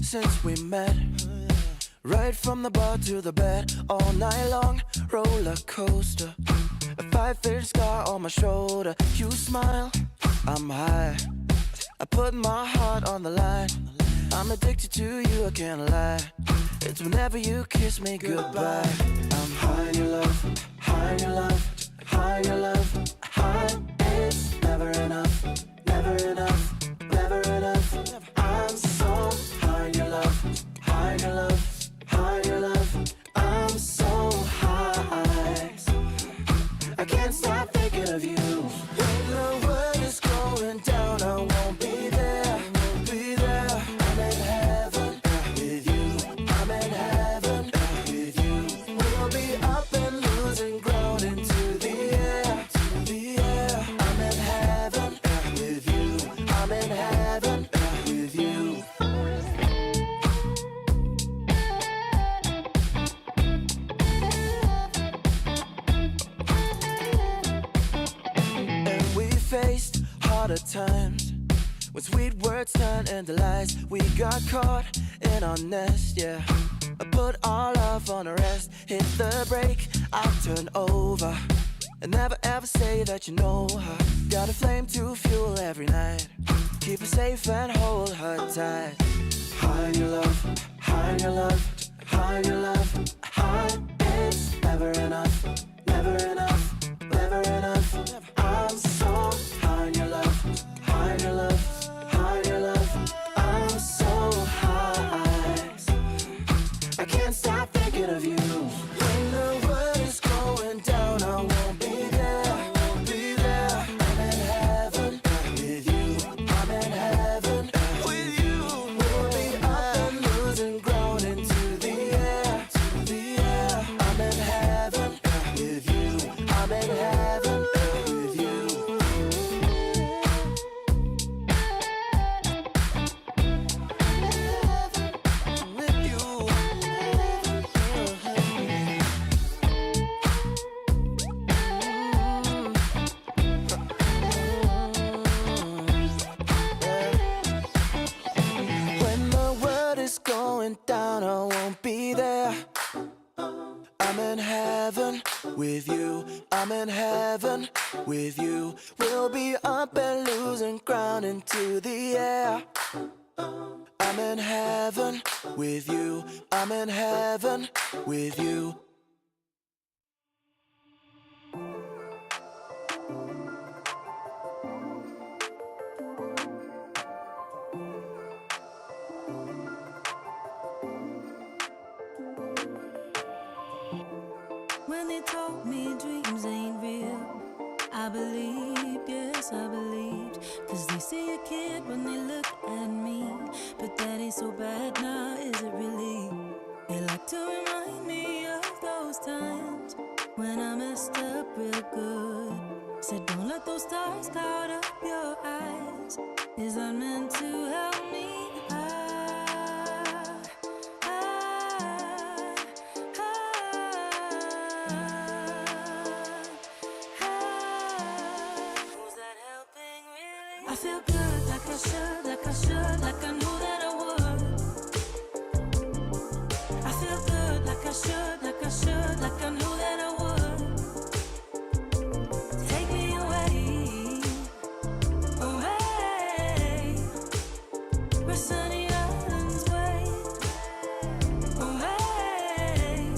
since we met. Right from the bar to the bed, all night long, roller coaster. A 5-inch scar on my shoulder. You smile, I'm high. I put my heart on the line. I'm addicted to you, I can't lie. It's whenever you kiss me goodbye. I'm high in your love, high in your love, high in your love, high. It's never enough, never enough, never enough. I'm so high in your love, high in your love, high in your love. I'm so high, I can't stop thinking of you. When the world is going down, I won't be there, won't be there. I'm in heaven with you, I'm in heaven with you. We'll be up and losing ground into the air, to the air. I'm in heaven with you, I'm in heaven with you. And we faced harder times when sweet words turned into lies. We got caught in our nest, yeah. I put our love on a rest. Hit the brake, I turn over. And never ever say that you know her. Got a flame to fuel every night. Keep her safe and hold her tight. High in your love, high in your love, high in your love, high. It's never enough, never enough, never enough. I'm so high in your love, high in your love, high in your love. I'm so high, I can't stop thinking of you. When the world is going down, I won't be there, I won't be there. I'm in heaven with you, I'm in heaven with you. We'll be up and losing ground into the air, to the air. I'm in heaven with you, I'm in heaven with you. With you. When the world is going down, I won't be there. I'm in heaven with you, I'm in heaven with you. We'll be up and losing ground into the air. I'm in heaven with you, I'm in heaven with you. When they told me dreams ain't real, I believed, yes I believed. Cause they see a kid when they look at me, but that ain't so bad now, is it really? They like to remind me of those times when I messed up real good. Said don't let those stars cloud up your eyes. Is that meant to help me? I feel good, like I should, like I should, like I knew that I would. I feel good, like I should, like I should, like I knew that I would. Take me away, away, where sunny islands wait, away.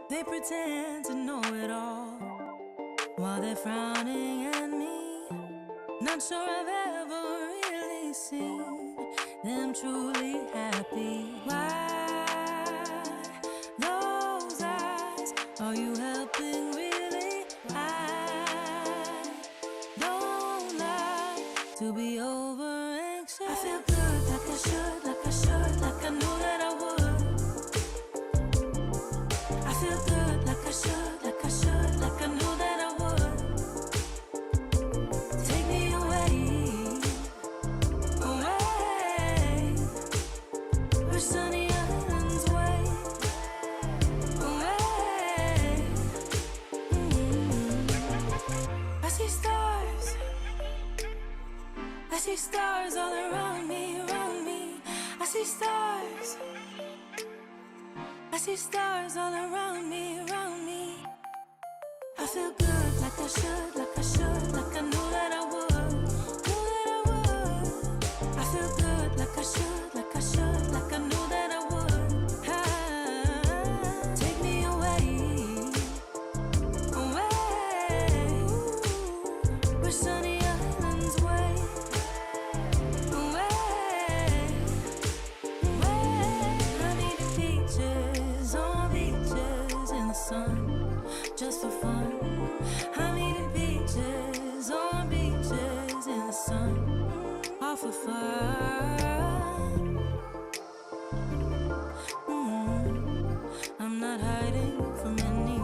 They pretend to know it all while they're frowning at me. Not sure I've ever really seen them truly happy. Why those eyes? Are you helping really? I don't like to be over anxious. I feel good, like I should, like I should, like I knew that I would. I feel good, like I should, like I should, like I knew that I would. Take me away, away, where sunny islands wait, away. I see stars all around me, around me. I see stars. I see stars all around me, around me. I feel good, like I should, like I should, like I knew that I would, knew that I would. I feel good, like I should, like I should, like I knew that I would. Ah, take me away, away, where sunny islands way, away, away. I need beaches, on beaches in the sun, just for fun. I'm eating beaches, on beaches in the sun, all for fun. I'm not hiding from anyone.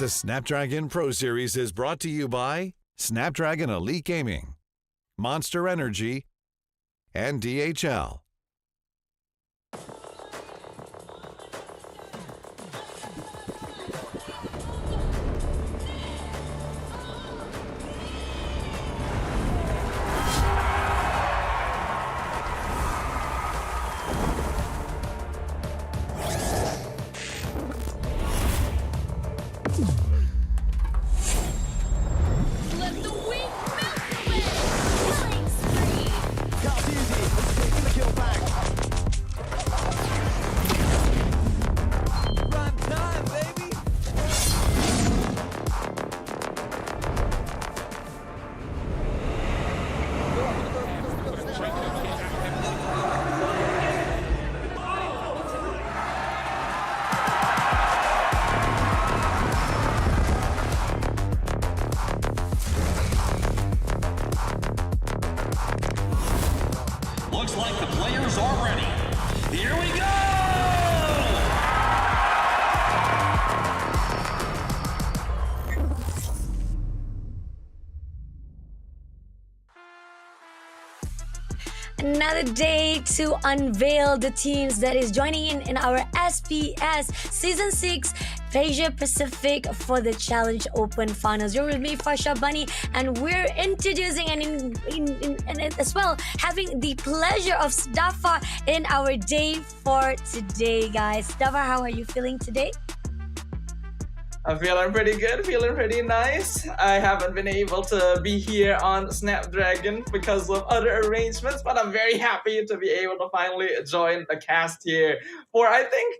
The Snapdragon Pro Series is brought to you by Snapdragon Elite Gaming, Monster Energy, and DHL. Let the weak melt away! Killing spree! Got easy. Let's take the kill back. Prime time, baby. Looks like the players are ready. Here we go! Another day to unveil the teams that is joining in our SPS Season 6 Asia Pacific for the Challenge Open Finals. You're with me, Farsha Bunny, and we're introducing and as well having the pleasure of Staffar in our day for today, guys. Staffar, how are you feeling today? I'm feeling pretty good, feeling pretty nice. I haven't been able to be here on Snapdragon because of other arrangements, but I'm very happy to be able to finally join the cast here for, I think,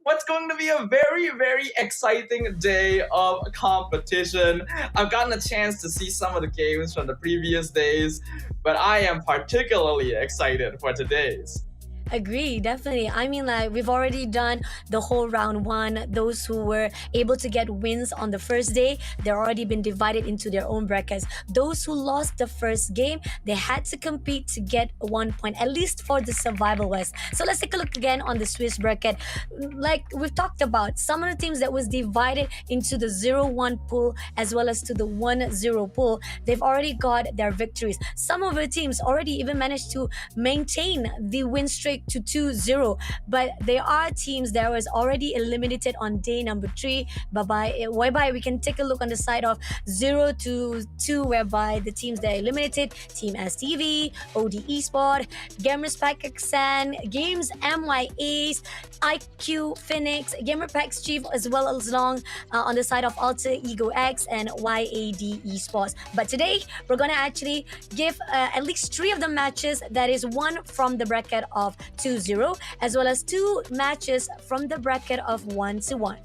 what's going to be a very, very exciting day of competition. I've gotten a chance to see some of the games from the previous days, but I am particularly excited for today's. Agree, definitely. I mean, like, we've already done the whole round one. Those who were able to get wins on the first day, they're already been divided into their own brackets. Those who lost the first game, they had to compete to get 1 point, at least for the survival west. So let's take a look again on the Swiss bracket. Like we've talked about, some of the teams that was divided into the 0-1 pool as well as to the 1-0 pool, they've already got their victories. Some of the teams already even managed to maintain the win streak to 2-0, but there are teams that was already eliminated on day number 3, whereby we can take a look on the side of 0-2, whereby the teams that are eliminated, Team STV, OD Esport, Gamers Pack Xan, Games MY Ace, IQ Phoenix, Gamer Packs Chief, as well as long on the side of Alter Ego X and YAD Esports. But today we're gonna actually give at least 3 of the matches, that is 1 from the bracket of 2-0, as well as 2 matches from the bracket of 1-1.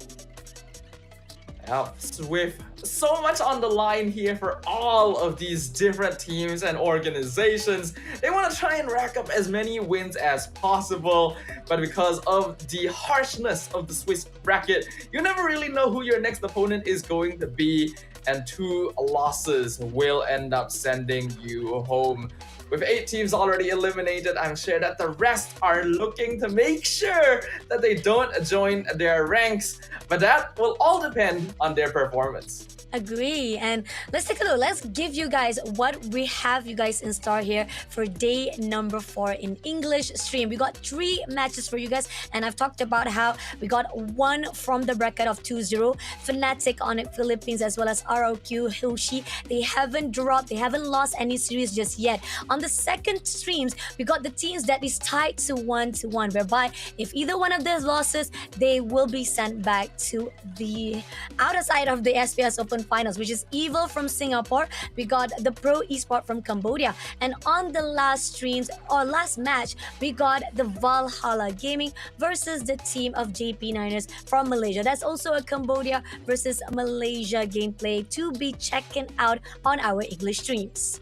With so much on the line here for all of these different teams and organizations, they want to try and rack up as many wins as possible, but because of the harshness of the Swiss bracket, you never really know who your next opponent is going to be, and 2 losses will end up sending you home. With 8 teams already eliminated, I'm sure that the rest are looking to make sure that they don't join their ranks, but that will all depend on their performance. Agree. And let's take a look. Let's give you guys what we have you guys in store here for day number 4 in English stream. We got 3 matches for you guys, and I've talked about how we got 1 from the bracket of 2-0. Fnatic on it Philippines as well as ROQ Hoshi. They haven't lost any series just yet. On the second streams, we got the teams that is tied to 1-1, whereby if either one of those losses, they will be sent back to the outer side of the SPS Open Finals, which is Evil from Singapore. We got the Pro Esport from Cambodia, and on the last match, we got the Valhalla Gaming versus the team of JP9ers from Malaysia. That's also a Cambodia versus Malaysia gameplay to be checking out on our English streams.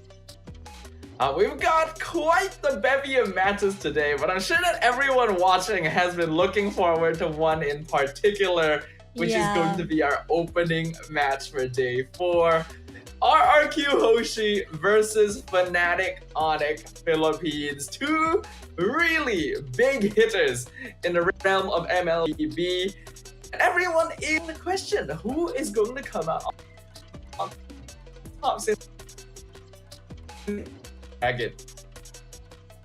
We've got quite the bevy of matches today, but I'm sure that everyone watching has been looking forward to one in particular, which is going to be our opening match for day 4. RRQ Hoshi versus Fnatic Onyx Philippines. 2 really big hitters in the realm of MLB. everyone in the question, who is going to come out on top since Dragon?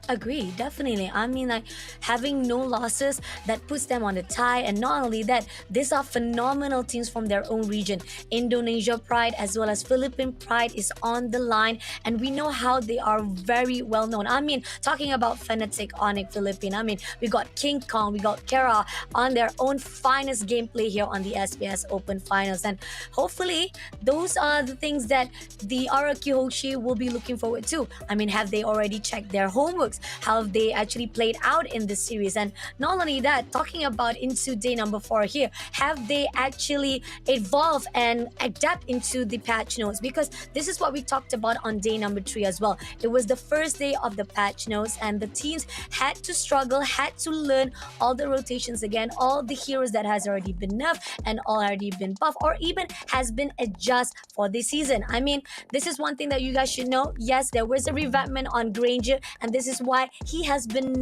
Agree, definitely. I mean, like having no losses that puts them on the tie, and not only that, these are phenomenal teams from their own region. Indonesia pride as well as Philippine pride is on the line, and we know how they are very well known. I mean, talking about Fnatic, Onyx, Philippine. I mean, we got King Kong, we got Kara on their own finest gameplay here on the SPS Open Finals, and hopefully those are the things that the Araki Hoshi will be looking forward to. I mean, have they already checked their homeworks? How have they actually played out in this series? And not only that, talking about into day number 4 here, have they actually evolved and adapt into the patch notes? Because this is what we talked about on day number 3 as well. It was the first day of the patch notes, and the teams had to struggle, had to learn all the rotations again, all the heroes that has already been nerfed and already been buffed, or even has been adjusted for this season. I mean, this is one thing that you guys should know. Yes, there was a revampment on Granger, and this is why he has been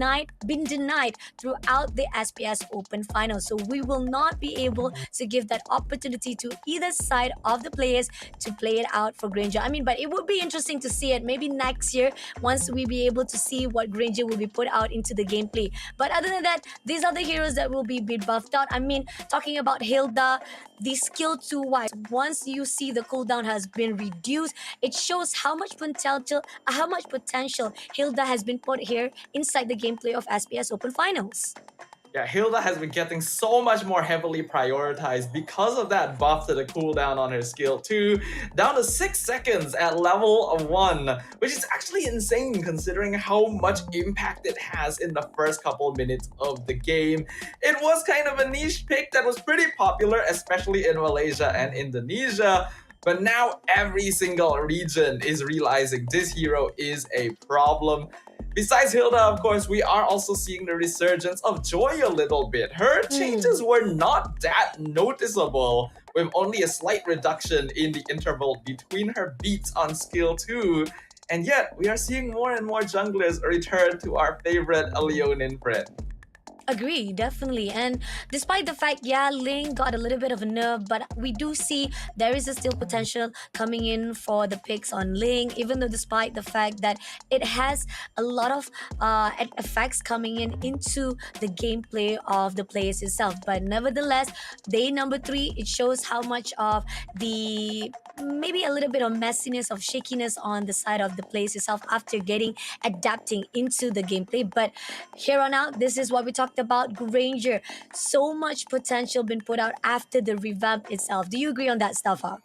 denied throughout the SPS Open Finals. So we will not be able to give that opportunity to either side of the players to play it out for Granger. I mean, but it would be interesting to see it maybe next year once we be able to see what Granger will be put out into the gameplay. But other than that, these are the heroes that will be buffed out. I mean, talking about Hilda, the skill 2 wise, once you see the cooldown has been reduced, it shows how much potential Hilda has been put here inside the gameplay of SPS Open Finals. Yeah, Hilda has been getting so much more heavily prioritized because of that buff to the cooldown on her skill 2, down to 6 seconds at level 1, which is actually insane considering how much impact it has in the first couple minutes of the game. It was kind of a niche pick that was pretty popular, especially in Malaysia and Indonesia. But now every single region is realizing this hero is a problem. Besides Hilda, of course, we are also seeing the resurgence of Joy a little bit. Her changes were not that noticeable, with only a slight reduction in the interval between her beats on skill 2. And yet, we are seeing more and more junglers return to our favorite Leonin friend. Agree, definitely. And despite the fact, yeah, Ling got a little bit of a nerve, but we do see there is a still potential coming in for the picks on Ling, even though despite the fact that it has a lot of effects coming into the gameplay of the players itself. But nevertheless, day number 3, it shows how much of the maybe a little bit of messiness, of shakiness on the side of the players itself after adapting into the gameplay. But here on out, this is what we talked about. Granger, so much potential been put out after the revamp itself. Do you agree on that stuff, huh?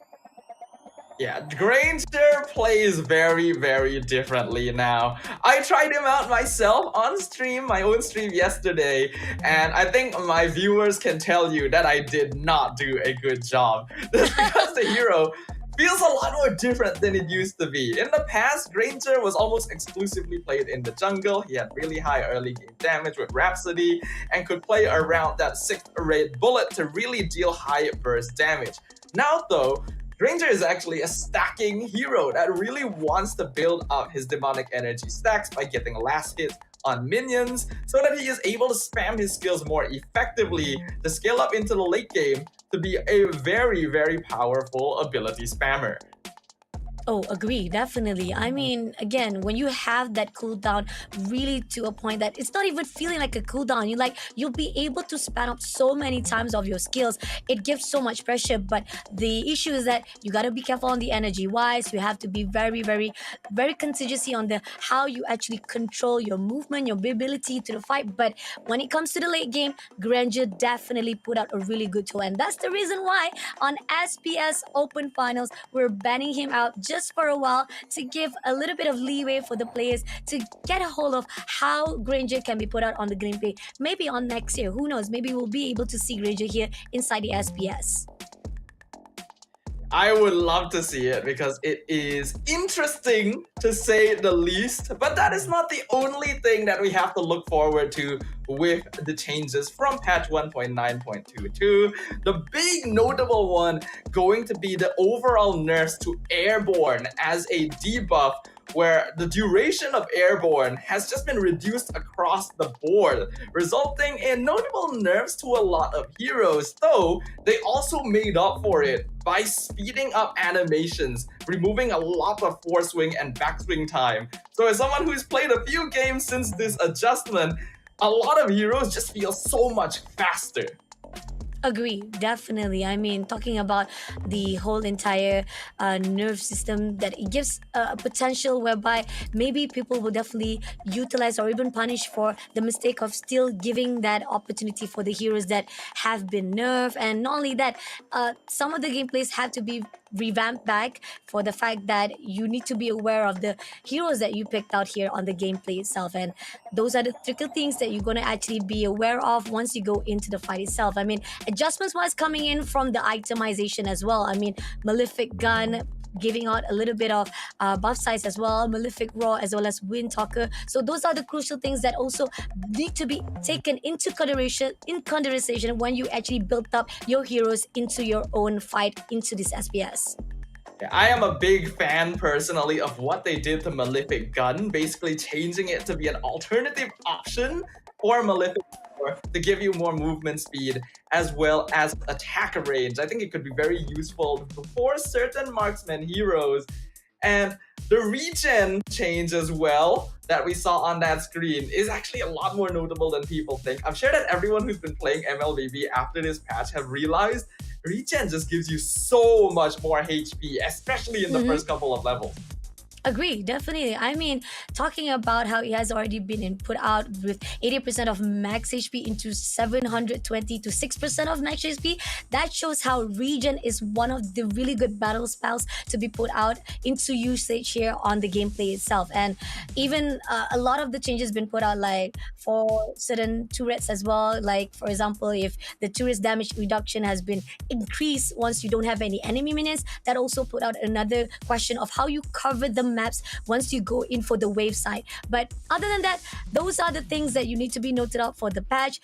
Yeah, Granger plays very, very differently now. I tried him out myself on stream, my own stream yesterday, and I think my viewers can tell you that I did not do a good job. That's because the hero feels a lot more different than it used to be. In the past, Granger was almost exclusively played in the jungle. He had really high early game damage with Rhapsody and could play around that 6th rate bullet to really deal high burst damage. Now though, Granger is actually a stacking hero that really wants to build up his demonic energy stacks by getting last hits on minions so that he is able to spam his skills more effectively to scale up into the late game to be a very, very powerful ability spammer. Oh, agree, definitely. I mean, again, when you have that cooldown really to a point that it's not even feeling like a cooldown, you'll be able to span up so many times of your skills. It gives so much pressure, but the issue is that you gotta be careful on the energy wise. You have to be very, very, very contingency on the how you actually control your movement, your ability to the fight. But when it comes to the late game, Granger definitely put out a really good tool, and that's the reason why on SPS Open Finals we're banning him out just for a while to give a little bit of leeway for the players to get a hold of how Granger can be put out on the gameplay. Maybe on next year, who knows? Maybe we'll be able to see Granger here inside the SPS. I would love to see it because it is interesting to say the least, but that is not the only thing that we have to look forward to with the changes from patch 1.9.22. The big notable one going to be the overall nerfs to Airborne as a debuff, where the duration of airborne has just been reduced across the board, resulting in notable nerfs to a lot of heroes, though they also made up for it by speeding up animations, removing a lot of force swing and backswing time. So as someone who's played a few games since this adjustment, a lot of heroes just feel so much faster. Agree, definitely. I mean, talking about the whole entire nerve system, that it gives a potential whereby maybe people will definitely utilize or even punish for the mistake of still giving that opportunity for the heroes that have been nerfed. And not only that, some of the gameplays have to be revamped back for the fact that you need to be aware of the heroes that you picked out here on the gameplay itself. And those are the tricky things that you're going to actually be aware of once you go into the fight itself. I mean, adjustments was coming in from the itemization as well. I mean, Malefic Gun giving out a little bit of buff size as well, Malefic Raw as well as Wind Talker. So those are the crucial things that also need to be taken into consideration when you actually build up your heroes into your own fight into this SPS. Yeah, I am a big fan personally of what they did to Malefic Gun, basically changing it to be an alternative option for Malefic to give you more movement speed as well as attack range. I think it could be very useful for certain marksman heroes. And the regen change as well that we saw on that screen is actually a lot more notable than people think. I'm sure that everyone who's been playing MLBB after this patch have realized regen just gives you so much more HP, especially in the first couple of levels. Agree, definitely. I mean, talking about how it has already been put out with 80% of max HP into 720 to 6% of max HP, that shows how regen is one of the really good battle spells to be put out into usage here on the gameplay itself. And even a lot of the changes been put out, like for certain turrets as well. Like, for example, if the turret's damage reduction has been increased once you don't have any enemy minions, that also put out another question of how you cover the maps once you go in for the wave side. But other than that, those are the things that you need to be noted out for the patch.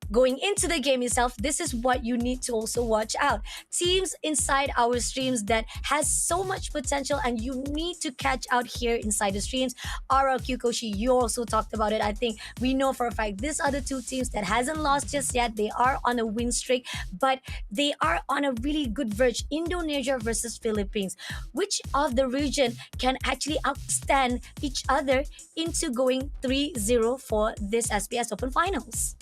Going into the game itself, this is what you need to also watch out. Teams inside our streams that has so much potential and you need to catch out here inside the streams. RRQ Koshi, you also talked about it. I think we know for a fact these are the two teams that hasn't lost just yet. They are on a win streak, but they are on a really good verge. Indonesia versus Philippines. Which of the region can actually outstand each other into going 3-0 for this SPS Open Finals?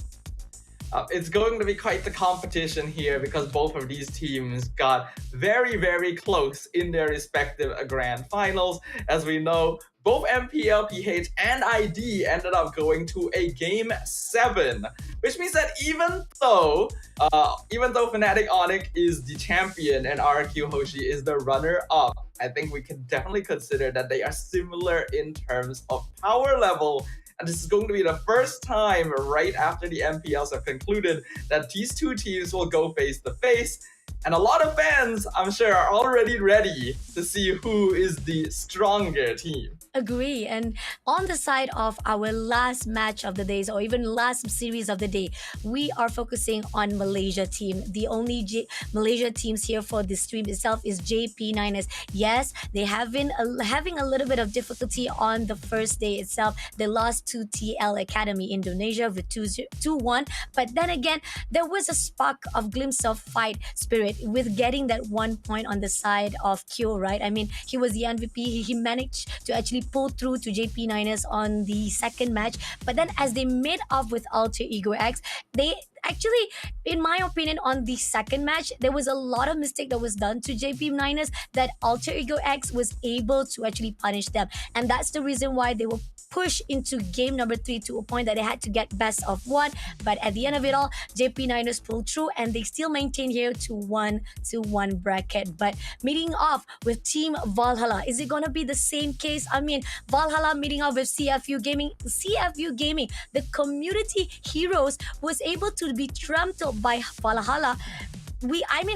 It's going to be quite the competition here because both of these teams got very, very close in their respective grand finals. As we know, both MPL, PH, and ID ended up going to a Game 7, which means that even though Fnatic Onyx is the champion and RQ Hoshi is the runner-up, I think we can definitely consider that they are similar in terms of power level. And this is going to be the first time right after the MPLs have concluded that these two teams will go face to face. And a lot of fans, I'm sure, are already ready to see who is the stronger team. Agree. And on the side of our last match of the days or even last series of the day, we are focusing on Malaysia team. The only Malaysia teams here for this stream itself is JP9S. Yes, they have been having a little bit of difficulty on the first day itself. They lost to TL Academy Indonesia with 2-1. But then again, there was a spark of glimpse of fight spirit with getting that 1 point on the side of Kyo, right? I mean, he was the MVP. He managed to actually pull through to JP9ers on the second match. But then as they made off with Alter Ego X, they actually, in my opinion, on the second match, there was a lot of mistake that was done to JP9ers that Alter Ego X was able to actually punish them. And that's the reason why they were pushed into game number 3 to a point that they had to get best of 1. But at the end of it all, JP9ers pulled through and they still maintain here to 1-1 bracket. But meeting off with Team Valhalla, is it gonna be the same case? I mean, Valhalla meeting off with CFU Gaming. CFU Gaming, the community heroes, was able to be trampled by Valhalla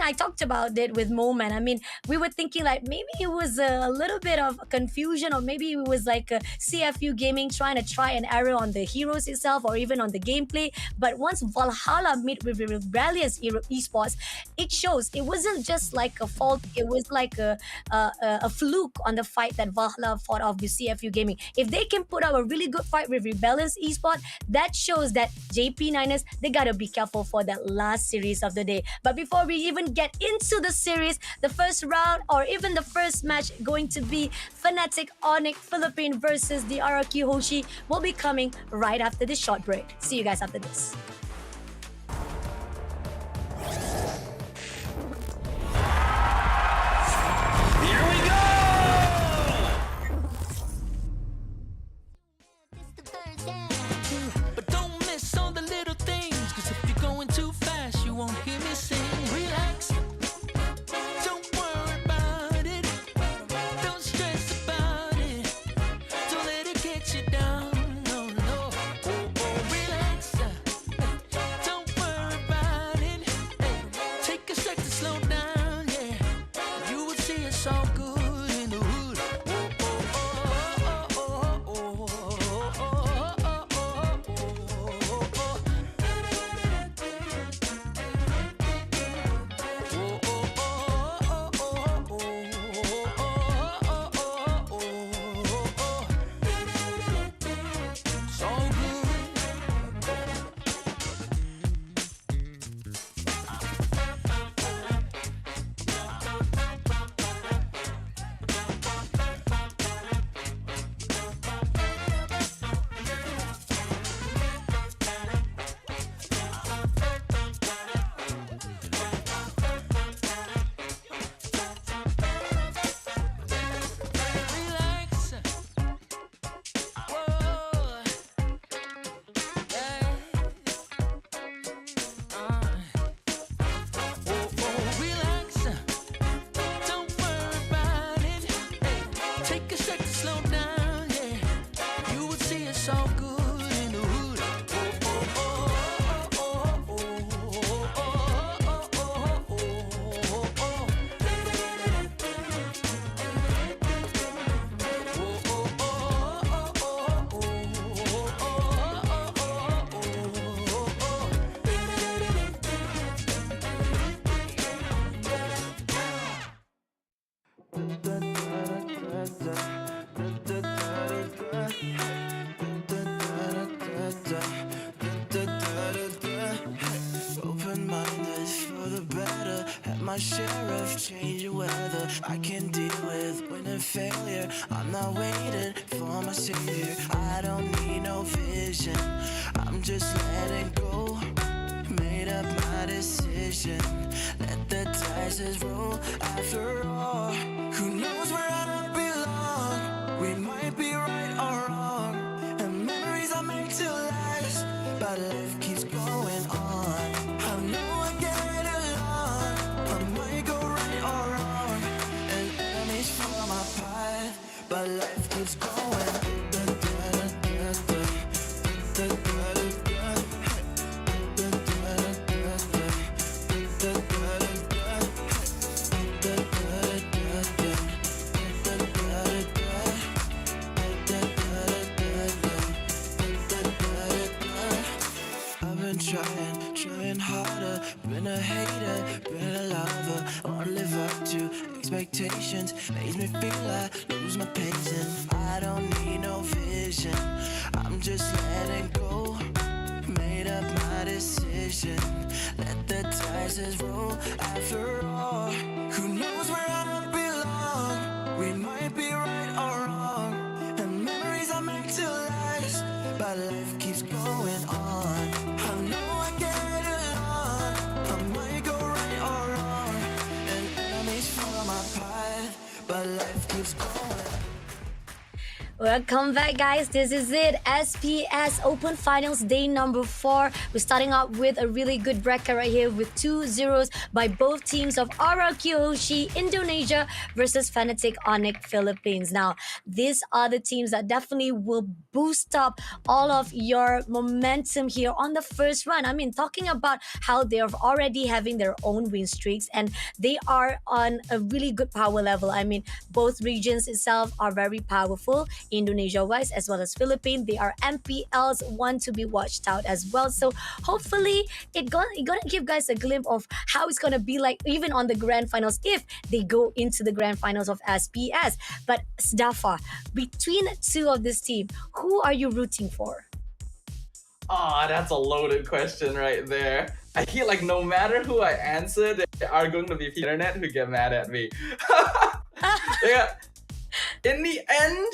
I talked about it with Moment. I mean, we were thinking like maybe it was a little bit of confusion, or maybe it was like a CFU gaming trying to try and error on the heroes itself or even on the gameplay. But once Valhalla meet with rebellious esports, it shows it wasn't just like a fault. It was like a fluke on the fight that Valhalla fought off with CFU gaming. If they can put up a really good fight with rebellious esport, that shows that JP9ers, they gotta be careful for that last series of the day. But before we even get into the series, the first round or even the first match going to be Fnatic Onyx Philippines versus the RRQ Hoshi will be coming right after this short break. See you guys after this. Here we go! But don't miss all the little things, cause if you're going too fast, you won't hear me sing. Relax, don't worry about it, don't stress about it, don't let it get you down, no, no. Relax, don't worry about it, take a sec to slow down, yeah, you will see it's all good in the hood. It's all good. Relax. Whoa. Yeah. Relax. Don't worry about it. Hey, take a sec to slow down. Yeah, you will see it's all good in the hood. Open-minded for the better. Had my share of changing weather. I can deal with win and failure. I'm not waiting for my savior. I don't need no vision. I'm just letting go. Made up my decision. Let the dice roll. After all, who knows where I belong? We might be right or wrong, and memories are meant to last. But life keeps going on. I know I get along. I might go right or wrong, and enemies follow my path. But life keeps going. Trying harder, been a hater, been a lover. Wanna live up to expectations, makes me feel I lose my patience. I don't need no vision, I'm just letting go. Made up my decision, let the dice roll. After all, who knows where I belong? We might be right or wrong, and memories are meant to last. But life keeps going on. I know I get along. I might go right or wrong, and enemies follow my path. But life keeps going. Welcome back, guys. This is it. SPS Open Finals Day number 4. We're starting out with a really good bracket right here with 2 zeros by both teams of RRQ Hoshi Indonesia versus Fnatic Onyx Philippines. Now, these are the teams that definitely will boost up all of your momentum here on the first run. I mean, talking about how they're already having their own win streaks and they are on a really good power level. I mean, both regions itself are very powerful. Indonesia wise as well as Philippines, they are MPLs, one to be watched out as well. So hopefully it gonna give guys a glimpse of how it's gonna be like even on the grand finals if they go into the grand finals of SPS. But Sdafa, between two of this team, who are you rooting for? Ah, that's a loaded question right there. I feel like no matter who I answer, there are going to be people on the internet who get mad at me. Yeah. In the end,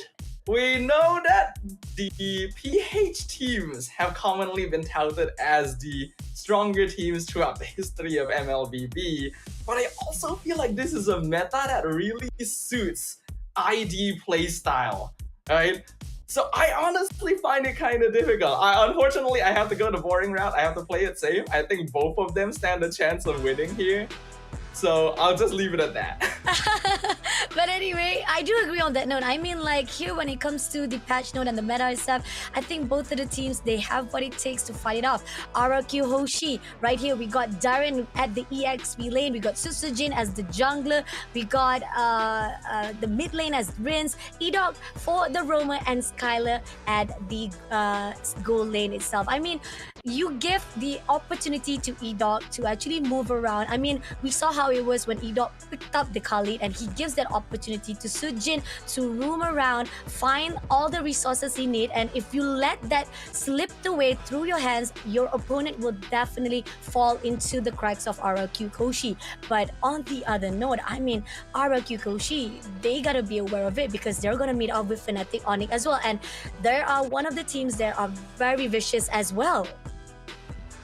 we know that the PH teams have commonly been touted as the stronger teams throughout the history of MLBB, but I also feel like this is a meta that really suits ID playstyle, right? So I honestly find it kind of difficult. Unfortunately, I have to go the boring route. I have to play it safe. I think both of them stand a chance of winning here. So I'll just leave it at that. But anyway, I do agree on that note. I mean, like here when it comes to the patch note and the meta itself, I think both of the teams, they have what it takes to fight it off. RRQ Hoshi, right here we got Darren at the EXP lane, we got Susujin as the jungler, we got the mid lane as Rince, Edok for the roamer, and Skylar at the goal lane itself. I mean, you give the opportunity to Edok to actually move around. I mean, we saw how it was when Edok picked up the Khalid and he gives that opportunity to Sujin to roam around, find all the resources he needs, and if you let that slip away through your hands, your opponent will definitely fall into the cracks of RRQ Koshi. But on the other note, I mean, RRQ Koshi, they gotta be aware of it because they're gonna meet up with Fnatic Onyx as well, and they are one of the teams that are very vicious as well.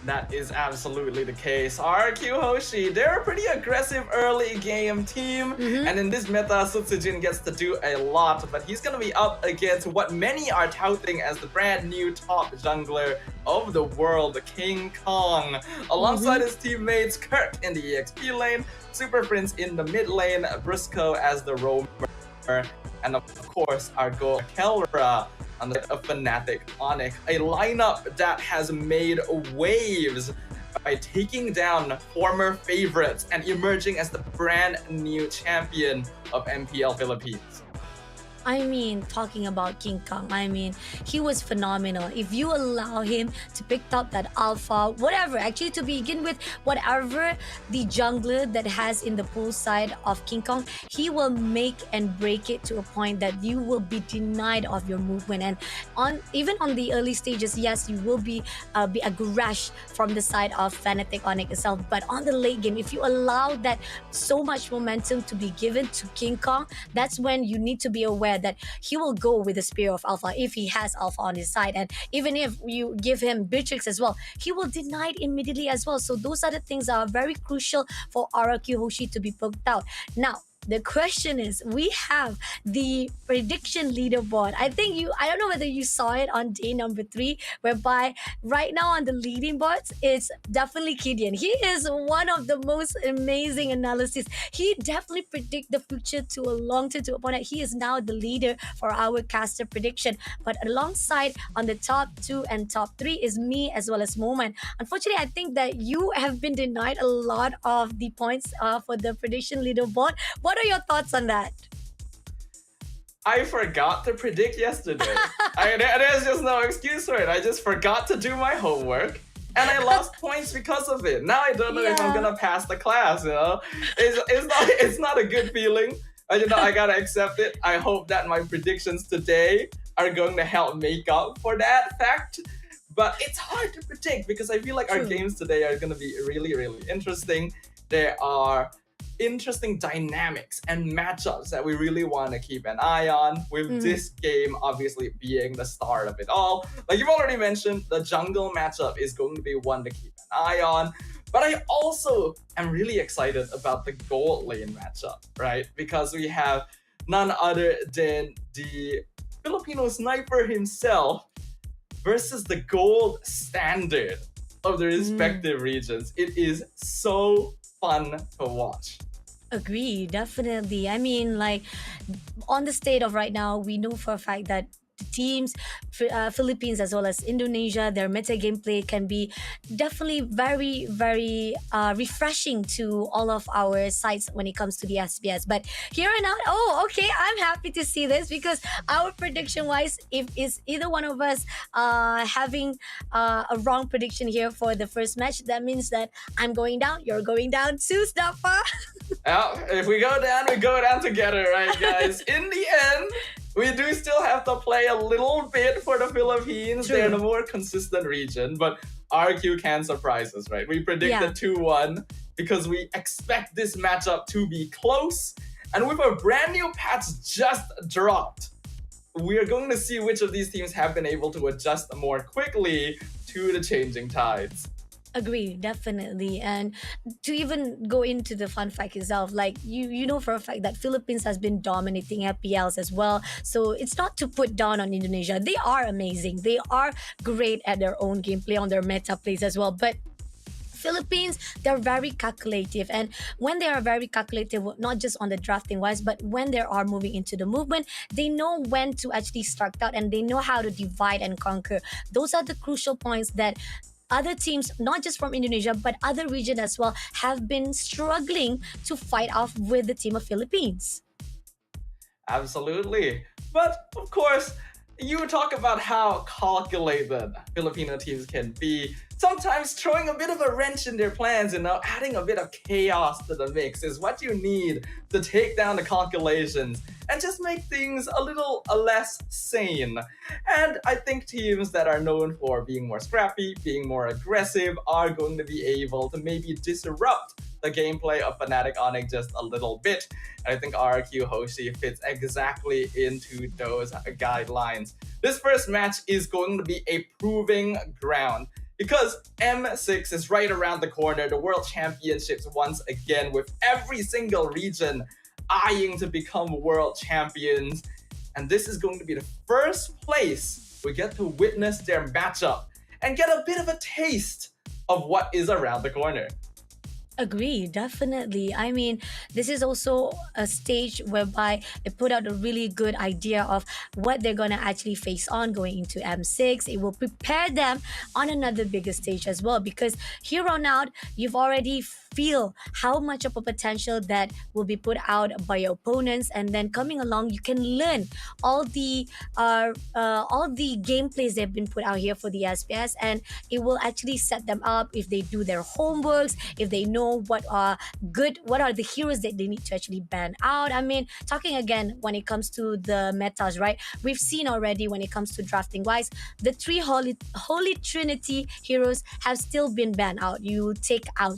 That is absolutely the case. RQ Hoshi, they're a pretty aggressive early game team, and in this meta, Sutsujin gets to do a lot, but he's gonna be up against what many are touting as the brand new top jungler of the world, King Kong, alongside his teammates Kurt in the EXP lane, Super Prince in the mid lane, Briscoe as the roamer, and of course our goal Kelra on the Fnatic Onyx, a lineup that has made waves by taking down former favorites and emerging as the brand new champion of MPL Philippines. I mean, talking about King Kong, I mean, he was phenomenal. If you allow him to pick up that alpha, whatever, actually to begin with, whatever the jungler that has in the pool side of King Kong, he will make and break it to a point that you will be denied of your movement. And even on the early stages, yes, you will be a rush from the side of Fnatic Onyx itself. But on the late game, if you allow that so much momentum to be given to King Kong, that's when you need to be aware that he will go with the Spear of Alpha if he has Alpha on his side, and even if you give him Beatrix as well, he will deny it immediately as well. So those are the things that are very crucial for RRQ Hoshi to be poked out. Now, the question is, we have the prediction leaderboard. I don't know whether you saw it on day number 3, whereby right now on the leading boards, it's definitely Kidian. He is one of the most amazing analysis. He definitely predict the future to a long term to a point that he is now the leader for our caster prediction. But alongside on the top 2 and top 3 is me as well as Moment. Unfortunately, I think that you have been denied a lot of the points for the prediction leaderboard. What are your thoughts on that? I forgot to predict yesterday. There's just no excuse for it. I just forgot to do my homework, and I lost points because of it. Now I don't know if I'm gonna pass the class. You know, it's not a good feeling. You know, I gotta accept it. I hope that my predictions today are going to help make up for that fact. But it's hard to predict because I feel like our games today are gonna be really, really interesting. There are interesting dynamics and matchups that we really want to keep an eye on, with this game obviously being the start of it all. Like you've already mentioned, the jungle matchup is going to be one to keep an eye on, but I also am really excited about the gold lane matchup, right? Because we have none other than the Filipino sniper himself versus the gold standard of the respective regions. It is so fun to watch. Agree, definitely. I mean, like, on the state of right now, we know for a fact that the teams, Philippines as well as Indonesia, their meta gameplay can be definitely very, very refreshing to all of our sites when it comes to the SBS. But here and out, oh, okay, I'm happy to see this because our prediction wise, if is either one of us having a wrong prediction here for the first match, that means that I'm going down, you're going down too, Staffa. Well, if we go down together, right, guys? In the end, we do still have to play a little bit for the Philippines. True. They're the more consistent region, but RQ can surprise us, right? We predicted Yeah. 2-1 because we expect this matchup to be close. And with a brand new patch just dropped, we are going to see which of these teams have been able to adjust more quickly to the changing tides. Agree, definitely. And to even go into the fun fact itself, like you know for a fact that Philippines has been dominating FPLs as well. So it's not to put down on Indonesia. They are amazing. They are great at their own gameplay, on their meta plays as well. But Philippines, they're very calculative, and when they are very calculative, not just on the drafting wise, but when they are moving into the movement, they know when to actually start out and they know how to divide and conquer. Those are the crucial points that other teams, not just from Indonesia but other region as well, have been struggling to fight off with the team of Philippines. Absolutely. But of course, you talk about how calculated Filipino teams can be. Sometimes throwing a bit of a wrench in their plans, adding a bit of chaos to the mix is what you need to take down the calculations and just make things a little less sane. And I think teams that are known for being more scrappy, being more aggressive, are going to be able to maybe disrupt the gameplay of Fnatic Onyx just a little bit. And I think RQ Hoshi fits exactly into those guidelines. This first match is going to be a proving ground because M6 is right around the corner, the World Championships once again, with every single region eyeing to become world champions. And this is going to be the first place we get to witness their matchup and get a bit of a taste of what is around the corner. Agree, definitely. I mean, this is also a stage whereby it put out a really good idea of what they're gonna actually face on going into M6. It will prepare them on another bigger stage as well, because here on out, you've already feel how much of a potential that will be put out by your opponents, and then coming along, you can learn all the gameplays they've been put out here for the SPS, and it will actually set them up if they do their homeworks, if they know what are the heroes that they need to actually ban out. I mean, talking again when it comes to the metas, right? We've seen already when it comes to drafting wise, the three holy trinity heroes have still been banned out. You take out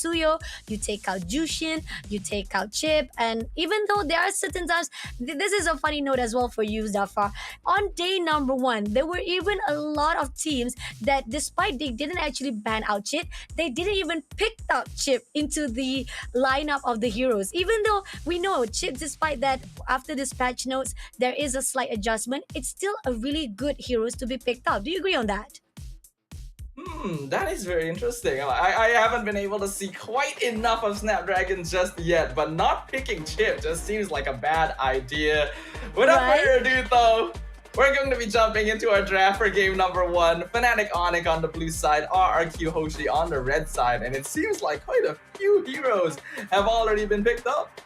Suyo, you take out Jushin, you take out Chip, and even though there are certain times, this is a funny note as well for you, Zafar. On day number 1, there were even a lot of teams that, despite they didn't actually ban out Chip, they didn't even pick out Chip into the lineup of the heroes. Even though we know Chip, despite that, after this patch notes, there is a slight adjustment, it's still a really good heroes to be picked up. Do you agree on that? That is very interesting. I haven't been able to see quite enough of Snapdragon just yet, but not picking Chip just seems like a bad idea. Without further ado though, we're going to be jumping into our draft for game number 1. Fnatic Onyx on the blue side, RRQ Hoshi on the red side, and it seems like quite a few heroes have already been picked up.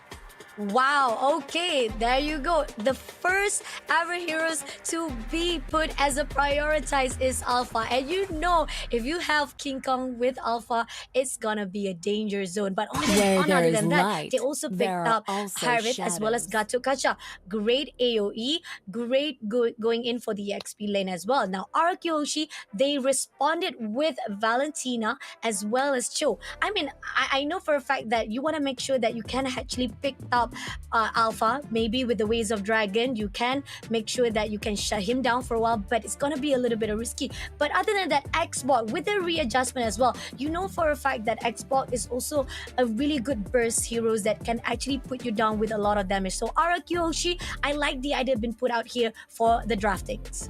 Wow, okay, there you go. The first ever heroes to be put as a prioritized is Alpha. And you know, if you have King Kong with Alpha, it's gonna be a danger zone. But other than that, they also picked up Harvit as well as Gato Kacha. Great AoE, great going in for the XP lane as well. Now, Arkyoshi, they responded with Valentina as well as Cho. I mean, I know for a fact that you want to make sure that you can actually pick up stop Alpha. Maybe with the Ways of Dragon, you can make sure that you can shut him down for a while, but it's gonna be a little bit risky. But other than that, Xbox with the readjustment as well, you know for a fact that Xbox is also a really good burst heroes that can actually put you down with a lot of damage. So RQ Hoshi, I like the idea being put out here for the draftings.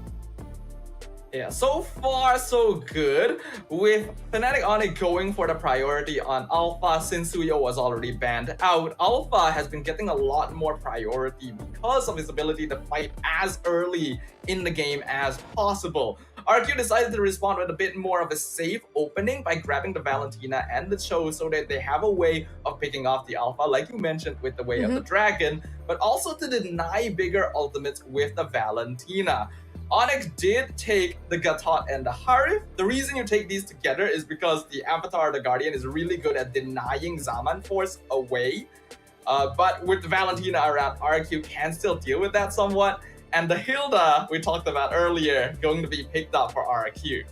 Yeah, so far so good. With Fnatic Onyx going for the priority on Alpha since Suyo was already banned out, Alpha has been getting a lot more priority because of his ability to fight as early in the game as possible. RQ decided to respond with a bit more of a safe opening by grabbing the Valentina and the Cho so that they have a way of picking off the Alpha, like you mentioned with the Way of the Dragon, but also to deny bigger ultimates with the Valentina. Onyx did take the Gatot and the Harith. The reason you take these together is because the Avatar, the Guardian, is really good at denying Zaman Force away. But with the Valentina around, RQ can still deal with that somewhat. And the Hilda we talked about earlier, going to be picked up for RQ.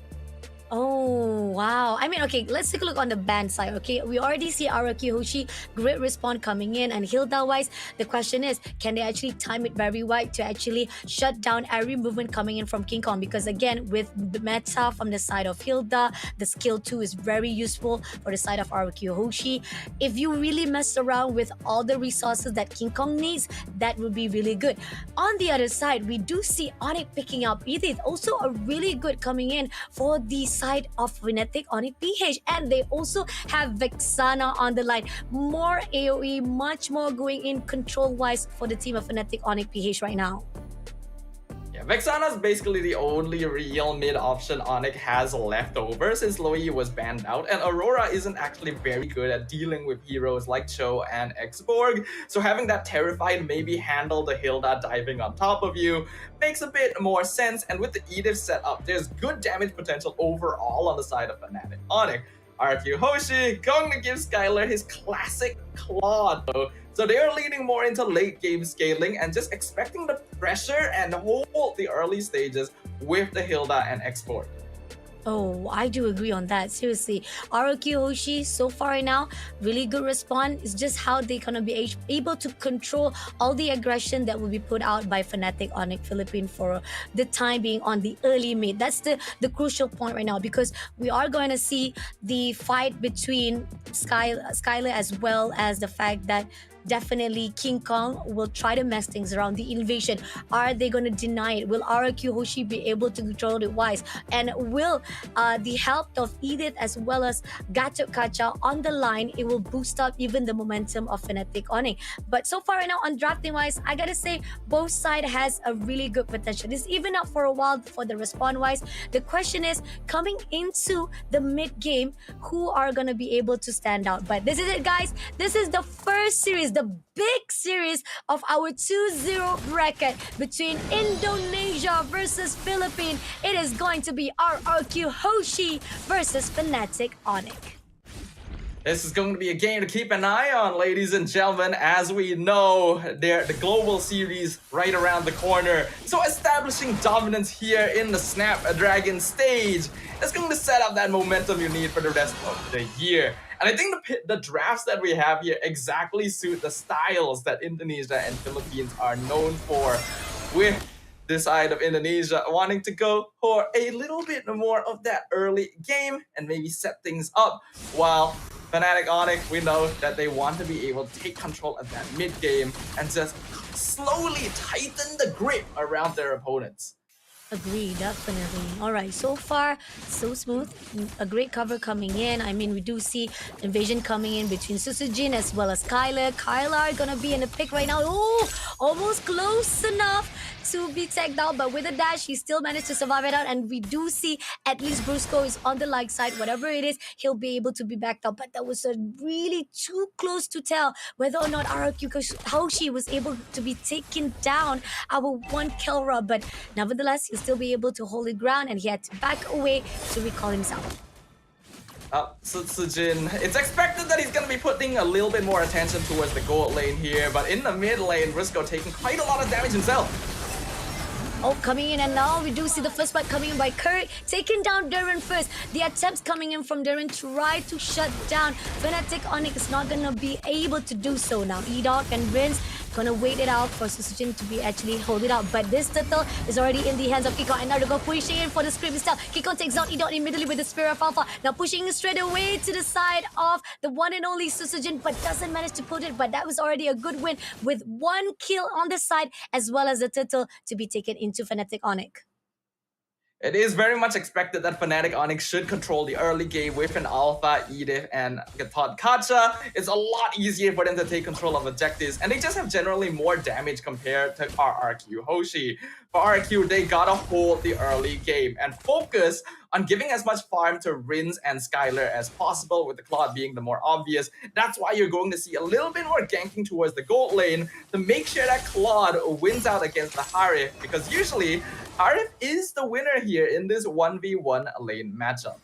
Oh, wow. I mean, okay, let's take a look on the band side, okay? We already see Araki Hoshi, great respawn coming in, and Hilda-wise, the question is, can they actually time it very wide to actually shut down every movement coming in from King Kong? Because again, with the meta from the side of Hilda, the skill 2 is very useful for the side of Araki Hoshi. If you really mess around with all the resources that King Kong needs, that would be really good. On the other side, we do see Onyx picking up Edith, also a really good coming in for the side of Fnatic Onyx PH, and they also have Vexana on the line. More AoE, much more going in control wise for the team of Fnatic Onyx PH right now. Yeah, Vexana is basically the only real mid option Onyx has left over since Loi was banned out, and Aurora isn't actually very good at dealing with heroes like Cho and Xborg, so having that Terrified maybe handle the Hilda diving on top of you makes a bit more sense, and with the Edith setup, there's good damage potential overall on the side of Fnatic Onyx. RQ Hoshi going to give Skylar his classic claw though. So they are leaning more into late game scaling and just expecting the pressure and hold the early stages with the Hilda and Export. Oh, I do agree on that. Seriously, RQ Hoshi so far right now, really good response. It's just how they gonna be able to control all the aggression that will be put out by Fnatic Onyx Philippines for the time being on the early mid. That's the crucial point right now, because we are going to see the fight between Skylar as well as the fact that definitely King Kong will try to mess things around. The invasion, are they going to deny it? Will RQ Hoshi be able to control it wise? And will the help of Edith as well as Gatot Kacha on the line, it will boost up even the momentum of Fnatic Onyx. But so far right now on drafting wise, I gotta say both side has a really good potential. It's even up for a while for the respawn wise. The question is, coming into the mid game, who are going to be able to stand out? But this is it, guys. This is the first series, the big series of our 2-0 bracket between Indonesia versus Philippines. It is going to be RQ Hoshi versus Fnatic Onyx. This is going to be a game to keep an eye on, ladies and gentlemen. As we know, the global series right around the corner. So establishing dominance here in the Snapdragon stage is going to set up that momentum you need for the rest of the year. And I think the drafts that we have here exactly suit the styles that Indonesia and Philippines are known for, with this side of Indonesia wanting to go for a little bit more of that early game and maybe set things up, while Fnatic Onyx, we know that they want to be able to take control of that mid game and just slowly tighten the grip around their opponents. Agree, definitely. All right, so far, so smooth. A great cover coming in. I mean, we do see invasion coming in between Susujin as well as Kyler. Kyler gonna be in the pick right now. Oh, almost close enough to be tagged out, but with a dash, he still managed to survive it out. And we do see at least Brusco is on the light side. Whatever it is, he'll be able to be backed up. But that was a really too close to tell whether or not RQ Hoshi was able to be taken down our one Kelra. But nevertheless, he'll still be able to hold the ground, and he had to back away to recall himself. Sujin, it's expected that he's going to be putting a little bit more attention towards the gold lane here, but in the mid lane, Briscoe taking quite a lot of damage himself. Oh, coming in, and now we do see the first fight coming in by Kurt, taking down Darren first. The attempts coming in from Darren try to shut down Fnatic. Onyx is not gonna be able to do so now. Edok and Rince gonna wait it out for Susujin to be actually hold it out, but this turtle is already in the hands of Kikon, and now they're gonna pushing in for the script itself. Kikon takes out Edok immediately with the Spirit of Alpha, now pushing straight away to the side of the one and only Susujin, but doesn't manage to put it. But that was already a good win with 1 kill on this side, as well as the turtle to be taken into Fnatic Onyx. It is very much expected that Fnatic Onyx should control the early game with an Alpha, Edith, and Gatot Kacha. It's a lot easier for them to take control of objectives, and they just have generally more damage compared to RRQ Hoshi. For RRQ, they gotta hold the early game and focus on giving as much farm to Rince and Skylar as possible, with the Claude being the more obvious. That's why you're going to see a little bit more ganking towards the gold lane to make sure that Claude wins out against the Harith, because usually Harith is the winner here in this 1v1 lane matchup.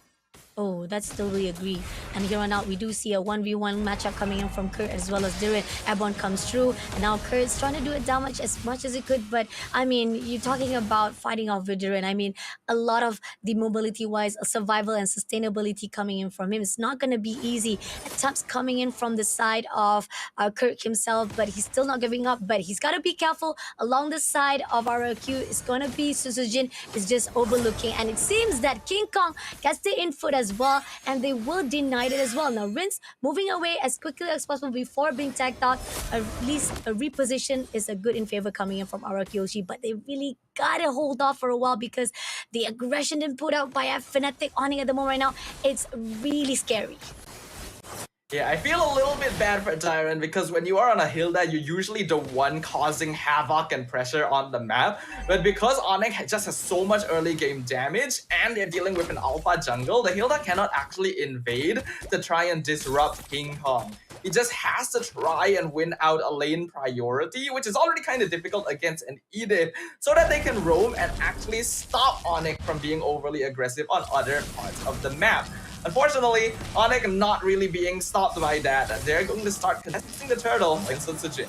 Oh, that's totally agree. And here on out, we do see a 1v1 matchup coming in from Kurt as well as Darren. Airborne comes through, and now Kurt's trying to do it damage as much as he could. But I mean, you're talking about fighting off with Darren. I mean, a lot of the mobility-wise, survival and sustainability coming in from him. It's not going to be easy. Attempts coming in from the side of Kurt himself, but he's still not giving up. But he's got to be careful. Along the side of RRQ is going to be Susujin is just overlooking, and it seems that King Kong gets the input as well, and they will deny it as well. Now Rince moving away as quickly as possible before being tagged out. At least a reposition is a good in favor coming in from RRQ, but they really gotta hold off for a while because the aggression being put out by Fnatic Onyx at the moment right now, it's really scary. Yeah, I feel a little bit bad for Tyrant because when you are on a Hilda, you're usually the one causing havoc and pressure on the map. But because Onyx just has so much early game damage and they're dealing with an alpha jungle, the Hilda cannot actually invade to try and disrupt King Kong. He just has to try and win out a lane priority, which is already kind of difficult against an Edith, so that they can roam and actually stop Onyx from being overly aggressive on other parts of the map. Unfortunately, Onyx not really being stopped by that. They're going to start contesting the turtle against Sunsujin.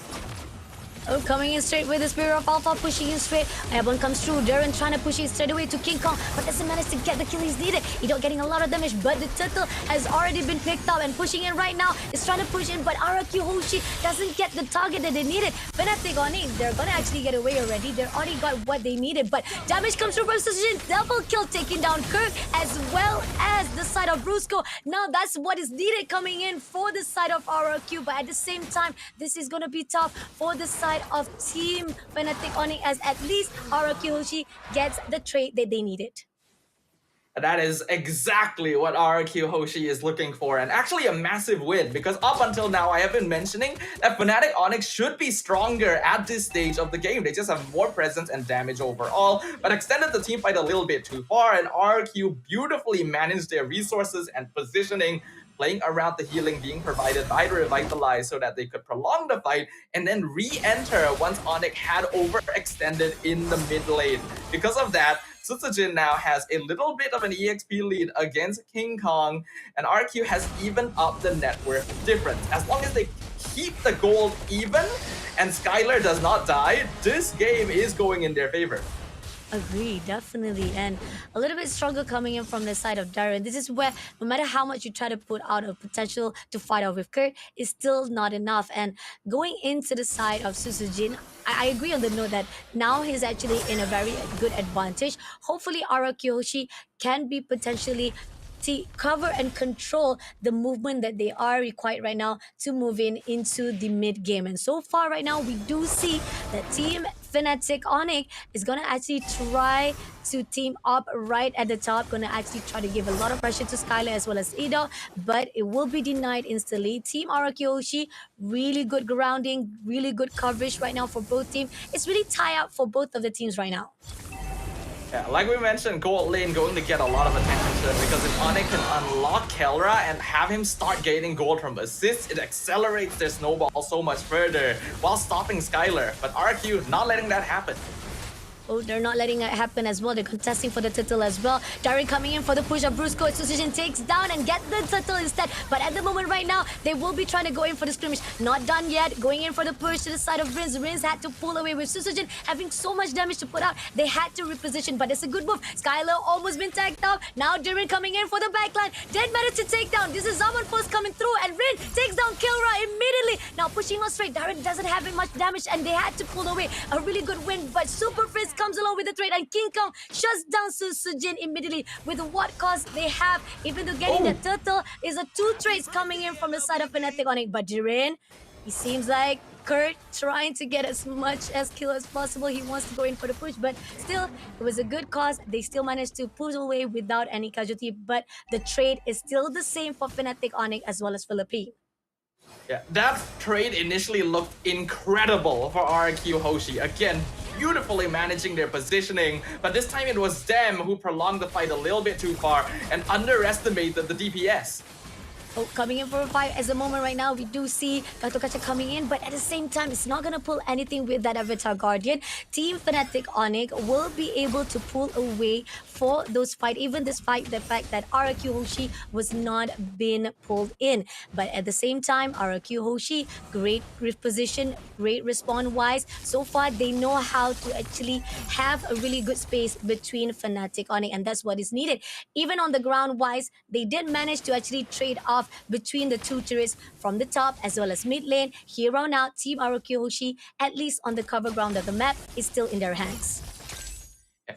Oh, coming in straight with the Spirit of Alpha, pushing in straight. Airborne comes through. Darren trying to push it straight away to King Kong, but doesn't manage to get the kill he's needed. Edok getting a lot of damage, but the turtle has already been picked up and pushing in right now. Is trying to push in, but RRQ Hoshi doesn't get the target that they needed. Fnatic on it, they're gonna actually get away already. They already got what they needed, but damage comes through from Susujin. Double kill taking down Kirk as well as the side of Brusco. Now that's what is needed coming in for the side of RRQ, but at the same time, this is gonna be tough for the side of Team Fnatic Onyx, as at least RRQ Hoshi gets the trade that they needed. That is exactly what RRQ Hoshi is looking for, and actually a massive win, because up until now I have been mentioning that Fnatic Onyx should be stronger at this stage of the game. They just have more presence and damage overall, but extended the team fight a little bit too far, and RRQ beautifully managed their resources and positioning, playing around the healing being provided by the Revitalize so that they could prolong the fight and then re-enter once Onyx had overextended in the mid lane. Because of that, Sunsujin now has a little bit of an EXP lead against King Kong, and RQ has even up the net worth difference. As long as they keep the gold even and Skylar does not die, this game is going in their favor. Agree, definitely. And a little bit stronger coming in from the side of Darren. This is where no matter how much you try to put out of potential to fight off with Kurt, it's still not enough. And going into the side of Susujin, I agree on the note that now he's actually in a very good advantage. Hopefully RRQ Hoshi can be potentially to cover and control the movement that they are required right now to move in into the mid game. And so far right now, we do see that Team Fnatic Onyx is gonna actually try to team up right at the top, gonna actually try to give a lot of pressure to Skylar as well as Edo, but it will be denied instantly. Team RRQ Hoshi, really good grounding, really good coverage right now for both teams. It's really tie up for both of the teams right now. Yeah, like we mentioned, gold lane going to get a lot of attention to it, because if Onyx can unlock Kelra and have him start gaining gold from assists, it accelerates their snowball so much further while stopping Skylar. But RQ not letting that happen. Oh, they're not letting it happen as well. They're contesting for the turtle as well. Darren coming in for the push of Brusco. Suzuki takes down and get the turtle instead. But at the moment right now, they will be trying to go in for the skirmish. Not done yet. Going in for the push to the side of Rins. Rins had to pull away with Suzuki having so much damage to put out. They had to reposition, but it's a good move. Skylar almost been tagged out. Now Darren coming in for the backline. Dead matter to take down. This is Zaman first coming through, and Rin takes down Kilra immediately. Now pushing on straight. Darren doesn't have much damage, and they had to pull away. A really good win, but Super Frizz comes along with the trade, and King Kong shuts down Sujin immediately with what cost they have. Even though getting the turtle is a 2 trades coming in from the side of Fnatic on it. But Darren, he seems like Kurt trying to get as much as kill as possible. He wants to go in for the push, but still, it was a good cause. They still managed to pull away without any casualty, but the trade is still the same for Fnatic Onyx as well as Philippine. Yeah, that trade initially looked incredible for RQ Hoshi. Again, beautifully managing their positioning, but this time it was them who prolonged the fight a little bit too far and underestimated the DPS. Oh, coming in for a fight at the moment right now, we do see Katokacha coming in, but at the same time, it's not going to pull anything with that Avatar Guardian. Team Fnatic Onyx will be able to pull away for those fight. Even this fight, the fact that RQ Hoshi was not been pulled in. But at the same time, RQ Hoshi, great position, great respawn-wise. So far, they know how to actually have a really good space between Fnatic Onyx, and that's what is needed. Even on the ground-wise, they did manage to actually trade off between the 2 turrets from the top as well as mid lane. Here on out, Team RQ Hoshi, at least on the cover ground of the map, is still in their hands.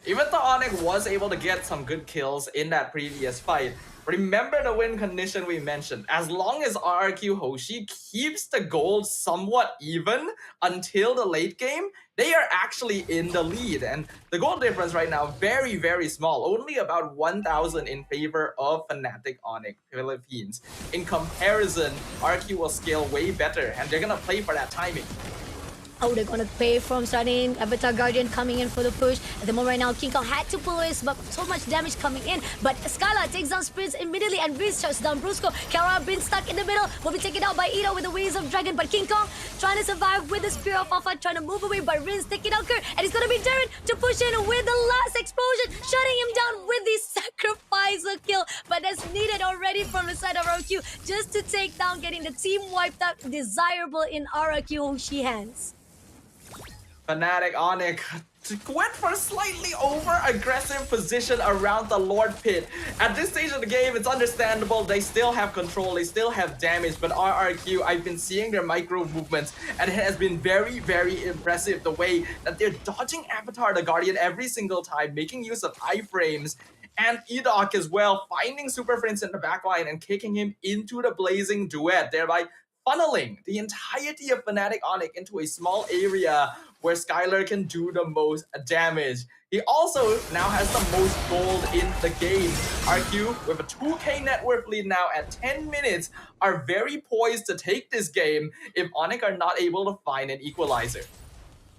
Even though Onyx was able to get some good kills in that previous fight, remember the win condition we mentioned. As long as RQ Hoshi keeps the gold somewhat even until the late game, they are actually in the lead. And the gold difference right now, very, very small. Only about 1,000 in favor of Fnatic Onyx Philippines. In comparison, RQ will scale way better, and they're gonna play for that timing. Oh, they're gonna pay from starting. Avatar Guardian coming in for the push. At the moment right now, King Kong had to pull his, but so much damage coming in. But Skylar takes down Sprints immediately, and Riz shuts down Brusco. Kara been stuck in the middle, will be taken out by Ito with the Waves of Dragon. But King Kong trying to survive with the Spear of Alpha, trying to move away, but Riz taking out Kurt. And it's gonna be Darren to push in with the last explosion, shutting him down with the sacrificer kill. But that's needed already from the side of RQ, just to take down, getting the team wiped out. Desirable in RQ Hoshi hands. Fnatic Onyx went for a slightly over-aggressive position around the Lord Pit. At this stage of the game, it's understandable. They still have control, they still have damage, but RRQ, I've been seeing their micro movements, and it has been very, very impressive the way that they're dodging Avatar the Guardian every single time, making use of iframes, and Edok as well, finding Super Prince in the backline and kicking him into the Blazing Duet, thereby funneling the entirety of Fnatic Onyx into a small area where Skylar can do the most damage. He also now has the most gold in the game. RQ, with a 2k net worth lead now at 10 minutes, are very poised to take this game if Onyx are not able to find an equalizer.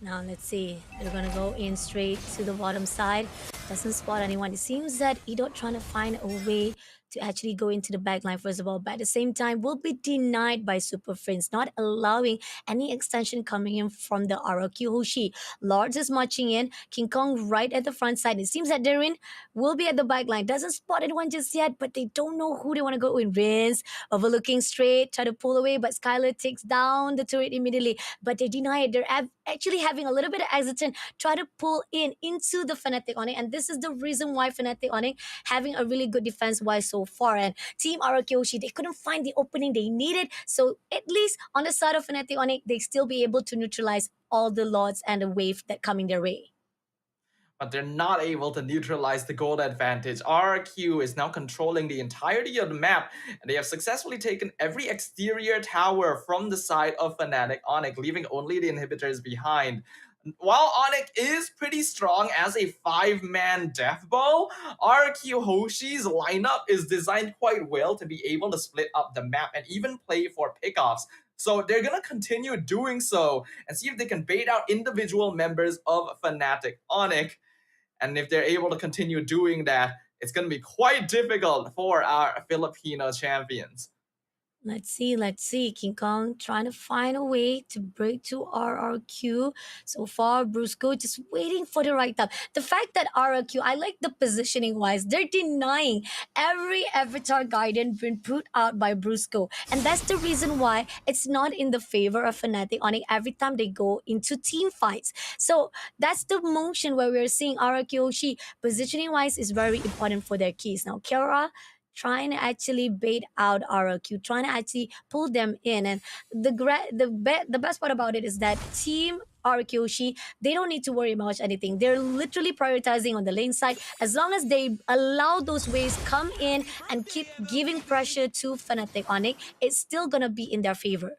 Now let's see. They're gonna go in straight to the bottom side. Doesn't spot anyone. It seems that Edo trying to find a way to actually go into the backline first of all, but at the same time will be denied by Super Friends, not allowing any extension coming in from the RQ Hoshi. Lords is marching in. King Kong right at the front side. It seems that Darren will be at the backline. Doesn't spot anyone just yet, but they don't know who they want to go in. Rins overlooking straight, try to pull away, but Skylar takes down the turret immediately. But they deny it. They're actually having a little bit of hesitant, try to pull in into the Fnatic Onyx, and this is the reason why Fnatic Onyx having a really good defense wise so far. And Team Arakiyoshi, they couldn't find the opening they needed, so at least on the side of Fnatic Onyx, they still be able to neutralize all the lords and the wave that coming their way. But they're not able to neutralize the gold advantage. RQ is now controlling the entirety of the map, and they have successfully taken every exterior tower from the side of Fnatic Onyx, leaving only the inhibitors behind. While Onyx is pretty strong as a 5-man death bow, RQ Hoshi's lineup is designed quite well to be able to split up the map and even play for pickoffs. So they're going to continue doing so and see if they can bait out individual members of Fnatic Onyx. And if they're able to continue doing that, it's going to be quite difficult for our Filipino champions. Let's see. King Kong trying to find a way to break to RRQ. So far, Brusco just waiting for the right time. The fact that RRQ, I like the positioning wise, they're denying every avatar guidance been put out by Brusco. And that's the reason why it's not in the favor of Fnatic Onyx every time they go into team fights. So that's the motion where we're seeing RRQ Hoshi positioning wise is very important for their keys. Now, Kara trying to actually bait out ROQ, trying to actually pull them in. And the best part about it is that team RQOshi, they don't need to worry about anything. They're literally prioritizing on the lane side. As long as they allow those waves come in and keep giving pressure to Fnatic Onyx, it's still gonna be in their favor.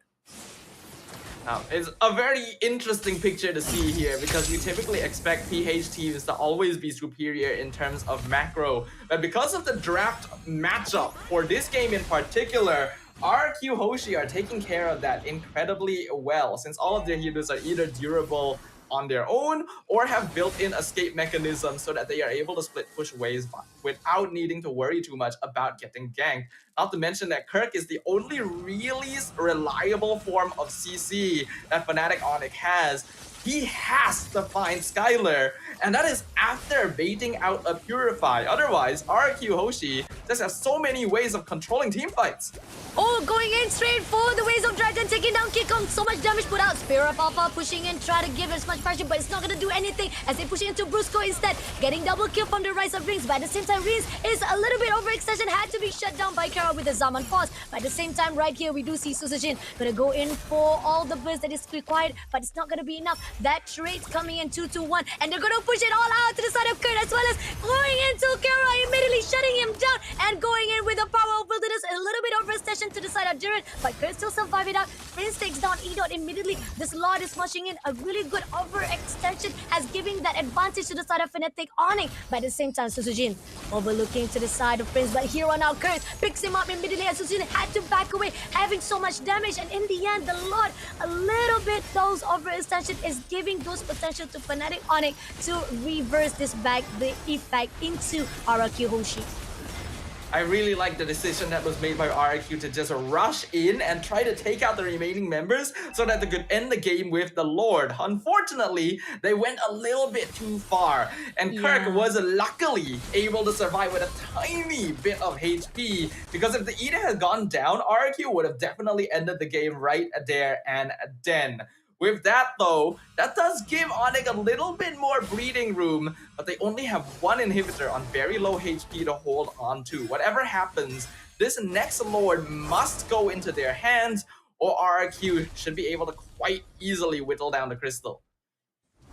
It's a very interesting picture to see here because we typically expect PH teams to always be superior in terms of macro. But because of the draft matchup for this game in particular, RQ Hoshi are taking care of that incredibly well since all of their heroes are either durable on their own or have built-in escape mechanisms so that they are able to split push waves without needing to worry too much about getting ganked. Not to mention that Kirk is the only really reliable form of CC that Fnatic Onyx has. He has to find Skylar, and that is after baiting out a Purify. Otherwise, RQ Hoshi just has so many ways of controlling team fights. Oh, going in straight for the Waves of Dragon, taking down Kikong. So much damage put out. Spirit of Alpha pushing in, try to give as much pressure, but it's not going to do anything as they push into Brusco instead. Getting double kill from the Rise of Rings, but at the same time, Rings is a little bit overextension, had to be shut down by Kara with the Zaman pause. But at the same time, right here, we do see Susujin going to go in for all the burst that is required, but it's not going to be enough. That trade's coming in 2-2-1, and they're going to push it all out to the side of Kurt, as well as going into Kara, immediately shutting him down, and going in with the power of wilderness, a little bit overextension to the side of Jiren, but Kurt still survived it out. Prince takes down Edot immediately. This Lord is mushing in a really good overextension as giving that advantage to the side of Fnatic Onyx. But at the same time, Susujin overlooking to the side of Prince, but here on now, Kurt picks him up immediately as Susujin had to back away, having so much damage, and in the end, the Lord, a little bit those overextension is giving those potential to Fnatic Onyx to reverse this back, the effect into RQ Hoshi. I really like the decision that was made by RQ to just rush in and try to take out the remaining members so that they could end the game with the Lord. Unfortunately, they went a little bit too far, and Kirk was luckily able to survive with a tiny bit of HP, because if the Eden had gone down, RQ would have definitely ended the game right there and then. With that though, that does give Onyx a little bit more breathing room, but they only have one inhibitor on very low HP to hold on to. Whatever happens, this next Lord must go into their hands, or RRQ should be able to quite easily whittle down the crystal.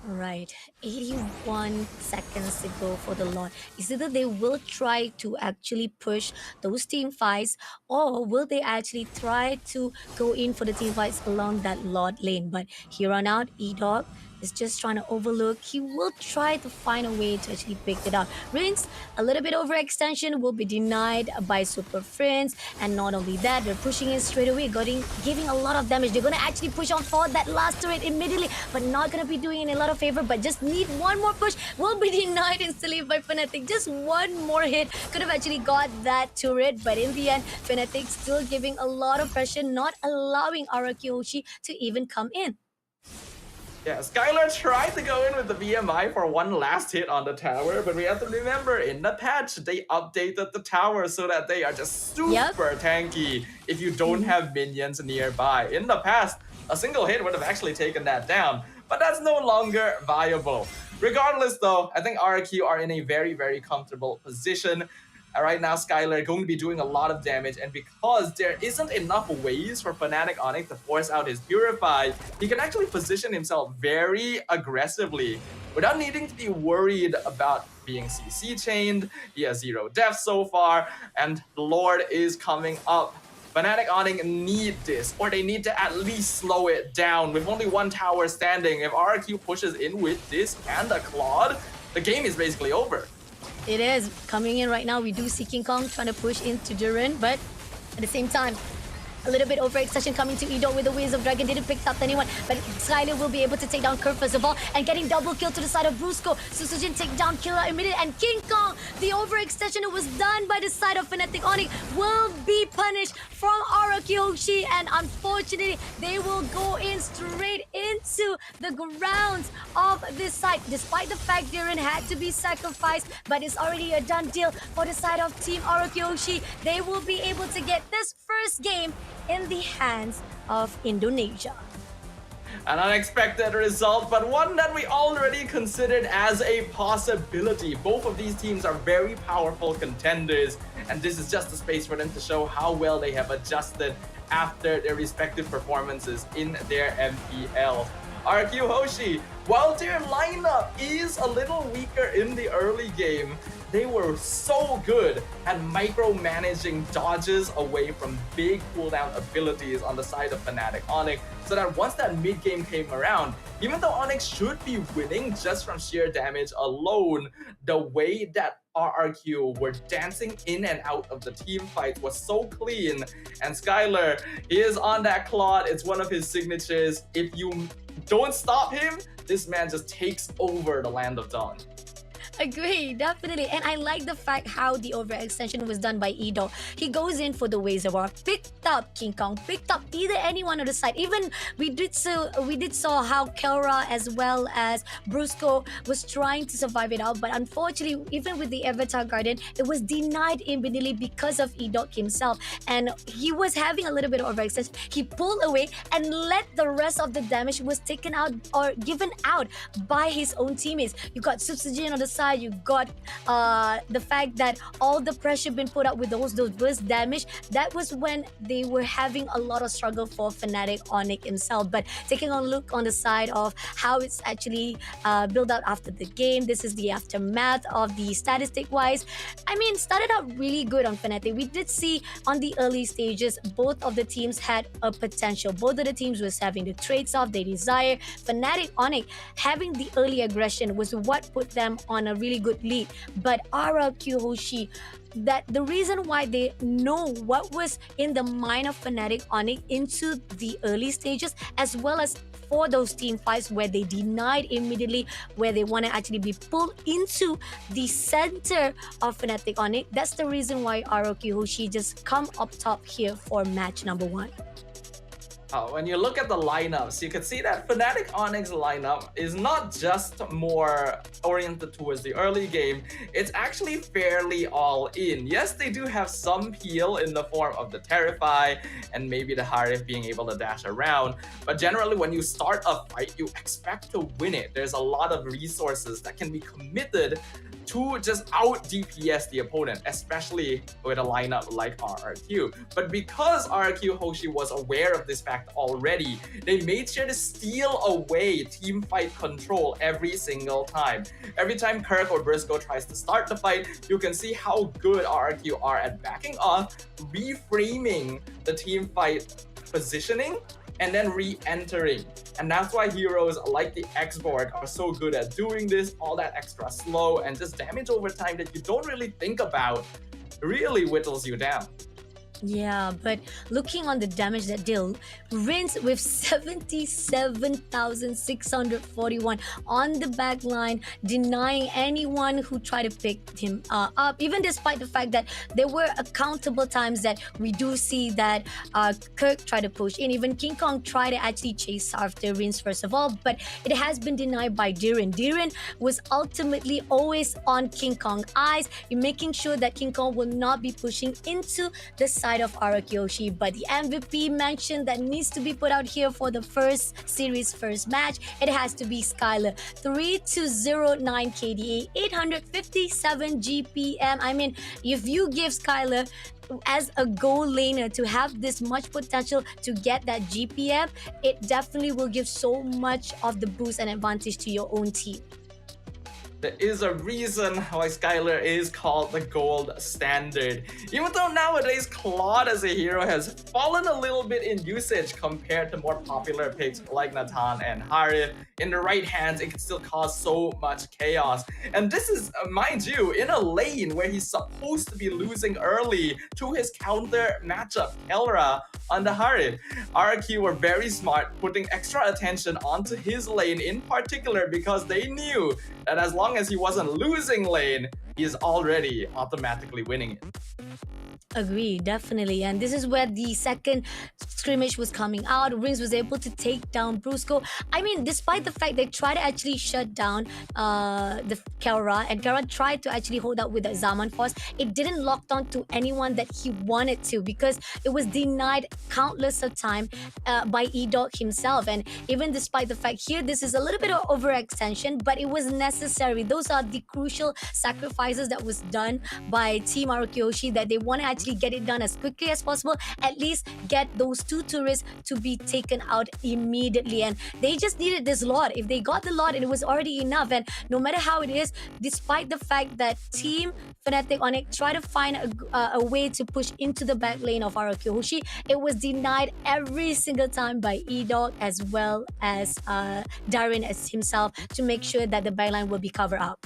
Right, 81 seconds to go for the Lord. Is it that they will try to actually push those team fights, or will they actually try to go in for the team fights along that Lord lane? But here on out, E-Dog is just trying to overlook. He will try to find a way to actually pick it up. Rins, a little bit overextension will be denied by Super Friends, and not only that, they're pushing in straight away, giving a lot of damage. They're going to actually push on for that last turret immediately, but not going to be doing it a lot of favor, but just need one more push. Will be denied instantly by Fnatic. Just one more hit could have actually got that turret, but in the end, Fnatic still giving a lot of pressure, not allowing Araki Hoshi to even come in. Yeah, Skylar tried to go in with the BMI for one last hit on the tower, but we have to remember, in the patch, they updated the tower so that they are just super tanky if you don't have minions nearby. In the past, a single hit would have actually taken that down, but that's no longer viable. Regardless though, I think RQ are in a very, very comfortable position. Right now, Skylar going to be doing a lot of damage, and because there isn't enough ways for Fnatic Onyx to force out his Purify, he can actually position himself very aggressively without needing to be worried about being CC chained. He has 0 deaths so far, and the Lord is coming up. Fnatic Onyx need this, or they need to at least slow it down. With only one tower standing, if RQ pushes in with this and a Claude, the game is basically over. It is coming in right now. We do see King Kong trying to push into Jiren, but at the same time, a little bit overextension coming to Edo with the Waves of Dragon. Didn't pick up anyone, but Skylar will be able to take down Kurt first of all, and getting double kill to the side of Brusco. Susujin take down Killer immediately, and King Kong, the overextension was done by the side of Fnatic Onyx, will be punish from Arakiyoshi, and unfortunately, they will go in straight into the grounds of this side. Despite the fact Diren had to be sacrificed, but it's already a done deal for the side of Team Arakiyoshi. They will be able to get this first game in the hands of Indonesia. An unexpected result, but one that we already considered as a possibility. Both of these teams are very powerful contenders, and this is just a space for them to show how well they have adjusted after their respective performances in their MPL. RQ Hoshi, while their lineup is a little weaker in the early game, they were so good at micromanaging dodges away from big cooldown abilities on the side of Fnatic Onyx, so that once that mid game came around, even though Onyx should be winning just from sheer damage alone, the way that RRQ were dancing in and out of the team fight was so clean. And Skylar, he is on that Claude. It's one of his signatures. If you don't stop him, this man just takes over the Land of Dawn. Agree, definitely. And I like the fact how the overextension was done by Edo. He goes in for the Waves of War, picked up King Kong, picked up either any one of the side. Even we did saw how Kelra as well as Brusco was trying to survive it out, but unfortunately, even with the Avatar Garden, it was denied immediately because of Edo himself. And he was having a little bit of overextension. He pulled away and let the rest of the damage was taken out or given out by his own teammates. You got Subsugin on the side. You got the fact that all the pressure been put up with those burst damage. That was when they were having a lot of struggle for Fnatic Onyx himself. But taking a look on the side of how it's actually built out after the game, this is the aftermath of the statistic wise. I mean, started out really good on Fnatic. We did see on the early stages, both of the teams had a potential. Both of the teams was having the traits of they desire. Fnatic Onyx having the early aggression was what put them on a really good lead. But RRQ Hoshi, that the reason why they know what was in the mind of Fnatic Onyx into the early stages, as well as for those team fights where they denied immediately, where they want to actually be pulled into the center of Fnatic Onyx. That's the reason why RRQ Hoshi just come up top here for match number 1. When you look at the lineups, you can see that Fnatic Onyx lineup is not just more oriented towards the early game, it's actually fairly all in. Yes, they do have some peel in the form of the Terrify and maybe the Harif being able to dash around, but generally when you start a fight, you expect to win it. There's a lot of resources that can be committed to just out DPS the opponent, especially with a lineup like RRQ. But because RRQ Hoshi was aware of this fact already, they made sure to steal away team fight control every single time. Every time Kirk or Briscoe tries to start the fight, you can see how good RRQ are at backing off, reframing the team fight positioning, and then re-entering. And that's why heroes like the X-Board are so good at doing this, all that extra slow and just damage over time that you don't really think about really whittles you down. Yeah, but looking on the damage that deal, Rinse with 77,641 on the back line, denying anyone who tried to pick him up, even despite the fact that there were accountable times that we do see that Kirk tried to push in, even King Kong tried to actually chase after Rinse first of all, but it has been denied by Diren. Diren was ultimately always on King Kong's eyes, making sure that King Kong will not be pushing into the side of Arakiyoshi. But the MVP mention that needs to be put out here for the first series, first match, it has to be Skylar. 3209 KDA, 857 GPM. I mean, if you give Skylar as a goal laner to have this much potential to get that GPM, it definitely will give so much of the boost and advantage to your own team. There is a reason why Skylar is called the gold standard. Even though nowadays Claude as a hero has fallen a little bit in usage compared to more popular picks like Natan and Harith, in the right hands it can still cause so much chaos. And this is, mind you, in a lane where he's supposed to be losing early to his counter matchup, Elra on the Harith. RQ were very smart, putting extra attention onto his lane in particular because they knew that as long as he wasn't losing lane, he is already automatically winning it. Agree, definitely. And this is where the second scrimmage was coming out. Rings was able to take down Brusco. I mean, despite the fact they tried to actually shut down the Kara, and Kara tried to actually hold up with the Zaman force, it didn't lock down to anyone that he wanted to, because it was denied countless of time by E-Dog himself. And even despite the fact here, this is a little bit of overextension, but it was necessary. Those are the crucial sacrifices that was done by Team Arakyoshi, that they want to actually get it done as quickly as possible, at least get those two tourists to be taken out immediately. And they just needed this lot. If they got the lot, it was already enough. And no matter how it is, despite the fact that Team Fnatic Onyx tried to find a way to push into the back lane of Arakyoshi, it was denied every single time by E-Dog as well as Darren as himself, to make sure that the backline will be covered up.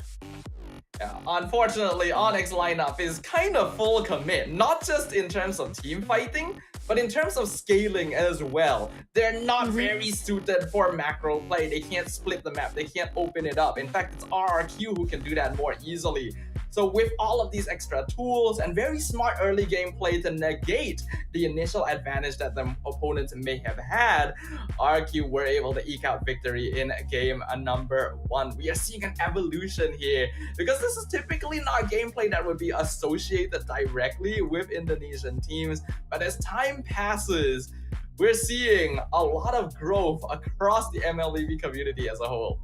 Yeah, unfortunately, Onyx lineup is kind of full commit, not just in terms of team fighting, but in terms of scaling as well. They're not very suited for macro play. They can't split the map. They can't open it up. In fact, it's RRQ who can do that more easily. So with all of these extra tools and very smart early gameplay to negate the initial advantage that the opponents may have had, RQ were able to eke out victory in game number 1. We are seeing an evolution here, because this is typically not gameplay that would be associated directly with Indonesian teams. But as time passes, we're seeing a lot of growth across the MLEV community as a whole.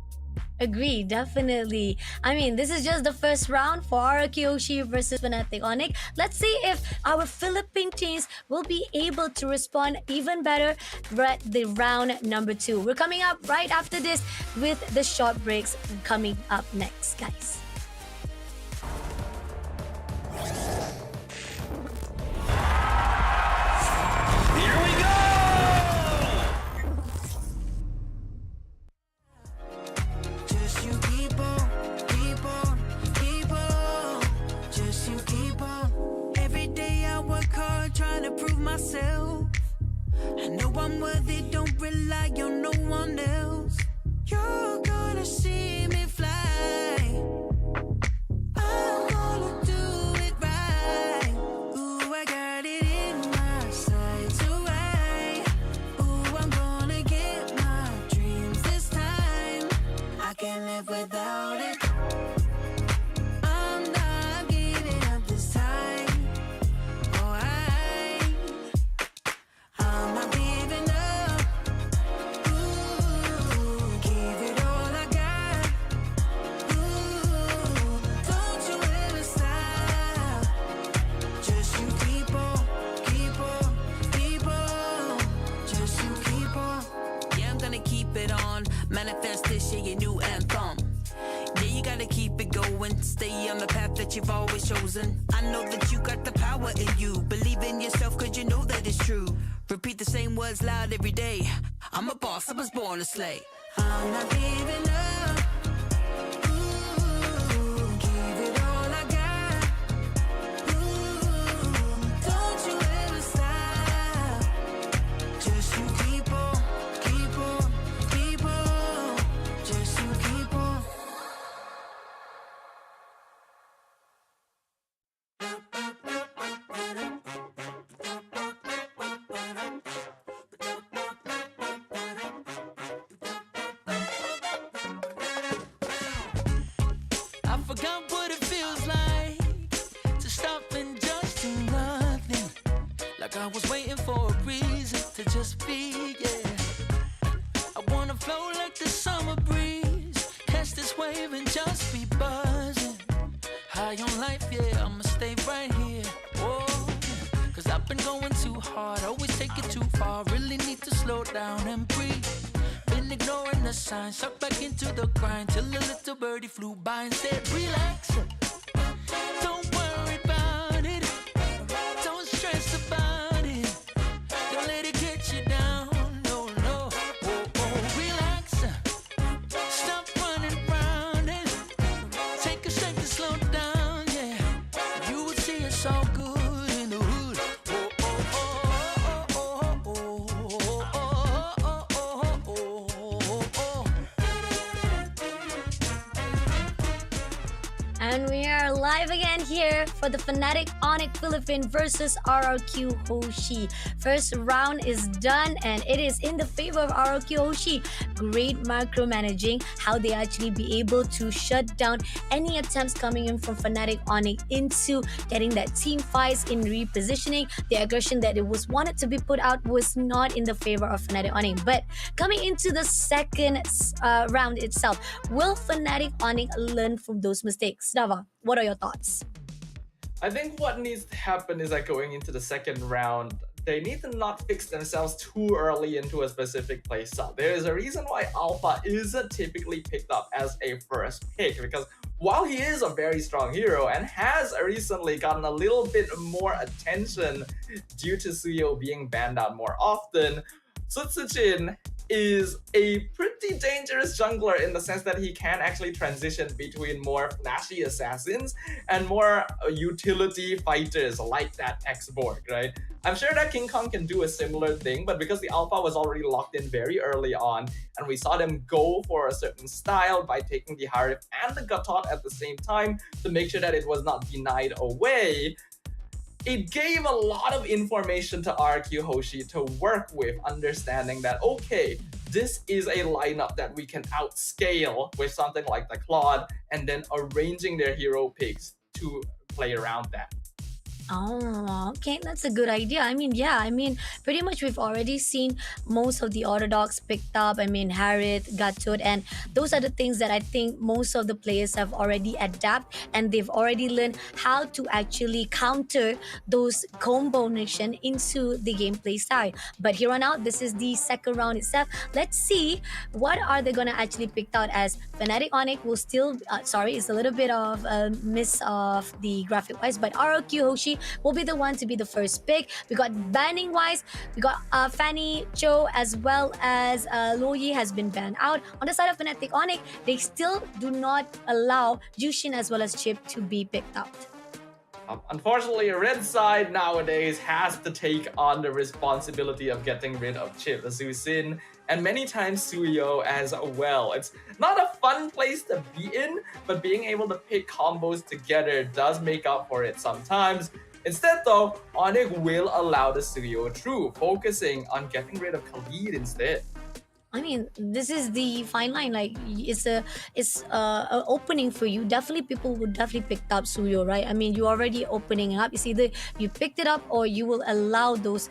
Agree, definitely. I mean, this is just the first round for Arakyoshi versus Fnatic Onyx. Let's see if our Philippine teams will be able to respond even better for the round number 2. We're coming up right after this with the short breaks coming up next, guys. Here we go! Just you keep on, keep on, keep on. Just you keep on. Every day I work hard trying to prove myself. I know I'm worthy, don't rely on no one else. You're gonna see me fly. I'm gonna do it right. Ooh, I got it in my sights, alright. Ooh, I'm gonna get my dreams this time. I can't live without it. I'm not giving up this time. Alright. I'm not giving up. Ooh, give it all I got. Ooh, don't you ever stop. Just you keep on, keep on, keep on. Just you keep on. Yeah, I'm gonna keep it on. Manifest this year, your new anthem. Yeah, you gotta keep it going. Stay on the path that you've always chosen. I know that you got the power in you. Believe in yourself, cause you know that it's true. Repeat the same words loud every day. I'm a boss, I was born to slay. I'm not giving up. Ooh, give it all I got. Ooh, don't you ever stop. Just you keep on, keep on, keep on. Just you keep on. I forgot what it feels like to stop and just do nothing. Like I was waiting for a reason to just be, yeah. I wanna flow like the summer breeze, catch this wave and just be buzzing. High on life, yeah, I'ma stay right here. Whoa, cause I've been going too hard, always take it too far. Really need to slow down and breathe. Been ignoring the signs, sucked back into the grind till a little birdie flew by and said, relax. Don't worry about it. Don't stress about it. Don't let it get you down. No, no. Oh, oh, relax. Stop running around and take a second, slow down. Yeah, you would see it's all good in the hood. Oh, oh, oh, oh, oh, oh, oh, oh, oh, oh, oh. And we are live again here for the Fnatic Onyx Philippine versus RRQ Hoshi. First round is done and it is in the favor of RRQ Hoshi. Great micromanaging, how they actually be able to shut down any attempts coming in from Fnatic Onyx into getting that team fights in repositioning. The aggression that it was wanted to be put out was not in the favor of Fnatic Onyx. But coming into the second round itself, will Fnatic Onyx learn from those mistakes? Dava, what are your thoughts? I think what needs to happen is that going into the second round, they need to not fix themselves too early into a specific playstyle. There is a reason why Alpha isn't typically picked up as a first pick, because while he is a very strong hero and has recently gotten a little bit more attention due to Suyo being banned out more often, Sutsujin is a pretty dangerous jungler in the sense that he can actually transition between more flashy assassins and more utility fighters like that X-Borg, right? I'm sure that King Kong can do a similar thing, but because the alpha was already locked in very early on and we saw them go for a certain style by taking the Harif and the Gatot at the same time to make sure that it was not denied away, it gave a lot of information to RQ Hoshi to work with, understanding that, okay, this is a lineup that we can outscale with something like the Claude, and then arranging their hero picks to play around that. Oh, okay, that's a good idea. Pretty much we've already seen most of the Orthodox picked up. Harith, Gatut, and those are the things that I think most of the players have already adapted and they've already learned how to actually counter those combination into the gameplay style. But here on out, this is the second round itself. Let's see what are they gonna actually pick out, as Fnatic Onyx will still, it's a little bit of a miss of the graphic wise, but ROQ Hoshi will be the one to be the first pick. We got banning wise, we got Fanny Cho as well as Loyi has been banned out. On the side of Fnatic Onyx, they still do not allow Jushin as well as Chip to be picked out. Unfortunately, Red side nowadays has to take on the responsibility of getting rid of Chip, Zusin, and many times Suyo as well. It's not a fun place to be in, but being able to pick combos together does make up for it sometimes. Instead though, Onyx will allow the Suyo through, focusing on getting rid of Khalid instead. This is the fine line. Like, it's a opening for you. Definitely, people would definitely pick up Suyo, right? You're already opening up. It's either you picked it up or you will allow those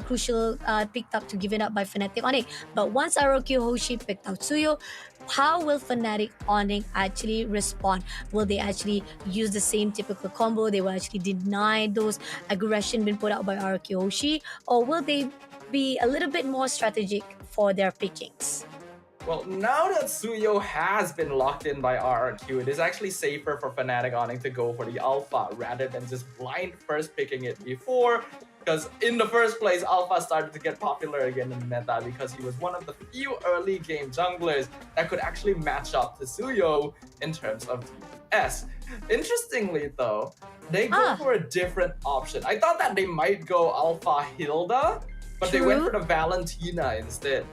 crucial picked up to give it up by Fnatic Onyx. But once ROQ Hoshi picked out Suyo, how will Fnatic Onyx actually respond? Will they actually use the same typical combo? They will actually deny those aggression being put out by ROQ Hoshi, or will they be a little bit more strategic for their pickings? Well, now that Suyo has been locked in by RRQ, it is actually safer for Fnatic Onyx to go for the Alpha rather than just blind first picking it before, because in the first place, Alpha started to get popular again in the meta because he was one of the few early game junglers that could actually match up to Suyo in terms of DPS. Interestingly though, they go for a different option. I thought that they might go Alpha Hilda, but they went for the Valentina instead.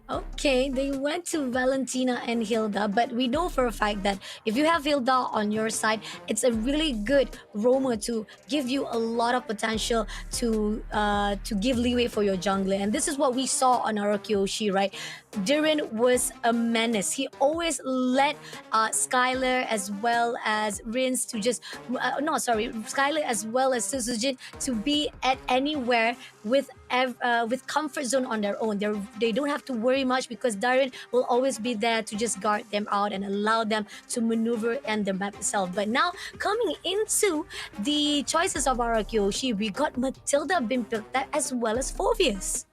Okay, they went to Valentina and Hilda, but we know for a fact that if you have Hilda on your side, it's a really good roamer to give you a lot of potential to give leeway for your jungler. And this is what we saw on ROQ Hoshi, right? Durin was a menace. He always let Skylar as well as Rins to just Skylar as well as Suzujin to be at anywhere with comfort zone on their own. They don't have to worry much because Darren will always be there to just guard them out and allow them to maneuver and the map itself. But now coming into the choices of ROQ Hoshi, we got Matilda being picked up as well as Phoveus.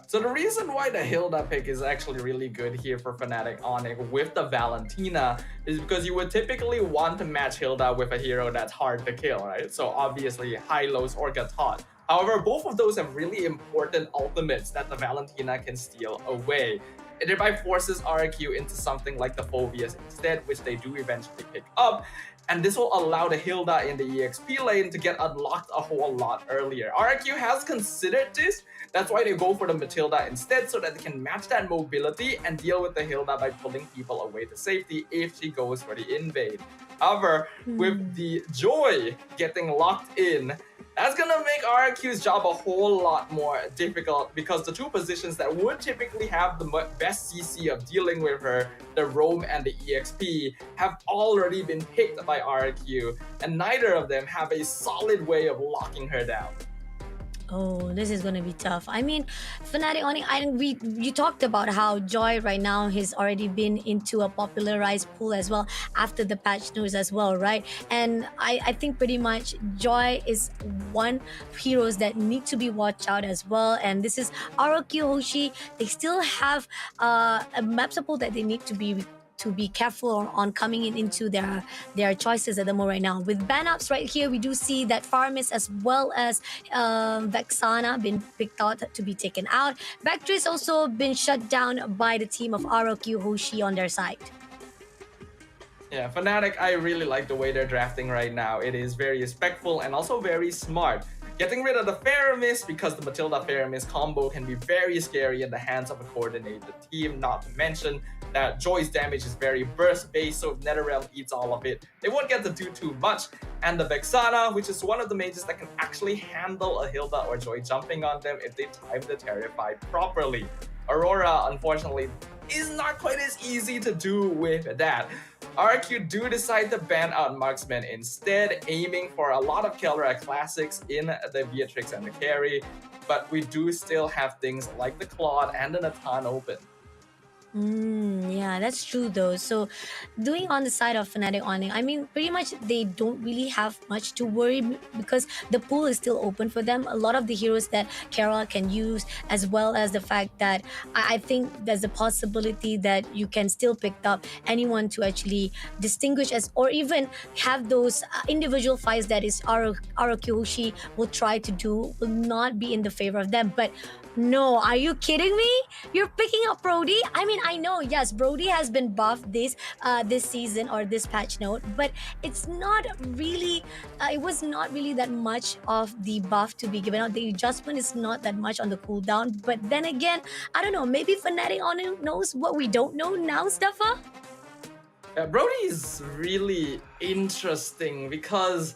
So the reason why the Hilda pick is actually really good here for Fnatic Onyx with the Valentina is because you would typically want to match Hilda with a hero that's hard to kill, right? So obviously Hylos or Gatot However, both of those have really important ultimates that the Valentina can steal away. It thereby forces RQ into something like the Phobias instead, which they do eventually pick up, and this will allow the Hilda in the EXP lane to get unlocked a whole lot earlier. RQ has considered this, that's why they go for the Matilda instead, so that they can match that mobility and deal with the Hilda by pulling people away to safety if she goes for the invade. However, with the Joy getting locked in, that's gonna make RQ's job a whole lot more difficult, because the two positions that would typically have the best CC of dealing with her, the Roam and the EXP, have already been picked by RQ, and neither of them have a solid way of locking her down. Oh, this is gonna be tough. I mean, Fnatic Onyx, you talked about how Joy right now has already been into a popularized pool as well after the patch notes as well, right? And I think pretty much Joy is one heroes that need to be watched out as well. And this is ROQ Hoshi. They still have a map support that they need to be careful on coming into their choices at the moment right now. With ban ups right here, we do see that Farmis as well as Vexana been picked out to be taken out. Vectris also been shut down by the team of ROQ Hoshi on their side. Yeah, Fnatic, I really like the way they're drafting right now. It is very respectful and also very smart. Getting rid of the Faramis, because the Matilda Faramis combo can be very scary in the hands of a coordinated team, not to mention that Joy's damage is very burst based, so if NetherRealm eats all of it, they won't get to do too much. And the Vexana, which is one of the mages that can actually handle a Hilda or Joy jumping on them if they time the Terrify properly. Aurora, unfortunately, is not quite as easy to do with that. RQ do decide to ban out Marksman instead, aiming for a lot of Kelra classics in the Beatrix and the carry, but we do still have things like the Claude and the Natan open. Yeah, that's true though. So, doing on the side of Fnatic Onyx, I mean, pretty much they don't really have much to worry because the pool is still open for them. A lot of the heroes that Kara can use, as well as the fact that I think there's a possibility that you can still pick up anyone to actually distinguish as, or even have those individual fights that is Arokyushi will try to do, will not be in the favor of them. But no, are you kidding me? You're picking up Brody? I mean, I know, yes, Brody has been buffed this season or this patch note, but it's not really, it was not really that much of the buff to be given out. The adjustment is not that much on the cooldown. But then again, I don't know, maybe Fnatic Onyx knows what we don't know now, Steffa? Brody is really interesting because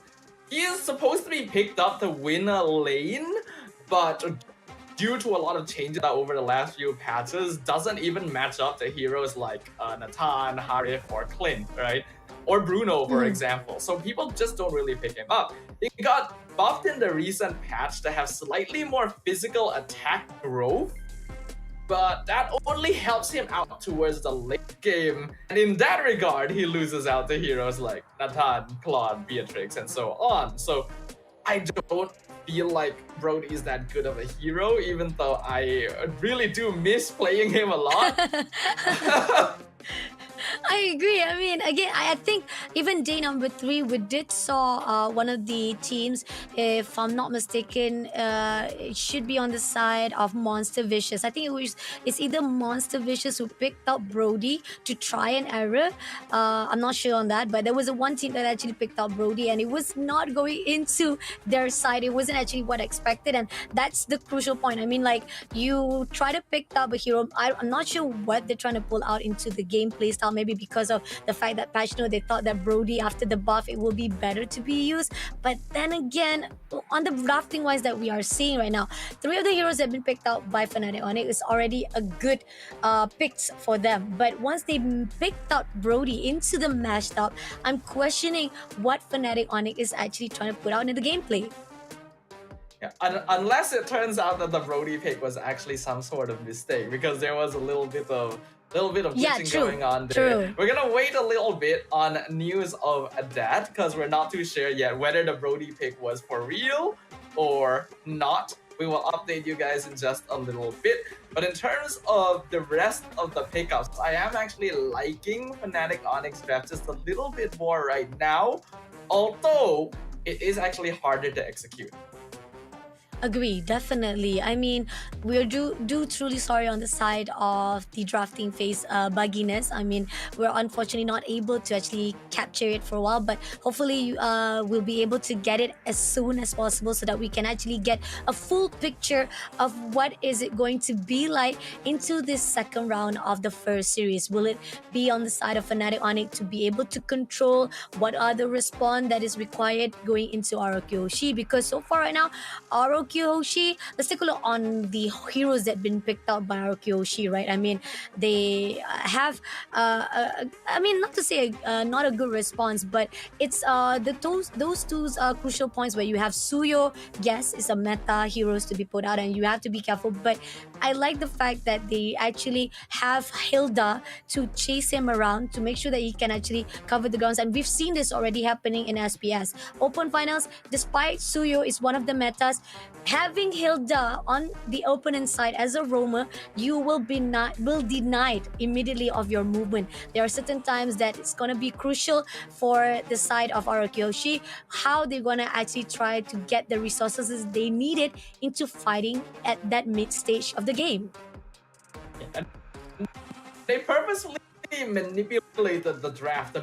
he is supposed to be picked up to win a lane, but due to a lot of changes over the last few patches, doesn't even match up to heroes like Natan, Harif, or Clint, right? Or Bruno, for example. So people just don't really pick him up. He got buffed in the recent patch to have slightly more physical attack growth, but that only helps him out towards the late game. And in that regard, he loses out to heroes like Natan, Claude, Beatrix, and so on. So I don't feel like Brody is that good of a hero, even though I really do miss playing him a lot. I agree. I mean, again, I think even day number 3, we did saw one of the teams, if I'm not mistaken, it should be on the side of Monster Vicious. I think it's either Monster Vicious who picked up Brody to try and error. I'm not sure on that, but there was one team that actually picked up Brody, and it was not going into their side. It wasn't actually what I expected, and that's the crucial point. I mean, like, you try to pick up a hero. I'm not sure what they're trying to pull out into the gameplay style. Maybe because of the fact that patch note, they thought that Brody, after the buff, it will be better to be used. But then again, on the drafting wise that we are seeing right now, 3 of the heroes that have been picked out by Fnatic Onyx is already a good picks for them. But once they picked out Brody into the mashed up, I'm questioning what Fnatic Onyx is actually trying to put out in the gameplay. Yeah, unless it turns out that the Brody pick was actually some sort of mistake, because there was a little bit of glitching going on there. True. We're gonna wait a little bit on news of that, because we're not too sure yet whether the Brody pick was for real or not. We will update you guys in just a little bit. But in terms of the rest of the pickups, I am actually liking Fnatic Onyx draft just a little bit more right now, although it is actually harder to execute. Agree, definitely. I mean, we're do truly sorry on the side of the drafting phase bugginess. I mean, we're unfortunately not able to actually capture it for a while, but hopefully we'll be able to get it as soon as possible so that we can actually get a full picture of what is it going to be like into this second round of the first series. Will it be on the side of Fnatic Onyx to be able to control what are the response that is required going into ROQ Hoshi? Because so far right now, ROQ Hoshi, let's take a look on the heroes that been picked out by ROQ Hoshi, right? I mean, they have, I mean, not to say not a good response, but it's those two crucial points where you have Suyo. Yes, it's a meta heroes to be put out, and you have to be careful. But I like the fact that they actually have Hilda to chase him around to make sure that he can actually cover the grounds. And we've seen this already happening in SPS Open Finals. Despite Suyo is one of the metas, having Hilda on the opponent side as a roamer, you will be denied immediately of your movement. There are certain times that it's gonna be crucial for the side of Arakyoshi how they're gonna actually try to get the resources they needed into fighting at that mid stage of the game. And they purposefully manipulated the draft.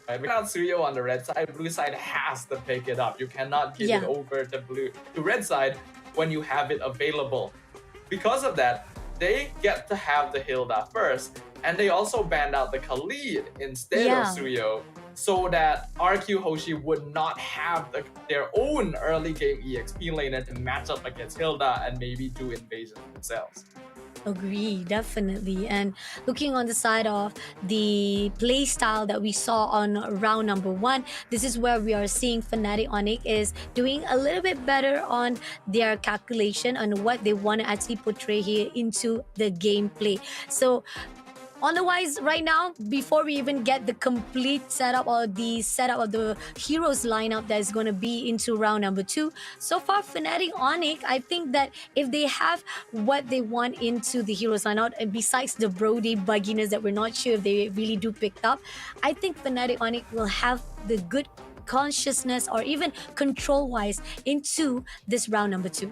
Right? Without Suyo on the red side, blue side has to pick it up. You cannot give it over to red side when you have it available. Because of that, they get to have the Hilda first, and they also banned out the Khalid instead of Suyo, so that RQ Hoshi would not have their own early game EXP laner to match up against Hilda and maybe do invasion themselves. Agree, definitely. And looking on the side of the play style that we saw on round number 1, this is where we are seeing Fnatic Onyx is doing a little bit better on their calculation on what they want to actually portray here into the gameplay. So otherwise, right now, before we even get the complete setup or the setup of the heroes lineup that is going to be into round number 2, so far Fnatic Onyx, I think that if they have what they want into the heroes lineup, and besides the Brody bugginess that we're not sure if they really do pick up, I think Fnatic Onyx will have the good consciousness or even control-wise into this round number 2.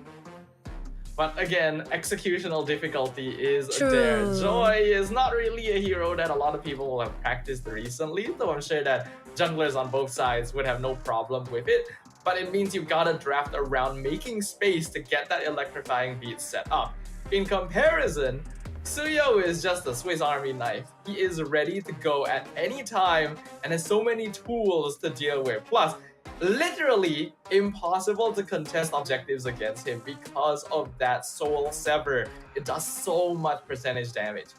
But again, executional difficulty is there. Joy is not really a hero that a lot of people will have practiced recently, though I'm sure that junglers on both sides would have no problem with it. But it means you've got to draft around making space to get that electrifying beat set up. In comparison, Suyo is just a Swiss Army knife. He is ready to go at any time and has so many tools to deal with. Plus, literally impossible to contest objectives against him because of that soul sever. It does so much percentage damage.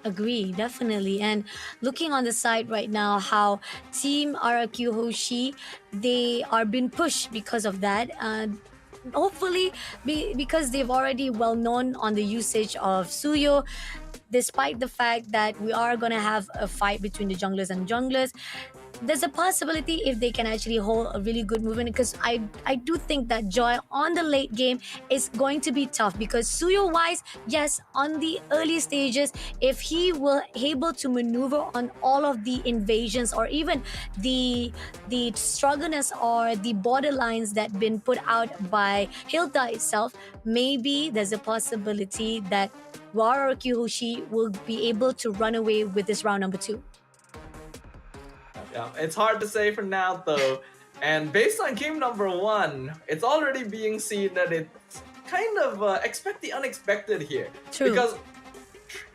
Agree, definitely. And looking on the side right now, how Team RQ Hoshi, they are being pushed because of that. Hopefully, because they've already well known on the usage of Suyo, despite the fact that we are going to have a fight between the junglers and junglers, there's a possibility if they can actually hold a really good movement, because I do think that Joy on the late game is going to be tough, because Suyo wise, yes, on the early stages, if he will able to maneuver on all of the invasions or even the struggleness or the borderlines that been put out by Hilda itself, maybe there's a possibility that RQ Hoshi will be able to run away with this round number 2. Yeah, it's hard to say for now though. And based on game number 1, it's already being seen that it's kind of expect the unexpected here. True. Because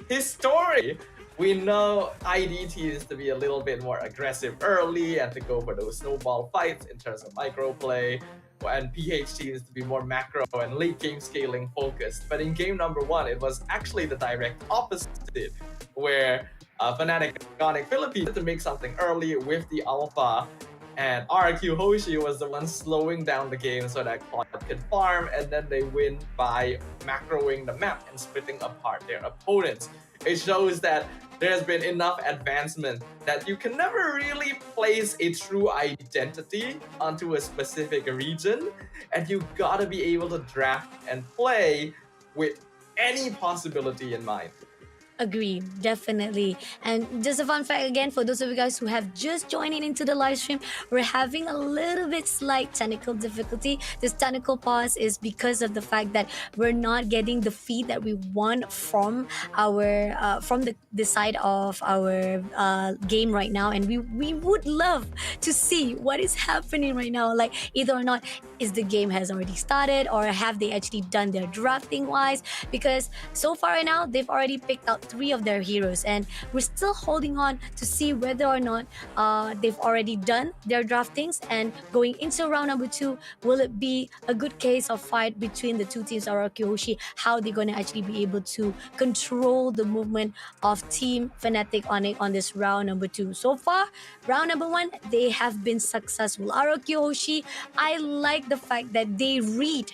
historically, we know ID teams to be a little bit more aggressive early and to go for those snowball fights in terms of microplay, and PH teams to be more macro and late game scaling focused. But in game number 1, it was actually the direct opposite, where Fnatic Onyx Philippines to make something early with the alpha, and RQ Hoshi was the one slowing down the game so that Cloud could farm, and then they win by macroing the map and splitting apart their opponents. It shows that there's been enough advancement that you can never really place a true identity onto a specific region, and you gotta be able to draft and play with any possibility in mind. Agree, definitely. And just a fun fact again for those of you guys who have just joining into the live stream, we're having a little bit slight technical difficulty. This technical pause is because of the fact that we're not getting the feed that we want from the side of our game right now, and we would love to see what is happening right now. Like either or not is the game has already started or have they actually done their drafting wise, because so far right now they've already picked out three of their heroes, and we're still holding on to see whether or not they've already done their draftings. And going into round number two, will it be a good case of fight between the two teams, Araki Hoshi? How they're going to actually be able to control the movement of Team Fnatic on this round number two? So far, round number one, they have been successful. Araki Hoshi, I like the fact that they read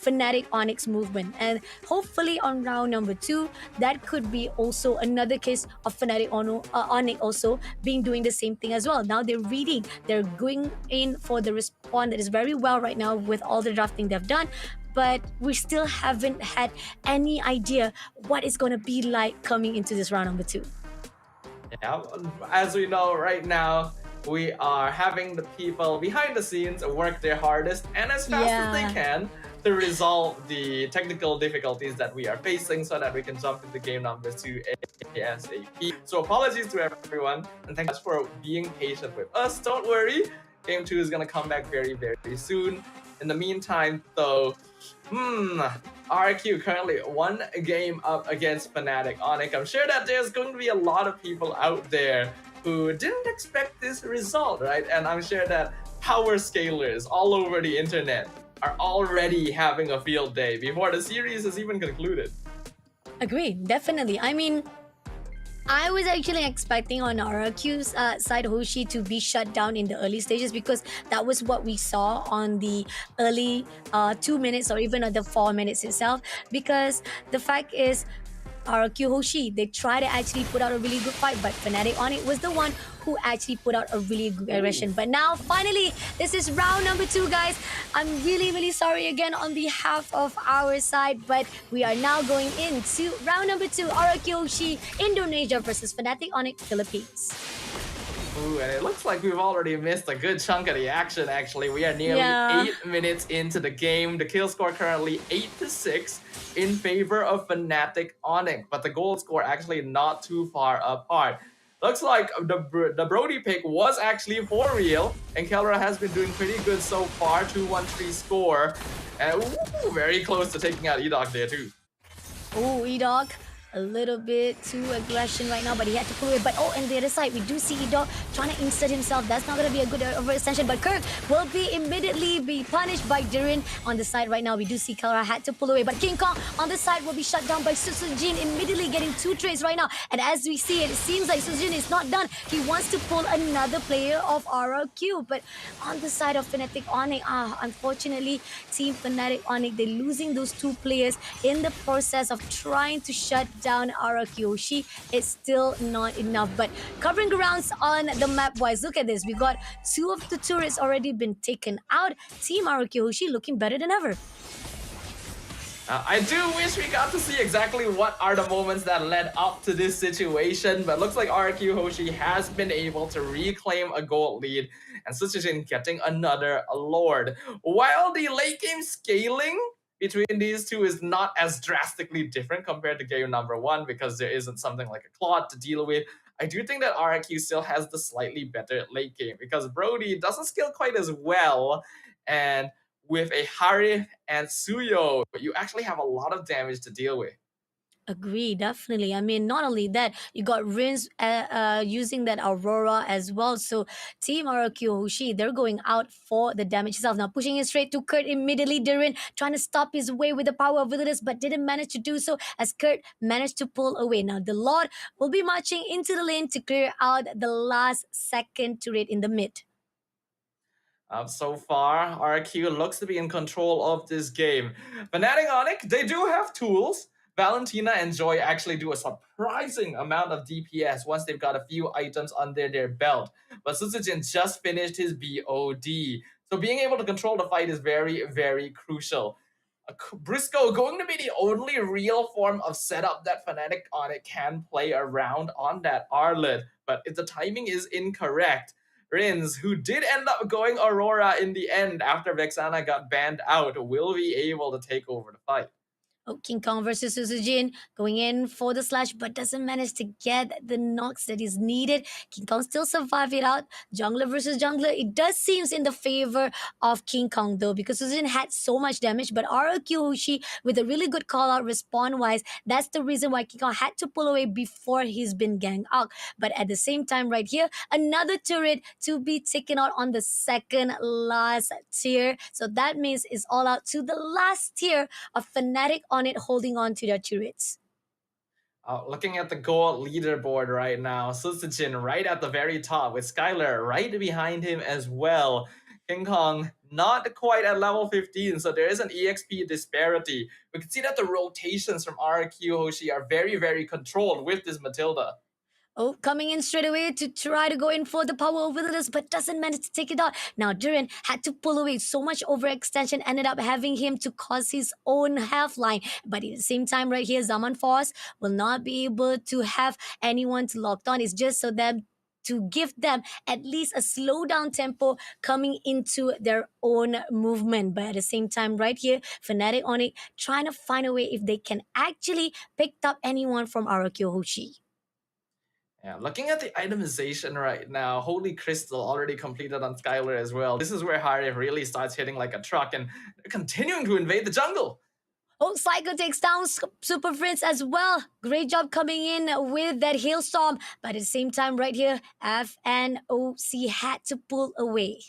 Fnatic Onyx movement, and hopefully on round number two that could be also another case of Fnatic Onyx also being doing the same thing as well. Now they're reading, they're going in for the respawn that is very well right now with all the drafting they've done, but we still haven't had any idea what it's going to be like coming into this round number two. Yeah, as we know right now, we are having the people behind the scenes work their hardest and as fast as they can to resolve the technical difficulties that we are facing so that we can jump into game number two ASAP. So apologies to everyone, and thanks for being patient with us. Don't worry, game two is gonna come back very, very soon. In the meantime, though, RQ currently one game up against Fnatic Onyx. I'm sure that there's going to be a lot of people out there who didn't expect this result, right? And I'm sure that power scalers all over the internet are already having a field day before the series is even concluded. Agree, definitely. I mean, I was actually expecting on RQ's side Hoshi to be shut down in the early stages, because that was what we saw on the early 2 minutes or even at the 4 minutes itself. Because the fact is, RQ Hoshi, they try to actually put out a really good fight, but Fnatic Onyx was the one who actually put out a really good aggression. But now, finally, this is round number two, guys. I'm really, really sorry again on behalf of our side, but we are now going into round number two, RQ Hoshi, Indonesia versus Fnatic Onyx, Philippines. Ooh, and it looks like we've already missed a good chunk of the action, actually. We are nearly 8 minutes into the game. The kill score currently 8-6 in favor of Fnatic Onyx, but the goal score actually not too far apart. Looks like the Brody pick was actually for real, and Kelra has been doing pretty good so far. 2-1-3 score, and ooh, very close to taking out Edog there too. Oh, Edog, a little bit too aggression right now, but he had to pull away. But oh, and the other side, we do see Edog trying to insert himself. That's not going to be a good overextension, but Kirk will be immediately be punished by Durin. On the side right now, we do see Kelra had to pull away, but King Kong on the side will be shut down by Susujin, immediately getting 2 trades right now. And as we see it seems like Susujin is not done. He wants to pull another player of RRQ, but on the side of Fnatic Onyx, unfortunately, Team Fnatic Onyx, they're losing those 2 players in the process of trying to shut down RRQ Hoshi. It's still not enough, but covering grounds on the map wise, look at this. We got 2 of the turrets already been taken out. Team RRQ Hoshi looking better than ever. I do wish we got to see exactly what are the moments that led up to this situation, but looks like RQ Hoshi has been able to reclaim a gold lead, and Susujin getting another Lord. While the late game scaling between these two is not as drastically different compared to game number one, because there isn't something like a Claude to deal with, I do think that RQ still has the slightly better late game, because Brody doesn't scale quite as well, and with a Harith and Suyo, you actually have a lot of damage to deal with. Agree, definitely. I mean, not only that, you got Rins using that Aurora as well. So Team RQ Hoshi, they're going out for the damage itself. Now pushing it straight to Kurt immediately. Durin trying to stop his way with the power of Villagers, but didn't manage to do so as Kurt managed to pull away. Now the Lord will be marching into the lane to clear out the last second turret in the mid. So far, RQ looks to be in control of this game. Fnatic Onyx, they do have tools. Valentina and Joy actually do a surprising amount of DPS once they've got a few items under their belt. But Susujin just finished his BOD. So being able to control the fight is very, very crucial. Briscoe going to be the only real form of setup that Fnatic on it can play around on that Arlet. But if the timing is incorrect, Rins, who did end up going Aurora in the end after Vexana got banned out, will be able to take over the fight. Oh, King Kong versus Suzujin going in for the slash, but doesn't manage to get the knocks that is needed. King Kong still survive it out. Jungler versus jungler, it does seems in the favor of King Kong though, because Suzujin had so much damage, but RQ Hoshi with a really good call out respawn wise, that's the reason why King Kong had to pull away before he's been ganged out. But at the same time, right here, another turret to be taken out on the second last tier. So that means it's all out to the last tier of Fnatic on it holding on to their turrets. Looking at the gold leaderboard right now, Susujin right at the very top with Skylar right behind him as well. King Kong not quite at level 15, so there is an EXP disparity. We can see that the rotations from RQ Hoshi are very, very controlled with this Matilda. Oh, coming in straight away to try to go in for the power of Wilderness, but doesn't manage to take it out. Now, Duran had to pull away. So much overextension ended up having him to cause his own half line. But at the same time, right here, Zaman Force will not be able to have anyone to lock on. It's just so that to give them at least a slow down tempo coming into their own movement. But at the same time, right here, Fnatic on it, trying to find a way if they can actually pick up anyone from Arakyo Hoshi. Yeah, looking at the itemization right now, Holy Crystal already completed on Skylar as well. This is where Harry really starts hitting like a truck and continuing to invade the jungle. Oh, Psycho takes down Super Prince as well. Great job coming in with that hailstorm. But at the same time, right here, FNOC had to pull away.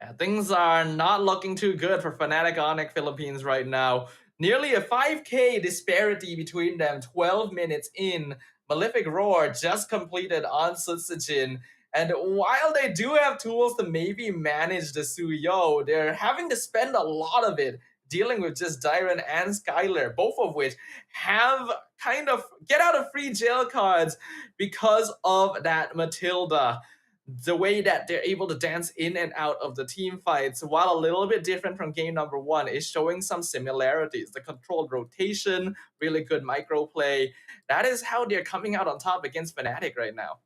Yeah, things are not looking too good for Fnatic Onyx Philippines right now. Nearly a 5k disparity between them, 12 minutes in. Malefic Roar just completed on Sutsujin. And while they do have tools to maybe manage the Suyo, they're having to spend a lot of it dealing with just Dyron and Skylar, both of which have kind of get out of free jail cards because of that Matilda. The way that they're able to dance in and out of the team fights, while a little bit different from game number one, is showing some similarities. The controlled rotation, really good micro play. That is how they're coming out on top against Fnatic right now.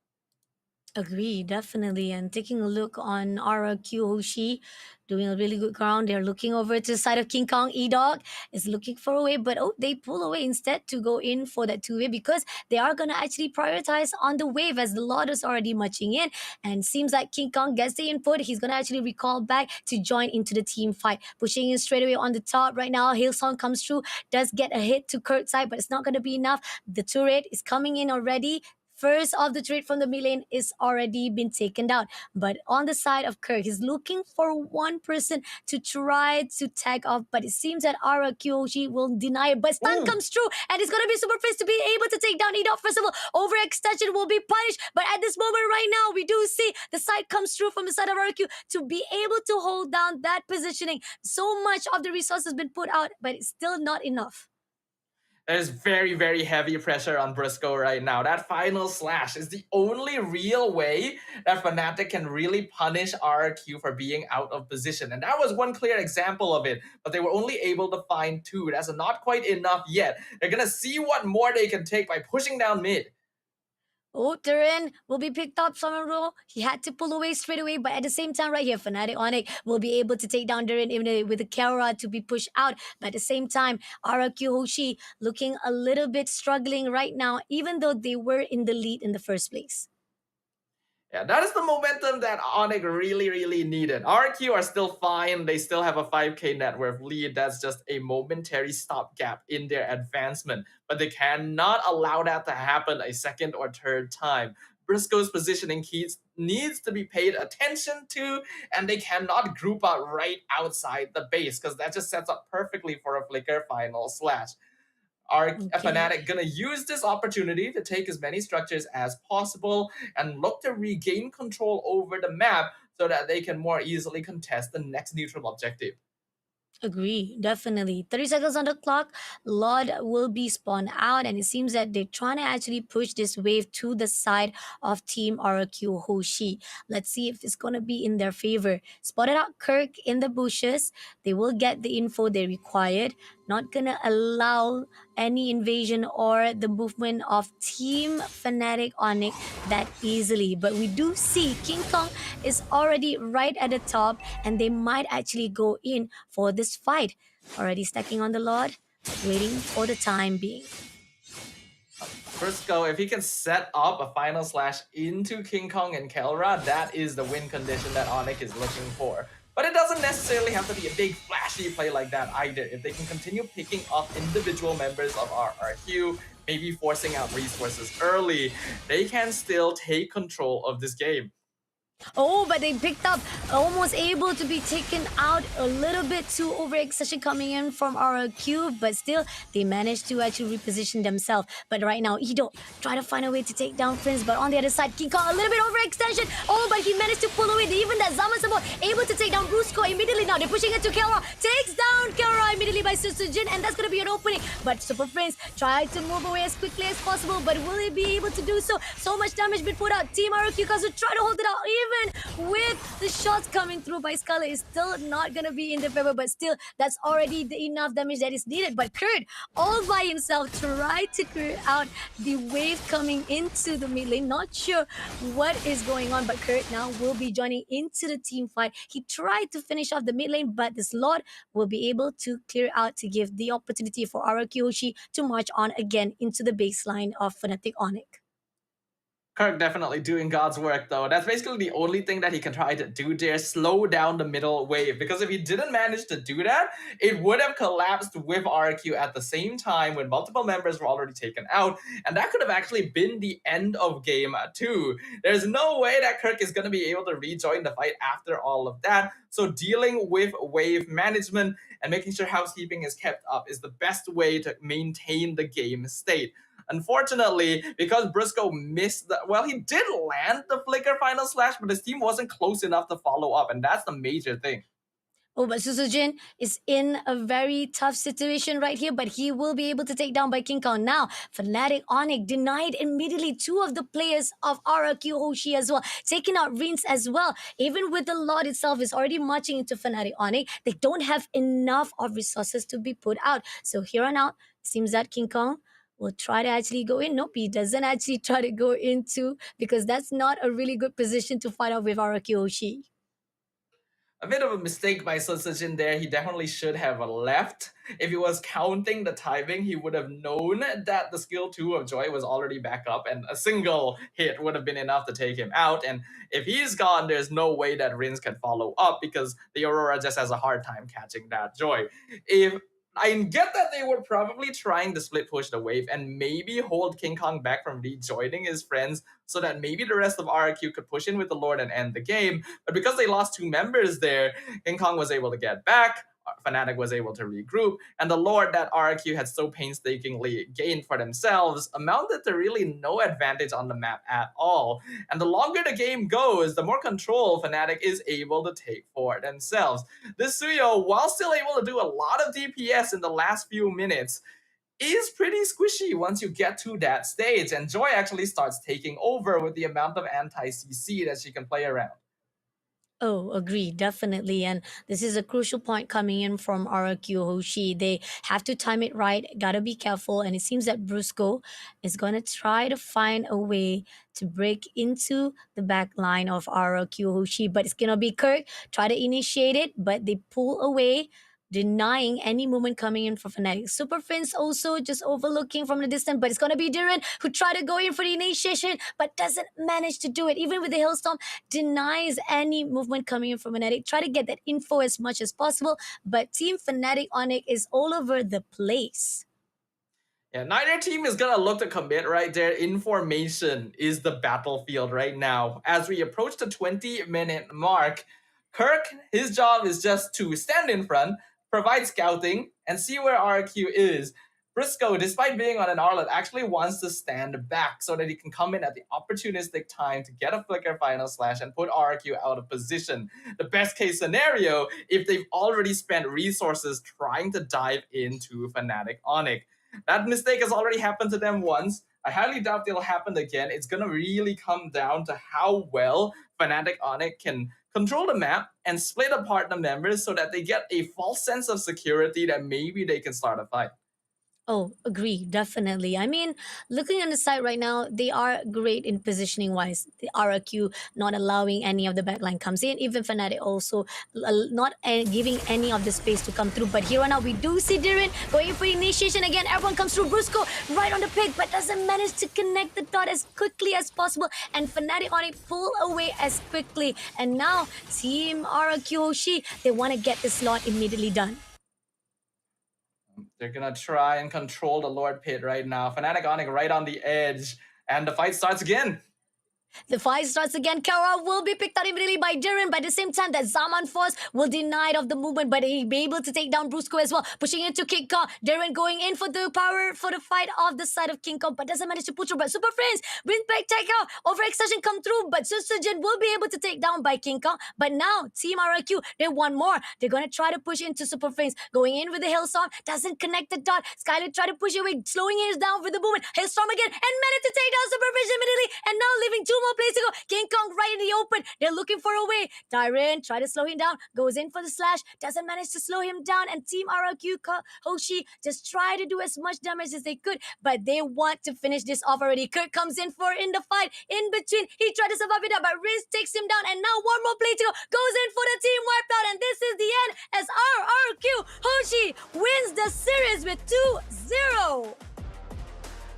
Agree, definitely. And taking a look on RQ Hoshi, doing a really good ground. They're looking over to the side of King Kong. E-Dog is looking for a way, but oh, they pull away instead to go in for that two-way because they are going to actually prioritize on the wave as the lot is already marching in. And seems like King Kong gets the input. He's going to actually recall back to join into the team fight. Pushing in straight away on the top right now. Hailstorm comes through, does get a hit to Kurt's side, but it's not going to be enough. The turret is coming in already. First of the trade from the mid lane is already been taken down. But on the side of Kirk, he's looking for one person to try to tag off. But it seems that Ara Kyoshi will deny it. But stun comes through, and it's going to be Super Fist to be able to take down Edo. First of all, overextension will be punished. But at this moment right now, we do see the side comes through from the side of RQ to be able to hold down that positioning. So much of the resources has been put out, but it's still not enough. There's very, very heavy pressure on Briscoe right now. That final slash is the only real way that Fnatic can really punish RQ for being out of position. And that was one clear example of it, but they were only able to find two. That's not quite enough yet. They're going to see what more they can take by pushing down mid. Oh, Turin will be picked up somehow. He had to pull away straight away, but at the same time, right here, Fnatic Onyx will be able to take down Durin even with the Kara to be pushed out. But at the same time, RQ Hoshi looking a little bit struggling right now, even though they were in the lead in the first place. Yeah, that is the momentum that Onyx really, really needed. RQ are still fine. They still have a 5k net worth lead. That's just a momentary stopgap in their advancement. But they cannot allow that to happen a second or third time. Briscoe's positioning needs to be paid attention to, and they cannot group out right outside the base because that just sets up perfectly for a flicker final slash. Fnatic gonna use this opportunity to take as many structures as possible and look to regain control over the map so that they can more easily contest the next neutral objective. Agree, definitely. 30 seconds on the clock, Lord will be spawned out, and it seems that they're trying to actually push this wave to the side of Team RQ Hoshi. Let's see if it's gonna be in their favor. Spotted out Kirk in the bushes. They will get the info they required. Not gonna allow any invasion or the movement of Team Fnatic Onyx that easily. But we do see King Kong is already right at the top, and they might actually go in for this fight. Already stacking on the Lord, but waiting for the time being. Briscoe, if he can set up a final slash into King Kong and Kelra, that is the win condition that Onyx is looking for. But it doesn't necessarily have to be a big flashy play like that either. If they can continue picking off individual members of RRQ, maybe forcing out resources early, they can still take control of this game. Oh, but they picked up, almost able to be taken out a little bit too overextension coming in from RQ, but still they managed to actually reposition themselves. But right now, Ido try to find a way to take down Prince, but on the other side, King Kong a little bit overextension. Oh, but he managed to pull away. Even that Zaman support able to take down Brusco immediately. Now they're pushing it to Kelra. Takes down Kelra immediately by Susujin, and that's gonna be an opening. But Super Prince tried to move away as quickly as possible, but will he be able to do so? So much damage been put out. Team RQ Kazu try to hold it out. Even with the shots coming through by Scarlet, is still not gonna be in the favor, but still that's already the enough damage that is needed. But Kurt all by himself tried to clear out the wave coming into the mid lane. Not sure what is going on, but Kurt now will be joining into the team fight. He tried to finish off the mid lane, but this Lord will be able to clear out to give the opportunity for Arakiyoshi to march on again into the baseline of Fnatic Onyx. Kirk definitely doing God's work though. That's basically the only thing that he can try to do there, slow down the middle wave. Because if he didn't manage to do that, it would have collapsed with RQ at the same time when multiple members were already taken out. And that could have actually been the end of game 2. There's no way that Kirk is going to be able to rejoin the fight after all of that. So dealing with wave management and making sure housekeeping is kept up is the best way to maintain the game state. Unfortunately, because Briscoe missed he did land the flicker final slash, but his team wasn't close enough to follow up, and that's the major thing. Oh, but Susujin is in a very tough situation right here, but he will be able to take down by King Kong. Now, Fnatic Onyx denied immediately 2 of the players of RQ Hoshi as well, taking out Rins as well. Even with the Lord itself is already marching into Fnatic Onyx, they don't have enough of resources to be put out. So here on out, seems that King Kong will try to actually go in. Nope, he doesn't actually try to go into, because that's not a really good position to fight out with RQ Hoshi. A bit of a mistake by Susujin there. He definitely should have left. If he was counting the timing, he would have known that the skill 2 of Joy was already back up, and a single hit would have been enough to take him out. And if he's gone, there's no way that Rins can follow up, because the Aurora just has a hard time catching that Joy. If I get that they were probably trying to split push the wave and maybe hold King Kong back from rejoining his friends so that maybe the rest of RQ could push in with the Lord and end the game. But because they lost 2 members there, King Kong was able to get back, Fnatic was able to regroup, and the Lord that RQ had so painstakingly gained for themselves amounted to really no advantage on the map at all. And the longer the game goes, the more control Fnatic is able to take for themselves. This Suyo, while still able to do a lot of DPS in the last few minutes, is pretty squishy once you get to that stage, and Joy actually starts taking over with the amount of anti-CC that she can play around. Oh, agree, definitely. And this is a crucial point coming in from RQ Hoshi. They have to time it right, gotta be careful. And it seems that Brusco is gonna try to find a way to break into the back line of RQ Hoshi, but it's gonna be Kirk. Try to initiate it, but they pull away, denying any movement coming in for Fnatic. Super Fins also just overlooking from the distance, but it's gonna be Duran who tried to go in for the initiation, but doesn't manage to do it. Even with the Hailstorm, denies any movement coming in from Fnatic. Try to get that info as much as possible, but Team Fnatic Onyx is all over the place. Yeah, neither team is gonna look to commit right there. Information is the battlefield right now. As we approach the 20-minute mark, Kirk, his job is just to stand in front, provide scouting, and see where RQ is. Briscoe, despite being on an Arlet, actually wants to stand back so that he can come in at the opportunistic time to get a flicker final slash and put RQ out of position. The best case scenario, if they've already spent resources trying to dive into Fnatic Onyx. That mistake has already happened to them once. I highly doubt it'll happen again. It's gonna really come down to how well Fnatic Onyx can control the map and split apart the members so that they get a false sense of security that maybe they can start a fight. Oh, agree, definitely. I mean, looking on the side right now, they are great in positioning wise. The RRQ not allowing any of the backline comes in, even Fnatic also not giving any of the space to come through. But here right now, we do see Dirin going for initiation again. Everyone comes through. Brusco right on the pick, but doesn't manage to connect the dot as quickly as possible. And Fnatic on it pull away as quickly. And now, Team RRQ Hoshi, they want to get this lot immediately done. They're gonna try and control the Lord Pit right now. Fnatic Onyx right on the edge, and the fight starts again. The fight starts again. Kara will be picked out immediately by Dirin. By the same time, that Zaman Force will deny it of the movement, but he'll be able to take down Brusco as well. Pushing into King Kong. Dirin going in for the power for the fight off the side of King Kong, but doesn't manage to push through. But Super Friends, win back, take out. Overextension come through, but Susujin will be able to take down by King Kong. But now, Team RRQ, they want more. They're going to try to push into Super Friends. Going in with the Hailstorm, doesn't connect the dot. Skyler try to push away, slowing it down with the movement. Hailstorm again, and managed to take down Super Friends immediately. And now leaving two more plays to go. King Kong right in the open. They're looking for a way. Dirin try to slow him down. Goes in for the slash. Doesn't manage to slow him down. And Team RRQ Hoshi just try to do as much damage as they could. But they want to finish this off already. Kurt comes in the fight. In between. He tried to survive it up. But Riz takes him down. And now one more play to go. Goes in for the team wiped out. And this is the end as RRQ Hoshi wins the series with 2-0.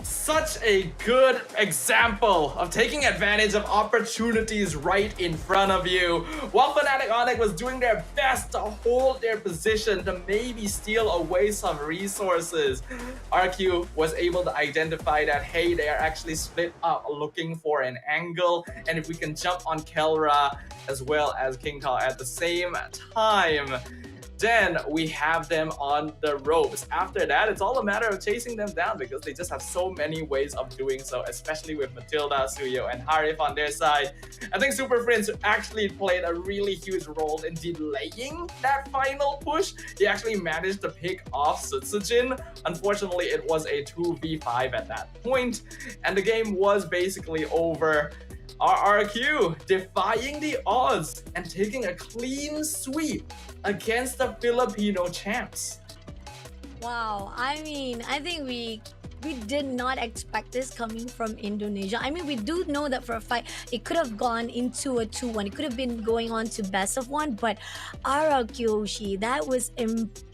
Such a good example of taking advantage of opportunities right in front of you. While Fnatic Onyx was doing their best to hold their position to maybe steal away some resources, RQ was able to identify that, hey, they are actually split up looking for an angle, and if we can jump on Kelra as well as King Kong at the same time, then we have them on the ropes. After that, it's all a matter of chasing them down because they just have so many ways of doing so, especially with Matilda, Suyo, and Harif on their side. I think Super Friends actually played a really huge role in delaying that final push. He actually managed to pick off Sutsujin. Unfortunately, it was a 2v5 at that point, and the game was basically over. RRQ defying the odds and taking a clean sweep against the Filipino champs. Wow, I mean, I think we did not expect this coming from Indonesia. I mean, we do know that for a fight, it could have gone into a 2-1. It could have been going on to best of 1, but RRQ, that was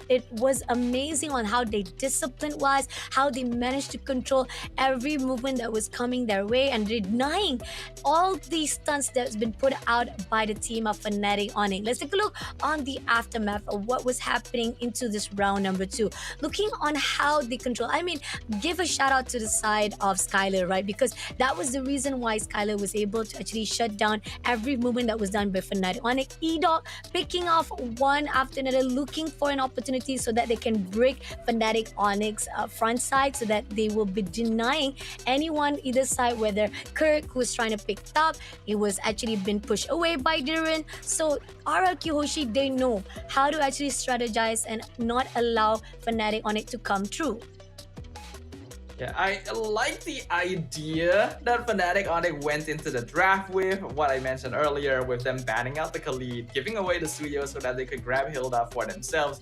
it was amazing on how they discipline-wise, how they managed to control every movement that was coming their way and denying all these stunts that's been put out by the team of Fnatic Onyx. Let's take a look on the aftermath of what was happening into this round number 2. Looking on how they control, I mean, give a shout out to the side of Skyler, right? Because that was the reason why Skyler was able to actually shut down every movement that was done by Fnatic Onyx. E-Dog picking off one after another, looking for an opportunity so that they can break Fnatic Onyx front side, so that they will be denying anyone either side, whether Kirk, who's trying to pick top, it was actually been pushed away by Dirin. So RRQ Hoshi, they know how to actually strategize and not allow Fnatic Onyx to come through. Yeah, I like the idea that Fnatic Onyx went into the draft with, what I mentioned earlier, with them banning out the Khalid, giving away the Suyo so that they could grab Hilda for themselves,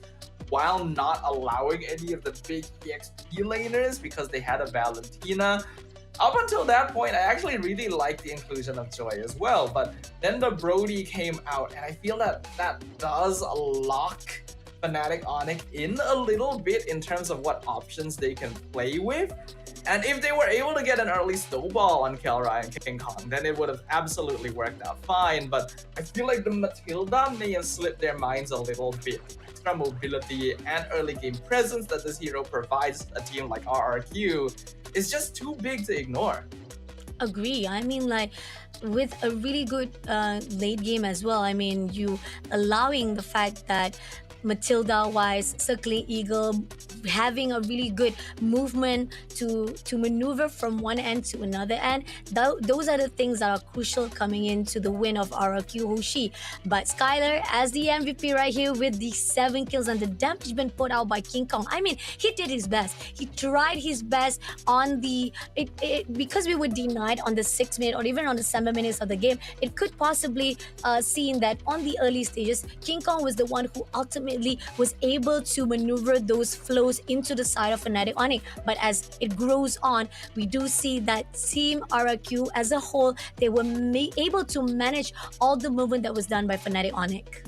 while not allowing any of the big EXP laners because they had a Valentina. Up until that point, I actually really liked the inclusion of Joy as well, but then the Brody came out, and I feel that that does lock Fnatic Onyx in a little bit in terms of what options they can play with. And if they were able to get an early snowball on Kelra and King Kong, then it would have absolutely worked out fine. But I feel like the Matilda may have slipped their minds a little bit. Extra mobility and early game presence that this hero provides a team like RRQ is just too big to ignore. Agree. I mean, like, with a really good late game as well. I mean, you allowing the fact that Matilda wise, circling Eagle, having a really good movement to maneuver from one end to another end. Those are the things that are crucial coming into the win of RRQ Hoshi. But Skylar, as the MVP right here with the 7 kills and the damage been put out by King Kong, I mean, he did his best. He tried his best on because we were denied on the 6 minute or even on the 7 minutes of the game. It could possibly seem that on the early stages, King Kong was the one who ultimately was able to maneuver those flows into the side of Fnatic Onyx. But as it grows on, we do see that Team RRQ as a whole, they were able to manage all the movement that was done by Fnatic Onyx.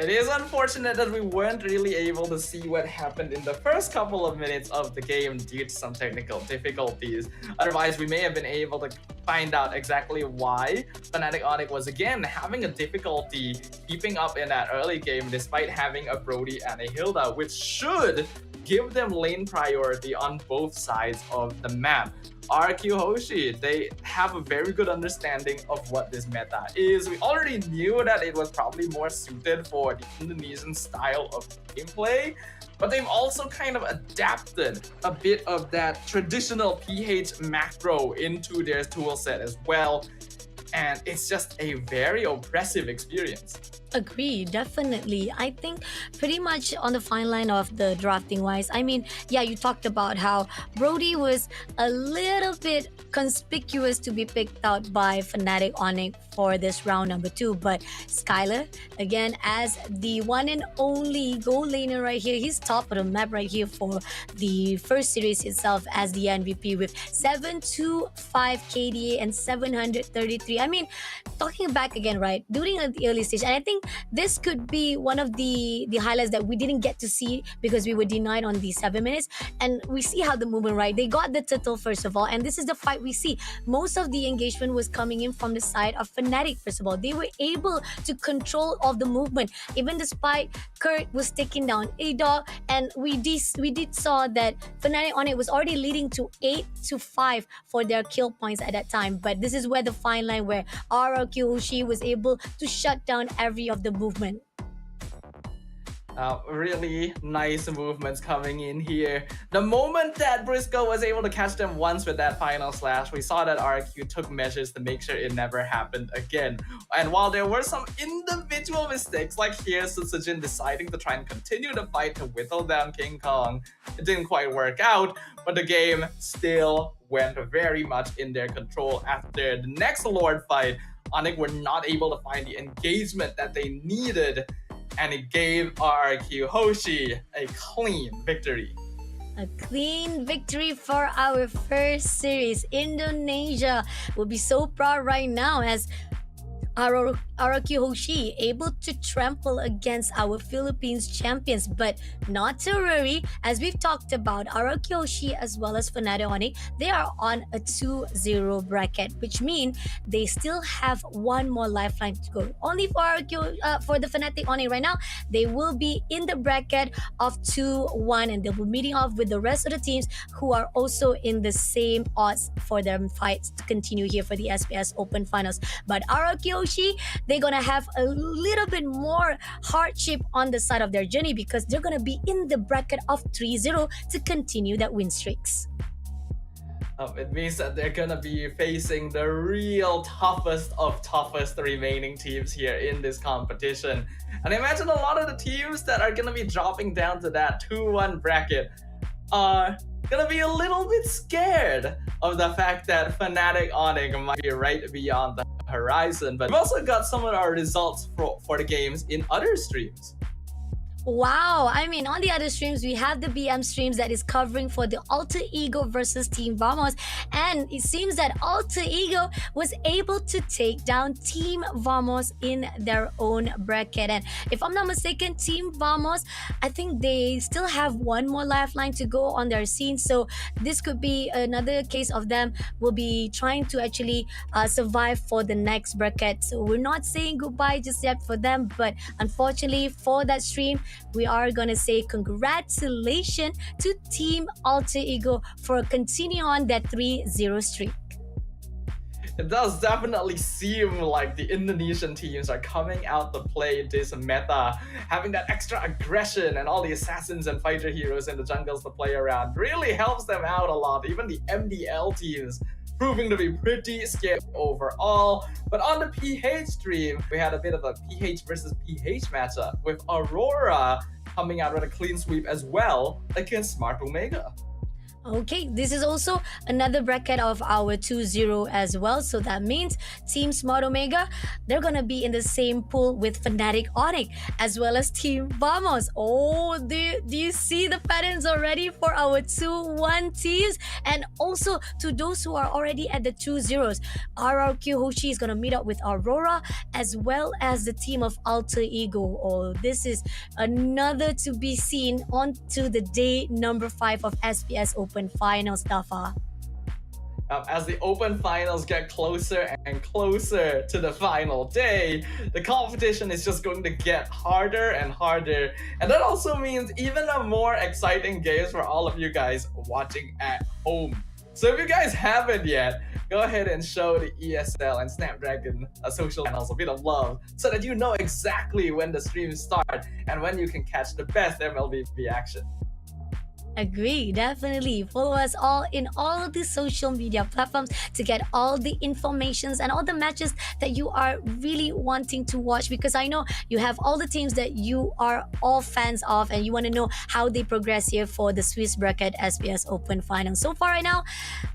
It is unfortunate that we weren't really able to see what happened in the first couple of minutes of the game due to some technical difficulties. Otherwise, we may have been able to find out exactly why Fnatic Onyx was again having a difficulty keeping up in that early game despite having a Brody and a Hilda, which should give them lane priority on both sides of the map. RQ Hoshi, they have a very good understanding of what this meta is. We already knew that it was probably more suited for the Indonesian style of gameplay, but they've also kind of adapted a bit of that traditional PH macro into their toolset as well. And it's just a very oppressive experience. Agree, definitely. I think pretty much on the fine line of the drafting wise, I mean, yeah, you talked about how Brody was a little bit conspicuous to be picked out by Fnatic Onyx for this round number 2, but Skylar, again, as the one and only goal laner right here, he's top of the map right here for the first series itself as the MVP with 725 KDA and 733. I mean, talking back again, right, during the early stage, and I think this could be one of the highlights that we didn't get to see because we were denied on the 7 minutes, and we see how the movement, right, they got the title first of all, and this is the fight we see. Most of the engagement was coming in from the side of Fnatic. First of all, they were able to control all the movement even despite Kurt was taking down A-Dog, and we did saw that Fnatic Onyx was already leading to 8-5 for their kill points at that time. But this is where the fine line where RRQ Hoshi was able to shut down every of the movement. Really nice movements coming in here. The moment that Briscoe was able to catch them once with that final slash, we saw that RQ took measures to make sure it never happened again. And while there were some individual mistakes, like here Sutsujin deciding to try and continue the fight to whittle down King Kong, it didn't quite work out, but the game still went very much in their control. After the next Lord fight, Onyx were not able to find the engagement that they needed, and it gave RQ Hoshi a clean victory. A clean victory for our first series. Indonesia will be so proud right now as RQ Hoshi able to trample against our Philippines champions, but not to worry, as we've talked about, RQ Hoshi as well as Fnatic Onyx, they are on a 2-0 bracket, which means they still have one more lifeline to go. Only for for the Fnatic Onyx right now, they will be in the bracket of 2-1, and they'll be meeting off with the rest of the teams who are also in the same odds for their fights to continue here for the SPS Open Finals. But RQ Hoshi, they're gonna have a little bit more hardship on the side of their journey because they're gonna be in the bracket of 3-0 to continue that win streaks. It means that they're gonna be facing the real toughest of toughest remaining teams here in this competition. And I imagine a lot of the teams that are gonna be dropping down to that 2-1 bracket are gonna be a little bit scared of the fact that Fnatic Onyx might be right beyond the horizon. But we've also got some of our results for the games in other streams. Wow, I mean, on the other streams, we have the BM streams that is covering for the Alter Ego versus Team Vamos, and it seems that Alter Ego was able to take down Team Vamos in their own bracket. And if I'm not mistaken, Team Vamos, I think they still have one more lifeline to go on their scene, so this could be another case of them will be trying to actually survive for the next bracket. So we're not saying goodbye just yet for them, but unfortunately for that stream, we are going to say congratulations to Team Alter Ego for continuing on that 3-0 streak. It does definitely seem like the Indonesian teams are coming out to play this meta, having that extra aggression and all the assassins and fighter heroes in the jungles to play around really helps them out a lot. Even the MDL teams proving to be pretty scary overall. But on the PH stream, we had a bit of a PH versus PH matchup with Aurora coming out with a clean sweep as well against Smart Omega. Okay, this is also another bracket of our 2-0 as well. So that means Team Smart Omega, they're gonna be in the same pool with Fnatic Onyx as well as Team Vamos. Oh, do you see the patterns already for our 2-1 teams? And also to those who are already at the 2-0s, RRQ Hoshi is gonna meet up with Aurora as well as the team of Alter Ego. Oh, this is another to be seen on to the day number 5 of SPS Open Finals, Dafa. As the Open Finals get closer and closer to the final day, the competition is just going to get harder and harder. And that also means even a more exciting games for all of you guys watching at home. So if you guys haven't yet, go ahead and show the ESL and Snapdragon social channels a bit of love so that you know exactly when the streams start and when you can catch the best MLB action. Agree, definitely. Follow us all in all of the social media platforms to get all the informations and all the matches that you are really wanting to watch, because I know you have all the teams that you are all fans of and you want to know how they progress here for the Swiss bracket SPS Open Finals. So far right now,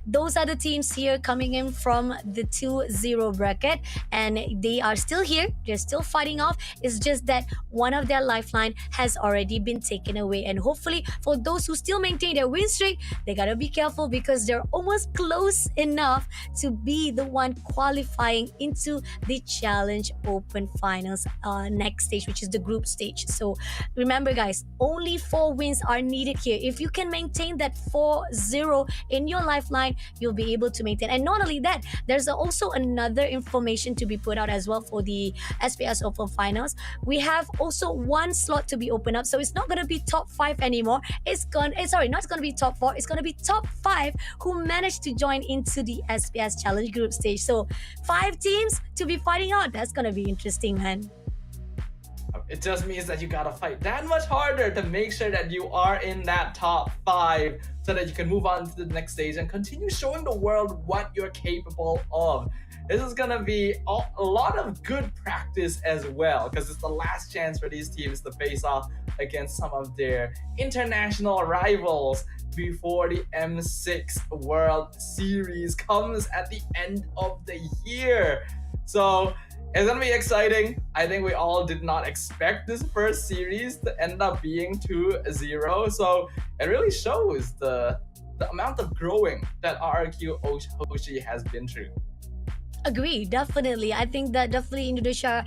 those are the teams here coming in from the 2-0 bracket, and they are still here. They're still fighting off. It's just that one of their lifeline has already been taken away, and hopefully for those who still maintain their win streak, they gotta be careful because they're almost close enough to be the one qualifying into the Challenge Open Finals next stage, which is the group stage. So remember guys, only 4 wins are needed here. If you can maintain that 4-0 in your lifeline, you'll be able to maintain. And not only that, there's also another information to be put out as well for the SPS Open Finals. We have also 1 slot to be opened up, so it's not going to be top 5 anymore. It's not going to be top 4, it's going to be top 5 who managed to join into the SPS Challenge group stage. So 5 teams to be fighting out. That's going to be interesting, man. It just means that you gotta fight that much harder to make sure that you are in that top 5 so that you can move on to the next stage and continue showing the world what you're capable of. This is gonna be a lot of good practice as well, because it's the last chance for these teams to face off against some of their international rivals before the M6 World Series comes at the end of the year. So it's gonna be exciting. I think we all did not expect this first series to end up being 2-0. So it really shows the amount of growing that RRQ Hoshi has been through. Agree, definitely. I think that definitely Indonesia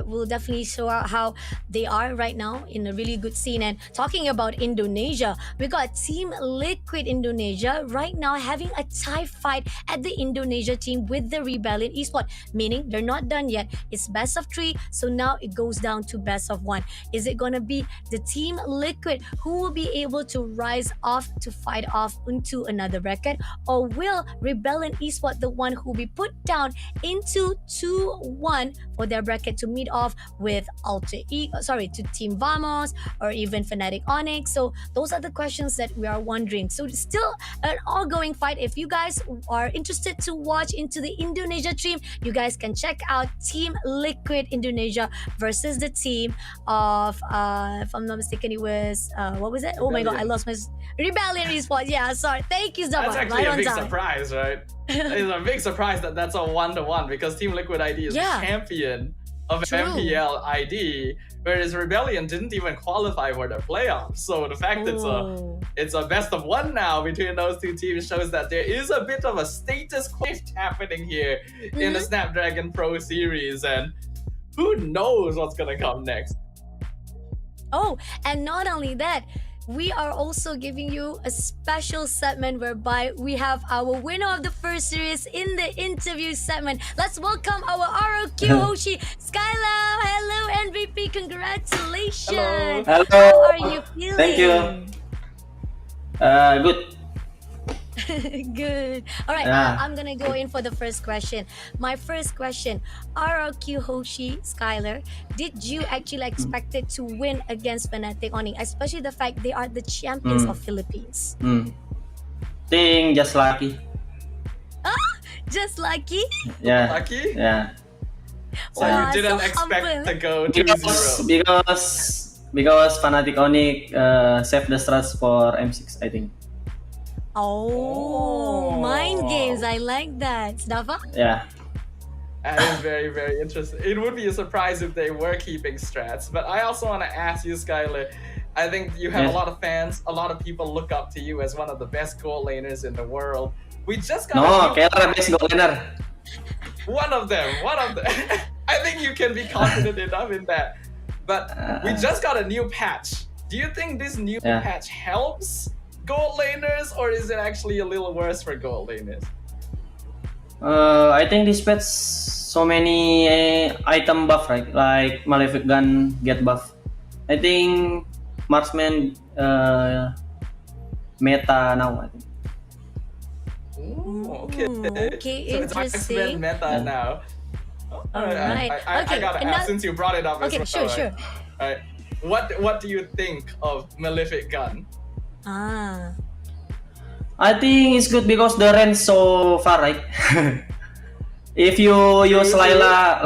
will definitely show out how they are right now in a really good scene. And talking about Indonesia, we got Team Liquid Indonesia right now having a tie fight at the Indonesia team with the Rebellion Esports, meaning they're not done yet. It's best of 3, so now it goes down to best of 1. Is it gonna be the Team Liquid who will be able to rise off to fight off into another bracket, or will Rebellion Esports the one who will be put down into 2-1 for their bracket to meet off with to Team Vamos or even Fnatic Onyx? So those are the questions that we are wondering. So it's still an ongoing fight. If you guys are interested to watch into the Indonesia team, you guys can check out Team Liquid Indonesia versus the team of if I'm not mistaken, it was what was it? Oh my god, I lost my Rebellion Esports. Yeah, sorry. Thank you, Zaba. That's actually right a big on time. surprise, right? It's a big surprise that that's a 1-1 because Team Liquid ID is the champion of MPL ID, whereas Rebellion didn't even qualify for the playoffs. So the fact it's a best of 1 now between those 2 teams shows that there is a bit of a status shift happening here in the Snapdragon Pro Series, and who knows what's gonna come next. Oh, and not only that, we are also giving you a special segment whereby we have our winner of the first series in the interview segment. Let's welcome our ROQ Hoshi, Skylar. Hello, MVP. Congratulations. Hello. How are you feeling? Thank you. Good. Good. All right, Yeah. I'm gonna go in for the first question. My first question, RRQ Hoshi Skylar, did you actually expect it to win against Fnatic Onyx, especially the fact they are the champions Hmm. of Philippines? Think just lucky. Just lucky? Yeah. Lucky? Yeah. So Wow, you didn't so expect humble. to go 2-0. Because Fnatic Onyx saved the strats for M6, I think. Oh, mind Oh. games. I like that. Snafa? Yeah. That is very, very interesting. It would be a surprise if they were keeping strats. But I also want to ask you, Skylar. I think you have a Yes. lot of fans. A lot of people look up to you as one of the best goal laners in the world. We just got No, a new Keller best goal laner. one of them. I think you can be confident enough in that. But we just got a new patch. Do you think this new Yeah. patch helps gold laners, or is it actually a little worse for gold laners? I think this patch so many item buff, right? Like Malefic Gun get buff. I think Marksman meta now. I think. Ooh, okay. okay, So it's interesting. X-Men meta Yeah. now. Oh, All right. I Okay, gotta and ask now- since you brought it up as Okay, well. sure, right? sure. All right. What do you think of Malefic Gun? Ah. I think it's good because the range so far, right? If you use Layla,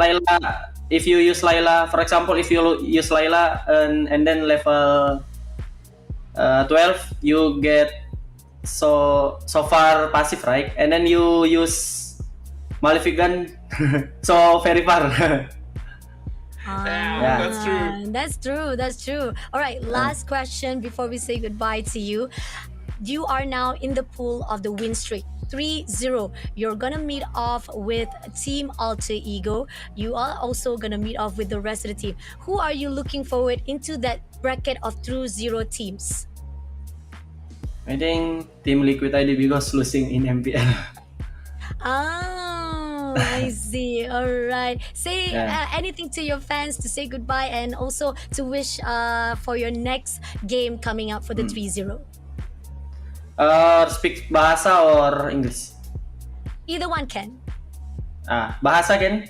if you use Layla, for example, if you use Layla and then level 12, you get so far passive, right? And then you use Malefic Gun, so very far. Yeah, that's true. That's true. That's true. All right, last question before we say goodbye to you. You are now in the pool of the win streak. 3-0. You're gonna meet off with Team Alter Ego. You are also gonna meet off with the rest of the team. Who are you looking forward into that bracket of 2-0 teams? I think Team Liquid ID because losing in MPL. Oh, I see. All right. Say Yeah. anything to your fans to say goodbye and also to wish for your next game coming up for the 3-0. Speak bahasa or English? Either one can. Bahasa kan?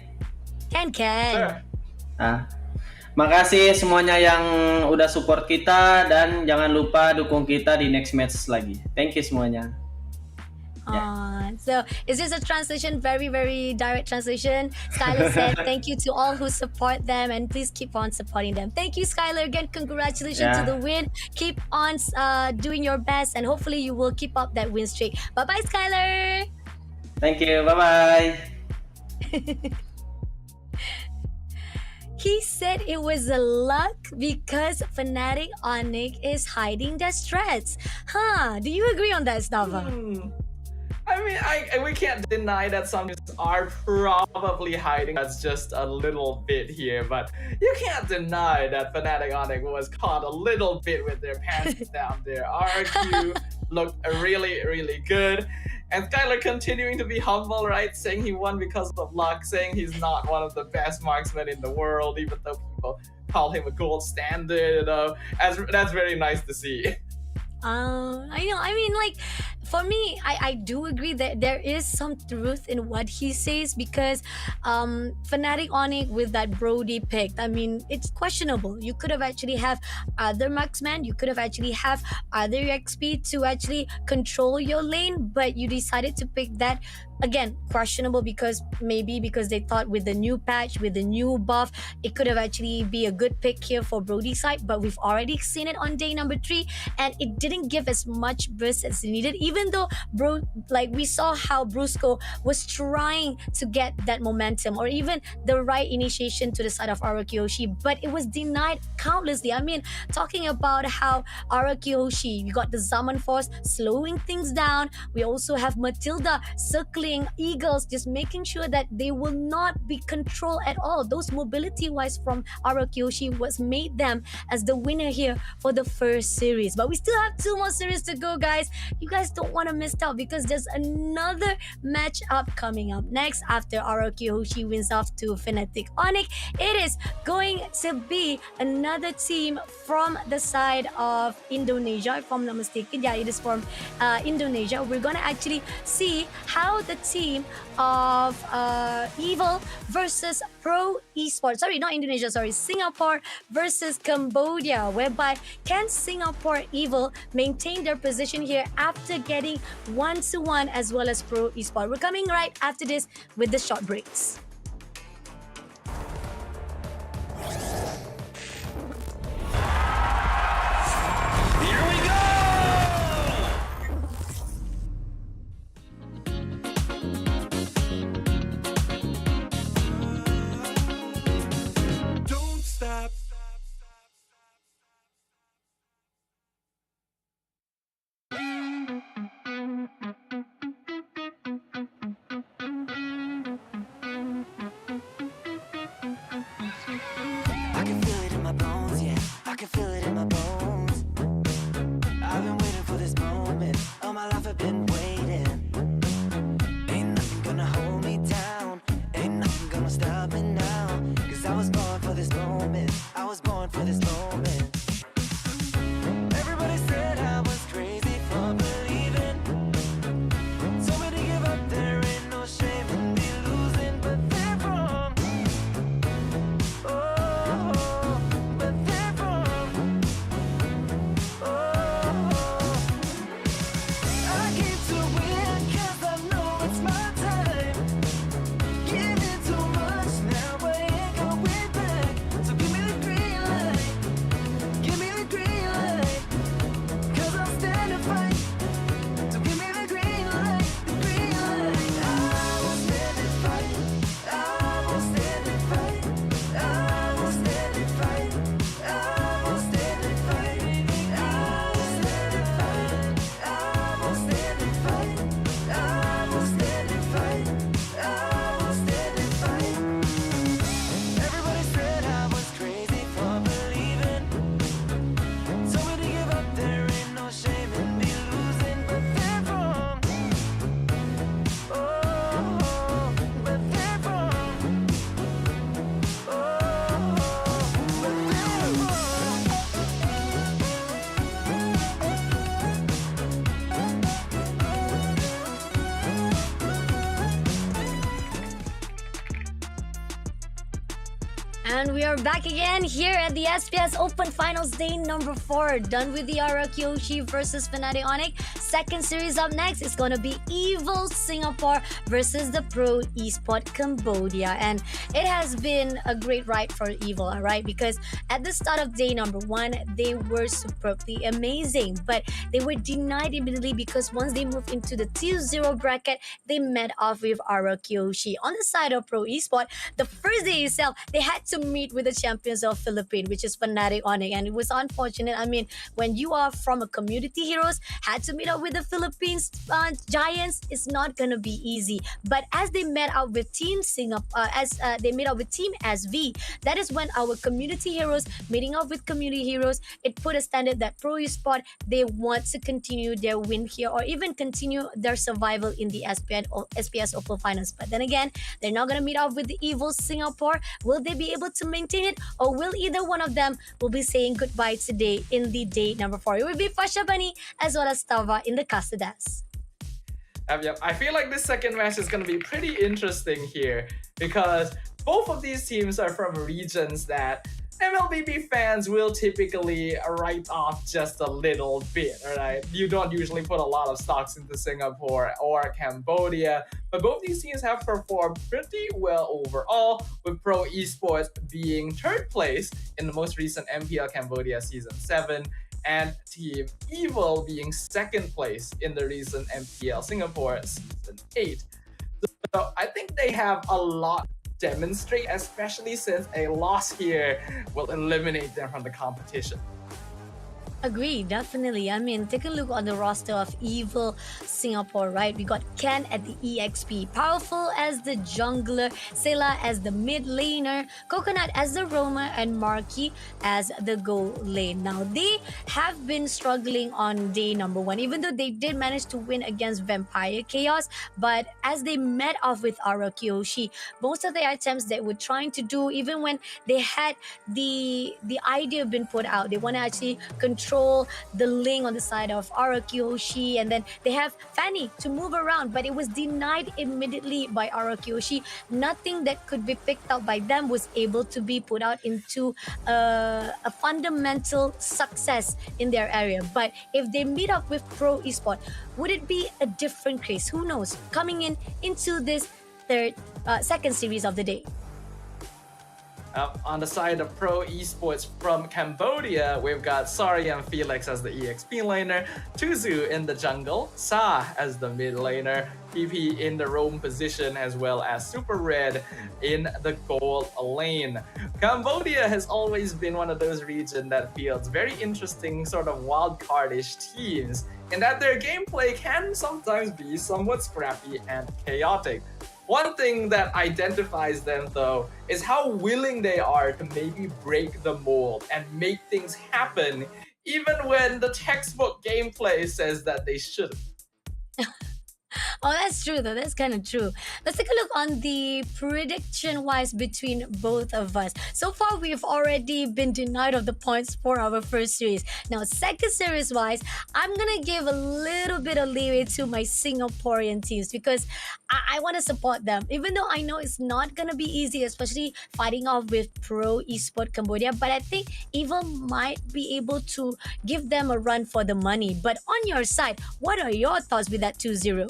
Can. Sure. Makasih semuanya yang udah support kita dan jangan lupa dukung kita di next match lagi. Thank you semuanya. So is this a translation? Very, very direct translation. Skylar said, thank you to all who support them and please keep on supporting them. Thank you, Skylar. Again, congratulations to the win. Keep on doing your best and hopefully you will keep up that win streak. Bye-bye, Skylar. Thank you. Bye-bye. He said it was a luck because Fnatic Onyx is hiding their strats. Do you agree on that, Stava? I mean, we can't deny that some teams are probably hiding. That's just a little bit here, but you can't deny that Fnatic Onyx was caught a little bit with their pants down there. RQ looked really, really good. And Skylar continuing to be humble, right? Saying he won because of luck, saying he's not one of the best marksmen in the world, even though people call him a gold standard. That's very nice to see. I know. I mean, like, for me, I do agree that there is some truth in what he says because Fnatic Onyx with that Brody pick, I mean, it's questionable. You could have actually have other marksmen, you could have actually have other XP to actually control your lane, but you decided to pick that. Again, questionable because they thought with the new patch, with the new buff, it could have actually be a good pick here for Brody's side, but we've already seen it on day number 3 and it didn't give as much burst as needed, even though we saw how Brusco was trying to get that momentum or even the right initiation to the side of Araki Hoshi, but it was denied countlessly. I mean, talking about how Araki Hoshi, we got the Zaman Force slowing things down. We also have Matilda circling Eagles, just making sure that they will not be controlled at all. Those mobility wise from Araki Hoshi was made them as the winner here for the first series. But we still have 2 more series to go, guys. You guys don't don't want to miss out because there's another matchup coming up next after ROQ Hoshi wins off to Fnatic Onyx. It is going to be another team from the side of Indonesia, if I'm not mistaken. Yeah, it is from Indonesia. We're gonna actually see how the team of Evil versus Pro Esports. Sorry, not Indonesia. Sorry, Singapore versus Cambodia. Whereby can Singapore Evil maintain their position here after getting 1-1 as well as Pro Esports? We're coming right after this with the short breaks. Here we go! Don't stop. I can feel it in my bones, yeah. I can feel it in my bones. I've been waiting for this moment. All my life I've been waiting. Ain't nothing gonna hold me down. Ain't nothing gonna stop me now. Cause I was born for this moment. I was born for this moment. Everybody said I was crazy for believing. Told me to give up, there ain't no shame in me losing. But they're wrong. Oh, but they're wrong. Oh, I came to win 'cause I know it's my time. Giving too much now, I ain't going back. So give me the green light. Give me the green light. 'Cause I'll stand and fight. So give me the green light. The green light. I will stand and fight. I will stand and fight. I will stand and fight. I will stand and fight. I will stand and fight. I will stand and fight. I will stand and fight. I will stand and fight. Everybody said I was crazy for believing. Told me to give up, there ain't no shame in me losing. But they're wrong. Oh, but they're wrong. Oh, but they're wrong. And we are back again here at the SPS Open Finals Day number 4. Done with the ROQ Hoshi versus Fnatic Onyx. Second series up next is going to be Evil Singapore versus the Pro Esport Cambodia. And it has been a great ride for Evil, alright? Because at the start of day number 1, they were superbly amazing. But they were denied immediately because once they moved into the 2-0 bracket, they met off with ROQ Hoshi. On the side of Pro Esport, the first day itself, they had to meet with the champions of Philippines, which is Fnatic Onyx, and it was unfortunate. I mean, when you are from a community heroes, had to meet up with the Philippines giants, it's not gonna be easy. But as they met up with Team Singapore, they met up with Team SV, that is when our community heroes meeting up with community heroes, it put a standard that Pro Esport, they want to continue their win here or even continue their survival in the SPS Open Finals. But then again, they're not gonna meet up with the Evil Singapore. Will they be able to maintain it, or will either one of them will be saying goodbye today in the day number 4? It will be Fasha Bunny as well as Tava in the Castadas. Yep. I feel like this second match is going to be pretty interesting here because both of these teams are from regions that MLBB fans will typically write off just a little bit, alright? You don't usually put a lot of stocks into Singapore or Cambodia, but both these teams have performed pretty well overall, with Pro Esports being third place in the most recent MPL Cambodia Season 7, and Team Evil being second place in the recent MPL Singapore Season 8. So I think they have a lot demonstrate, especially since a loss here will eliminate them from the competition. Agree, definitely. I mean, take a look on the roster of Evil Singapore, right? We got Ken at the EXP, Powerful as the jungler, Sela as the mid laner, Coconut as the roamer, and Marky as the go lane. Now, they have been struggling on day number one, even though they did manage to win against Vampire Chaos. But as they met off with Ara Kyoshi, most of the items they were trying to do, even when they had the idea been put out, they want to actually control the link on the side of Arakyoshi, and then they have Fanny to move around, but it was denied immediately by Arakyoshi. Nothing that could be picked up by them was able to be put out into a fundamental success in their area. But if they meet up with Pro Esport, would it be a different case? Who knows? Coming into this second series of the day. On the side of Pro Esports from Cambodia, we've got Sari and Felix as the EXP laner, Tuzu in the jungle, Sa as the mid laner, PP in the roam position, as well as Super Red in the gold lane. Cambodia has always been one of those regions that feels very interesting, sort of wildcardish teams, in that their gameplay can sometimes be somewhat scrappy and chaotic. One thing that identifies them, though, is how willing they are to maybe break the mold and make things happen, even when the textbook gameplay says that they shouldn't. Oh, that's true though. That's kind of true. Let's take a look on the prediction wise between both of us. So far, we've already been denied of the points for our first series. Now, second series wise, I'm gonna give a little bit of leeway to my Singaporean teams because I want to support them. Even though I know it's not gonna be easy, especially fighting off with Pro Esport Cambodia, but I think Evil might be able to give them a run for the money. But on your side, what are your thoughts with that 2-0?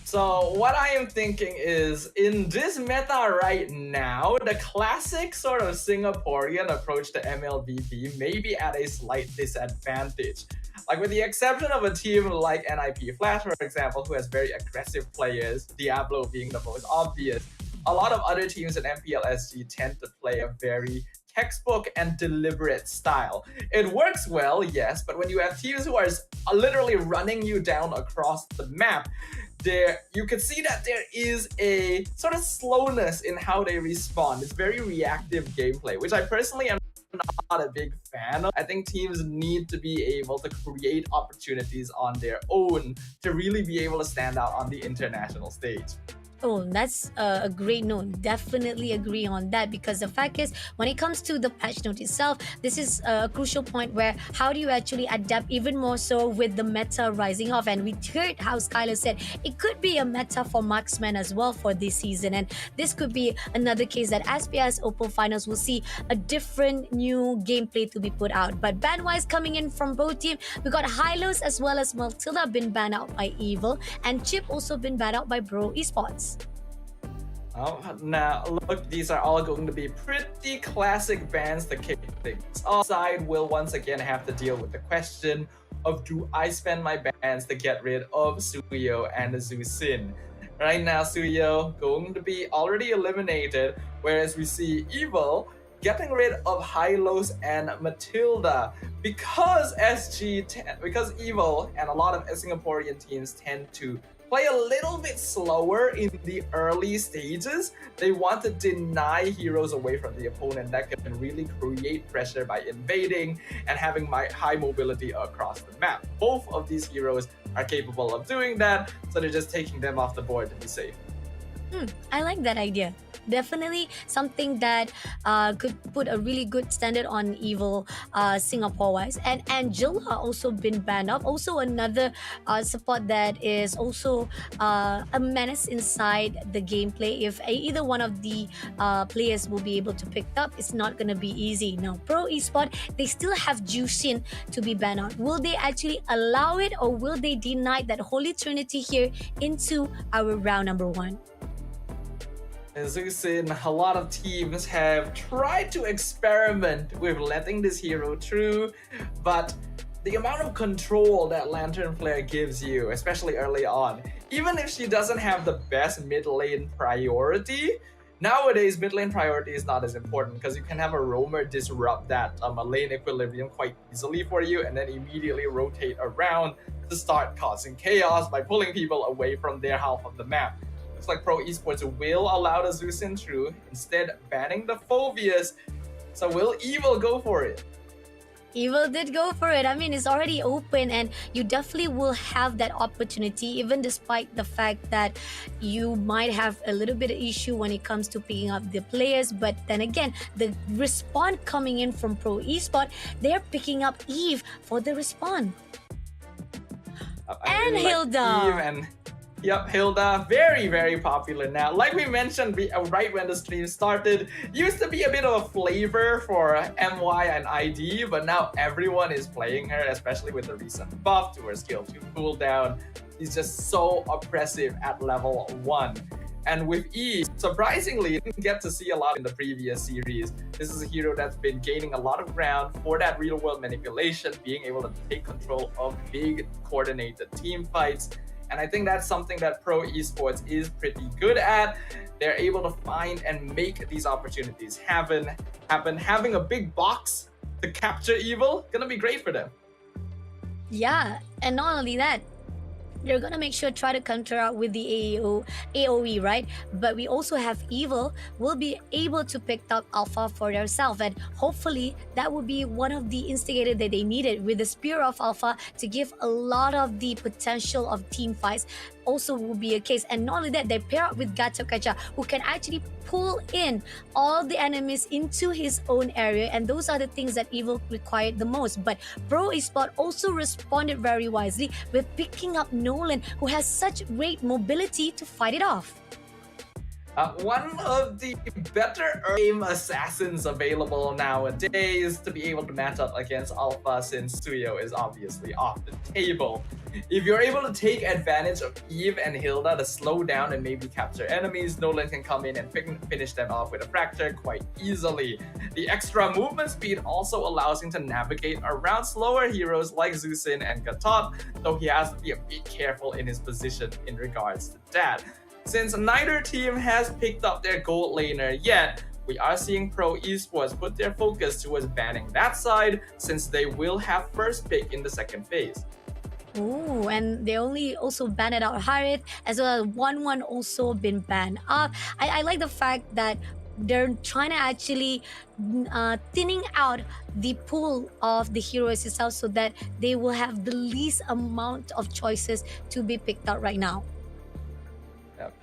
So what I am thinking is, in this meta right now, the classic sort of Singaporean approach to MLBB may be at a slight disadvantage. Like with the exception of a team like NIP Flash, for example, who has very aggressive players, Diablo being the most obvious, a lot of other teams in MPLSG tend to play a very textbook and deliberate style. It works well, yes, but when you have teams who are literally running you down across the map, you can see that there is a sort of slowness in how they respond. It's very reactive gameplay, which I personally am not a big fan of. I think teams need to be able to create opportunities on their own to really be able to stand out on the international stage. Oh, that's a great note. Definitely agree on that because the fact is, when it comes to the patch note itself, this is a crucial point where how do you actually adapt even more so with the meta rising off? And we heard how Skylar said it could be a meta for marksman as well for this season. And this could be another case that SPS Opal Finals will see a different new gameplay to be put out. But ban-wise coming in from both teams, we got Hylos as well as Matilda been banned out by Evil, and Chip also been banned out by Pro Esports. Oh, now look, these are all going to be pretty classic bans to kick things off. Side will once again have to deal with the question of, do I spend my bans to get rid of Suyo and Zusin? Right now, Suyo going to be already eliminated, whereas we see Evil getting rid of Hylos and Matilda because because Evil and a lot of Singaporean teams tend to play a little bit slower in the early stages. They want to deny heroes away from the opponent that can really create pressure by invading and having high mobility across the map. Both of these heroes are capable of doing that, so they're just taking them off the board to be safe. I like that idea. Definitely something that could put a really good standard on Evil Singapore-wise. And Angela also been banned up. Also another support that is also a menace inside the gameplay. If either one of the players will be able to pick up, it's not going to be easy. Now, Pro Esport, they still have Jushin to be banned out. Will they actually allow it, or will they deny that Holy Trinity here into our round number one? As we've seen, a lot of teams have tried to experiment with letting this hero through, but the amount of control that Lantern Flare gives you, especially early on, even if she doesn't have the best mid lane priority, Nowadays, mid lane priority is not as important because you can have a roamer disrupt that lane equilibrium quite easily for you and then immediately rotate around to start causing chaos by pulling people away from their half of the map. Looks like Pro Esports will allow the Zusin through, instead banning the Phobius. So will Evil go for it? Evil did go for it. I mean, it's already open, and you definitely will have that opportunity, even despite the fact that you might have a little bit of issue when it comes to picking up the players. But then again, the respawn coming in from Pro Esport, they're picking up Eve for the respawn. And really Hilda. Like Eve and yep, Hilda, very, very popular now. Like we mentioned right when the stream started, used to be a bit of a flavor for MY and ID, but now everyone is playing her, especially with the recent buff to her skill 2 cooldown. She's just so oppressive at level 1. And with Eve, surprisingly, didn't get to see a lot in the previous series. This is a hero that's been gaining a lot of ground for that real-world manipulation, being able to take control of big, coordinated team fights. And I think that's something that Pro Esports is pretty good at. They're able to find and make these opportunities happen. Having a big box to capture Evil, gonna be great for them. Yeah, and not only that, they're gonna make sure try to counter out with the AOE, right? But we also have Evil will be able to pick up Alpha for themselves, and hopefully that will be one of the instigators that they needed with the Spear of Alpha to give a lot of the potential of team fights. Also will be a case, and not only that, they pair up with Gacha Kacha, who can actually pull in all the enemies into his own area, and those are the things that Evil required the most. But Pro Esport also responded very wisely with picking up Nolan, who has such great mobility to fight it off. One of the better aim assassins available nowadays to be able to match up against Alpha, since Suyo is obviously off the table. If you're able to take advantage of Eve and Hilda to slow down and maybe capture enemies, Nolan can come in and finish them off with a fracture quite easily. The extra movement speed also allows him to navigate around slower heroes like Zusin and Gatot, though he has to be a bit careful in his position in regards to that. Since neither team has picked up their gold laner yet, we are seeing Pro Esports put their focus towards banning that side, since they will have first pick in the second phase. Ooh, and they only also banned out Harith, as well as 1-1 also been banned up. I like the fact that they're trying to actually thinning out the pool of the heroes itself so that they will have the least amount of choices to be picked out right now.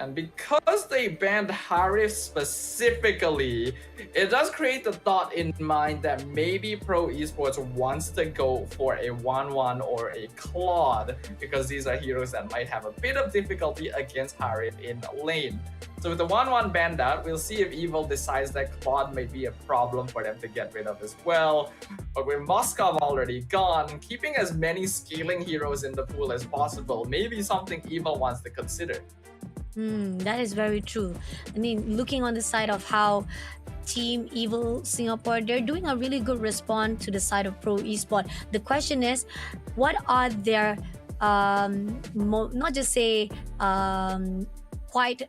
And because they banned Harith specifically, it does create the thought in mind that maybe Pro Esports wants to go for a 1-1 or a Claude, because these are heroes that might have a bit of difficulty against Harith in lane. So with the 1-1 banned out, we'll see if Evil decides that Claude may be a problem for them to get rid of as well. But with Moskov already gone, keeping as many scaling heroes in the pool as possible may be something Evil wants to consider. That is very true. I mean, looking on the side of how Team Evil Singapore, they're doing a really good response to the side of Pro Esport. The question is, what are their, not just say, quite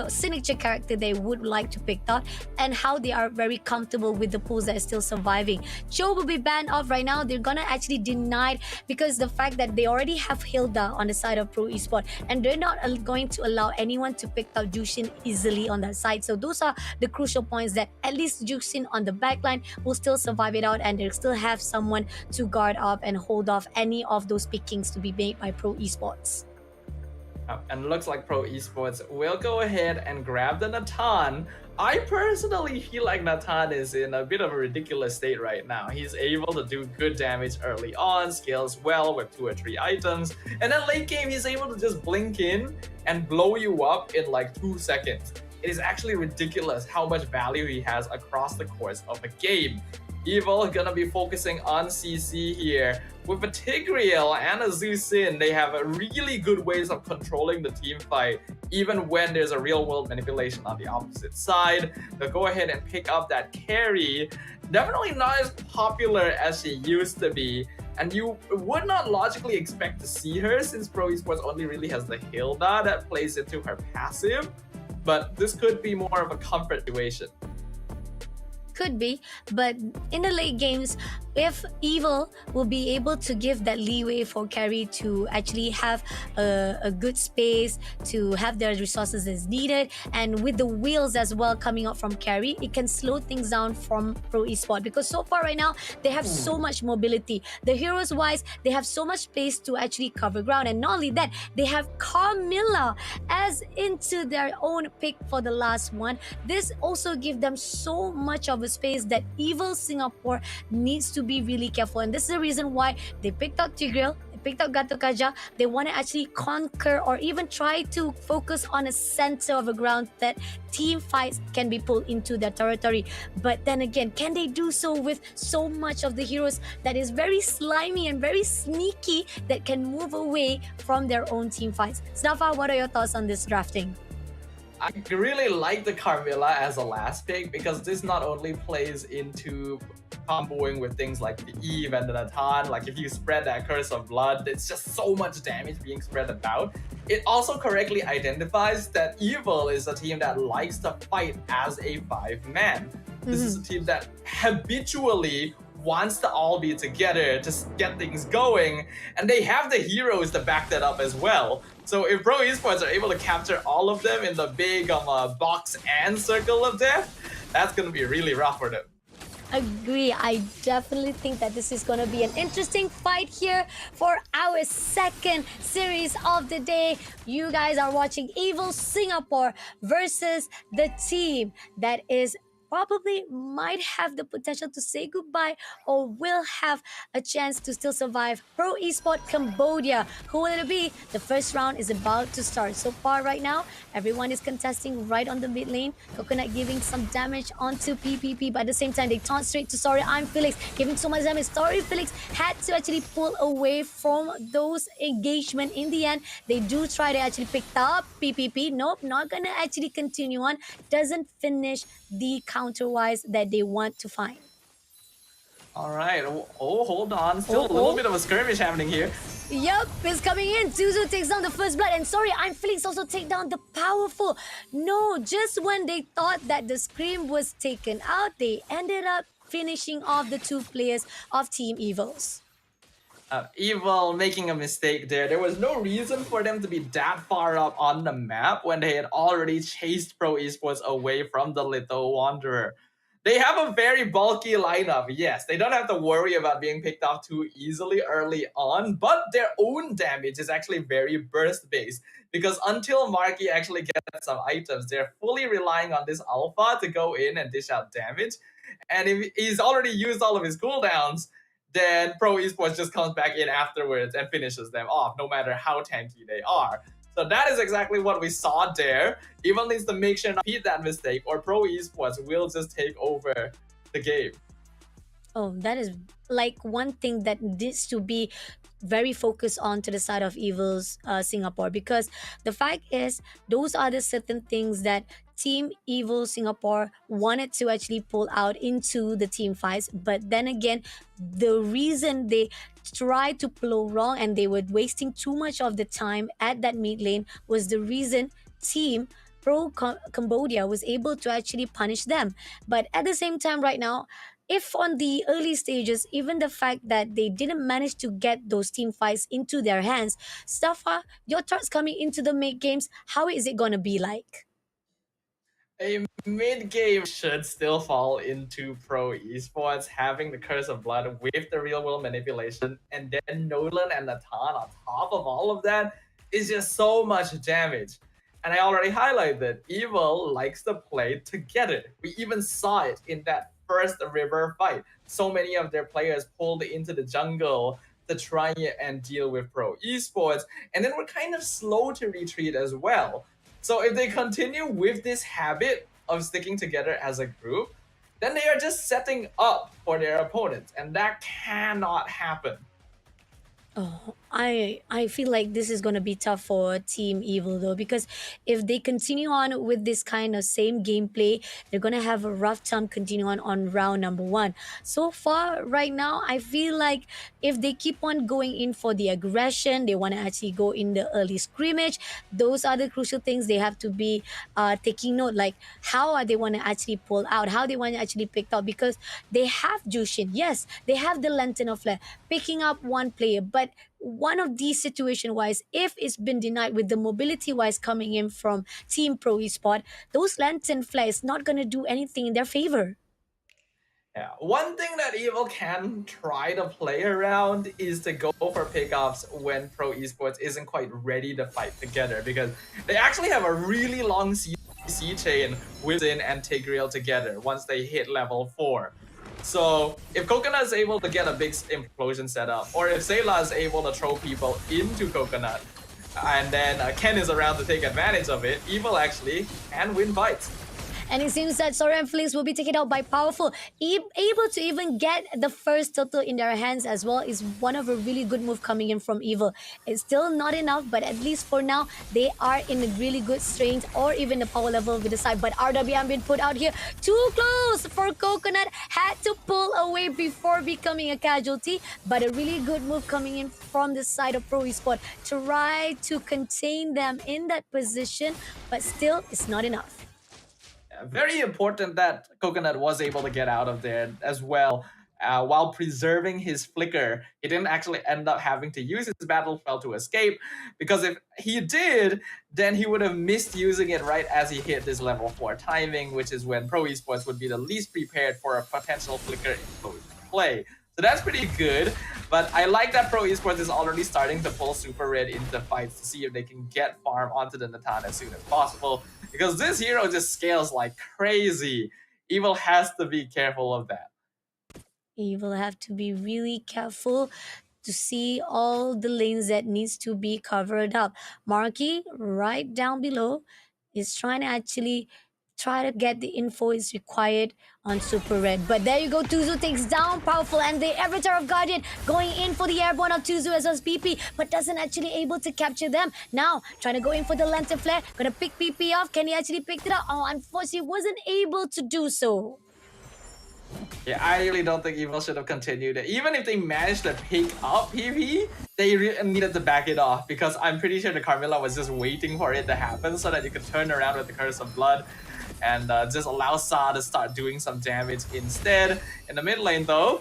signature character they would like to pick out, and how they are very comfortable with the pools that are still surviving. Joe will be banned off right now. They're gonna actually deny, because the fact that they already have Hilda on the side of Pro Esport, and they're not going to allow anyone to pick out Jushin easily on that side. So those are the crucial points, that at least Jushin on the backline will still survive it out, and they'll still have someone to guard up and hold off any of those pickings to be made by Pro Esports. And looks like Pro Esports will go ahead and grab the Natan. I personally feel like Natan is in a bit of a ridiculous state right now. He's able to do good damage early on, scales well with 2 or 3 items, and then late game he's able to just blink in and blow you up in like 2 seconds. It is actually ridiculous how much value he has across the course of a game. Evil gonna be focusing on CC here. With a Tigreal and a Zusin, they have a really good ways of controlling the team fight, even when there's a real world manipulation on the opposite side. They'll go ahead and pick up that carry. Definitely not as popular as she used to be, and you would not logically expect to see her, since Pro Esports only really has the Hilda that plays into her passive. but this could be more of a comfort situation. Could be, but in the late games, if Evil will be able to give that leeway for carry to actually have a good space to have their resources as needed, and with the wheels as well coming out from carry, it can slow things down from Pro Esport, because so far right now they have so much mobility. The heroes wise, they have so much space to actually cover ground, and not only that, they have Carmilla as into their own pick for the last one. This also gives them so much of a space that Evil Singapore needs to be really careful, and this is the reason why they picked out Tigreal, they picked out Gato Kaja. They want to actually conquer or even try to focus on a center of a ground that team fights can be pulled into their territory. But then again, can they do so with so much of the heroes that is very slimy and very sneaky that can move away from their own team fights? Snafa, what are your thoughts on this drafting? I really like the Carmilla as a last pick, because this not only plays into comboing with things like the Eve and the Natan. Like if you spread that Curse of Blood, it's just so much damage being spread about. It also correctly identifies that Evil is a team that likes to fight as a 5-man. This is a team that habitually wants to all be together to get things going, and they have the heroes to back that up as well. So if Pro Esports are able to capture all of them in the big box and circle of death, that's going to be really rough for them. Agree. I definitely think that this is going to be an interesting fight here for our second series of the day. You guys are watching Evil Singapore versus the team that is probably might have the potential to say goodbye or will have a chance to still survive. Pro Esport Cambodia. Who will it be? The first round is about to start. So far right now, everyone is contesting right on the mid lane. Coconut giving some damage onto PPP, but at the same time, they taunt straight to Sorry, I'm Felix, giving so much damage. Sorry, Felix had to actually pull away from those engagement in the end. They do try to actually pick up PPP. Nope, not gonna actually continue on. Doesn't finish the counter-wise that they want to find. All right. Oh, hold on. Still a little bit of a skirmish happening here. Yup, it's coming in. Zuzu takes down the first blood, and Sorry, I'm Felix also take down the powerful. No, just when they thought that the scream was taken out, they ended up finishing off the two players of Team Evils. Evil making a mistake there. There was no reason for them to be that far up on the map when they had already chased Pro Esports away from the Little Wanderer. They have a very bulky lineup, yes. They don't have to worry about being picked off too easily early on, but their own damage is actually very burst-based, because until Marky actually gets some items, they're fully relying on this alpha to go in and dish out damage. And if he's already used all of his cooldowns, then Pro Esports just comes back in afterwards and finishes them off, no matter how tanky they are. So that is exactly what we saw there. Evil needs to make sure not to repeat that mistake, or Pro Esports will just take over the game. Oh, that is like one thing that needs to be very focused on to the side of Evil's Singapore, because the fact is those are the certain things that Team Evil Singapore wanted to actually pull out into the team fights, but then again, the reason they tried to pull wrong and they were wasting too much of the time at that mid lane was the reason Team Pro Cambodia was able to actually punish them. But at the same time right now, if on the early stages, even the fact that they didn't manage to get those team fights into their hands, Stafa, your thoughts coming into the mid games, how is it gonna be like? A mid-game should still fall into Pro Esports, having the Curse of Blood with the real-world manipulation, and then Nolan and Natan on top of all of that is just so much damage. And I already highlighted that Evil likes to play together. We even saw it in that first river fight. So many of their players pulled into the jungle to try and deal with Pro Esports, and then we're kind of slow to retreat as well. So if they continue with this habit of sticking together as a group, then they are just setting up for their opponents, and that cannot happen. Oh, I feel like this is gonna be tough for Team Evil though, because if they continue on with this kind of same gameplay, they're gonna have a rough time continuing on round number one. So far, right now, I feel like if they keep on going in for the aggression, they want to actually go in the early scrimmage. Those are the crucial things they have to be taking note. Like how are they want to actually pull out, how they want to actually pick up, because they have Jushin, yes, they have the Lantern of Flare picking up one player, but one of these situation wise, if it's been denied with the mobility wise coming in from Team Pro Esport, those Lantern Flare is not going to do anything in their favor. Yeah, one thing that Evil can try to play around is to go for pickups when Pro Esports isn't quite ready to fight together, because they actually have a really long CC chain with Sin and Tigreal together once they hit level 4. So if Coconut is able to get a big implosion setup, or if Sayla is able to throw people into Coconut, and then Ken is around to take advantage of it, Evil actually can win fights. And it seems that Sora and Felix will be taken out by Powerful. Able to even get the first turtle in their hands as well is one of a really good move coming in from Evil. It's still not enough, but at least for now, they are in a really good strength or even the power level with the side. But RWM been put out here too close for Coconut. Had to pull away before becoming a casualty. But a really good move coming in from the side of Pro Esport. Try to contain them in that position, but still, it's not enough. Very important that Coconut was able to get out of there as well, while preserving his flicker. He didn't actually end up having to use his battle spell to escape, because if he did, then he would have missed using it right as he hit this level 4 timing, which is when Pro Esports would be the least prepared for a potential flicker play. So that's pretty good, but I like that Pro Esports is already starting to pull Super Red into fights to see if they can get farm onto the Natan as soon as possible, because this hero just scales like crazy. Evil has to be careful of that. Evil have to be really careful to see all the lanes that needs to be covered up. Marky, right down below, is trying to actually try to get the info is required on Super Red. But there you go, Tuzu takes down Powerful, and the Avatar of Guardian going in for the airborne of Tuzu as well as PP, but doesn't actually able to capture them. Now, trying to go in for the Lantern Flare, gonna pick PP off. Can he actually pick it up? Oh, unfortunately, wasn't able to do so. Yeah, I really don't think Evil should have continued it. Even if they managed to pick up PP, they needed to back it off, because I'm pretty sure the Carmilla was just waiting for it to happen so that you could turn around with the Curse of Blood and just allow Sa to start doing some damage instead. In the mid lane though,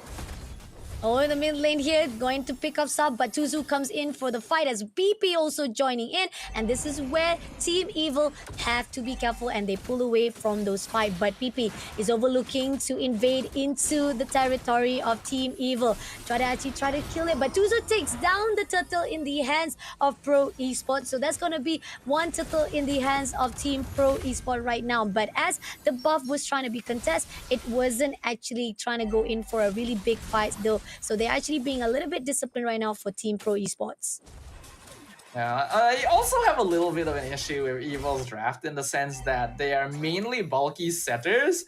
Oh, in the mid lane here, going to pick up Sub, but Tuzu comes in for the fight as BP also joining in. And this is where Team Evil have to be careful and they pull away from those fight. But PP is overlooking to invade into the territory of Team Evil. Try to kill it, but Tuzu takes down the turtle in the hands of Pro Esports. So that's going to be one turtle in the hands of Team Pro Esports right now. But as the buff was trying to be contest, it wasn't actually trying to go in for a really big fight though. So they're actually being a little bit disciplined right now for Team Pro Esports. Yeah, I also have a little bit of an issue with Evil's draft in the sense that they are mainly bulky setters,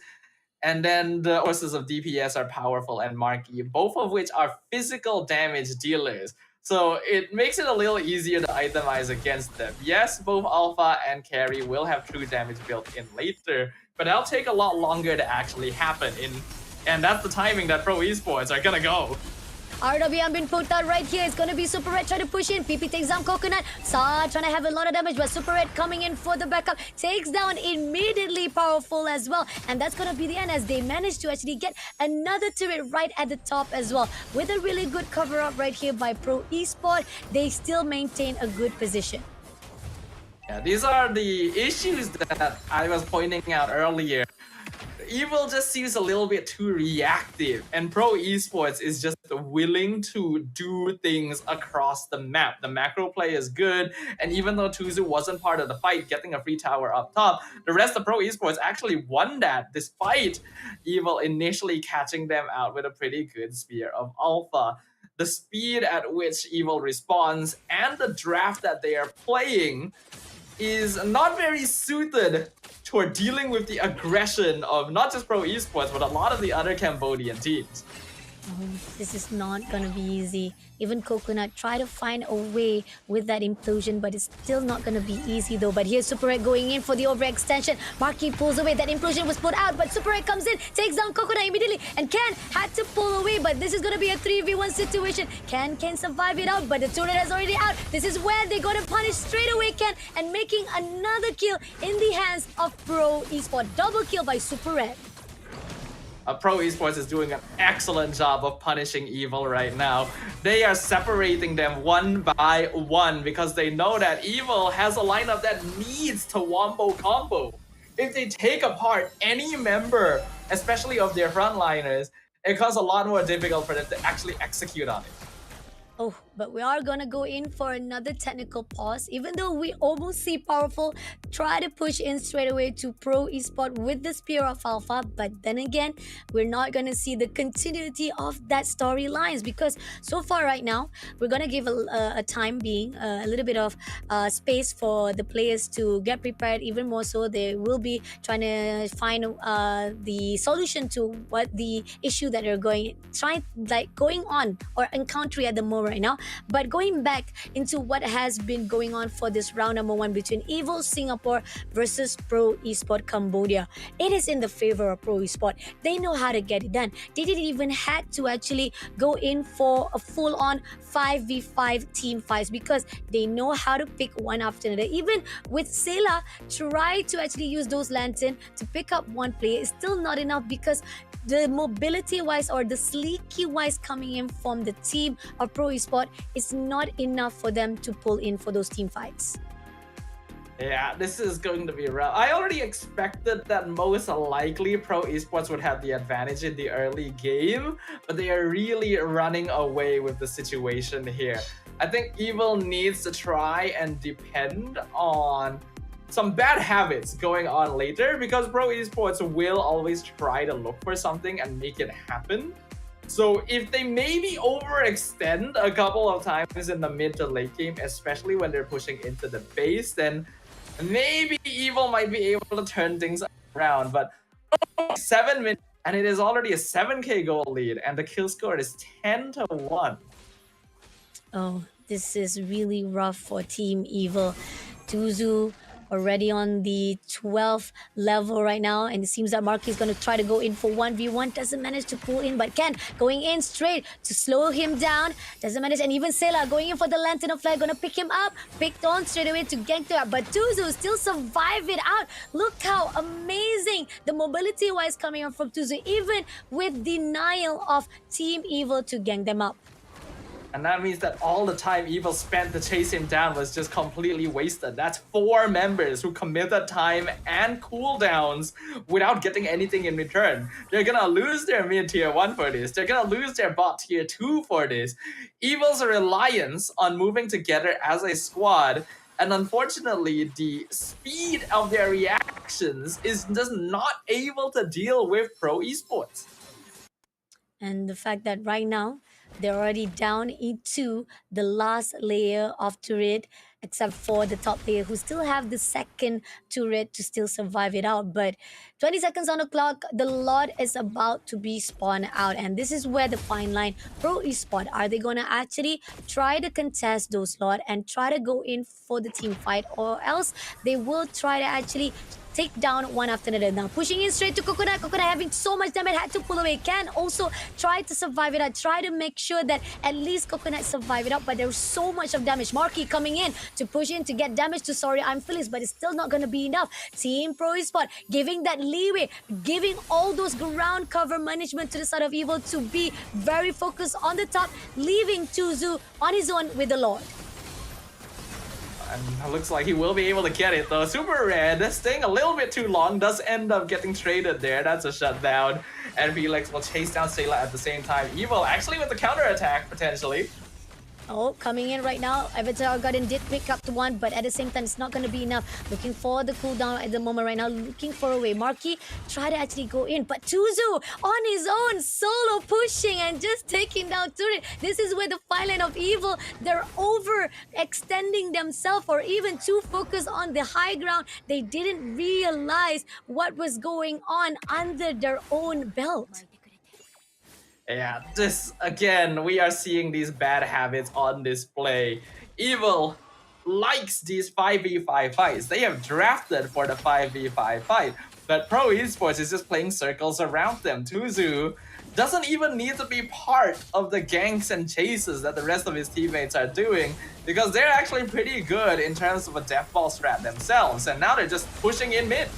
and then the horses of DPS are Powerful and Marky, both of which are physical damage dealers. So it makes it a little easier to itemize against them. Yes, both Alpha and Carry will have true damage built in later, but that'll take a lot longer to actually happen, and that's the timing that Pro Esports are gonna go. RWM been put out right here. It's going to be Super Red trying to push in. PP takes down Coconut. Sa trying to have a lot of damage, but Super Red coming in for the backup. Takes down immediately Powerful as well. And that's going to be the end as they manage to actually get another turret right at the top as well. With a really good cover up right here by Pro Esport, they still maintain a good position. Yeah, these are the issues that I was pointing out earlier. Evil just seems a little bit too reactive, and Pro Esports is just willing to do things across the map. The macro play is good, and even though Tuzu wasn't part of the fight, getting a free tower up top, the rest of Pro Esports actually won that, despite Evil initially catching them out with a pretty good Spear of Alpha. The speed at which Evil responds and the draft that they are playing is not very suited toward dealing with the aggression of not just Pro Esports, but a lot of the other Cambodian teams. This is not gonna be easy. Even Coconut try to find a way with that implosion, but it's still not gonna be easy though. But here's Super Red going in for the overextension. Marky pulls away. That implosion was put out, but Super Red comes in, takes down Coconut immediately, and Ken had to pull away. But this is gonna be a 3v1 situation. Ken can survive it out, but the turret is already out. This is where they're gonna punish straight away Ken, and making another kill in the hands of Pro Esports. Double kill by Super Red. Pro Esports is doing an excellent job of punishing Evil right now. They are separating them one by one because they know that Evil has a lineup that needs to wombo combo. If they take apart any member, especially of their frontliners, it becomes a lot more difficult for them to actually execute on it. Oh, but we are gonna go in for another technical pause. Even though we almost see Powerful try to push in straight away to Pro Esport with the Spear of Alpha, but then again, we're not gonna see the continuity of that storylines because so far right now, we're gonna give a time being, a little bit of space for the players to get prepared even more so. They will be trying to find the solution to what the issue that they're going on or encountering at the moment right now. But going back into what has been going on for this round number 1 between Evil Singapore versus Pro Esport Cambodia, it is in the favor of Pro Esport. They know how to get it done. They didn't even had to actually go in for a full-on 5v5 team fights because they know how to pick one after another. Even with Sela try to actually use those lantern to pick up one player, is still not enough because the mobility wise or the sleeky wise coming in from the team of Pro Esport is not enough for them to pull in for those team fights. Yeah, this is going to be rough. I already expected that most likely Pro Esports would have the advantage in the early game, but they are really running away with the situation here. I think Evil needs to try and depend on some bad habits going on later because Pro Esports will always try to look for something and make it happen. So if they maybe overextend a couple of times in the mid to late game, especially when they're pushing into the base, then maybe Evil might be able to turn things around. But 7 minutes and it is already a 7k goal lead and the kill score is 10-1. Oh, this is really rough for Team Evil. Tuzu already on the 12th level right now, and it seems that Marky is going to try to go in for 1v1. Doesn't manage to pull in, but Ken going in straight to slow him down. Doesn't manage, and even Sela going in for the Lantern of Flag, going to pick him up. Picked on straight away to gank to, but Tuzu still survive it out. Look how amazing the mobility-wise coming up from Tuzu, even with denial of Team Evil to gank them up. And that means that all the time Evil spent to chase him down was just completely wasted. That's 4 members who committed time and cooldowns without getting anything in return. They're gonna lose their mid tier 1 for this. They're gonna lose their bot tier 2 for this. Evil's reliance on moving together as a squad, and unfortunately the speed of their reactions is just not able to deal with Pro Esports. And the fact that right now they're already down into the last layer of turret, except for the top player who still have the second turret to still survive it out. But 20 seconds on the clock, the Lord is about to be spawned out, and this is where the fine line. Pro Esport, are they gonna actually try to contest those Lord and try to go in for the team fight, or else they will try to actually take down one after another. Now pushing in straight to Coconut. Coconut having so much damage, had to pull away. Can also try to survive it out, try to make sure that at least Coconut survive it out, but there's so much of damage. Marky coming in to push in to get damage to Sorry I'm Phyllis, but it's still not going to be enough. Team Pro Esport giving that leeway, giving all those ground cover management to the side of Evil to be very focused on the top, leaving Tuzu on his own with the Lord. And it looks like he will be able to get it though. Super Red, staying a little bit too long, does end up getting traded there. That's a shutdown. And Felix will chase down Sayla at the same time. Evil actually with the counter attack potentially. Oh, coming in right now. Avatar Garden did pick up the one, but at the same time, it's not going to be enough. Looking for the cooldown at the moment right now. Looking for a way. Marky try to actually go in, but Tuzu on his own, solo pushing and just taking down turret. This is where the fine line of Evil, they're overextending themselves or even too focused on the high ground. They didn't realize what was going on under their own belt. Yeah, this again, we are seeing these bad habits on display. Evil likes these 5v5 fights. They have drafted for the 5v5 fight, but Pro Esports is just playing circles around them. Tuzu doesn't even need to be part of the ganks and chases that the rest of his teammates are doing because they're actually pretty good in terms of a death ball strat themselves, and now they're just pushing in mid.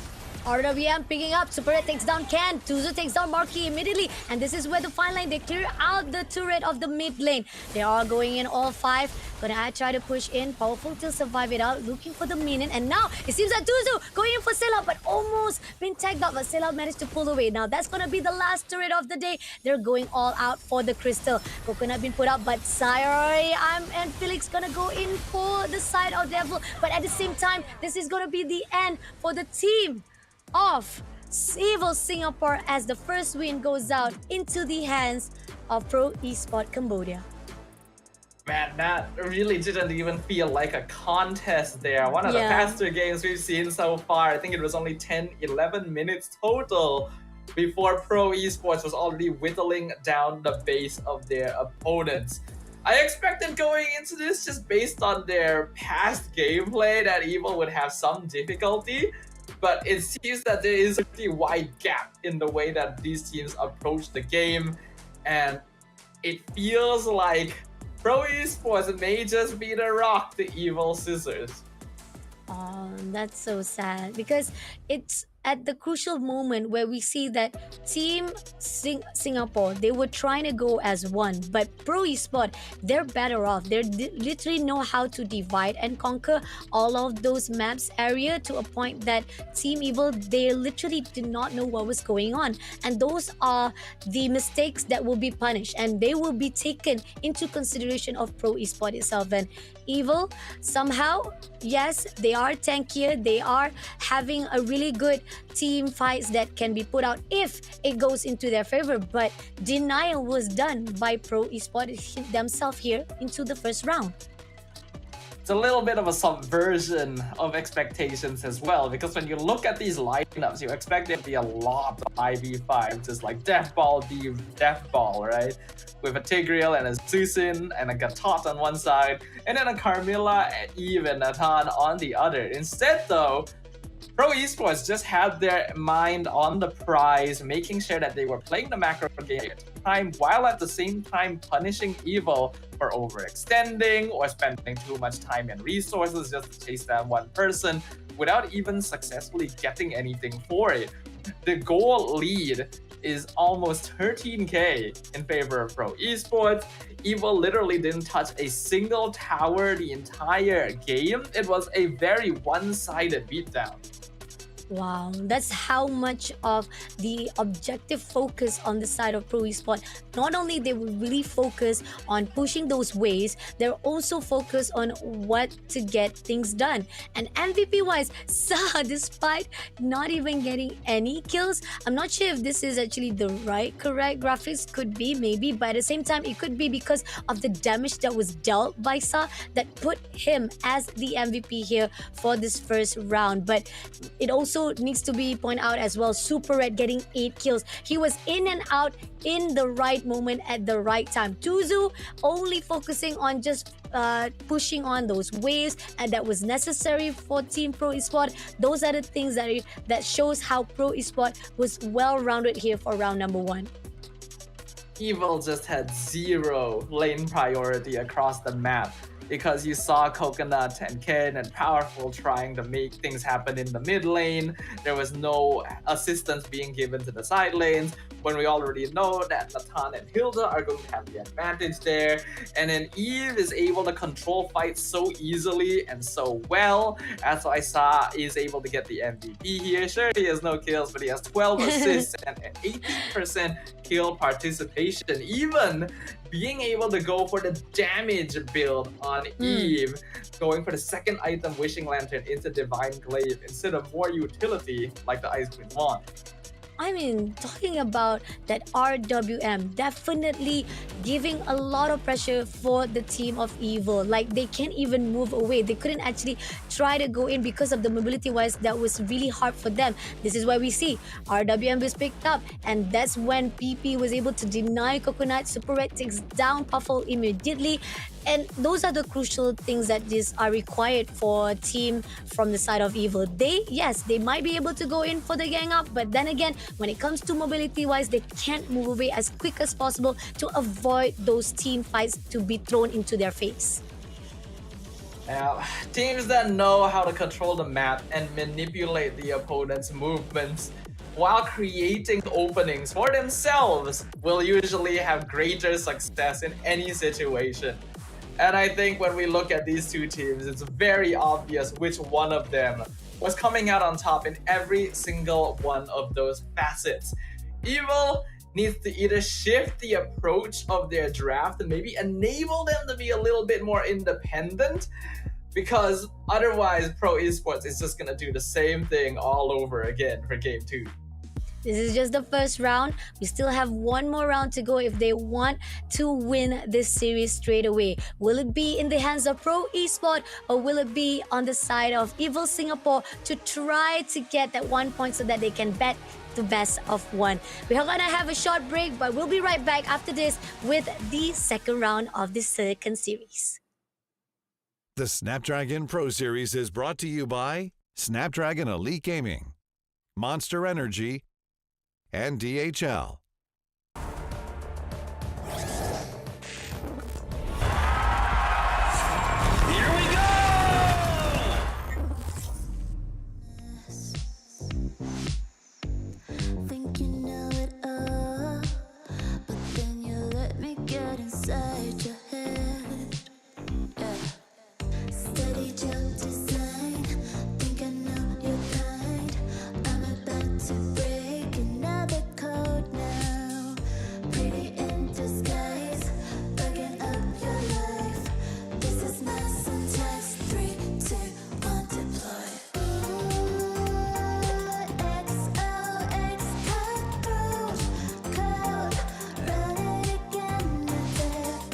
RWM picking up, Super Red takes down Ken, Tuzu takes down Marquis immediately, and this is where the fine line, they clear out the turret of the mid lane. They are going in all five, gonna try to push in, Powerful to survive it out, looking for the minion, and now it seems that Tuzu going in for Sela, but almost been tagged out, but Sela managed to pull away. Now that's gonna be the last turret of the day. They're going all out for the crystal. Coconut been put up, but Sayori and Felix gonna go in for the side of Devil, but at the same time, this is gonna be the end for the team of Evil Singapore as the first win goes out into the hands of Pro Esport Cambodia. Man, that really didn't even feel like a contest there. One of the faster games we've seen so far. I think it was only 10-11 minutes total before Pro Esports was already whittling down the base of their opponents. I expected going into this, just based on their past gameplay, that Evil would have some difficulty. But it seems that there is a pretty wide gap in the way that these teams approach the game, and it feels like Pro Esports may just be the rock to Evil Scissors. Oh, that's so sad because it's at the crucial moment where we see that Team Singapore, they were trying to go as one, but Pro Esport, they're better off. They literally know how to divide and conquer all of those maps area to a point that Team Evil, they literally did not know what was going on. And those are the mistakes that will be punished and they will be taken into consideration of Pro Esport itself. And Evil, somehow, yes, they are tankier, they are having a really good team fights that can be put out if it goes into their favor, but denial was done by Pro Esports themselves here into the first round. It's a little bit of a subversion of expectations as well, because when you look at these lineups, you expect there to be a lot of 5v5, just like Death Ball, Death Ball, right? With a Tigreal and a Susin and a Gatot on one side, and then a Carmilla, Eve, and Natan on the other. Instead, though, Pro Esports just had their mind on the prize, making sure that they were playing the macro game at time, while at the same time punishing Evil for overextending or spending too much time and resources just to chase down one person without even successfully getting anything for it. The goal lead is almost 13k in favor of Pro Esports. Evil literally didn't touch a single tower the entire game. It was a very one-sided beatdown. Wow, that's how much of the objective focus on the side of Pro Esport. Not only they will really focus on pushing those waves, they're also focused on what to get things done. And MVP wise, Sa, despite not even getting any kills, I'm not sure if this is actually the correct graphics, could be maybe, but at the same time, it could be because of the damage that was dealt by Sa that put him as the MVP here for this first round. But it also needs to be pointed out as well, Super Red getting 8 kills. He was in and out in the right moment at the right time. Tuzu only focusing on just pushing on those waves, and that was necessary for Team Pro Esport. Those are the things that shows how Pro Esport was well-rounded here for round number 1. Evil just had zero lane priority across the map, because you saw Coconut and Ken and Powerful trying to make things happen in the mid lane. There was no assistance being given to the side lanes, when we already know that Natan and Hilda are going to have the advantage there. And then Eve is able to control fights so easily and so well. As I saw, is able to get the MVP here. Sure, he has no kills, but he has 12 assists and 18% kill participation. Even being able to go for the damage build on Eve, going for the second item, Wishing Lantern, into Divine Glaive instead of more utility like the Ice Queen wand. I mean, talking about that RWM, definitely giving a lot of pressure for the team of Evil. Like, they can't even move away. They couldn't actually try to go in because of the mobility wise. That was really hard for them. This is why we see RWM was picked up, and that's when PP was able to deny Coconut. Super Red takes down Puffle immediately. And those are the crucial things that just are required for a team from the side of Evil. Yes, they might be able to go in for the gang up, but then again, when it comes to mobility wise, they can't move away as quick as possible to avoid those team fights to be thrown into their face. Now, teams that know how to control the map and manipulate the opponent's movements while creating openings for themselves will usually have greater success in any situation. And I think when we look at these two teams, it's very obvious which one of them was coming out on top in every single one of those facets. Evil needs to either shift the approach of their draft and maybe enable them to be a little bit more independent, because otherwise Pro Esports is just gonna do the same thing all over again for game 2. This is just the first round. We still have one more round to go if they want to win this series straight away. Will it be in the hands of Pro Esport, or will it be on the side of Evil Singapore to try to get that 1 point so that they can bet the best of 1? We are gonna have a short break, but we'll be right back after this with the second round of the second series. The Snapdragon Pro Series is brought to you by Snapdragon Elite Gaming, Monster Energy, and DHL. Here we go! Think you know it all, but then you let me get inside your head. Yeah. Steady jump design, think I know your kind. I'm about to break another code now. Pretty in disguise, bugging up your life. This is my syntax. 3, 2, 1, deploy. XOX cutthroat code, run it again with it.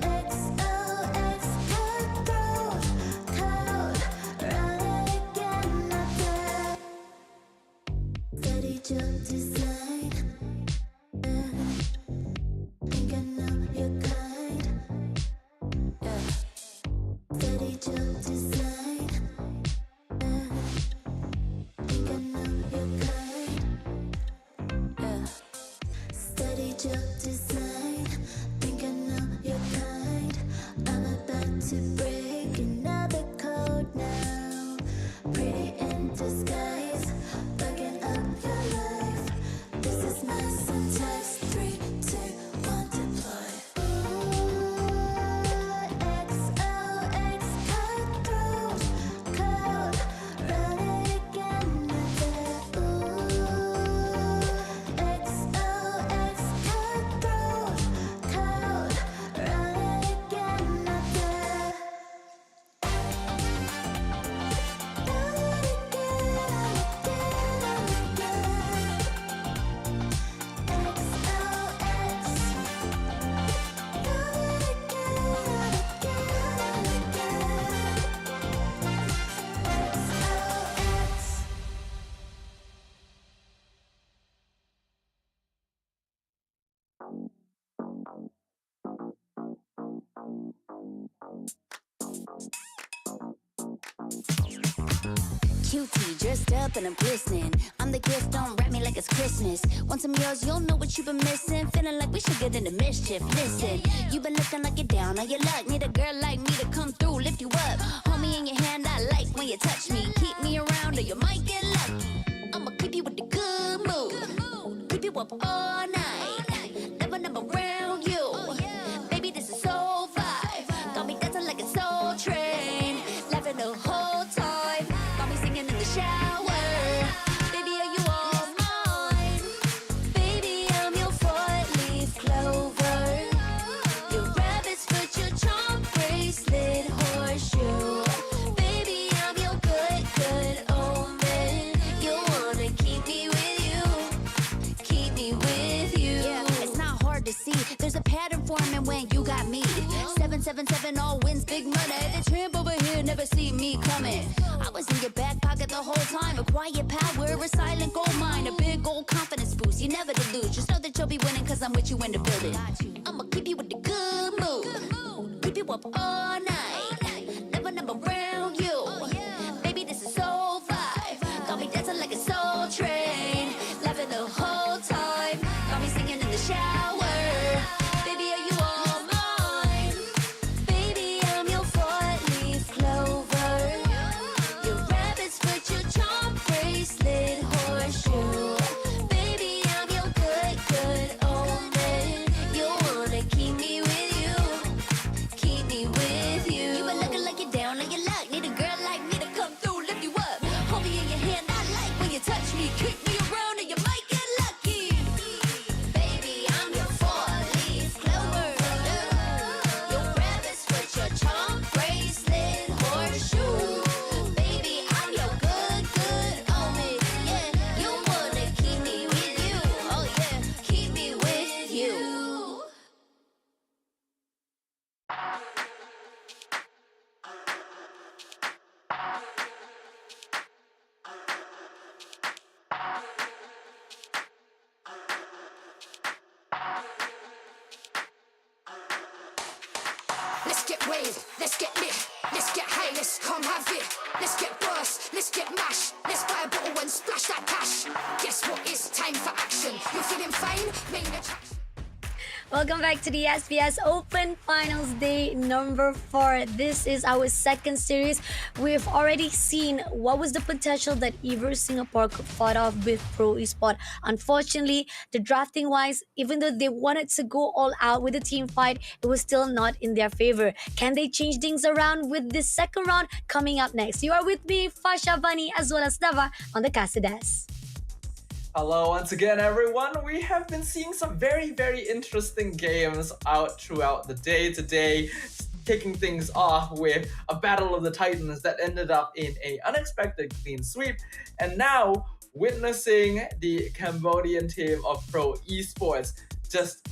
XOX cutthroat code, run it again with it. Steady jump design, think I know your kind. Yeah. Steady jump design, think I know your kind. Yeah. Steady jump design, think I know your kind. I'm about to break another code now. Pretty in disguise, bugging up your life. This is my syntax. 3, 2, 1, deploy. XOX cutthroat code, run it again with it. XOX cutthroat code, run it again with it. QT dressed up and I'm glistening. I'm the gift, don't wrap me like it's Christmas. Once I'm yours, you'll know what you've been missing. Feeling like we should get into mischief. Listen, you've been looking like you're down on your luck. Need a girl like me to come through, lift you up. Hold me in your hand, I like when you touch me. Keep me around or you might get lucky. I'ma keep you with the good mood. Keep you up all night. Never, never around you. Baby, this is so vibe. Got me dancing like a soul train. Laughing the whole time. Got me singing in the shower. Baby, are you all mine? Baby, I'm your 4-leaf clover. Your rabbit's foot, your charm bracelet, horse tramp over here, never see me coming. I was in your back pocket the whole time. A quiet power, a silent gold mine, a big old confidence boost. You never delude. Just know that you'll be winning, cause I'm with you in the building. I'ma keep you with the good mood. Keep you up all night. Never number around you. Baby, this is so vibe. Got me dancing like a soul train. Laughing the whole time. Got me singing in the shower. Baby, are you all mine? Baby, I'm your four-leaf clover. Your rabbit's foot, your charm bracelet, horseshoe. Baby, I'm your good, good omen. You wanna keep me with you. Keep me with you. You been looking like you're down on your luck. Need a girl like me to come through, lift you up. Hold me in your hand, I like when you touch me. Kick me around and you might get lucky. Baby, I'm your four-leaf clover. Your rabbit's foot, your charm bracelet, horseshoe. Baby, I'm your good, good omen. Yeah, you wanna keep me with you. Oh yeah, keep me with you. Let's get waved, let's get lit, let's get high, let's come have it. Let's get burst, let's get mash, let's buy a bottle and splash that cash. Guess what? It's time for action. You're feeling fine? Main attraction. Welcome back to the SBS Open Finals Day number 4. This is our second series. We've already seen what was the potential that Evo Singapore could fight off with Pro Esport. Unfortunately, the drafting wise, even though they wanted to go all out with the team fight, it was still not in their favor. Can they change things around with this second round coming up next? You are with me, Fasha Bani, as well as Nava on the Casidas. Hello once again, everyone. We have been seeing some very, very interesting games out throughout the day today, kicking things off with a battle of the titans that ended up in an unexpected clean sweep, and now witnessing the Cambodian team of Pro Esports just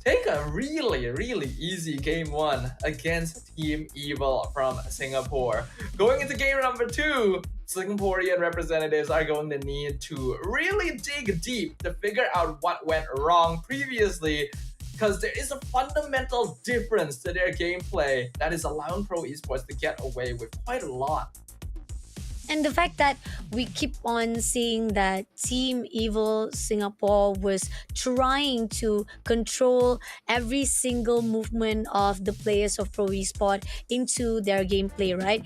take a really, really easy game 1 against Team Evil from Singapore. Going into game number 2, Singaporean representatives are going to need to really dig deep to figure out what went wrong previously, because there is a fundamental difference to their gameplay that is allowing Pro Esports to get away with quite a lot. And the fact that we keep on seeing that Team Evil Singapore was trying to control every single movement of the players of Pro Esport into their gameplay, right?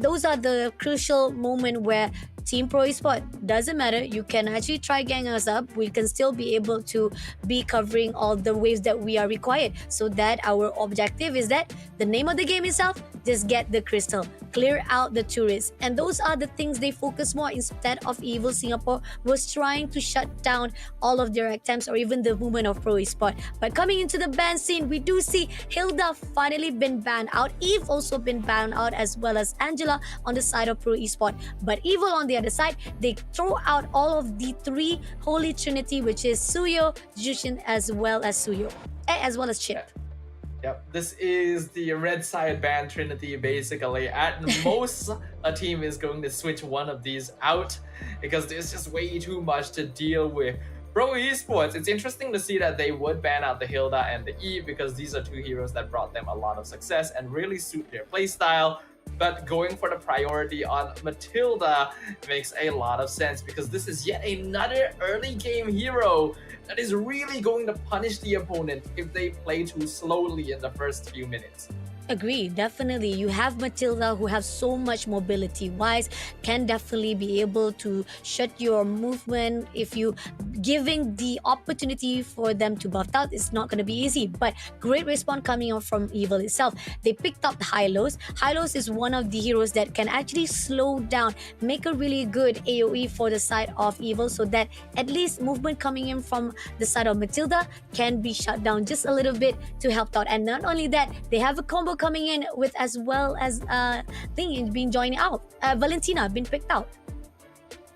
Those are the crucial moment where Team Pro Esport, doesn't matter, you can actually try gang us up. We can still be able to be covering all the waves that we are required, so that our objective is that the name of the game itself, just get the crystal, clear out the tourists. And those are the things they focus more, instead of Evil Singapore was trying to shut down all of their attempts or even the movement of Pro Esport. But coming into the ban scene, we do see Hilda finally been banned out, Eve also been banned out, as well as Angela on the side of Pro Esport. But Evil on the other side, they throw out all of the 3 holy trinity, which is Suyo, Jushin, as well as Chip. Yep, this is the red side ban trinity basically. At most, a team is going to switch one of these out because there's just way too much to deal with. Pro Esports, it's interesting to see that they would ban out the Hilda and the Eve because these are 2 heroes that brought them a lot of success and really suit their playstyle. But going for the priority on Matilda makes a lot of sense because this is yet another early game hero that is really going to punish the opponent if they play too slowly in the first few minutes. Agree, definitely. You have Matilda, who have so much mobility wise, can definitely be able to shut your movement. If you giving the opportunity for them to buff out, it's not going to be easy. But great response coming out from Evil itself. They picked up Hylos. Hylos is one of the heroes that can actually slow down, make a really good AoE for the side of Evil, so that at least movement coming in from the side of Matilda can be shut down just a little bit to help out. And not only that, they have a combo coming in with, as well as thing being joined out. Valentina been picked out.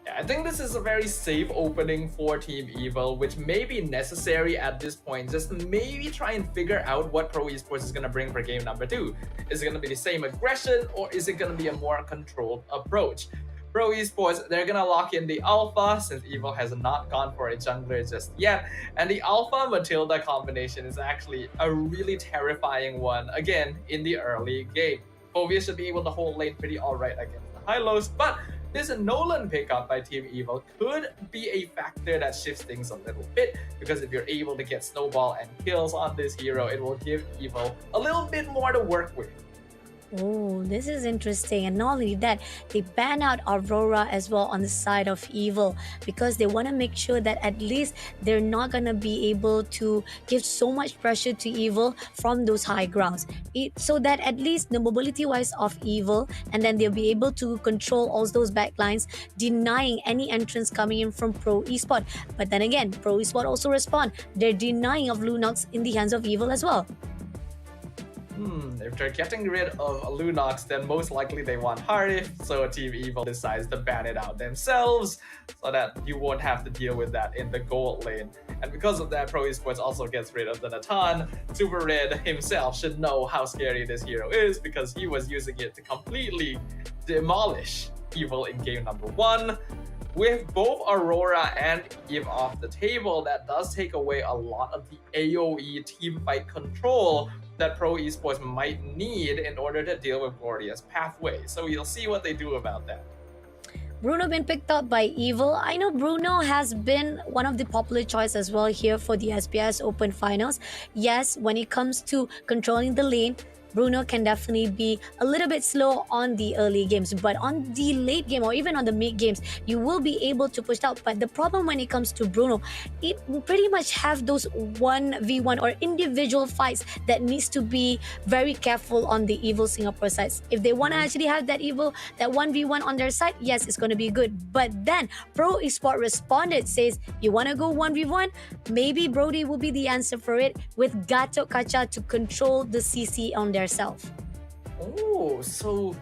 Yeah, I think this is a very safe opening for Team Evil, which may be necessary at this point. Just maybe try and figure out what Pro Esports is going to bring for game number 2. Is it going to be the same aggression, or is it going to be a more controlled approach? Pro Esports, they're going to lock in the Alpha, since Evil has not gone for a jungler just yet. And the Alpha Matilda combination is actually a really terrifying one, again, in the early game. Fovia should be able to hold lane pretty alright against the Hylos, but this Nolan pickup by Team Evil could be a factor that shifts things a little bit, because if you're able to get snowball and kills on this hero, it will give Evil a little bit more to work with. Oh, this is interesting. And not only that, they ban out Aurora as well on the side of Evil, because they want to make sure that at least they're not going to be able to give so much pressure to Evil from those high grounds. So that at least the mobility wise of Evil, and then they'll be able to control all those backlines, denying any entrance coming in from Pro Esport. But then again, Pro Esport also respond. They're denying of Lunox in the hands of Evil as well. If they're getting rid of Lunox, then most likely they want Harif, so Team Evil decides to ban it out themselves, so that you won't have to deal with that in the gold lane. And because of that, Pro Esports also gets rid of the Natan. Super Red himself should know how scary this hero is, because he was using it to completely demolish Evil in game number 1. With both Aurora and Eve off the table, that does take away a lot of the AoE teamfight control that Pro Esports might need in order to deal with Gloria's pathway. So you'll see what they do about that. Bruno been picked up by Evil. I know Bruno has been one of the popular choice as well here for the SPS Open Finals. Yes, when it comes to controlling the lane, Bruno can definitely be a little bit slow on the early games, but on the late game or even on the mid games, you will be able to push out. But the problem when it comes to Bruno, it pretty much have those 1v1 or individual fights that needs to be very careful on the Evil Singapore sides. If they want to actually have that 1v1 on their side, yes, it's going to be good. But then Pro Esport responded, says, you want to go 1v1? Maybe Brody will be the answer for it, with Gatot Kaca to control the CC on their self. Oh, so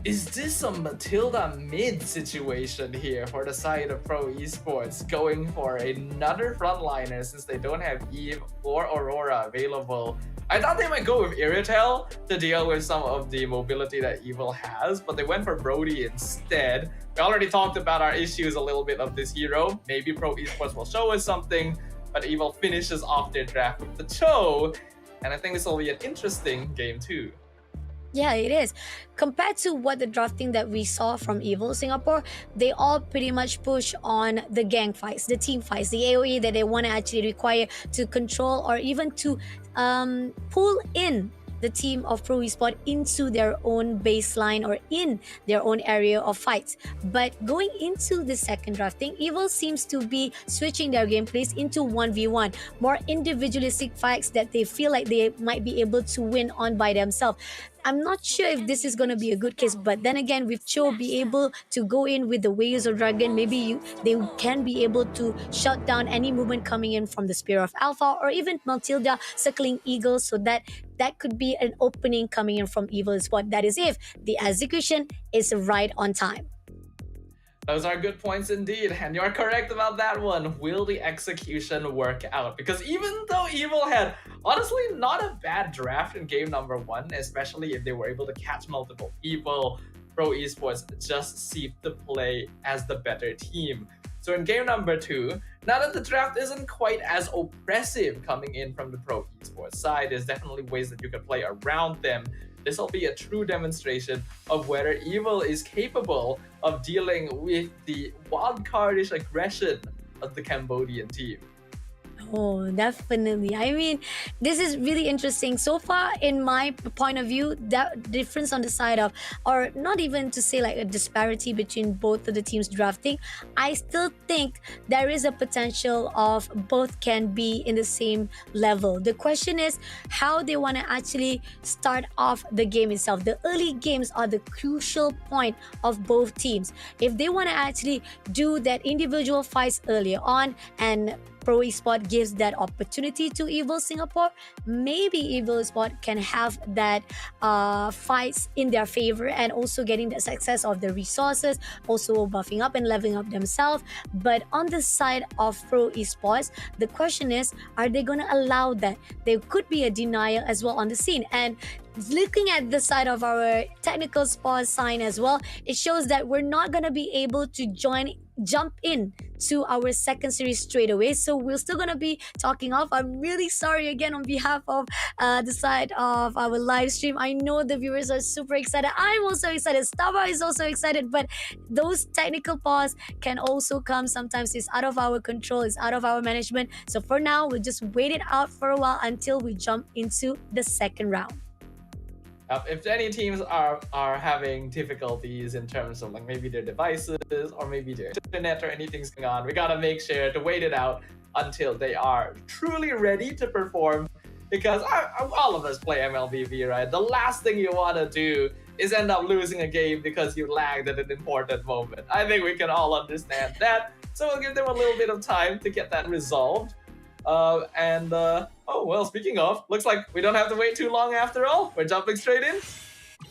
is this a Matilda mid situation here for the side of Pro Esports, going for another frontliner since they don't have Eve or Aurora available? I thought they might go with Iritel to deal with some of the mobility that Evil has, but they went for Brody instead. We already talked about our issues a little bit of this hero. Maybe Pro Esports will show us something, but Evil finishes off their draft with the Cho. And I think this will be an interesting game too. Yeah, it is. Compared to what the drafting that we saw from Evil Singapore, they all pretty much push on the gang fights, the team fights, the AoE that they want to actually require to control or even to pull in the team of Pro Esport into their own baseline or in their own area of fights. But going into the second drafting, Evil seems to be switching their gameplays into 1v1, more individualistic fights that they feel like they might be able to win on by themselves. I'm not sure if this is going to be a good case, but then again, with Cho be able to go in with the Waves of Dragon, maybe they can be able to shut down any movement coming in from the Spear of Alpha or even Matilda circling Eagle, so that could be an opening coming in from Evil Spot. That is if the execution is right on time. Those are good points indeed, and you're correct about that one. Will the execution work out? Because even though Evil had honestly not a bad draft in game number 1, especially if they were able to catch multiple people, Pro Esports just seemed to play as the better team. So in game number 2, now that the draft isn't quite as oppressive coming in from the Pro Esports side, there's definitely ways that you can play around them. This will be a true demonstration of whether Evil is capable of dealing with the wildcardish aggression of the Cambodian team. Oh, definitely. I mean, this is really interesting. So far, in my point of view, that difference on the side of, or not even to say like a disparity between both of the teams drafting, I still think there is a potential of both can be in the same level. The question is how they want to actually start off the game itself. The early games are the crucial point of both teams. If they want to actually do that individual fights earlier on and Pro Esport gives that opportunity to Evil Singapore, maybe Evil Esport can have that fights in their favor and also getting the success of the resources, also buffing up and leveling up themselves. But on the side of Pro Esports, the question is, are they going to allow that? There could be a denial as well on the scene. And looking at the side of our technical spot sign as well, it shows that we're not going to be able to jump in to our second series straight away. So we're still going to be talking off. I'm really sorry again on behalf of the side of our live stream. I know the viewers are super excited. I'm also excited. Stava is also excited, but those technical pause can also come sometimes. It's out of our control, it's out of our management. So for now, we'll just wait it out for a while until we jump into the second round. If any teams are having difficulties in terms of like maybe their devices or maybe their internet or anything's going on, we gotta make sure to wait it out until they are truly ready to perform, because all of us play MLBB, right? The last thing you want to do is end up losing a game because you lagged at an important moment. I think we can all understand that, so we'll give them a little bit of time to get that resolved. Oh, well, speaking of, looks like we don't have to wait too long after all. We're jumping straight in.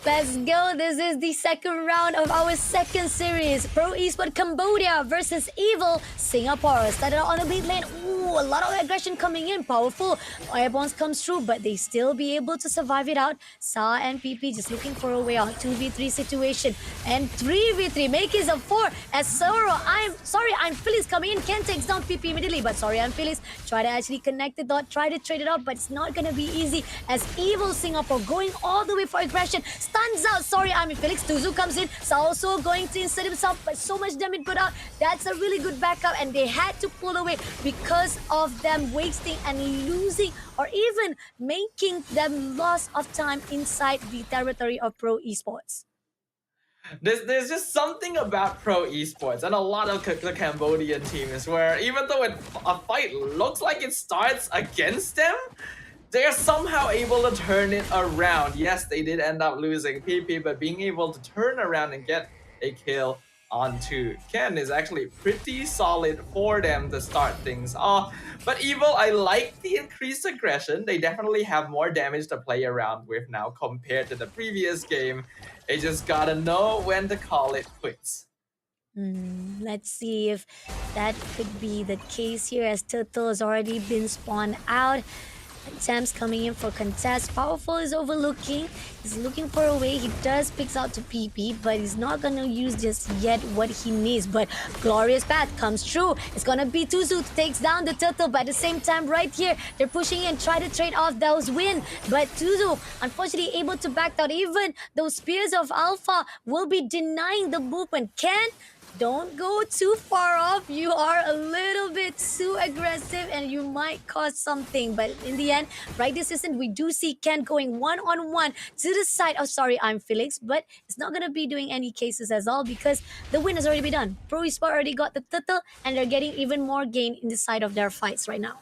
Let's go. This is the second round of our second series. Pro Esport Cambodia versus Evil Singapore. Started out on the lead lane. Ooh, a lot of aggression coming in. Powerful. Airborne comes through, but they still be able to survive it out. Sa and PP just looking for a way out. 2v3 situation. And 3v3. Make it a 4. As Soro, I'm Phyllis coming in. Ken takes down PP immediately, but sorry, I'm Phyllis. Try to actually connect the dot. Try to trade it out, but it's not going to be easy as Evil Singapore going all the way for aggression. Stuns out. Sorry, Army Felix. Tuzu comes in. Also going to insert himself, but so much damage put out. That's a really good backup, and they had to pull away because of them wasting and losing, or even making them loss of time inside the territory of Pro Esports. There's just something about Pro Esports and a lot of the Cambodian teams where even though a fight looks like it starts against them, they're somehow able to turn it around. Yes, they did end up losing PP, but being able to turn around and get a kill onto Ken is actually pretty solid for them to start things off. But Evil, I like the increased aggression. They definitely have more damage to play around with now compared to the previous game. They just gotta know when to call it quits. Let's see if that could be the case here, as Turtle has already been spawned out. Attempts coming in for contest. Powerful is overlooking. He's looking for a way. He does picks out to PP, but he's not going to use just yet what he needs. But Glorious Path comes true. It's going to be Tuzu takes down the Turtle, but at the same time right here, they're pushing in, try to trade off those win. But Tuzu, unfortunately, able to back out. Even those Spears of Alpha will be denying the movement. Don't go too far off. You are a little bit too aggressive and you might cause something. But in the end, right this instant, we do see Ken going one-on-one to the side. Oh, sorry, I'm Felix. But it's not going to be doing any cases as all because the win has already been done. Pro Esport already got the turtle and they're getting even more gain in the side of their fights right now.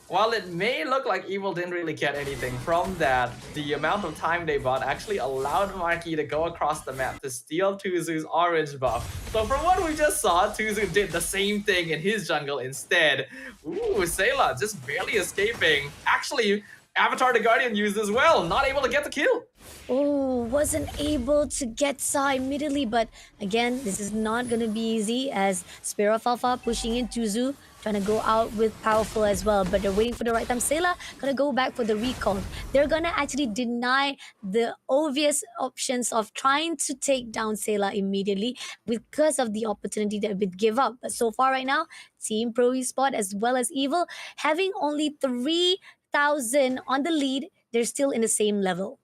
While it may look like Evil didn't really get anything from that, the amount of time they bought actually allowed Marky to go across the map to steal Tuzu's orange buff. So from what we just saw, Tuzu did the same thing in his jungle instead. Ooh, Sayla just barely escaping. Actually, Avatar the Guardian used as well, not able to get the kill. Oh, wasn't able to get Sa immediately, but again, this is not going to be easy as Spear of Alpha pushing in Tuzu, trying to go out with Powerful as well, but they're waiting for the right time. Sayla gonna go back for the recall. They're gonna actually deny the obvious options of trying to take down Sayla immediately because of the opportunity that would give up. But so far right now, Team Pro Esport as well as Evil having only 3,000 on the lead, they're still in the same level.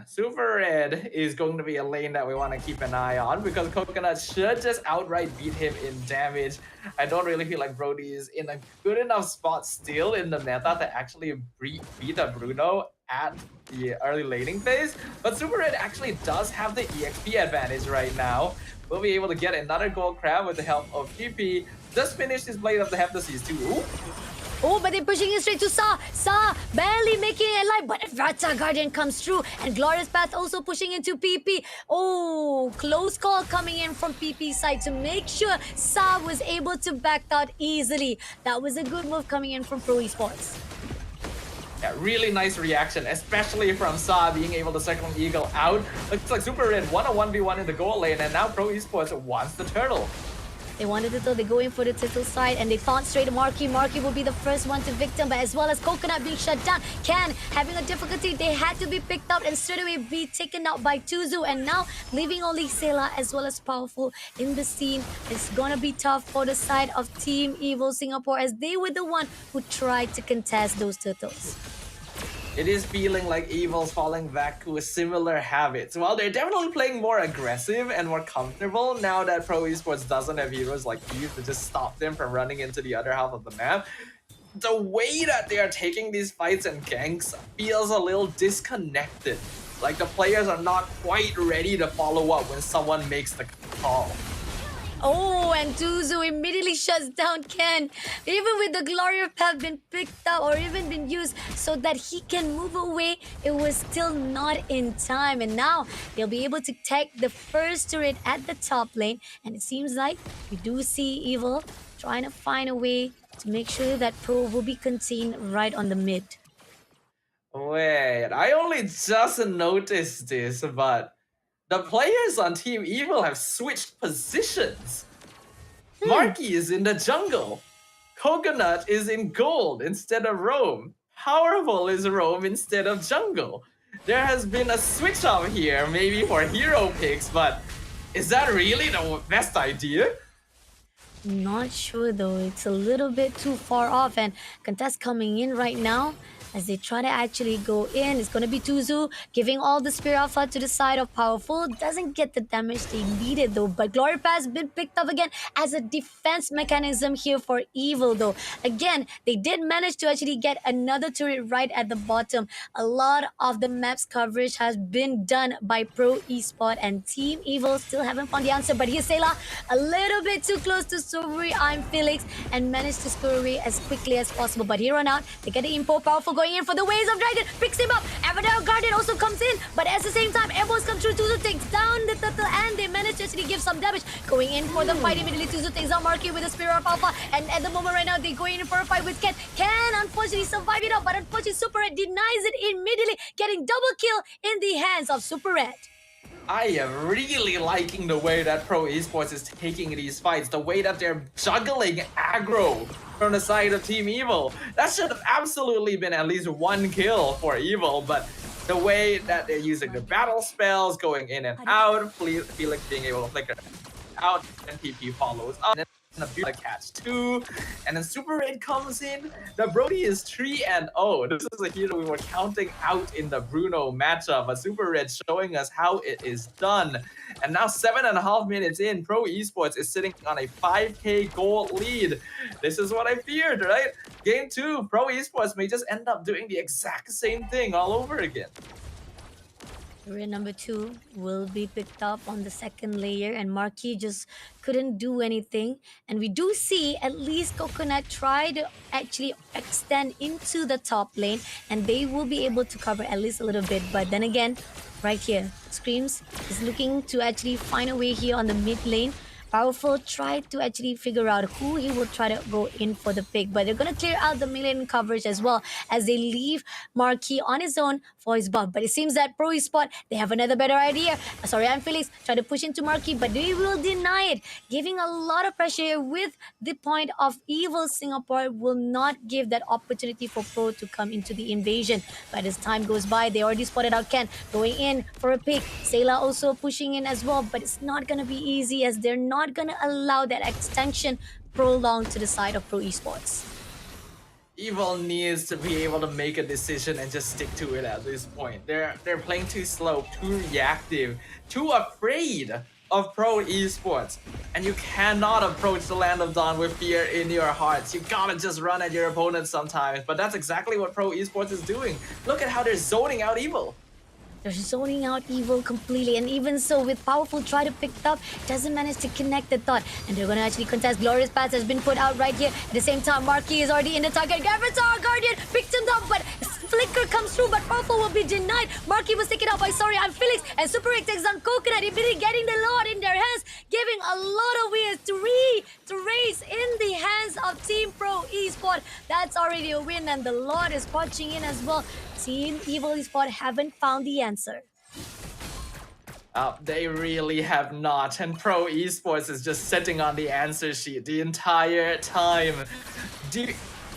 Super Red is going to be a lane that we want to keep an eye on because Coconut should just outright beat him in damage. I don't really feel like Brody is in a good enough spot still in the meta to actually beat a Bruno at the early laning phase. But Super Red actually does have the EXP advantage right now. We'll be able to get another gold crab with the help of PP. Just finished his Blade of the Heptaseas too. Ooh. Oh, but they're pushing it straight to Sa. Sa barely making it alive, but Vrata Guardian comes through. And Glorious Path also pushing into PP. Oh, close call coming in from PP's side to make sure Sa was able to back out easily. That was a good move coming in from Pro Esports. Yeah, really nice reaction, especially from Sa being able to second Eagle out. Looks like Super Red won a 1v1 in the goal lane, and now Pro Esports wants the turtle. They wanted the turtle, they go in for the turtle side, and they thought straight Marky. Marky will be the first one to victim, but as well as Coconut being shut down. Ken having a difficulty, they had to be picked up and straight away be taken out by Tuzu, and now leaving only Sela as well as Powerful in the scene. It's gonna be tough for the side of Team Evil Singapore, as they were the one who tried to contest those turtles. It is feeling like Evil's falling back to a similar habits. While they're definitely playing more aggressive and more comfortable now that Pro Esports doesn't have heroes like Eve to just stop them from running into the other half of the map, the way that they are taking these fights and ganks feels a little disconnected. Like the players are not quite ready to follow up when someone makes the call. Oh, and Tuzu immediately shuts down Ken. Even with the Glorious Path been picked up or even been used so that he can move away, it was still not in time. And now they'll be able to take the first turret at the top lane. And it seems like we do see Evil trying to find a way to make sure that Pro will be contained right on the mid. Wait, I only just noticed this, but the players on Team Evil have switched positions. Marky is in the jungle. Coconut is in gold instead of roam. Powerful is roam instead of jungle. There has been a switch up here, maybe for hero picks, but is that really the best idea? Not sure though, it's a little bit too far off, and contest coming in right now as they try to actually go in. It's going to be Tuzu giving all the Spear Alpha to the side of Powerful. Doesn't get the damage they needed though, but Glory Pass has been picked up again as a defense mechanism here for Evil though. Again, they did manage to actually get another turret right at the bottom. A lot of the map's coverage has been done by Pro Esport, and Team Evil still haven't found the answer, but here's Sela a little bit too close to Sobri. I'm Felix, and managed to score away as quickly as possible, but here on out, they get the info. Powerful going in for the Waves of Dragon, picks him up. Avadar Guardian also comes in, but at the same time, Airballs come through. Tuzu takes down the turtle, and they manage to actually give some damage. Going in for the fight immediately, Tuzu takes out Marky with a Spear of Alpha, and at the moment right now, they're going in for a fight with Ken. Ken unfortunately survived it out, but unfortunately Super Red denies it immediately, getting double kill in the hands of Super Red. I am really liking the way that Pro Esports is taking these fights, the way that they're juggling aggro from the side of Team Evil. That should have absolutely been at least one kill for Evil, but the way that they're using the battle spells, going in and out, Felix being able to flicker out, and PP follows up. And a beautiful catch too, and then Super Red comes in. The Brody is 3-0. This is a hero we were counting out in the Bruno matchup, but Super Red showing us how it is done. And now 7.5 minutes in, Pro Esports is sitting on a 5k gold lead. This is what I feared, right? Game 2, Pro Esports may just end up doing the exact same thing all over again. Turret number 2 will be picked up on the second layer, and Marquis just couldn't do anything. And we do see at least Coconut try to actually extend into the top lane, and they will be able to cover at least a little bit. But then again, right here, Screams is looking to actually find a way here on the mid lane. Powerful tried to actually figure out who he will try to go in for the pick, but they're going to clear out the mid-lane coverage as well as they leave Marquis on his own for his buff. But it seems that Pro Esport, they have another better idea. Sorry, I'm Felix, try to push into Marquis, but they will deny it, giving a lot of pressure here with the point of Evil Singapore will not give that opportunity for Pro to come into the invasion. But as time goes by, they already spotted out Ken going in for a pick. Sayla also pushing in as well, but it's not going to be easy as they're not going to allow that extension prolonged to the side of Pro Esports. Evil needs to be able to make a decision and just stick to it at this point. They're playing too slow, too reactive, too afraid of Pro Esports. And you cannot approach the Land of Dawn with fear in your hearts. You gotta just run at your opponent sometimes. But that's exactly what Pro Esports is doing. Look at how they're zoning out Evil. They're zoning out Evil completely, and even so, with Powerful try to pick it up, doesn't manage to connect the thought, and they're gonna actually contest. Glorious Path has been put out right here. At the same time, Marquis is already in the target. Avatar Guardian picked him up, but Flicker comes through, but Powerful will be denied. Marquis was taken out by Sorry, I'm Felix, and Super 8 takes on Coconut, immediately getting the lot in their hands, giving a lot of wins to raise in the hands of Team Pro Esport. That's already a win, and the lot is punching in as well. Team Evil Esport haven't found the answer. They really have not, and Pro Esports is just sitting on the answer sheet the entire time. The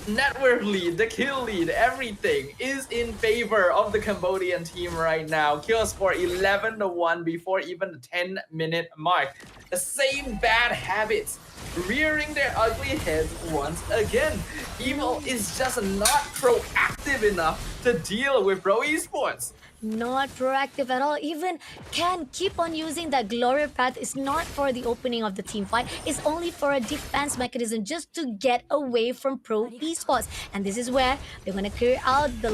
network lead, the kill lead, everything is in favor of the Cambodian team right now. Kill score 11-1 before even the 10-minute mark. The same bad habits rearing their ugly heads once again. Evil is just not proactive enough to deal with Pro Esports. Not proactive at all. Even can keep on using that Glory Path is not for the opening of the team fight. It's only for a defense mechanism just to get away from Pro Esports. And this is where they're going to clear out the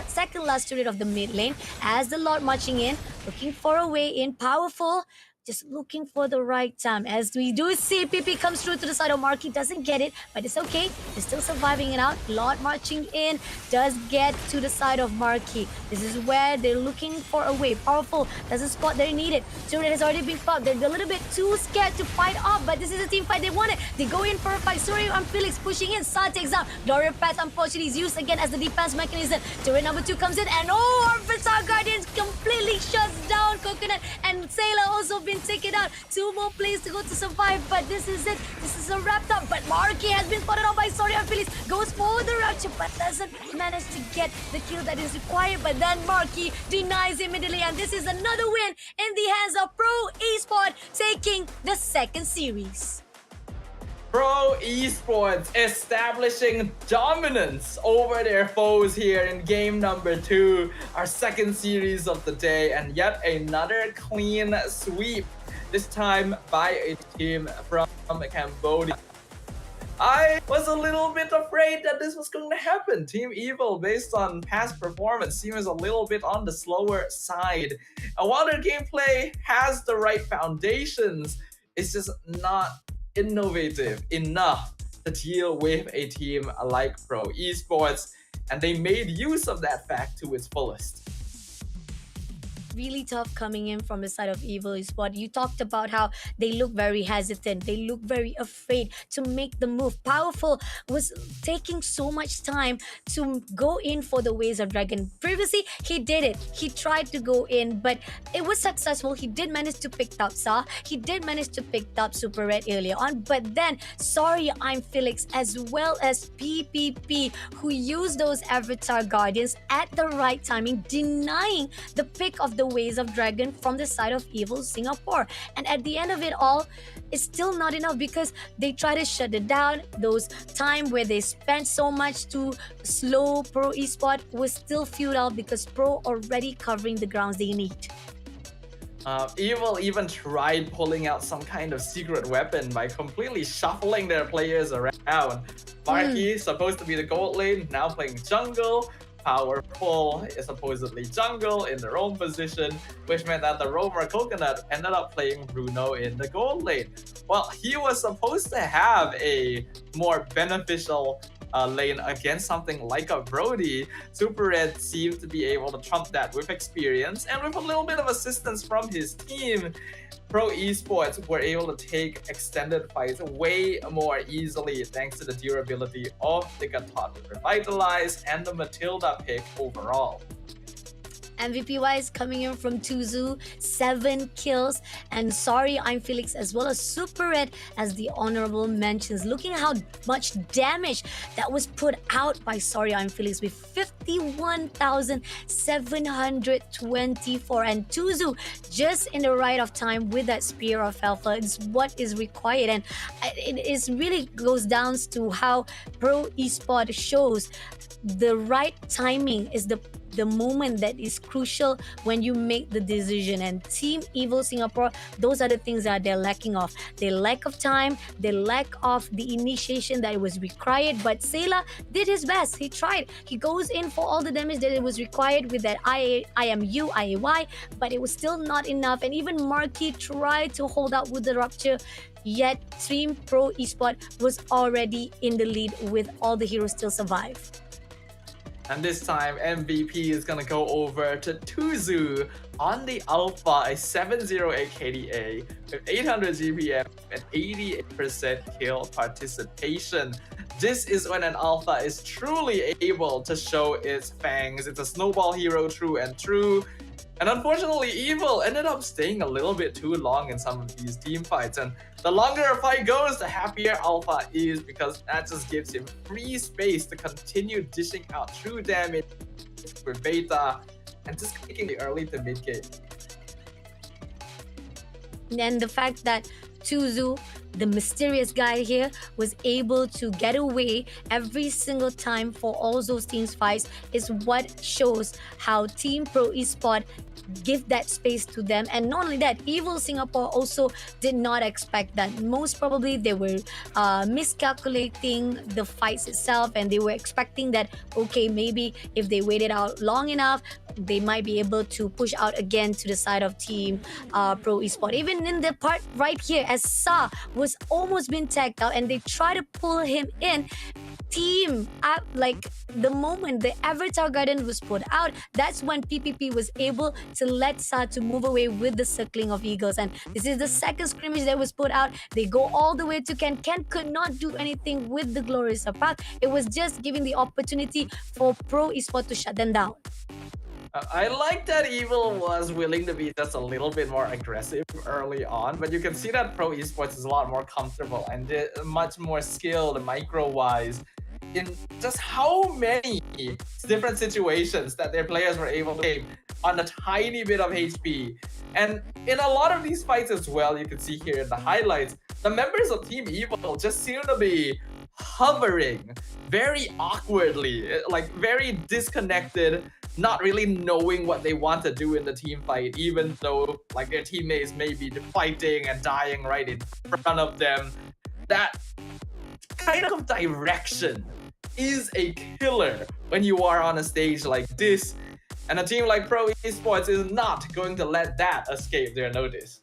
second last turret of the mid lane as the Lord marching in, looking for a way in. Powerful, just looking for the right time. As we do see, PP comes through to the side of Marquis, doesn't get it, but it's okay. They're still surviving it out. Lord marching in does get to the side of Marquis. This is where they're looking for a way. Powerful doesn't spot they need it. Turret has already been popped. They're a little bit too scared to fight off, but this is a team fight they wanted. They go in for a fight. Sorry, I'm Felix pushing in. Sa takes out. Glory Path, unfortunately, is used again as the defense mechanism. Turret number 2 comes in, and Avatar Guardian completely shuts down Coconut, and Sailor also been taken out. 2 more plays to go to survive, but this is it. This is a wrapped up. But Marquis has been spotted out by Sorry and Felix. Goes for the rapture, but doesn't manage to get the kill that is required. But then Marquis denies immediately, and this is another win in the hands of Pro Esport, taking the second series. Pro Esports establishing dominance over their foes here in game number 2, our second series of the day, and yet another clean sweep, this time by a team from Cambodia. I was a little bit afraid that this was going to happen. Team Evil, based on past performance, seems a little bit on the slower side. And while their gameplay has the right foundations, it's just not innovative enough to deal with a team like Pro Esports, and they made use of that fact to its fullest. Really tough coming in from the side of Evil Esport. You talked about how they look very hesitant. They look very afraid to make the move. Powerful was taking so much time to go in for the Ways of Dragon. Previously, he did it. He tried to go in, but it was successful. He did manage to pick up Sa. He did manage to pick up Super Red earlier on, but then Sorry, I'm Felix, as well as PPP, who used those Avatar Guardians at the right timing, denying the pick of the Ways of Dragon from the side of Evil Singapore. And at the end of it all, it's still not enough because they try to shut it down. Those time where they spent so much to slow Pro Esport was still futile because Pro already covering the grounds they need. Evil even tried pulling out some kind of secret weapon by completely shuffling their players around. Marquis, supposed to be the gold lane, now playing jungle. Powerful is supposedly jungle in their own position, which meant that the roamer Coconut ended up playing Bruno in the gold lane. Well, he was supposed to have a more beneficial lane against something like a Brody. Super Red seemed to be able to trump that with experience, and with a little bit of assistance from his team, Pro Esports were able to take extended fights way more easily thanks to the durability of the Gatot Revitalize and the Matilda pick overall. MVP wise, coming in from Tuzu, 7 kills, and Sorry, I'm Felix, as well as Super Red as the honorable mentions. Looking at how much damage that was put out by Sorry, I'm Felix with 51,724, and Tuzu just in the right of time with that Spear of Alpha is what is required, and it is really goes down to how Pro Esport shows the right timing is the the moment that is crucial when you make the decision. And Team Evil Singapore, those are the things that they're lacking of. They lack of time, they lack of the initiation that was required. But Sela did his best. He tried. He goes in for all the damage that it was required with that IMU, IAY, but it was still not enough. And even Marky tried to hold out with the rupture. Yet Team Pro Esport was already in the lead with all the heroes still survive. And this time, MVP is gonna go over to Tuzu on the Alpha, a 708 KDA with 800 GPM and 88% kill participation. This is when an Alpha is truly able to show its fangs. It's a snowball hero, true and true. And unfortunately, Evil ended up staying a little bit too long in some of these team fights. And the longer a fight goes, the happier Alpha is, because that just gives him free space to continue dishing out true damage with Beta and just kicking the early to mid game. And the fact that Tuzu, the mysterious guy here, was able to get away every single time for all those teams fights is what shows how Team Pro Esport give that space to them. And not only that, Evil Singapore also did not expect that. Most probably they were miscalculating the fights itself, and they were expecting that, okay, maybe if they waited out long enough, they might be able to push out again to the side of Team Pro Esport. Even in the part right here, as Sa was almost being tagged out and they try to pull him in, team like the moment the Avatar Garden was put out, that's when PPP was able to let Sa to move away with the circling of eagles. And this is the second skirmish that was put out. They go all the way to Ken. Ken could not do anything with the Glorious Path. It was just giving the opportunity for Pro Esport to shut them down. I like that Evil was willing to be just a little bit more aggressive early on, but you can see that Pro Esports is a lot more comfortable and much more skilled micro-wise in just how many different situations that their players were able to game on a tiny bit of HP. And in a lot of these fights as well, you can see here in the highlights, the members of Team Evil just seem to be hovering very awkwardly, like very disconnected, not really knowing what they want to do in the team fight, even though like their teammates may be fighting and dying right in front of them. That kind of direction is a killer when you are on a stage like this, and a team like Pro Esports is not going to let that escape their notice.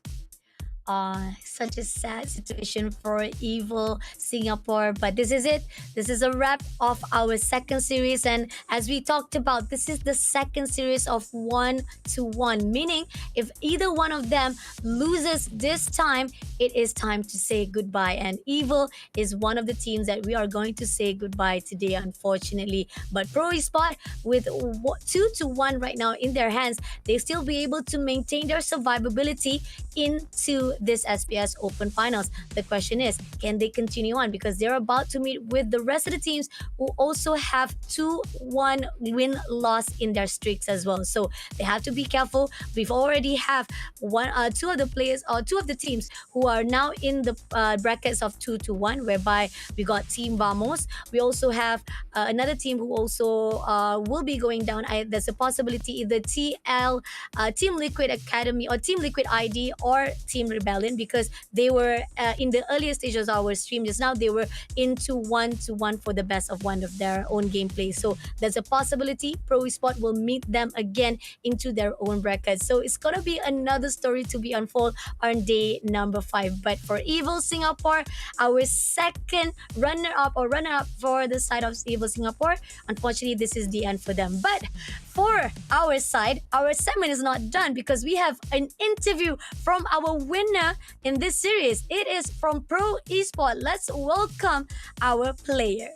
Such a sad situation for Evil Singapore, but this is it. This is a wrap of our second series, and as we talked about, this is the second series of 1-1, meaning if either one of them loses this time, it is time to say goodbye. And Evil is one of the teams that we are going to say goodbye today, unfortunately. But Pro Esport, with 2-1 right now in their hands, they still be able to maintain their survivability into this SPS Open Finals. The question is, can they continue on? Because they're about to meet with the rest of the teams who also have 2-1 win-loss in their streaks as well. So they have to be careful. We've already have two of the teams who are now in the brackets of 2-1, whereby we got Team Vamos. We also have another team who also will be going down. There's a possibility either Team Liquid Academy or Team Liquid ID or Team Rebellion, because they were in the earlier stages of our stream just now, they were into 1-1 for the best of one of their own gameplay. So there's a possibility Pro Esport will meet them again into their own brackets. So it's gonna be another story to be unfold on day number 5. But for Evil Singapore, our second runner-up for the side of Evil Singapore, unfortunately this is the end for them. But for our side, our segment is not done, because we have an interview from our winner in this series. It is from Pro Esport. Let's welcome our player.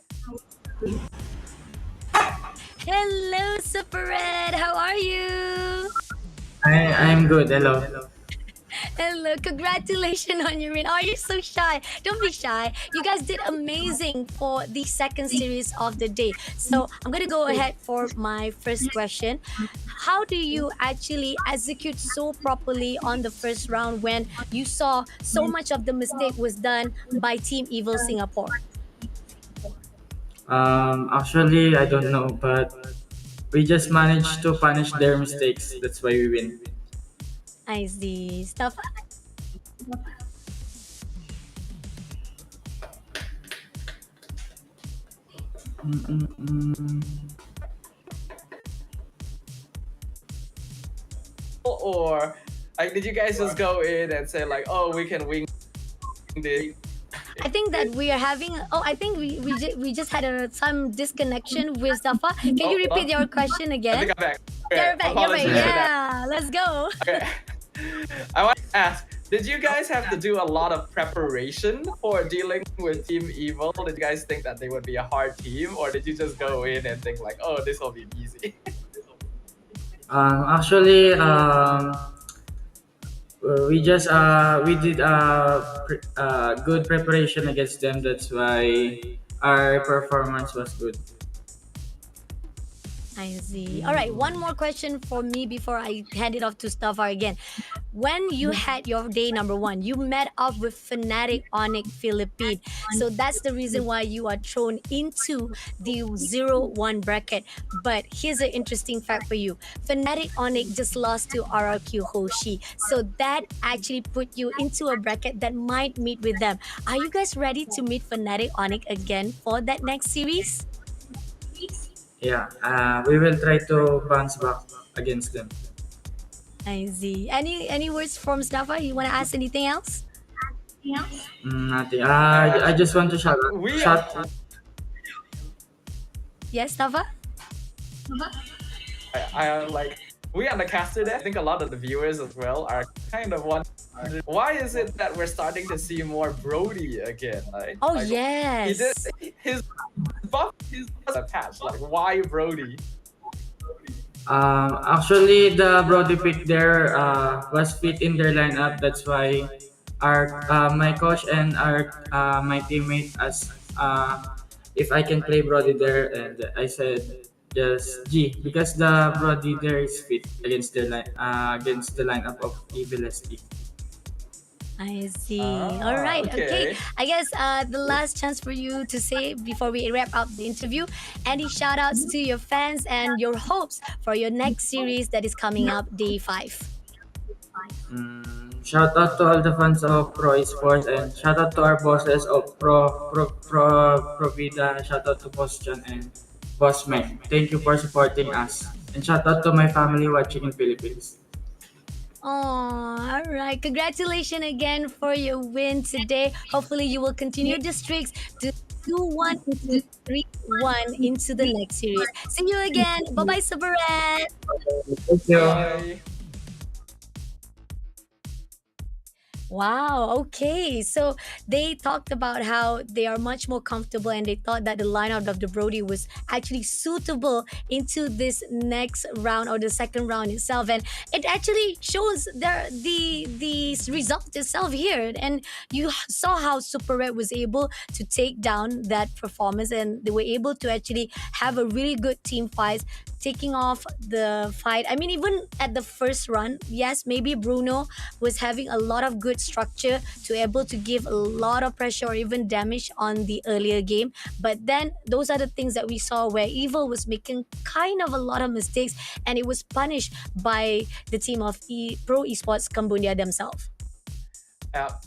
Hello, Super Red. How are you? I'm good. Hello. Hello, congratulations on your win. Oh, you're so shy. Don't be shy. You guys did amazing for the second series of the day. So I'm going to go ahead for my first question. How do you actually execute so properly on the first round when you saw so much of the mistake was done by Team Evil Singapore? Actually, I don't know, but we just managed to punish their mistakes. That's why we win. I see. Stuff. Or like, did you guys just go in and say like, oh, we can win this? I think that we are having. Oh, I think we just had some disconnection with Safa. Can you repeat your question I again? think I'm back. You're back. You're Apologies back. for that. Yeah, let's go. Okay. I want to ask, did you guys have to do a lot of preparation for dealing with Team Evil? Did you guys think that they would be a hard team, or did you just go in and think like, oh, this will be easy? Actually, we did good preparation against them. That's why our performance was good. I see. All right, one more question for me before I hand it off to Stafar again. When you had your day number one, you met up with Fnatic Onyx Philippines. So that's the reason why you are thrown into the 0-1 bracket. But here's an interesting fact for you. Fnatic Onyx just lost to RRQ Hoshi. So that actually put you into a bracket that might meet with them. Are you guys ready to meet Fnatic Onyx again for that next series? Yeah, we will try to bounce back against them. I see. Any words from Staffa? You want to ask anything else? Nothing. I just want to shout. Yes, Staffa? I like, we on the caster there, I think a lot of the viewers as well are kind of wondering, why is it that we're starting to see more Brody again? Like, Oh, like, yes. he did his buff, his patch. Like, why Brody? Actually, the Brody pick there was fit in their lineup. That's why our my coach and our my teammate asked if I can play Brody there, and I said just G because the Brody there is fit against the lineup of Evil ST. I see. All right. Okay. I guess the last chance for you to say before we wrap up the interview, any shout outs to your fans and your hopes for your next series that is coming up day 5. Shout out to all the fans of Pro Esports, and shout out to our bosses of Pro Vida. Shout out to Boss John and Boss Mike. Thank you for supporting us. And shout out to my family watching in Philippines. Oh, all right. Congratulations again for your win today. Hopefully, you will continue the streaks to 2-1 into 3-1 into the next series. See you again. Bye bye, Sabaret. Thank you. Bye. Wow, okay. So they talked about how they are much more comfortable and they thought that the lineup of the Brody was actually suitable into this next round or the second round itself. And it actually shows the result itself here. And you saw how Super Red was able to take down that performance and they were able to actually have a really good team fight, taking off the fight. I mean, even at the first run, yes, maybe Bruno was having a lot of good structure to able to give a lot of pressure or even damage on the earlier game. But then those are the things that we saw where Evil was making kind of a lot of mistakes and it was punished by the team of Pro Esports Cambodia themselves.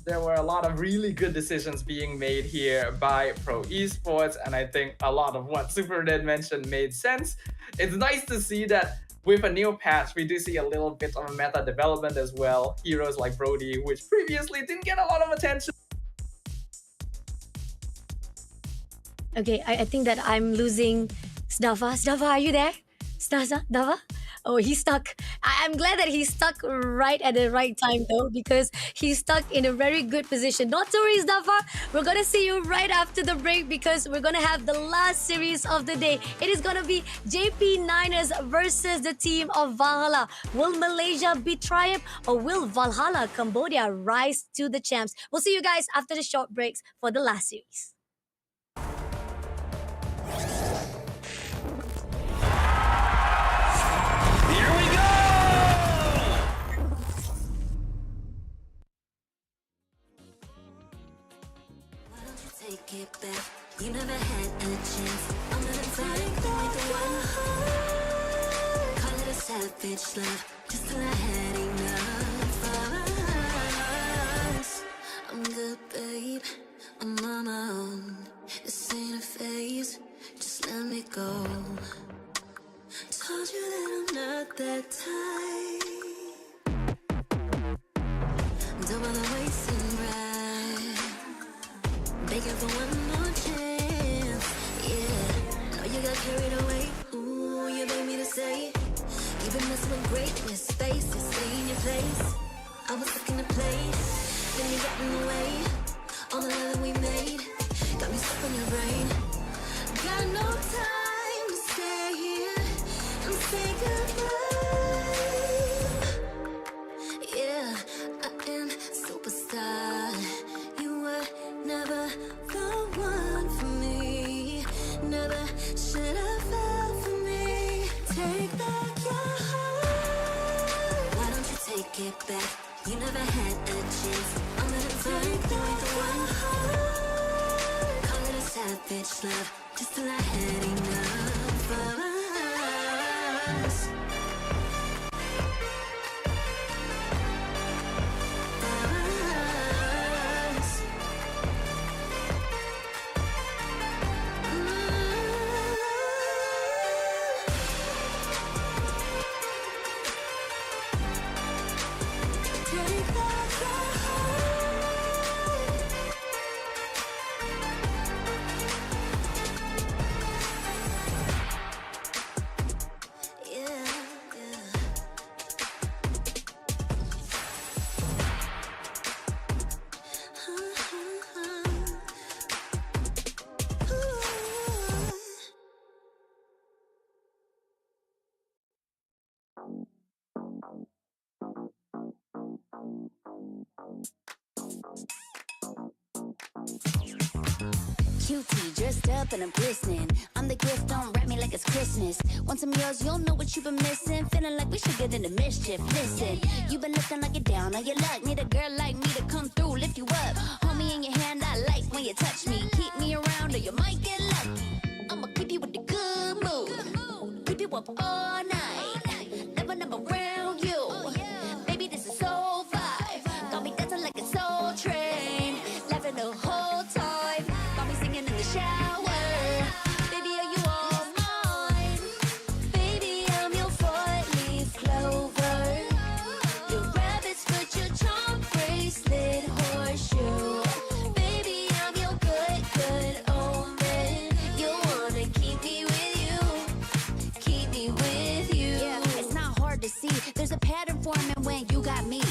There were a lot of really good decisions being made here by Pro Esports, and I think a lot of what Super Dead mentioned made sense. It's nice to see that with a new patch, we do see a little bit of a meta development as well. Heroes like Brody, which previously didn't get a lot of attention. Okay, I think that I'm losing Snava. Snava, are you there? Snava? Oh, he's stuck. I'm glad that he's stuck right at the right time though, because he's stuck in a very good position. Not to worry, Snava. We're gonna see you right after the break because we're gonna have the last series of the day. It is gonna be JP Niners versus the team of Valhalla. Will Malaysia be triumph or will Valhalla Cambodia rise to the champs? We'll see you guys after the short breaks for the last series. Here we go! Why don't you take it back? You never had a chance. I'm gonna take the one. savage love, just till I had enough of us. I'm good, babe, I'm on my own. This ain't a phase, just let me go. Told you that I'm not that type. Don't bother wasting breath, begging for one more chance. Yeah, know you got carried away. Ooh, you made me to say you've been messing with greatness, faces, stay in your place. I was looking to play, then you got in the way. All the love that we made got me stuck in your brain. Got no time to stay here and say goodbye. Yeah, I am superstar. You were never the one for me. Never should have felt for me. Take back your heart. Why don't you take it back? You never had a chance. I'm gonna take back the one heart. Call it a savage love, just till I had enough of us. Cutie, dressed up and I'm glistening. I'm the gift, don't wrap me like it's Christmas. Want some yours, you'll know what you've been missing. Feeling like we should get into mischief. Listen, you've been looking like you're down on your luck. Need a girl like me to come through, lift you up. Hold me in your hand, I like when you touch me. Keep me around or you might get lucky. I'ma keep you with the good mood. Keep you up all night. Never, never around you. Baby, this is so vibe. Got me dancing like a soul train. Laughing the whole time. Got me singing in the shower. Baby, are you all mine? Baby, I'm your four-leaf clover. Your rabbit's foot, your charm bracelet, horseshoe. Baby, I'm your good, good omen. You wanna keep me with you. Keep me with you. Yeah, it's not hard to see. There's a pattern forming when you got me.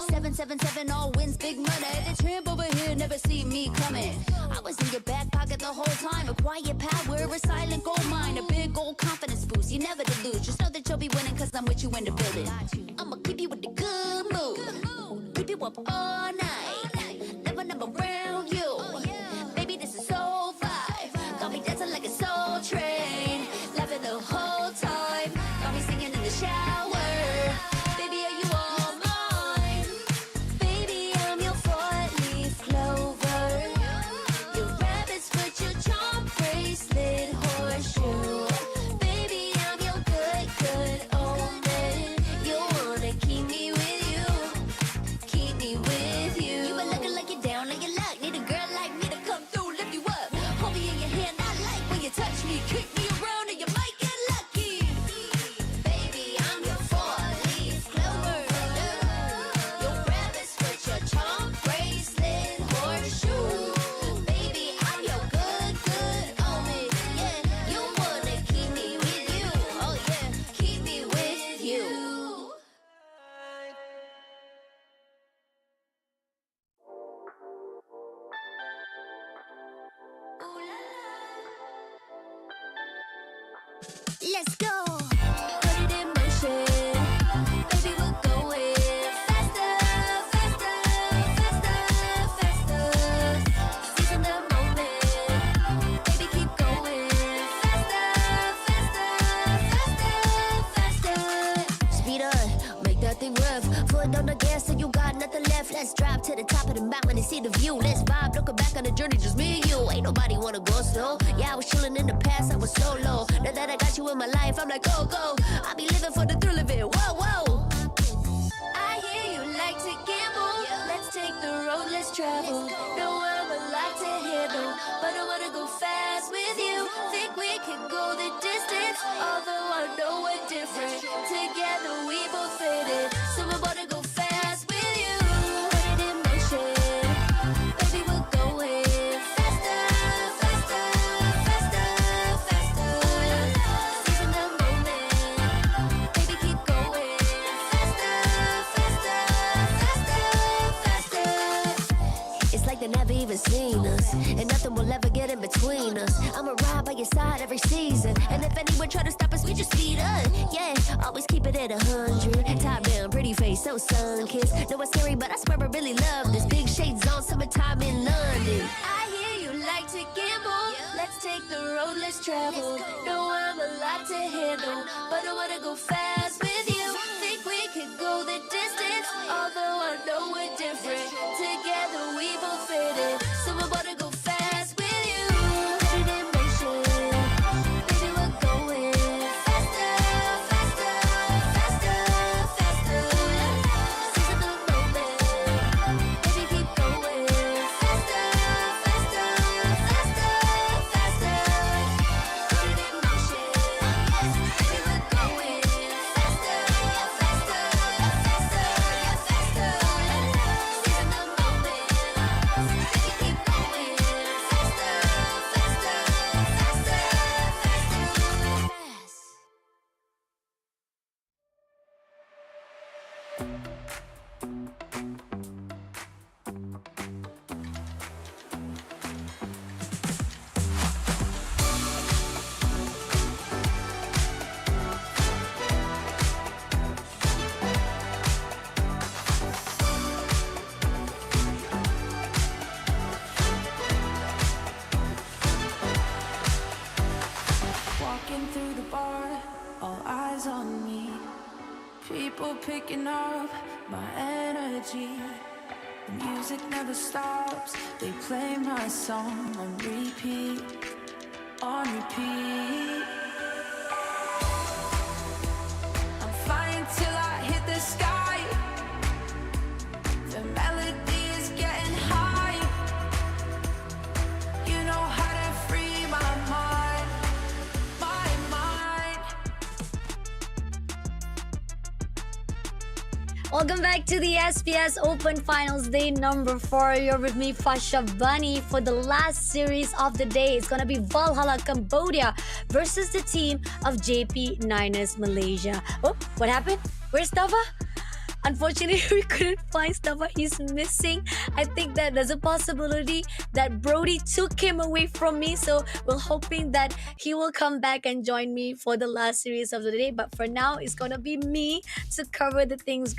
777 all wins, big money. The tramp over here never see me coming. I was in your back pocket the whole time. A quiet power, a silent gold mine, a big old confidence boost. You never delude. Just know that you'll be winning cause I'm with you in the building. I'ma keep you with the good mood. Keep you up all night. Never, never around you. Baby, this is so vibe. Got me dancing like a soul train. Laughing the whole time. Got me singing in the shower. Baby, are you all mine? Baby, I'm your four-leaf clover. Your rabbit's foot, your charm bracelet, horseshoe. Baby, I'm your good, good omen. You wanna keep me with you. Keep me with you. You been looking like you're down on your luck. Need a girl like me to come through, lift you up. Hold me in your hand, I like when you touch me. Kick me around and you might get lucky. Baby, I'm your four-leaf clover. Your rabbit's foot, your charm bracelet, horseshoe. Baby, I'm your good, good omen. Yeah, you wanna keep me with you. Oh yeah, keep me with you. Let's go. Put it in motion. Baby, we're going faster, faster, faster, faster. Seizing the moment. Baby, keep going faster, faster, faster, faster. Speed up, make that thing rough. Foot on the gas so you got nothing left. Let's drive to the top of the mountain and see the view. Let's vibe, looking back on the journey, just me and you. Ain't nobody wanna go slow. Yeah, I was chilling in the past, I was solo. Now that I got you in my life, I'm like, go, go. I be living for the thrill of it. roadless travel. No, I'm a lot to handle, but I wanna go fast with you. Think we could go the distance, although I know we're different. Together we both fit it, so I wanna go fast with you. Put it in motion, baby, we're going faster, faster, faster, faster. Seizing the moment, baby, keep going faster, faster, faster, faster. It's like they never even seen us, and nothing will ever get in between us. I'ma ride by your side every season, and if anyone try to stop us, we just speed up. Yeah, always keep it at 100. Top down, pretty face, so sun-kissed. Know it's scary, but I swear I really love this. Big shades on, summertime in London. I hear you like to gamble. Let's take the road, let's travel. No, I'm a lot to handle, but I wanna go fast with you. Think we could go the distance, although I know we're different. Together we both fit it, so I wanna go fast with you. Put it in motion, baby, we're going faster, faster, faster, faster. Seizing the moment, baby, keep going faster, faster, faster, faster. Put it in motion, baby, we're going faster, faster, faster, faster. Seizing the moment, baby, keep going faster, faster, faster, faster. Walking through the bar, all eyes on me. People picking up my energy. The music never stops. They play my song on repeat, on repeat. I'm flying till I hit the sky. The melody is getting high. You know how to free my mind, my mind. Welcome back to the SPS Open Finals Day number 4. You're with me, Fasha Bunny, for the last series of the day. It's gonna be Valhalla Cambodia versus the team of JP Niners Malaysia. Oh, what happened? Where's Tava? Unfortunately, we couldn't find Stava. He's missing. I think that there's a possibility that Brody took him away from me. So we're hoping that he will come back and join me for the last series of the day. But for now, it's gonna be me to cover the things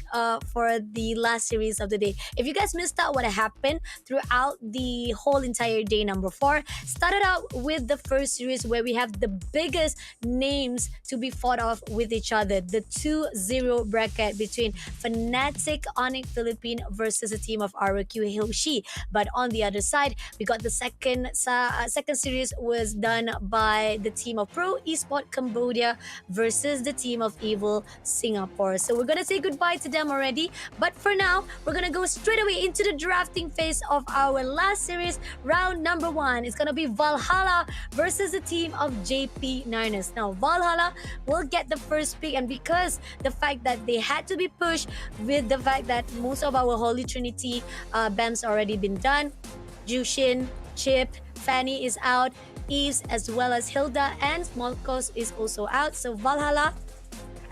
for the last series of the day. If you guys missed out what happened throughout the whole entire day number 4, started out with the first series where we have the biggest names to be fought off with each other. The 2-0 bracket between Fnatic Onyx Philippine versus a team of RQ Hoshi. But on the other side, we got the second series was done by the team of Pro Esport Cambodia versus the team of Evil Singapore. So we're gonna say goodbye to them already. But for now, we're gonna go straight away into the drafting phase of our last series, round number 1. It's gonna be Valhalla versus the team of JP Niners. Now, Valhalla will get the first pick, and because the fact that they had to be pushed with the fact that most of our Holy Trinity bans already been done, Jushin, Chip, Fanny is out, Eves as well as Hilda and Smolkos is also out. So Valhalla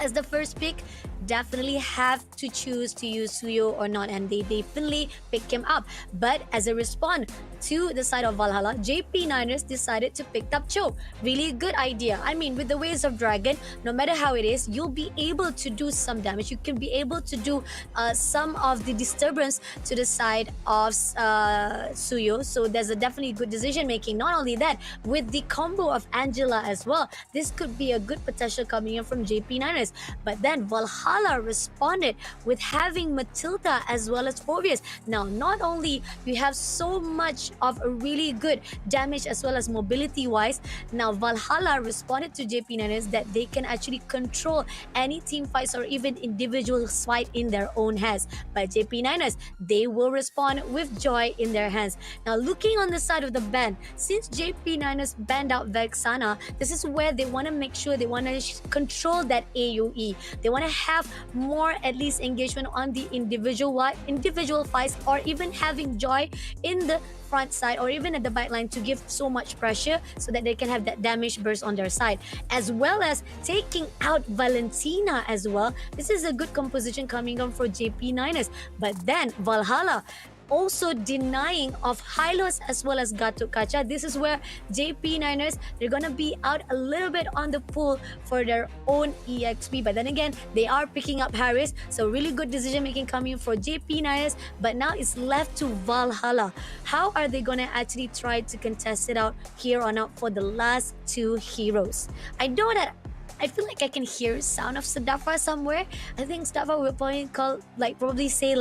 as the first pick definitely have to choose to use Suyo or not, and they definitely pick him up. But as a response to the side of Valhalla, JP Niners decided to pick up Cho. Really good idea. I mean, with the Waves of Dragon, no matter how it is, you'll be able to do some damage. You can be able to do some of the disturbance to the side of Suyo. So there's a definitely good decision making. Not only that, with the combo of Angela as well, this could be a good potential coming in from JP Niners. But then Valhalla Valhalla responded with having Matilda as well as Phobius. Now, not only you have so much of a really good damage as well as mobility wise, now Valhalla responded to JP9ers that they can actually control any team fights or even individual fight in their own hands. But JP9ers, they will respond with joy in their hands. Now, looking on the side of the ban, since JP9ers banned out Vexana, this is where they want to make sure they want to control that AoE. They want to have more at least engagement on the individual fights, or even having joy in the front side or even at the back line to give so much pressure so that they can have that damage burst on their side, as well as taking out Valentina as well. This is a good composition coming on for JP9ers. But then Valhalla also denying of Hylos as well as Gatot Kaca. This is where JP9ers, they're gonna be out a little bit on the pool for their own EXP. But then again, they are picking up Harris, so really good decision making coming for JP9ers. But now it's left to Valhalla. How are they gonna actually try to contest it out here on out for the last two heroes? I know that I feel like I can hear sound of Sadafa somewhere. I think Sadafa will probably say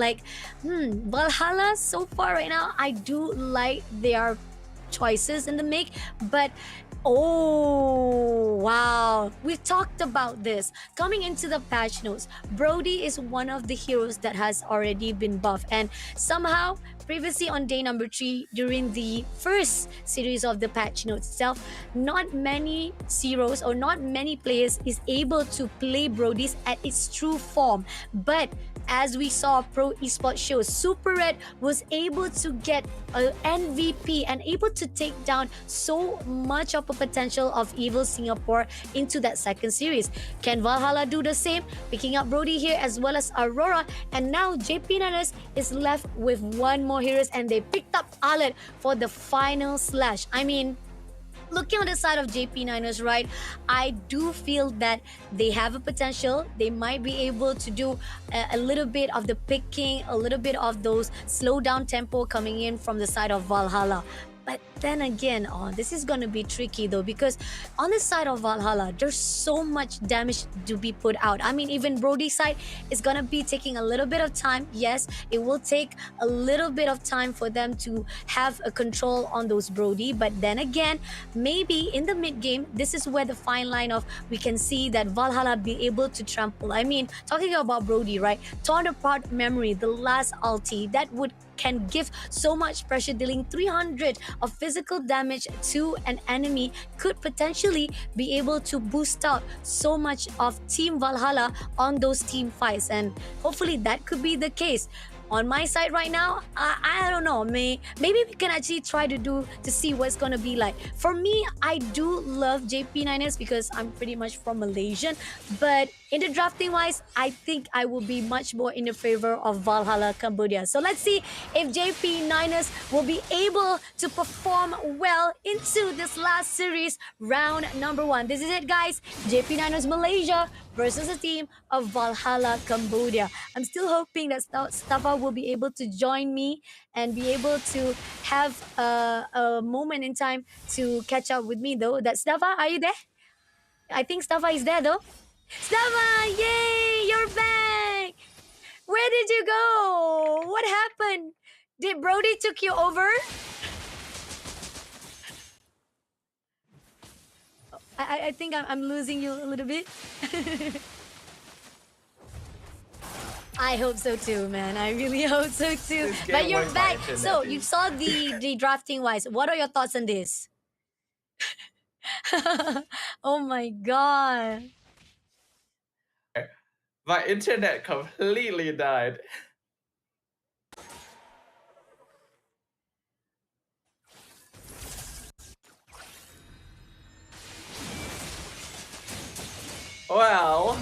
Valhalla so far right now, I do like their choices in the make, but oh wow, we talked about this coming into the patch notes. Brody is one of the heroes that has already been buffed, and somehow previously on day number 3 during the first series of the patch notes itself, not many zeros or not many players is able to play Brody's at its true form. But as we saw pro esports shows, Super Red was able to get an MVP and able to take down so much of a potential of Evil Singapore into that second series. Can Valhalla do the same? Picking up Brody here as well as Aurora, and now JP9ers is left with one more heroes, and they picked up Alet for the final slash. I mean, looking on the side of JP9ers, right, I do feel that they have a potential. They might be able to do a little bit of the picking, a little bit of those slow down tempo coming in from the side of Valhalla. But then again, this is going to be tricky though, because on the side of Valhalla, there's so much damage to be put out. I mean, even Brody's side is going to be taking a little bit of time. Yes, it will take a little bit of time for them to have a control on those Brody. But then again, maybe in the mid game, this is where the fine line of we can see that Valhalla be able to trample. I mean, talking about Brody, right? Torn apart memory, the last ulti that can give so much pressure, dealing 300 of physical damage to an enemy, could potentially be able to boost out so much of Team Valhalla on those team fights, and hopefully that could be the case. On my side right now, I don't know, maybe we can actually try to see what's gonna be like. For me, I do love JP9ers because I'm pretty much from Malaysian, but in the drafting wise, I think I will be much more in the favor of Valhalla Cambodia. So let's see if JP9ers will be able to perform well into this last series, round number 1. This is it, guys. JP9ers Malaysia versus a team of Valhalla Cambodia. I'm still hoping that Stava will be able to join me and be able to have a moment in time to catch up with me though. That Stava, are you there? I think Stava is there though. Stava, yay, you're back! Where did you go? What happened? Did Brody took you over? I think I'm losing you a little bit. I hope so too, man. I really hope so too. But you're back. So you saw the drafting wise. What are your thoughts on this? Oh my god. My internet completely died. Well,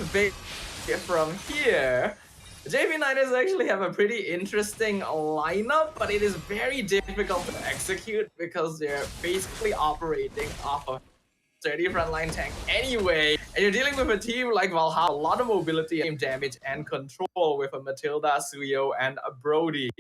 from here, JP9ers actually have a pretty interesting lineup, but it is very difficult to execute because they're basically operating off of sturdy frontline tank anyway. And you're dealing with a team like Valhalla, a lot of mobility, aim damage, and control with a Matilda, Suyo, and a Brody.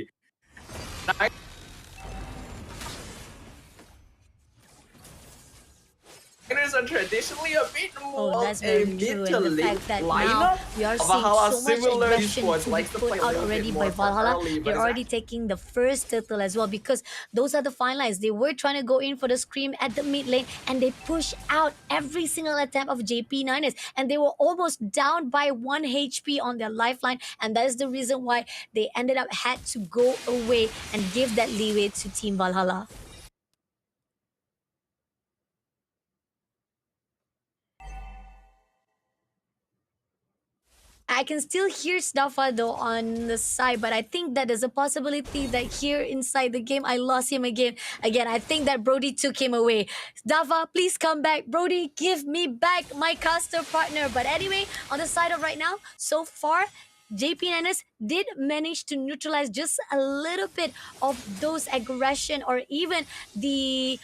Niners are traditionally a bit more of That's a very mid true. to And the late fact that now lineup. we are seeing Valhalla, so much similar aggression esports, to be likes to put play a out little bit already more by from Valhalla. early, but They're it's already taking the first turtle as well, because those are the fine lines. They were trying to go in for the scream at the mid lane, and they push out every single attempt of JP Niners, and they were almost down by 1 HP on their lifeline, and that is the reason why they ended up had to go away and give that leeway to Team Valhalla. I can still hear Staffa though on the side, but I think that there's a possibility that here inside the game I lost him again. Again, I think that Brody took him away. Staffa, please come back. Brody, give me back my caster partner. But anyway, on the side of right now, so far, JP Niners did manage to neutralize just a little bit of those aggression or even the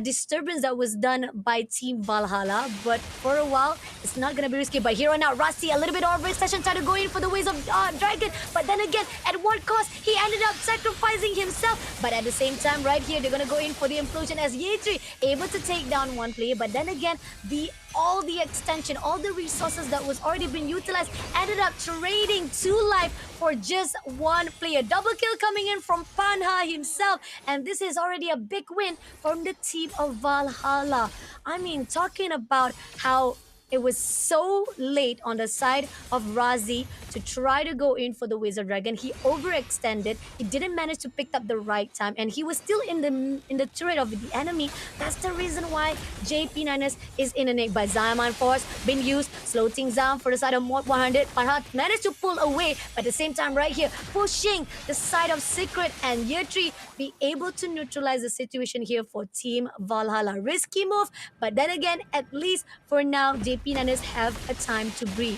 disturbance that was done by Team Valhalla. But for a while, it's not going to be risky. But here on out, Rasti, a little bit of session, trying to go in for the ways of Dragon. But then again, at what cost? He ended up sacrificing himself. But at the same time, right here, they're going to go in for the implosion as Yetri able to take down one player. But then again, all the extension, all the resources that was already been utilized ended up trading 2 life for just one player. Double kill coming in from Panha himself, and this is already a big win from the team of Valhalla. I mean, talking about how it was so late on the side of Razi to try to go in for the Wizard Dragon. He overextended. He didn't manage to pick up the right time, and he was still in the turret of the enemy. That's the reason why JP Niners is in a nick. But Zion Force been used, slow things down for the side of Mod 100. Farhat managed to pull away, but at the same time right here, pushing the side of Secret, and Year 3 be able to neutralize the situation here for Team Valhalla. Risky move, but then again, at least for now, JP Niners have a time to breathe.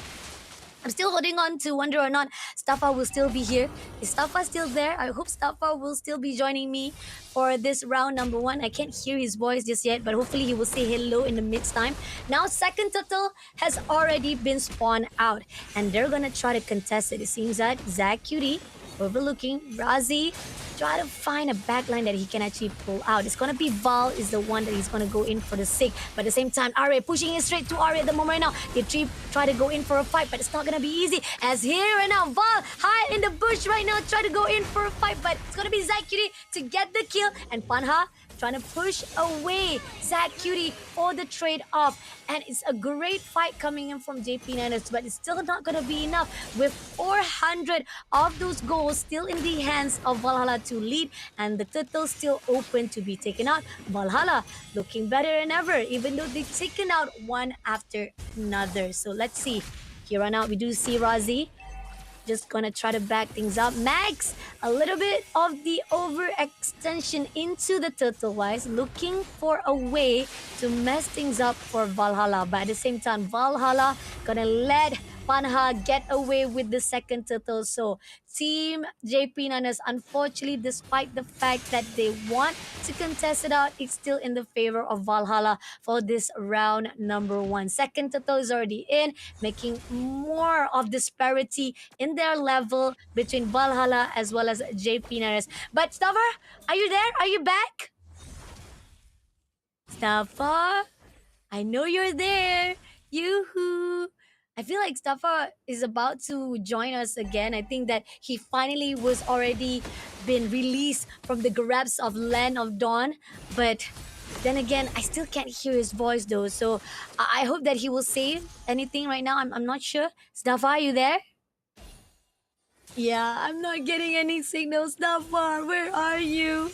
I'm still holding on to wonder or not Staffa will still be here. Is Staffa still there? I hope Staffa will still be joining me for this round number 1. I can't hear his voice just yet, but hopefully he will say hello in the midst time. Now, second turtle has already been spawned out, and they're gonna try to contest it. It seems that Zach Cutie overlooking Razi, try to find a backline that he can actually pull out. It's gonna be Val is the one that he's gonna go in for the sick. But at the same time, Arya pushing in straight to Arya at the moment right now. They try to go in for a fight, but it's not gonna be easy. As here right now, Val high in the bush right now, try to go in for a fight, but it's gonna be Zach Cutie to get the kill, and Panha trying to push away Zach Cutie for the trade-off. And it's a great fight coming in from JP Niners, but it's still not going to be enough with 400 of those goals still in the hands of Valhalla to lead, and the turtle still open to be taken out. Valhalla looking better than ever, even though they've taken out one after another. So let's see. Here on out, we do see Razi just gonna try to back things up. Max, a little bit of the overextension into the turtle wise, looking for a way to mess things up for Valhalla. But at the same time, Valhalla gonna let Panha get away with the second turtle. So Team JP Niners, unfortunately, despite the fact that they want to contest it out, it's still in the favor of Valhalla for this round number 1. Second turtle is already in, making more of disparity in their level between Valhalla as well as JP Niners. But Staffa, are you there? Are you back? Staffa, I know you're there. Yoo-hoo. I feel like Staffa is about to join us again. I think that he finally was already been released from the grasp of Land of Dawn. But then again, I still can't hear his voice though. So I hope that he will say anything right now. I'm not sure. Staffa, are you there? Yeah, I'm not getting any signals. Staffa, where are you?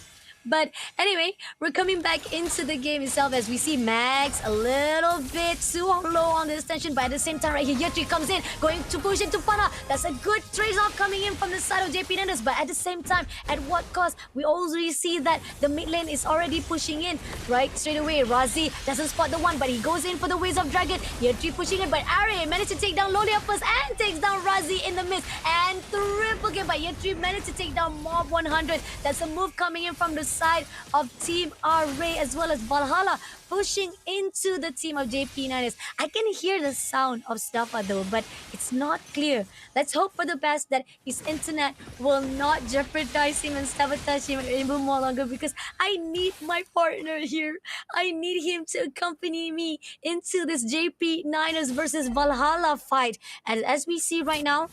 But anyway, we're coming back into the game itself as we see Max a little bit too low on the extension, but at the same time right here, Yetri comes in, going to push into Pana. That's a good trace-off coming in from the side of JP Niners, but at the same time, at what cost? We already see that the mid lane is already pushing in, right? Straight away, Razi doesn't spot the one, but he goes in for the Waves of Dragon. Yetri pushing in, but Ari managed to take down Lolia first and takes down Razi in the midst. And triple kill, but Yetri managed to take down Mob 100. That's a move coming in from the side of Team RA as well as Valhalla pushing into the team of JP9ers. I can hear the sound of Staffa though, but it's not clear. Let's hope for the best that his internet will not jeopardize him and sabotage him even more longer, because I need my partner here. I need him to accompany me into this JP9ers versus Valhalla fight. And as we see right now,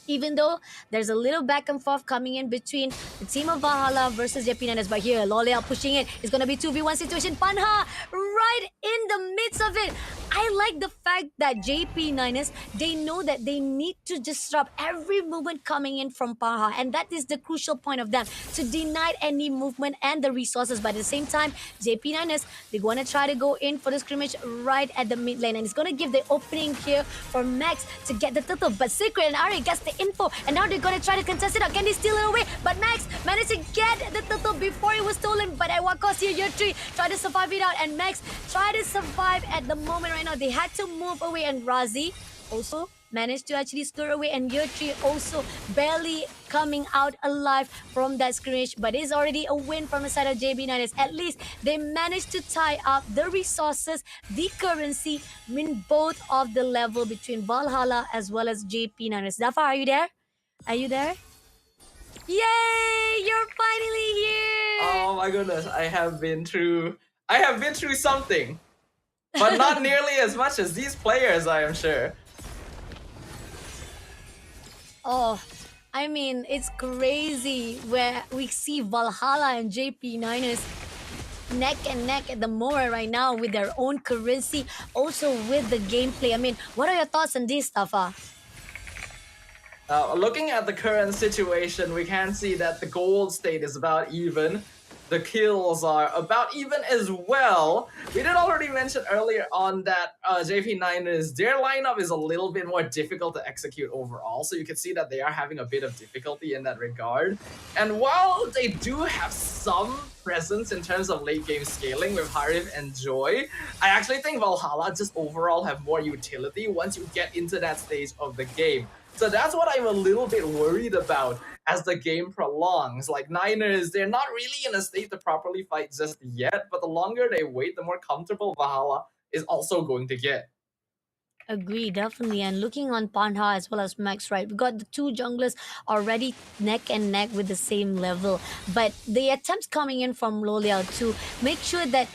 even though there's a little back and forth coming in between the team of Valhalla versus JP9ers, but here Lolea pushing it. It's gonna be 2v1 situation. Panha right in the midst of it. I like the fact that JP9ers, they know that they need to disrupt every movement coming in from Panha, and that is the crucial point of them, to deny any movement and the resources. But at the same time, JP9ers, they're gonna try to go in for the scrimmage right at the mid lane, and it's gonna give the opening here for Max to get the turtle. But Secret and Ari gets the info, and now they're gonna try to contest it out. Can they steal it away? But Max managed to get the turtle before it was stolen. But at what cost here? Year 3 try to survive it out, and Max try to survive at the moment right now. They had to move away, and Razi also managed to actually scare away, and Year 3 also barely coming out alive from that skirmish. But it's already a win from the side of JB9ers. At least they managed to tie up the resources, the currency in both of the level between Valhalla as well as JP9ers. Dafa, are you there? Are you there? Yay! You're finally here! Oh my goodness, I have been through something. But not nearly as much as these players, I am sure. Oh, I mean, it's crazy where we see Valhalla and JP9ers neck and neck at the moment right now with their own currency, also with the gameplay. I mean, what are your thoughts on this, Tafa? Looking at the current situation, we can see that the gold state is about even. The kills are about even as well. We did already mention earlier on that JP9ers, their lineup is a little bit more difficult to execute overall. So you can see that they are having a bit of difficulty in that regard. And while they do have some presence in terms of late game scaling with Harif and Joy, I actually think Valhalla just overall have more utility once you get into that stage of the game. So that's what I'm a little bit worried about as the game prolongs. Like, Niners, they're not really in a state to properly fight just yet, but the longer they wait, the more comfortable Valhalla is also going to get. Agree, definitely. And looking on Panha as well as Max, right? We got the two junglers already neck and neck with the same level. But the attempts coming in from Loliao to make sure that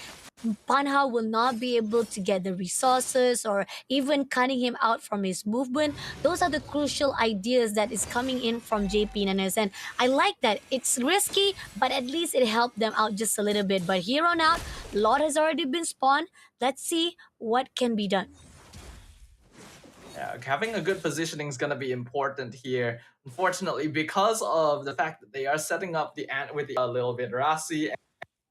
Panha will not be able to get the resources or even cutting him out from his movement. Those are the crucial ideas that is coming in from JP9ers, and I like that. It's risky, but at least it helped them out just a little bit. But here on out, Lord has already been spawned. Let's see what can be done. Yeah, having a good positioning is going to be important here. Unfortunately, because of the fact that they are setting up the ant with a little bit Rasi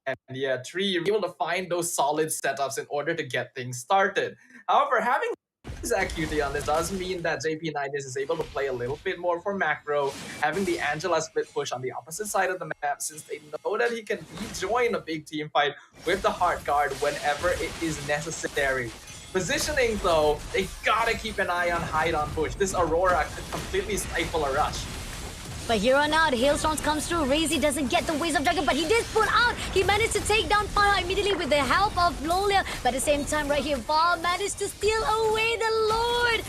and yeah, Tree, you're able to find those solid setups in order to get things started. However, having this QT on this does mean that JP9ers is able to play a little bit more for macro, having the Angela split push on the opposite side of the map, since they know that he can rejoin a big team fight with the Heart Guard whenever it is necessary. Positioning though, they gotta keep an eye on hide on push. This Aurora could completely stifle a rush. But here on out, Hailstorms comes through. Razy doesn't get the Waves of Dragon, but he did pull out. He managed to take down Panha immediately with the help of Lolia. But at the same time, right here, Val managed to steal away the Lord.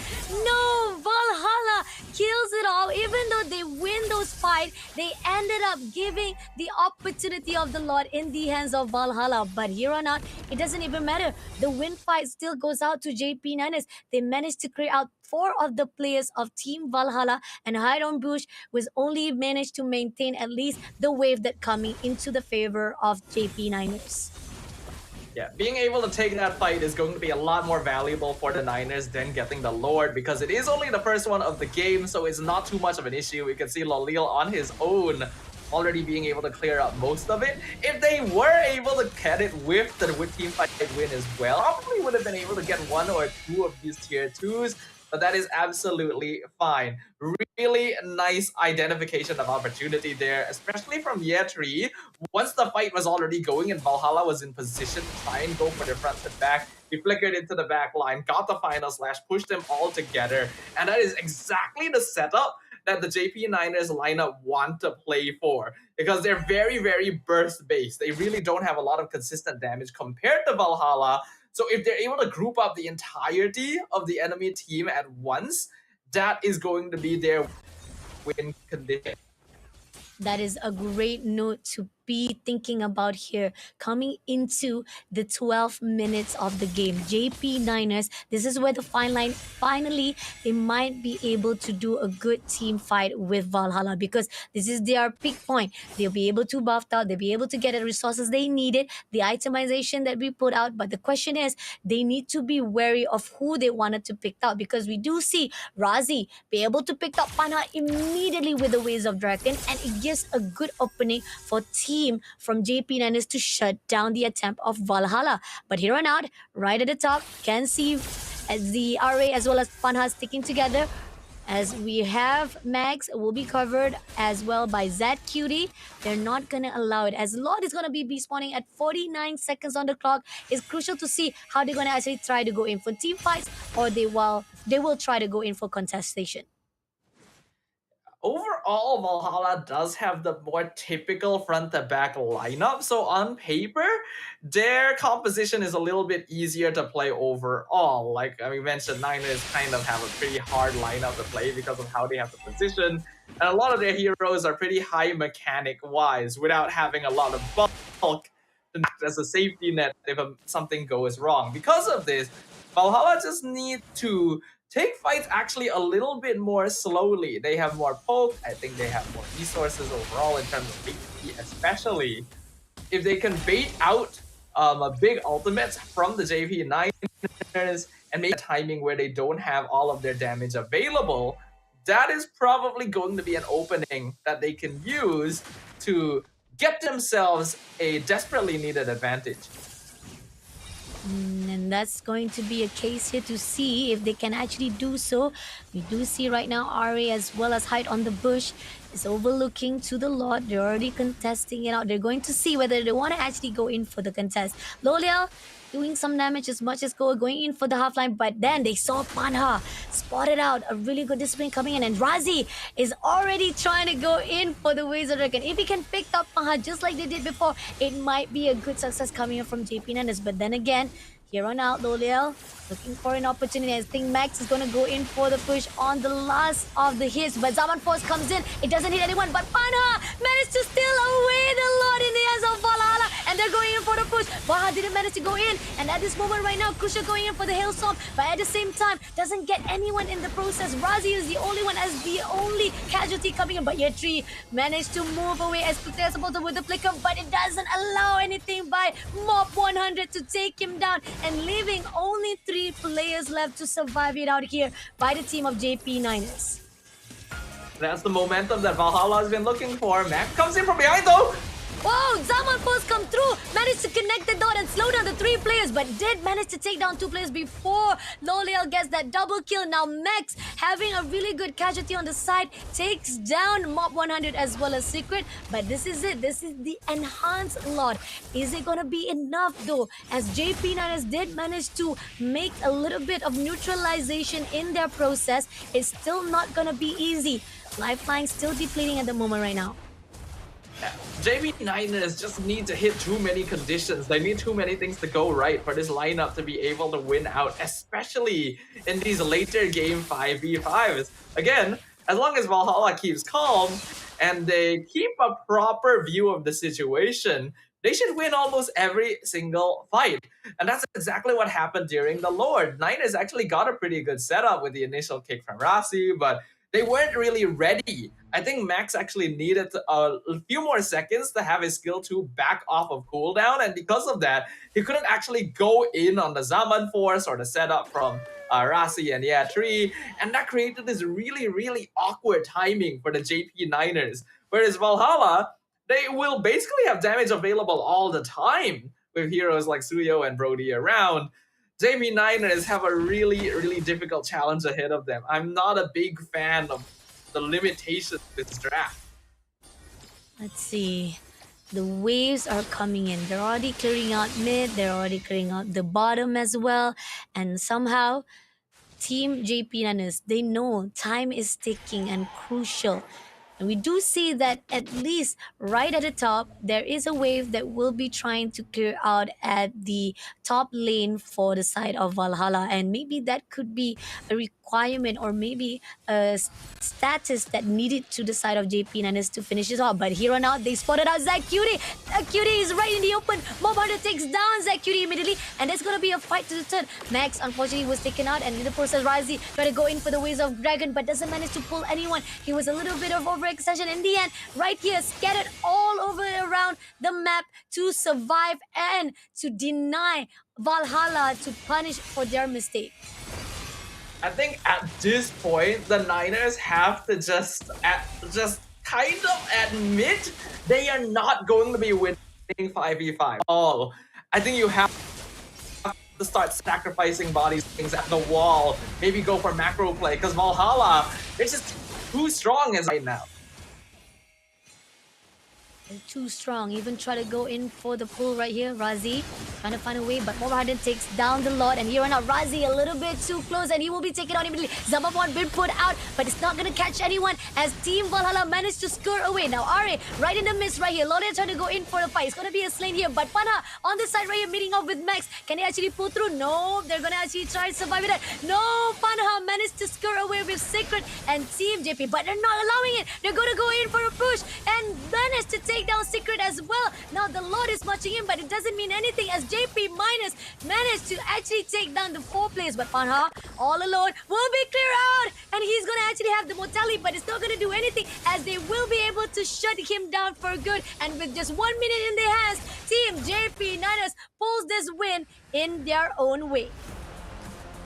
No, Valhalla kills it all. Even though they win those fights, they ended up giving the opportunity of the Lord in the hands of Valhalla. But here on out, it doesn't even matter. The win fight still goes out to JP9ers. They managed to clear out 4 of the players of Team Valhalla, and Hide on Bush was only managed to maintain at least the wave that coming into the favor of JP9ers. Yeah, being able to take that fight is going to be a lot more valuable for the Niners than getting the Lord, because it is only the first one of the game, so it's not too much of an issue. We can see Lolil on his own already being able to clear up most of it. If they were able to get it with the team fight win as well, probably would have been able to get 1 or 2 of these tier 2s, but that is absolutely fine. Really nice identification of opportunity there, especially from Year 3. Once the fight was already going and Valhalla was in position to try and go for the front and back, he flickered into the back line, got the final slash, pushed them all together, and that is exactly the setup that the JP9ers lineup want to play for, because they're very, very burst based. They really don't have a lot of consistent damage compared to Valhalla. So if they're able to group up the entirety of the enemy team at once, that is going to be their win condition. That is a great note to be thinking about here. Coming into the 12 minutes of the game, JP Niners, this is where the fine line finally they might be able to do a good team fight with Valhalla, because this is their peak point. They'll be able to buff out, they'll be able to get the resources they needed, the itemization that we put out. But the question is, they need to be wary of who they wanted to pick out, because we do see Razi be able to pick up Panha immediately with the Ways of Dragon, and it gives a good opening for team from JP Niners to shut down the attempt of Valhalla. But here on out, right at the top, can see as the RA as well as Panha sticking together. As we have Max will be covered as well by ZQD. They're not gonna allow it, as Lord is gonna be spawning at 49 seconds on the clock. It's crucial to see how they're gonna actually try to go in for team fights, or they will try to go in for contestation. Overall, Valhalla does have the more typical front-to-back lineup, so on paper, their composition is a little bit easier to play overall. Like we mentioned, Niners kind of have a pretty hard lineup to play because of how they have to position, and a lot of their heroes are pretty high mechanic-wise without having a lot of bulk as a safety net if something goes wrong. Because of this, Valhalla just need to take fights actually a little bit more slowly. They have more poke. I think they have more resources overall in terms of HP, especially if they can bait out a big ultimate from the JP9ers and make a timing where they don't have all of their damage available. That is probably going to be an opening that they can use to get themselves a desperately needed advantage. And that's going to be a case here to see if they can actually do so. We do see right now Ari as well as Hyde on the bush is overlooking to the Lord. They're already contesting it out. They're going to see whether they want to actually go in for the contest. Loliel doing some damage as much as going in for the half line, but then they saw Panha spotted out. A really good discipline coming in, and Razi is already trying to go in for the Ways of Dragon. If he can pick up Panha just like they did before, it might be a good success coming in from JP Niners. But then again, here on out, Loliel looking for an opportunity. I think Max is going to go in for the push on the last of the hits, but Zaman Force comes in. It doesn't hit anyone, but Panha managed to steal away the Lord in the hands of Valhalla, and they're going in for the push. Baha didn't manage to go in, and at this moment right now, Kusha going in for the Hailstorm, but at the same time, doesn't get anyone in the process. Razi is the only one as the only casualty coming in, but Yetri managed to move away as quickly as possible with the flicker, but it doesn't allow anything by Mob 100 to take him down, and leaving only 3 players left to survive it out here by the team of JP Niners. That's the momentum that Valhalla has been looking for. Mac comes in from behind though. Whoa, Zaman Force come through, managed to connect the dot and slow down the 3 players, but did manage to take down 2 players before Loliel gets that double kill. Now Max, having a really good casualty on the side, takes down Mob 100 as well as Secret, but this is it. This is the enhanced lot. Is it gonna be enough though, as JP Niners did manage to make a little bit of neutralization in their process? It's still not gonna be easy. Lifeline still depleting at the moment right now. JP9ers just need to hit too many conditions. They need too many things to go right for this lineup to be able to win out, especially in these later game 5v5s. Again, as long as Valhalla keeps calm and they keep a proper view of the situation, they should win almost every single fight. And that's exactly what happened during the Lord. Niners actually got a pretty good setup with the initial kick from Rasi, but they weren't really ready. I think Max actually needed a few more seconds to have his skill 2 back off of cooldown, and because of that, he couldn't actually go in on the Zaman Force or the setup from Rasi and Yatri, and that created this really, really awkward timing for the JP9ers. Whereas Valhalla, they will basically have damage available all the time with heroes like Suyo and Brody around. JP9ers have a really, really difficult challenge ahead of them. I'm not a big fan of the limitations of this draft. Let's see. The waves are coming in. They're already clearing out mid. They're already clearing out the bottom as well. And somehow, Team JP Nanas, they know time is ticking and crucial. And we do see that at least right at the top, there is a wave that will be trying to clear out at the top lane for the side of Valhalla. And maybe that could be a requirement or maybe a status that needed to the side of JP Nanas to finish it off. But here on out, they spotted out Zack Cutie. Zack Cutie is right in the open. Mob Hunter takes down Zack Cutie immediately. And there's going to be a fight to the third. Max, unfortunately, was taken out. And in the process, Razi tried to go in for the Ways of Dragon, but doesn't manage to pull anyone. He was a little bit of overextension in the end. Right here, scattered all over around the map to survive and to deny Valhalla to punish for their mistake. I think at this point, the Niners have to just kind of admit they are not going to be winning 5v5. Oh, I think you have to start sacrificing bodies things at the wall. Maybe go for macro play because Valhalla, it's just too strong as right now. Too strong. Even try to go in for the pull right here. Razi trying to find a way, but Mobahadan takes down the lot. And here on out, Razi a little bit too close, and he will be taken out immediately. Zababon been put out, but it's not going to catch anyone as Team Valhalla managed to skirt away. Now Are right in the midst right here. Lolia trying to go in for the fight. It's going to be a slain here, but Panha on the side right here meeting up with Max. Can they actually pull through? No, they're going to actually try to survive with that. No, Panha managed to skirt away with Secret and Team JP, but they're not allowing it. They're going to go in for a push and manage to take down Secret as well. Now the Lord is marching in, but it doesn't mean anything as JP Minus managed to actually take down the 4 players. But Panha, all alone, will be clear out, and he's going to actually have the mortality, but it's not going to do anything as they will be able to shut him down for good. And with just 1 minute in their hands, Team JP Niners pulls this win in their own way.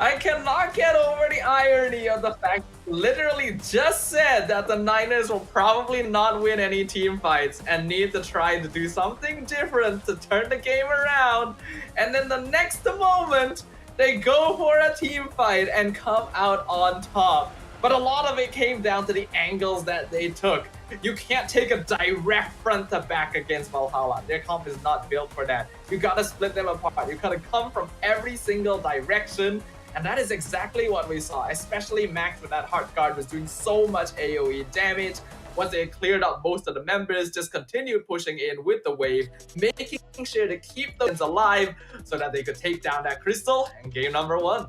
I cannot get over the irony of the fact literally just said that the Niners will probably not win any team fights and need to try to do something different to turn the game around. And then the next moment, they go for a team fight and come out on top. But a lot of it came down to the angles that they took. You can't take a direct front to back against Valhalla. Their comp is not built for that. You gotta split them apart. You gotta come from every single direction. And that is exactly what we saw, especially Max with that Heart Guard was doing so much AoE damage. Once they cleared out most of the members, just continued pushing in with the wave, making sure to keep those alive so that they could take down that crystal and game number 1.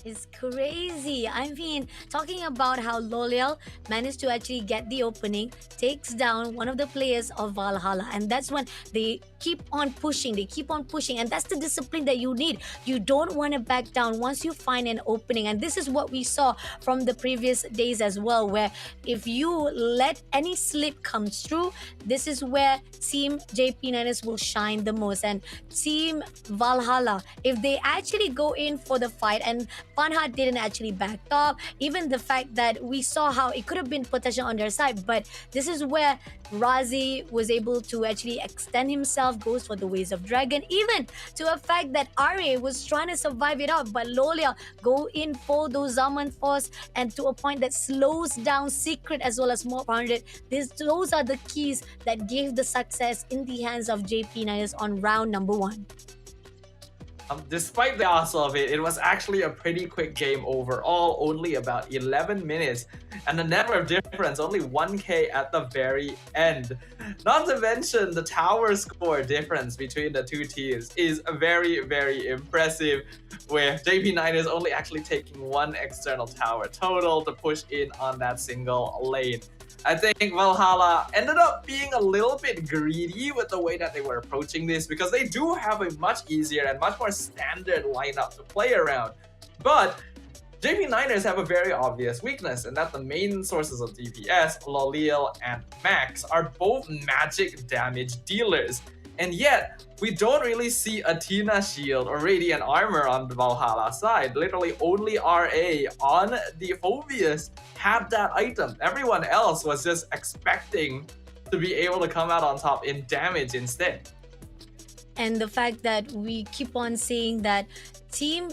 It's crazy. I mean, talking about how Loliel managed to actually get the opening, takes down one of the players of Valhalla, and that's when they keep on pushing. They keep on pushing, and that's the discipline that you need. You don't want to back down once you find an opening, and this is what we saw from the previous days as well, where if you let any slip come through, this is where Team JP Niners will shine the most. And Team Valhalla, if they actually go in for the fight, and Panha didn't actually back up. Even the fact that we saw how it could have been potential on their side, but this is where Razi was able to actually extend himself, goes for the Ways of Dragon, even to a fact that Are was trying to survive it out, but Lolia go in for those Zaman Force, and to a point that slows down Secret as well as more 100. Those are the keys that gave the success in the hands of JP Niners on round number 1. Despite the chaos of it, it was actually a pretty quick game overall, only about 11 minutes. And the net worth difference, only 1k at the very end. Not to mention the tower score difference between the two teams is very, very impressive, with JP Niners only actually taking 1 external tower total to push in on that single lane. I think Valhalla ended up being a little bit greedy with the way that they were approaching this, because they do have a much easier and much more standard lineup to play around. But JP Niners have a very obvious weakness, and that the main sources of DPS, Loliel and Max, are both magic damage dealers. And yet, we don't really see Athena Shield or Radiant Armor on the Valhalla side. Literally only RA on the Phobius had that item. Everyone else was just expecting to be able to come out on top in damage instead. And the fact that we keep on seeing that team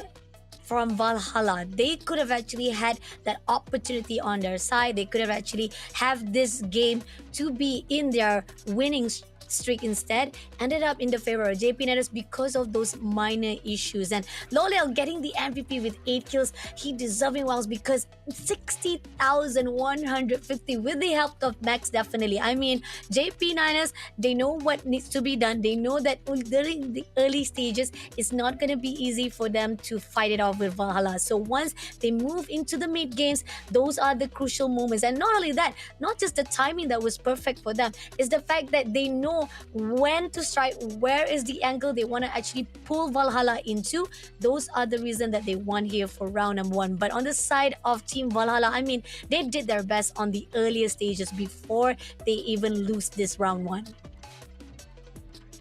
from Valhalla, they could have actually had that opportunity on their side. They could have actually have this game to be in their winning streak instead ended up in the favor of JP Nettles because of those minor issues. And Lolel getting the MVP with 8 kills, he deserving wows because 60,150 with the help of Max, definitely. I mean, JP Niners, they know what needs to be done. They know that during the early stages, it's not going to be easy for them to fight it off with Valhalla. So once they move into the mid games, those are the crucial moments. And not only that, not just the timing that was perfect for them, is the fact that they know when to strike, where is the angle they want to actually pull Valhalla into. Those are the reason that they won here for round number 1. But on the side of Team Valhalla, I mean, they did their best on the earlier stages before they even lose this round 1.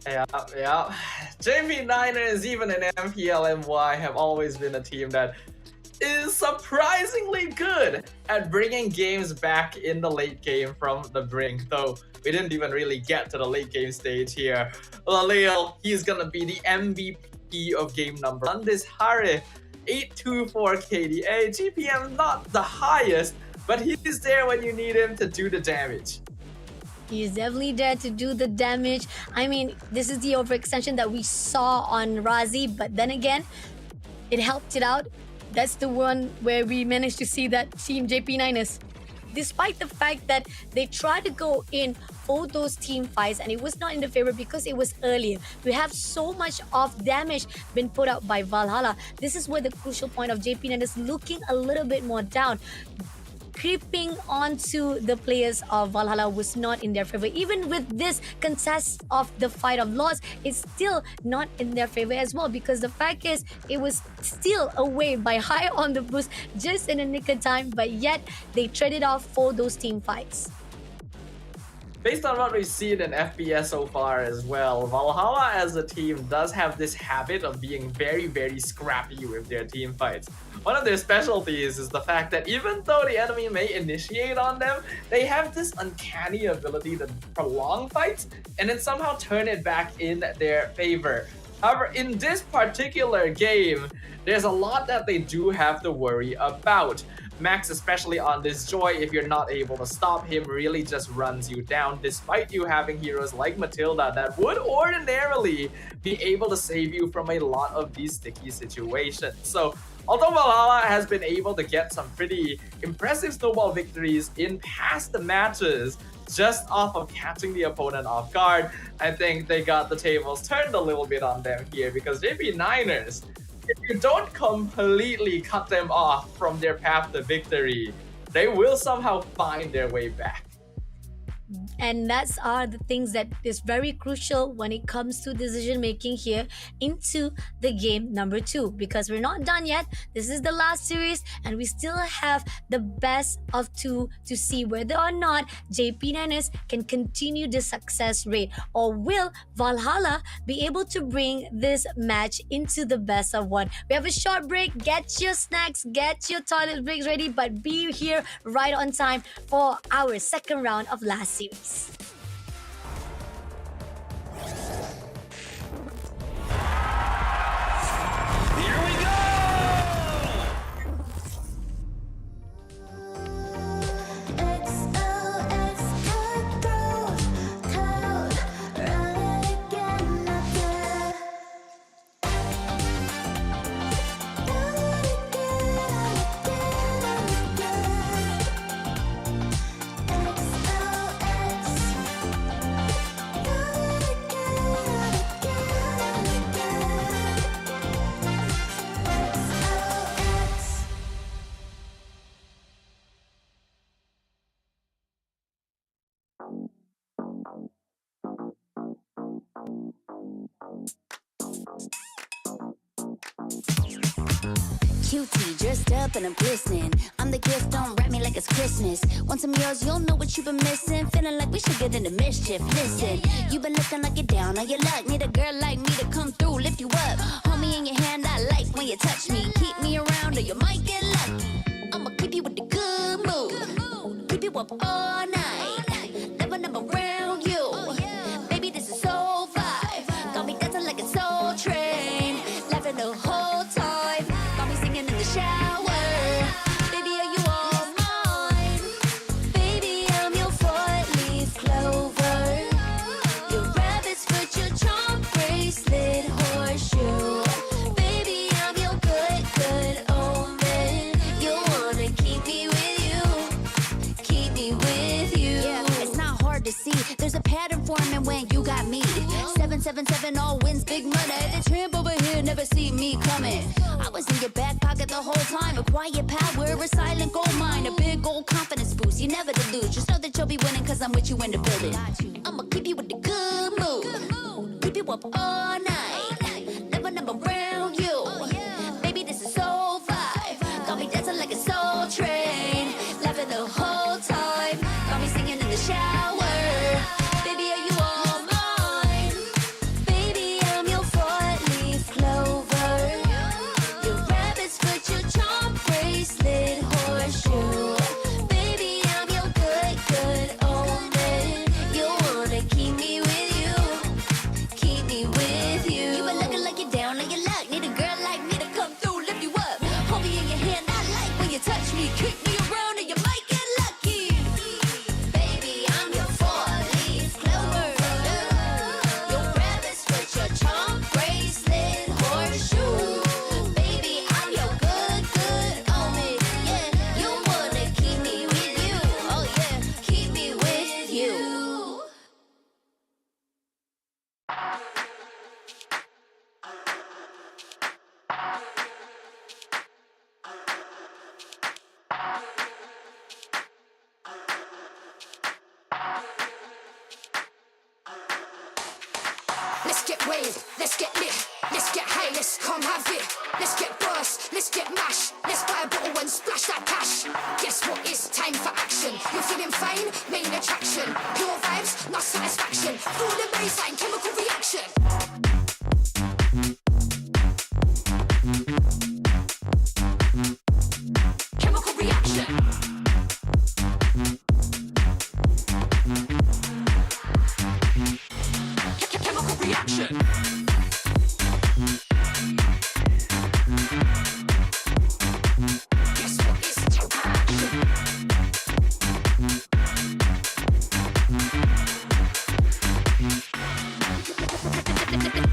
Yeah. JP Niners, even in MPLMY, have always been a team that is surprisingly good at bringing games back in the late game from the brink, though we didn't even really get to the late game stage here. Lalil, he's gonna be the MVP of game number 1 this Harith. 824 KDA, GPM not the highest, but he's there when you need him to do the damage. He is definitely there to do the damage. I mean, this is the overextension that we saw on Razi, but then again, it helped it out. That's the one where we managed to see that Team JP Niners, despite the fact that they tried to go in for those team fights and it was not in the favor because it was earlier. We have so much of damage been put out by Valhalla. This is where the crucial point of JP Niners looking a little bit more down. Creeping onto the players of Valhalla was not in their favor. Even with this contest of the fight of loss, it's still not in their favor as well, because the fact is it was still away by high on the boost just in a nick of time, but yet they traded off for those team fights. Based on what we've seen in FPS so far as well, Valhalla as a team does have this habit of being very, very scrappy with their team fights. One of their specialties is the fact that even though the enemy may initiate on them, they have this uncanny ability to prolong fights and then somehow turn it back in their favor. However, in this particular game, there's a lot that they do have to worry about. Max, especially on this Joy, if you're not able to stop him, really just runs you down, despite you having heroes like Matilda that would ordinarily be able to save you from a lot of these sticky situations. So, although Valhalla has been able to get some pretty impressive snowball victories in past matches, just off of catching the opponent off guard, I think they got the tables turned a little bit on them here, because JP Niners, if you don't completely cut them off from their path to victory, they will somehow find their way back. And that's are the things that is very crucial when it comes to decision making here into the game number 2, because we're not done yet. This is the last series and we still have the best of 2 to see whether or not JP Niners can continue the success rate, or will Valhalla be able to bring this match into the best of 1. We have a short break. Get your snacks, get your toilet breaks ready, but be here right on time for our second round of last series. Here we go! QT dressed up and I'm glistening. I'm the gift, don't wrap me like it's Christmas. Want some yours, you'll know what you've been missing. Feeling like we should get into mischief. Listen, you've been looking like you're down on your luck. Need a girl like me to come through, lift you up. Hold me in your hand, I like when you touch me. Keep me around or you might get lucky. I'ma keep you with the good mood. Keep you up all night. Never around you. Baby, this is so vibe. Got me dancing like a soul train. Laughing the whole time. Got me singing in the shower. Baby, are you all mine? Baby, I'm your 4-leaf clover. You're pattern forming when you got me. 777 all wins, big money. The tramp over here never see me coming. I was in your back pocket the whole time. A quiet power, a silent gold mine, a big old confidence boost. You never delude. Just know that you'll be winning, cause I'm with you in the building. I'ma keep you with the good mood. Keep you up all night. Never number around you. Baby, this is so vibe. Got me dancing like a soul train. Laughing the whole time. Got me singing in the shower. Baby, are you all mine? Baby, I'm your four-leaf clover. Your rabbit's foot, your charm bracelet, horseshoe. Baby, I'm your good, good omen. You wanna keep me with you. Keep me with you. You been looking like you're down on your luck. Need a girl like me to come through, lift you up. Hold me in your hand, I like when you touch me. Kick me around and you might get lucky. Baby, I'm your four-leaf clover. Your rabbit's foot, your charm bracelet, horseshoe. Baby, I'm your good, good omen. Yeah, you wanna keep me with you. Oh yeah, keep me with you. Let's get waved, let's get lit, let's get high, let's come have it. Let's get burst, let's get mash, let's buy a bottle and splash that cash. Guess what? It's time for action. You're feeling fine, main attraction. Pure vibes, not satisfaction. Feel the baseline, chemical reaction. Chemical reaction. Chemical reaction. Guess what? It's time for action.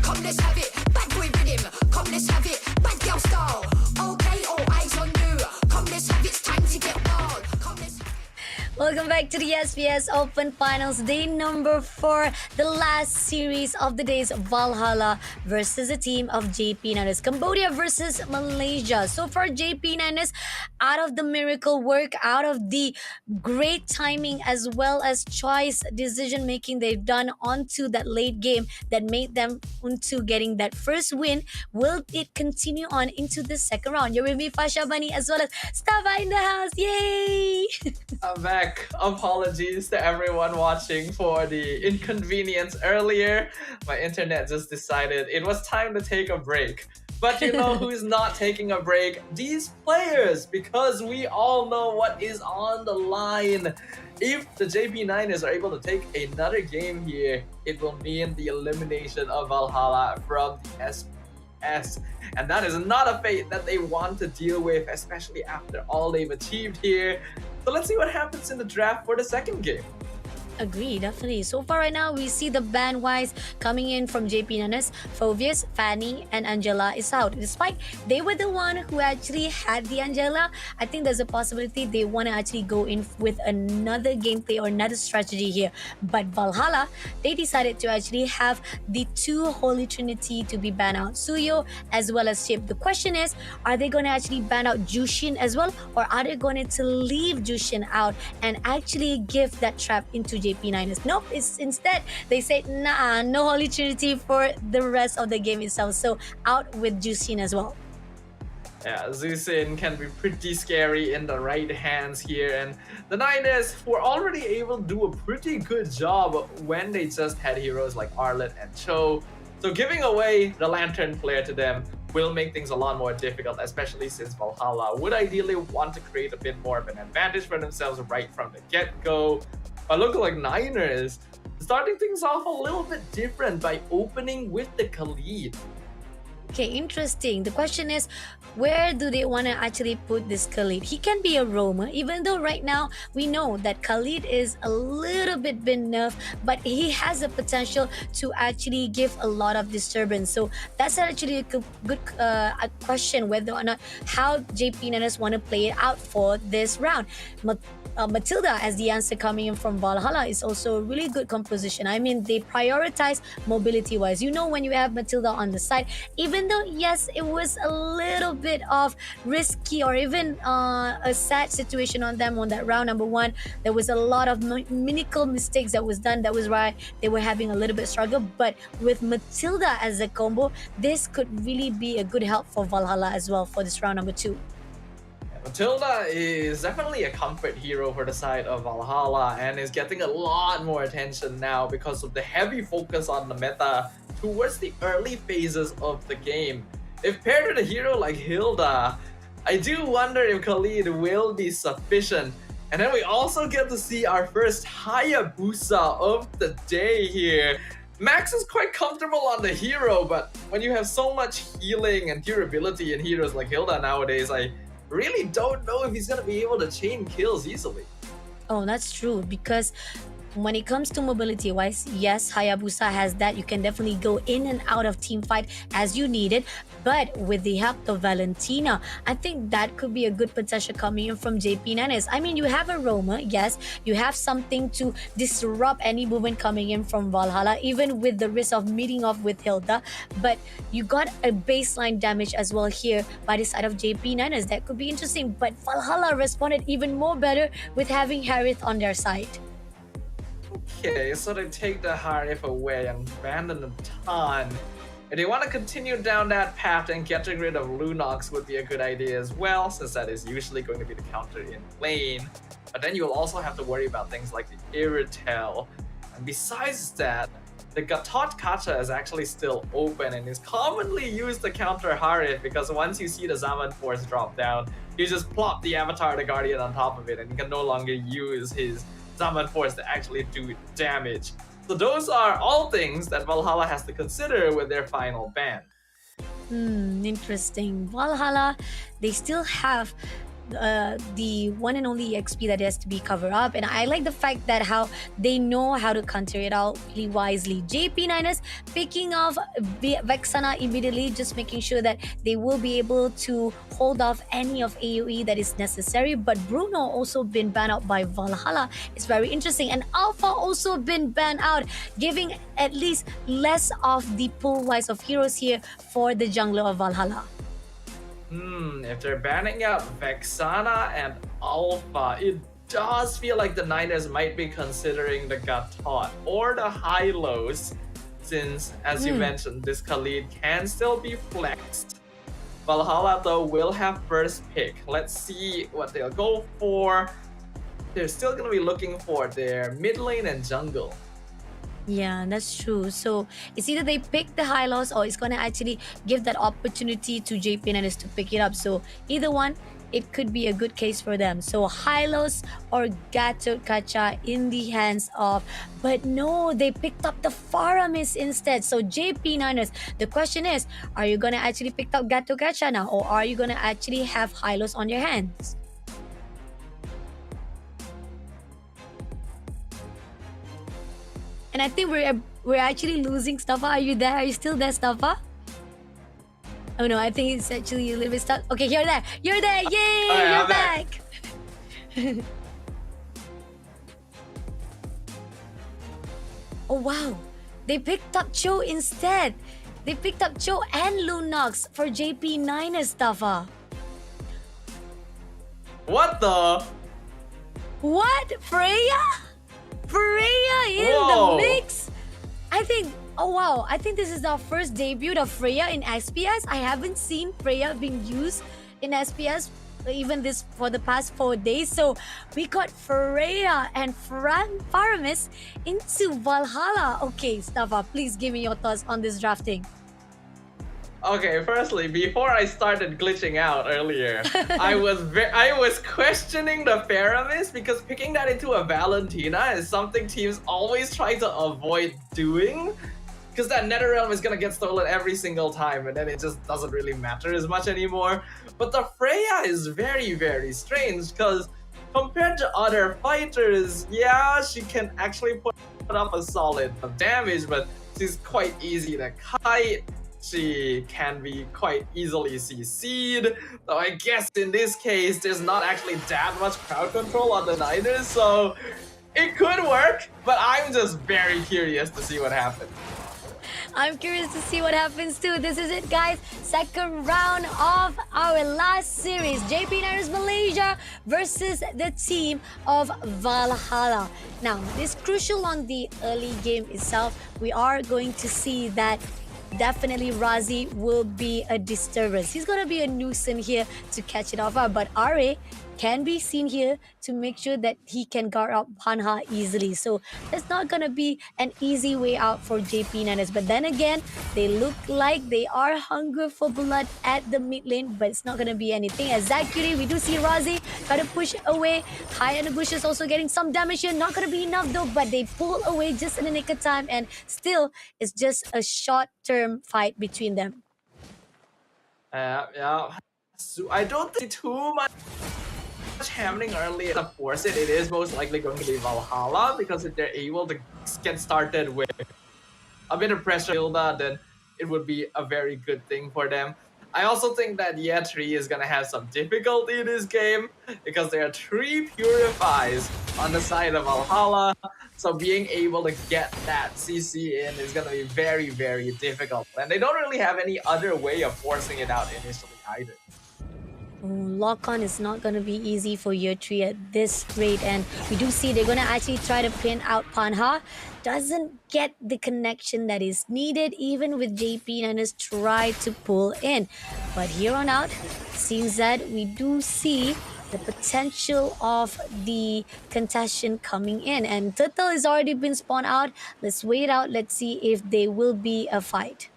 Come, let's have it. Bad boy rhythm. Come, let's have it. Bad girl style. Okay, all eyes on you. Come, let's have it. It's time to get wild. Come, let's have it. Welcome back to the SPS Open Finals, day number 4, the last series of the day's Valhalla versus a team of JP Niners. Cambodia versus Malaysia. So far, JP Niners, out of the miracle work, out of the great timing as well as choice decision making they've done onto that late game that made them into getting that first win, will it continue on into the second round? You're with me, Fasha Bani, as well as Stava in the house. Yay! I'm back. Apologies to everyone watching for the inconvenience earlier. My internet just decided it was time to take a break. But you know who's not taking a break? These players, because we all know what is on the line. If the JP Niners are able to take another game here, it will mean the elimination of Valhalla from the SPS. And that is not a fate that they want to deal with, especially after all they've achieved here. So let's see what happens in the draft for the second game. Agree, definitely. So far right now, we see the band-wise coming in from JP Niners. Phovius, Fanny, and Angela is out. Despite they were the one who actually had the Angela, I think there's a possibility they want to actually go in with another gameplay or another strategy here. But Valhalla, they decided to actually have the two Holy Trinity to be banned out. Suyo as well as Chip. The question is, are they going to actually ban out Jushin as well? Or are they going to leave Jushin out and actually give that trap into JP Niners? Nope, it's instead they said nah, no Holy Trinity for the rest of the game itself. So out with Jushin as well. Yeah, Zusin can be pretty scary in the right hands here, and the Niners were already able to do a pretty good job when they just had heroes like Arlet and Cho. So giving away the Lantern Flare to them will make things a lot more difficult, especially since Valhalla would ideally want to create a bit more of an advantage for themselves right from the get-go. But look like Niners starting things off a little bit different by opening with the Khalid. Okay, interesting. The question is, where do they want to actually put this Khalid? He can be a roamer, even though right now we know that Khalid is a little bit nerfed, but he has the potential to actually give a lot of disturbance. So that's actually a good question, whether or not how JP Niners want to play it out for this round. Matilda as the answer coming in from Valhalla is also a really good composition. I mean, they prioritize mobility wise. You know, when you have Matilda on the side, even though, yes, it was a little bit of risky or even a sad situation on them on that round number one, there was a lot of minimal mistakes that was done. That was why they were having a little bit struggle. But with Matilda as a combo, this could really be a good help for Valhalla as well for this round number two. Matilda is definitely a comfort hero for the side of Valhalla and is getting a lot more attention now because of the heavy focus on the meta towards the early phases of the game. If paired with a hero like Hilda, I do wonder if Khalid will be sufficient. And then we also get to see our first Hayabusa of the day here. Max is quite comfortable on the hero, but when you have so much healing and durability in heroes like Hilda nowadays, I really don't know if he's gonna be able to chain kills easily. Oh, that's true, because when it comes to mobility wise, yes, Hayabusa has that. You can definitely go in and out of team fight as you need it. But with the help of Valentina, I think that could be a good potential coming in from JP Nanes. I mean, you have a roamer, yes, you have something to disrupt any movement coming in from Valhalla, even with the risk of meeting off with Hilda. But you got a baseline damage as well here by the side of JP Nanes. That could be interesting. But Valhalla responded even more better with having Harith on their side. Okay, so they take the Harif away and abandon the ton. If they want to continue down that path, and getting rid of Lunox would be a good idea as well, since that is usually going to be the counter in lane. But then you'll also have to worry about things like the Irritel. And besides that, the Gatot Kacha is actually still open and is commonly used to counter Harith, because once you see the Zaman Force drop down, you just plop the Avatar the Guardian on top of it and you can no longer use his Zaman Force to actually do damage. So those are all things that Valhalla has to consider with their final ban. Interesting. Valhalla, they still have the one and only XP that has to be covered up, and I like the fact that how they know how to counter it out really wisely. JP Niners picking off Vexana immediately, just making sure that they will be able to hold off any of AoE that is necessary. But Bruno also been banned out by Valhalla. It's very interesting, and Alpha also been banned out, giving at least less of the pool wise of heroes here for the jungler of Valhalla. If they're banning out Vexana and Alpha, it does feel like the Niners might be considering the Gatot or the Hylos, since, as you mentioned, this Khalid can still be flexed. Valhalla, though, will have first pick. Let's see what they'll go for. They're still going to be looking for their mid lane and jungle. Yeah, that's true. So it's either they pick the high loss or it's gonna actually give that opportunity to JP Niners to pick it up. So either one, it could be a good case for them. So Hylos or Gatot Kacha in the hands of, but no, they picked up the Faramis instead. So JP Niners, the question is, are you gonna actually pick up Gatot Kacha now, or are you gonna actually have Hylos on your hands? And I think we're actually losing Staffa. Are you there? Are you still there, Staffa? Oh no, I think it's actually a little bit stuck. Okay, you're there. You're there. Yay! Right, you're back. Oh wow, they picked up Cho instead. They picked up Cho and Lunox for JP Niners, Staffa. What the? What? Freya? Freya in Whoa. the mix? I think, oh wow, I think this is our first debut of Freya in SPS. I haven't seen Freya being used in SPS even this for the past 4 days. So we got Freya and Faramis into Valhalla. Okay, Staffa, please give me your thoughts on this drafting. Okay, firstly, before I started glitching out earlier, I was questioning the Faramis, because picking that into a Valentina is something teams always try to avoid doing, because that Netherrealm is gonna get stolen every single time, and then it just doesn't really matter as much anymore. But the Freya is very, very strange, because compared to other fighters, yeah, she can actually put up a solid damage, but she's quite easy to kite. she can be quite easily CC'd. So I guess in this case, there's not actually that much crowd control on the Niners, so it could work, but I'm just very curious to see what happens. I'm curious to see what happens too. This is it, guys. Second round of our last series. JP Niners Malaysia versus the team of Valhalla. Now, this crucial on the early game itself. We are going to see that definitely Razi will be a disturbance. He's going to be a nuisance here to catch it off. But RA can be seen here to make sure that he can guard up Panha easily. So it's not going to be an easy way out for JP Niners. But then again, they look like they are hungry for blood at the mid lane, but it's not going to be anything. As Zakiri, we do see Razi try to push away. High in the bushes also getting some damage here. Not going to be enough though, but they pull away just in the nick of time, and still it's just a short-term fight between them. Yeah. So I don't think too much happening early to force it. It is most likely going to be Valhalla, because if they're able to get started with a bit of pressure, then it would be a very good thing for them. I also think that Yetri is going to have some difficulty in this game, because there are 3 Purifies on the side of Valhalla. So being able to get that CC in is going to be very, very difficult. And they don't really have any other way of forcing it out initially either. Lock-on is not going to be easy for year 3 at this rate, and we do see they're going to actually try to pin out Panha. Doesn't get the connection that is needed, even with JP Niners try to pull in. But here on out, seems that we do see the potential of the contention coming in, and Turtle has already been spawned out. Let's wait out. Let's see if there will be a fight.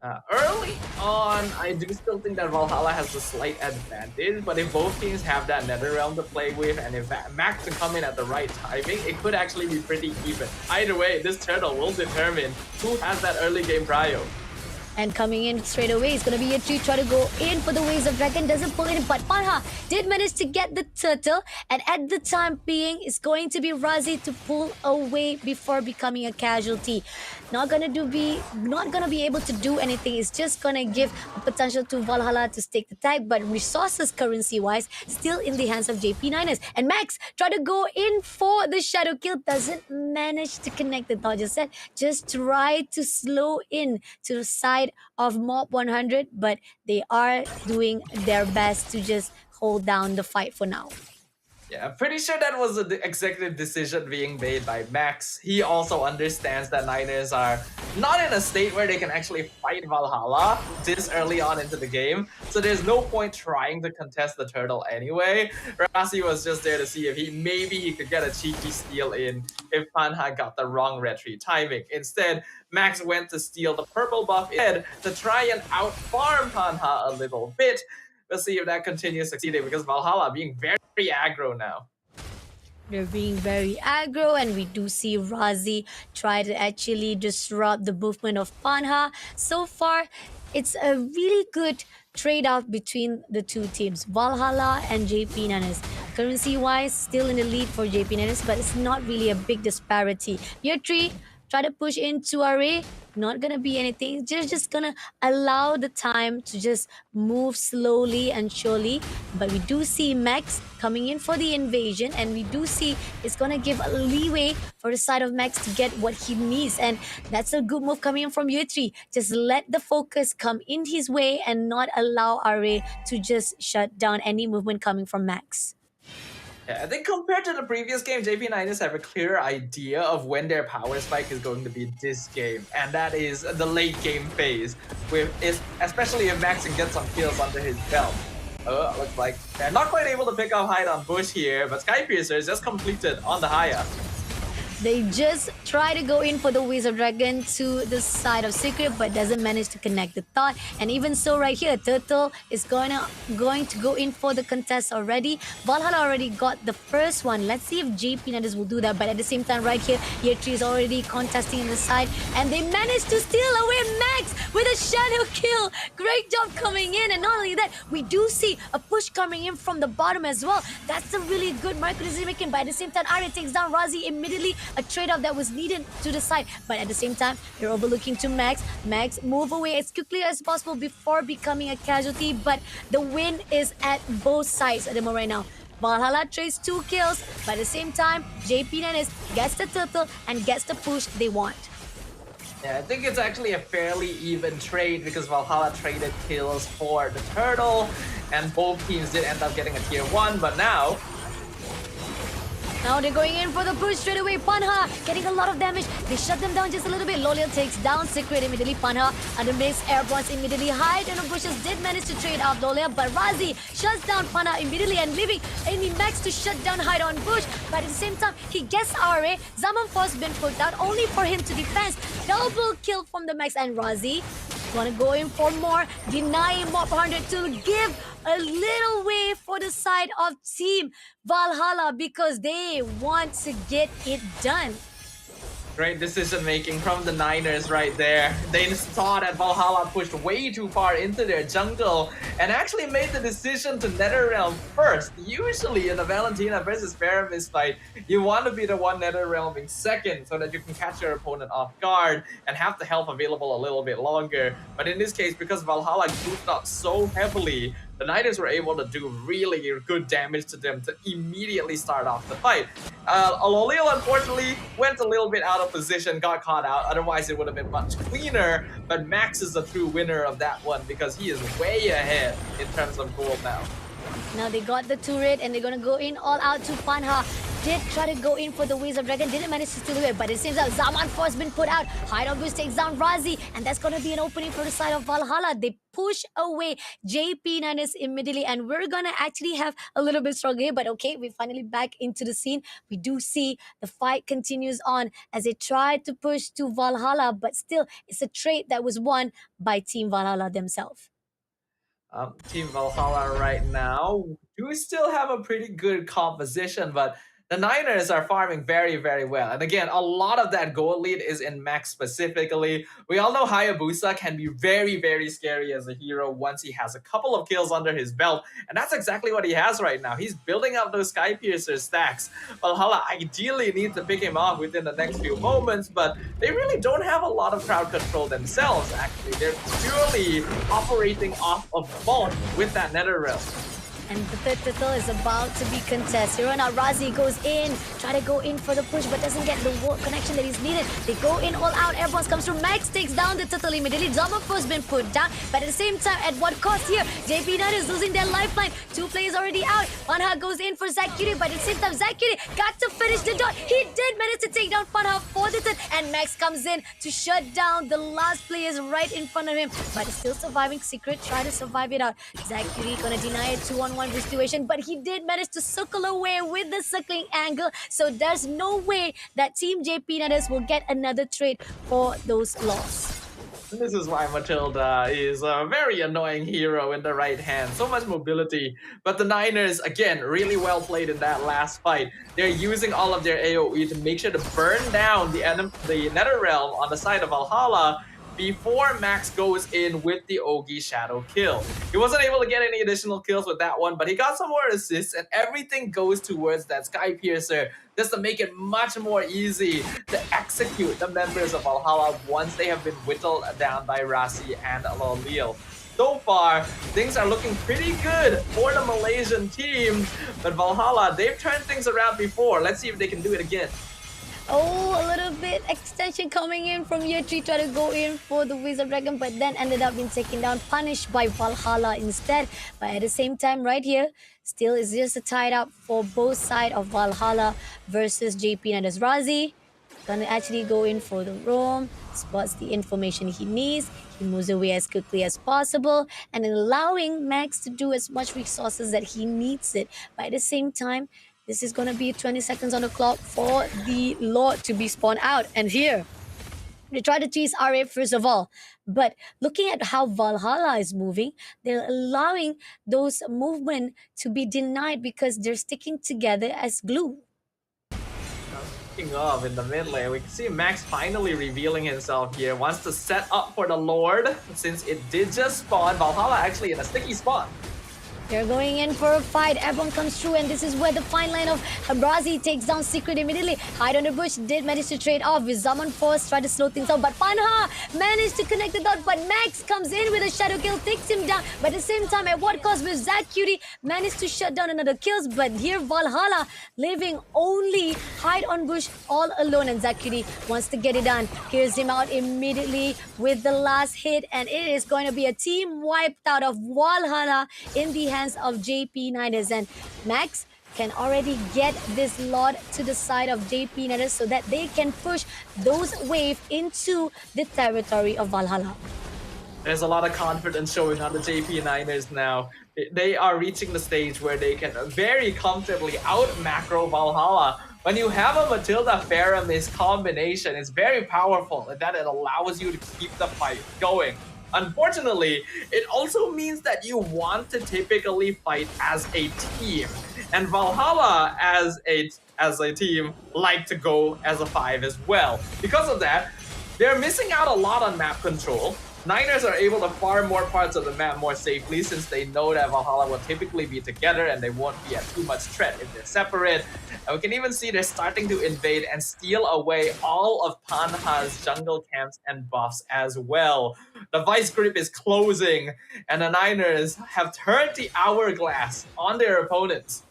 Early on, I do still think that Valhalla has a slight advantage, but if both teams have that Nether Realm to play with, and if Max can come in at the right timing, it could actually be pretty even. Either way, this turtle will determine who has that early game prio. And coming in straight away is going to be a 2, try to go in for the Waves of Dragon, doesn't pull in, but Panha did manage to get the turtle, and at the time being, it's going to be Razi to pull away before becoming a casualty. Not gonna be able to do anything. It's just gonna give a potential to Valhalla to stake the tag, but resources currency-wise still in the hands of JP Niners. And Max try to go in for the shadow kill, doesn't manage to connect the dodger set. Just try to slow in to the side of Mob 100, but they are doing their best to just hold down the fight for now. Yeah, I'm pretty sure that was an executive decision being made by Max. He also understands that Niners are not in a state where they can actually fight Valhalla this early on into the game, so there's no point trying to contest the turtle anyway. Rasi was just there to see if he could get a cheeky steal in if Panha got the wrong retreat timing. Instead, Max went to steal the purple buff instead to try and out-farm Panha a little bit. Let's see if that continues succeeding, because Valhalla being very aggro now. They're being very aggro, and we do see Razi try to actually disrupt the movement of Panha. So far, it's a really good trade-off between the two teams, Valhalla and JP Niners. Currency-wise, still in the lead for JP Niners, but it's not really a big disparity. Year 3, try to push into Array. Not gonna be anything. Just gonna allow the time to just move slowly and surely. But we do see Max coming in for the invasion, and we do see it's gonna give a leeway for the side of Max to get what he needs, and that's a good move coming in from year 3. Just let the focus come in his way and not allow Array to just shut down any movement coming from Max. Yeah, I think compared to the previous game, JP Niners have a clearer idea of when their power spike is going to be this game, and that is the late game phase, especially if Max can get some kills under his belt. Looks like they're not quite able to pick up Hyde on Bush here, but Skypiercer is just completed on the Haya. They just try to go in for the Wizard Dragon to the side of Secret, but doesn't manage to connect the thought. And even so, right here, Turtle is going to go in for the contest already. Valhalla already got the first one. Let's see if JP Niners will do that. But at the same time, right here, Year 3 is already contesting in the side, and they managed to steal away Max with a shadow kill. Great job coming in, and not only that, we do see a push coming in from the bottom as well. That's a really good micro decision making. But at the same time, Arya takes down Razi immediately. a trade-off that was needed to the side. But at the same time, they're overlooking to Max. Max move away as quickly as possible before becoming a casualty. But the win is at both sides at the moment right now. Valhalla trades 2 kills, but at the same time, JP Nennis gets the turtle and gets the push they want. Yeah, I think it's actually a fairly even trade because Valhalla traded kills for the turtle, and both teams did end up getting a tier 1, but now they're going in for the push straight away. Panha getting a lot of damage. They shut them down just a little bit. Loliel takes down Secret immediately. Panha and the mix airborns immediately. Hide and the bushes did manage to trade out Loliel, but Razi shuts down Panha immediately and leaving enemy Max to shut down Hide on Bush. But at the same time, he gets RA. Zaman Force been put down only for him to defense. Double kill from the Max and Razi. Wanna go in for more, denying Mob 100 to give a little way for the side of Team Valhalla because they want to get it done. great decision making from the Niners right there. They saw that Valhalla pushed way too far into their jungle and actually made the decision to Netherrealm first. Usually in a Valentina versus Paramis fight, you want to be the one Netherrealming second so that you can catch your opponent off guard and have the health available a little bit longer. But in this case, because Valhalla goofed up so heavily, the Niners were able to do really good damage to them to immediately start off the fight. Loliel unfortunately went a little bit out of position, got caught out, otherwise it would have been much cleaner, but Max is the true winner of that one because he is way ahead in terms of gold now. Now they got the turret and they're gonna go in all out to Panha. Did try to go in for the Waves of Dragon, didn't manage to steal away, but it seems like Zaman Force been put out. Hide on Bush takes down Razi, and that's gonna be an opening for the side of Valhalla. They push away JP Nanis immediately, and we're gonna actually have a little bit struggle here, but okay, we're finally back into the scene. We do see the fight continues on as they try to push to Valhalla, but still, it's a trade that was won by Team Valhalla themselves. Team Valhalla right now do still have a pretty good composition, but the Niners are farming very, very well. And again, a lot of that gold lead is in Max specifically. We all know Hayabusa can be very, very scary as a hero once he has a couple of kills under his belt. And that's exactly what he has right now. He's building up those Sky Piercer stacks. Valhalla ideally needs to pick him off within the next few moments, but they really don't have a lot of crowd control themselves, actually. They're purely operating off of vault with that Netherrealm. And the third turtle is about to be contested. Now Razi goes in, try to go in for the push, but doesn't get the connection that is needed. They go in all out. Airborne comes through. Max takes down the turtle immediately. Zombie been put down, but at the same time, at what cost here? JP Nut is losing their lifeline. 2 players already out. Panha goes in for Zakiri, but at the same time, Zakiri got to finish the dot. He did manage to take down Panha for the turn, and Max comes in to shut down the last players right in front of him, but he's still surviving. Secret try to survive it out. Zakiri gonna deny it 2-on-1 situation, but he did manage to circle away with the circling angle, so there's no way that Team JP Nutters will get another trade for those loss. This is why Matilda is a very annoying hero in the right hand. So much mobility. But the Niners, again, really well played in that last fight. They're using all of their AoE to make sure to burn down the Netherrealm on the side of Valhalla before Max goes in with the Ogi Shadow kill. He wasn't able to get any additional kills with that one, but he got some more assists, and everything goes towards that Sky Piercer just to make it much more easy to execute the members of Valhalla once they have been whittled down by Rasi and Loliel. So far, things are looking pretty good for the Malaysian team, but Valhalla, they've turned things around before. Let's see if they can do it again. Oh, a little bit extension coming in from year 3, try to go in for the Wizard Dragon, but then ended up being taken down, punished by Valhalla instead. But at the same time, right here, still is just a tied up for both sides of Valhalla versus JP and Razi. Gonna actually go in for the roam, spots the information he needs, he moves away as quickly as possible, and allowing Max to do as much resources that he needs it. But at the same time, this is going to be 20 seconds on the clock for the Lord to be spawned out. And here, they try to tease RA first of all. But looking at how Valhalla is moving, they're allowing those movement to be denied because they're sticking together as glue. Speaking of, in the mid lane, we can see Max finally revealing himself here. Wants to set up for the Lord since it did just spawn. Valhalla actually in a sticky spot. They're going in for a fight. Everyone comes through, and this is where the fine line of Habrazi takes down Secret immediately. Hide on the bush did manage to trade off with Zaman Force, try to slow things down, but Panha managed to connect the dot. But Max comes in with a shadow kill, takes him down. But at the same time, at what cost with Zack Cutie managed to shut down another kills. But here Valhalla leaving only Hide on bush all alone, and Zack Cutie wants to get it done. Hears him out immediately with the last hit, and it is going to be a team wiped out of Valhalla in the hands of JP Niners. And Max can already get this lot to the side of JP Niners so that they can push those wave into the territory of Valhalla. There's a lot of confidence showing on the JP Niners now. They are reaching the stage where they can very comfortably out macro Valhalla. When you have a Matilda Faramis combination, it's very powerful in that it allows you to keep the fight going. Unfortunately, it also means that you want to typically fight as a team. And Valhalla as a team like to go as a 5 as well. Because of that, they're missing out a lot on map control. Niners are able to farm more parts of the map more safely since they know that Valhalla will typically be together and they won't be at too much threat if they're separate. And we can even see they're starting to invade and steal away all of Panha's jungle camps and buffs as well. The vice grip is closing and the Niners have turned the hourglass on their opponents.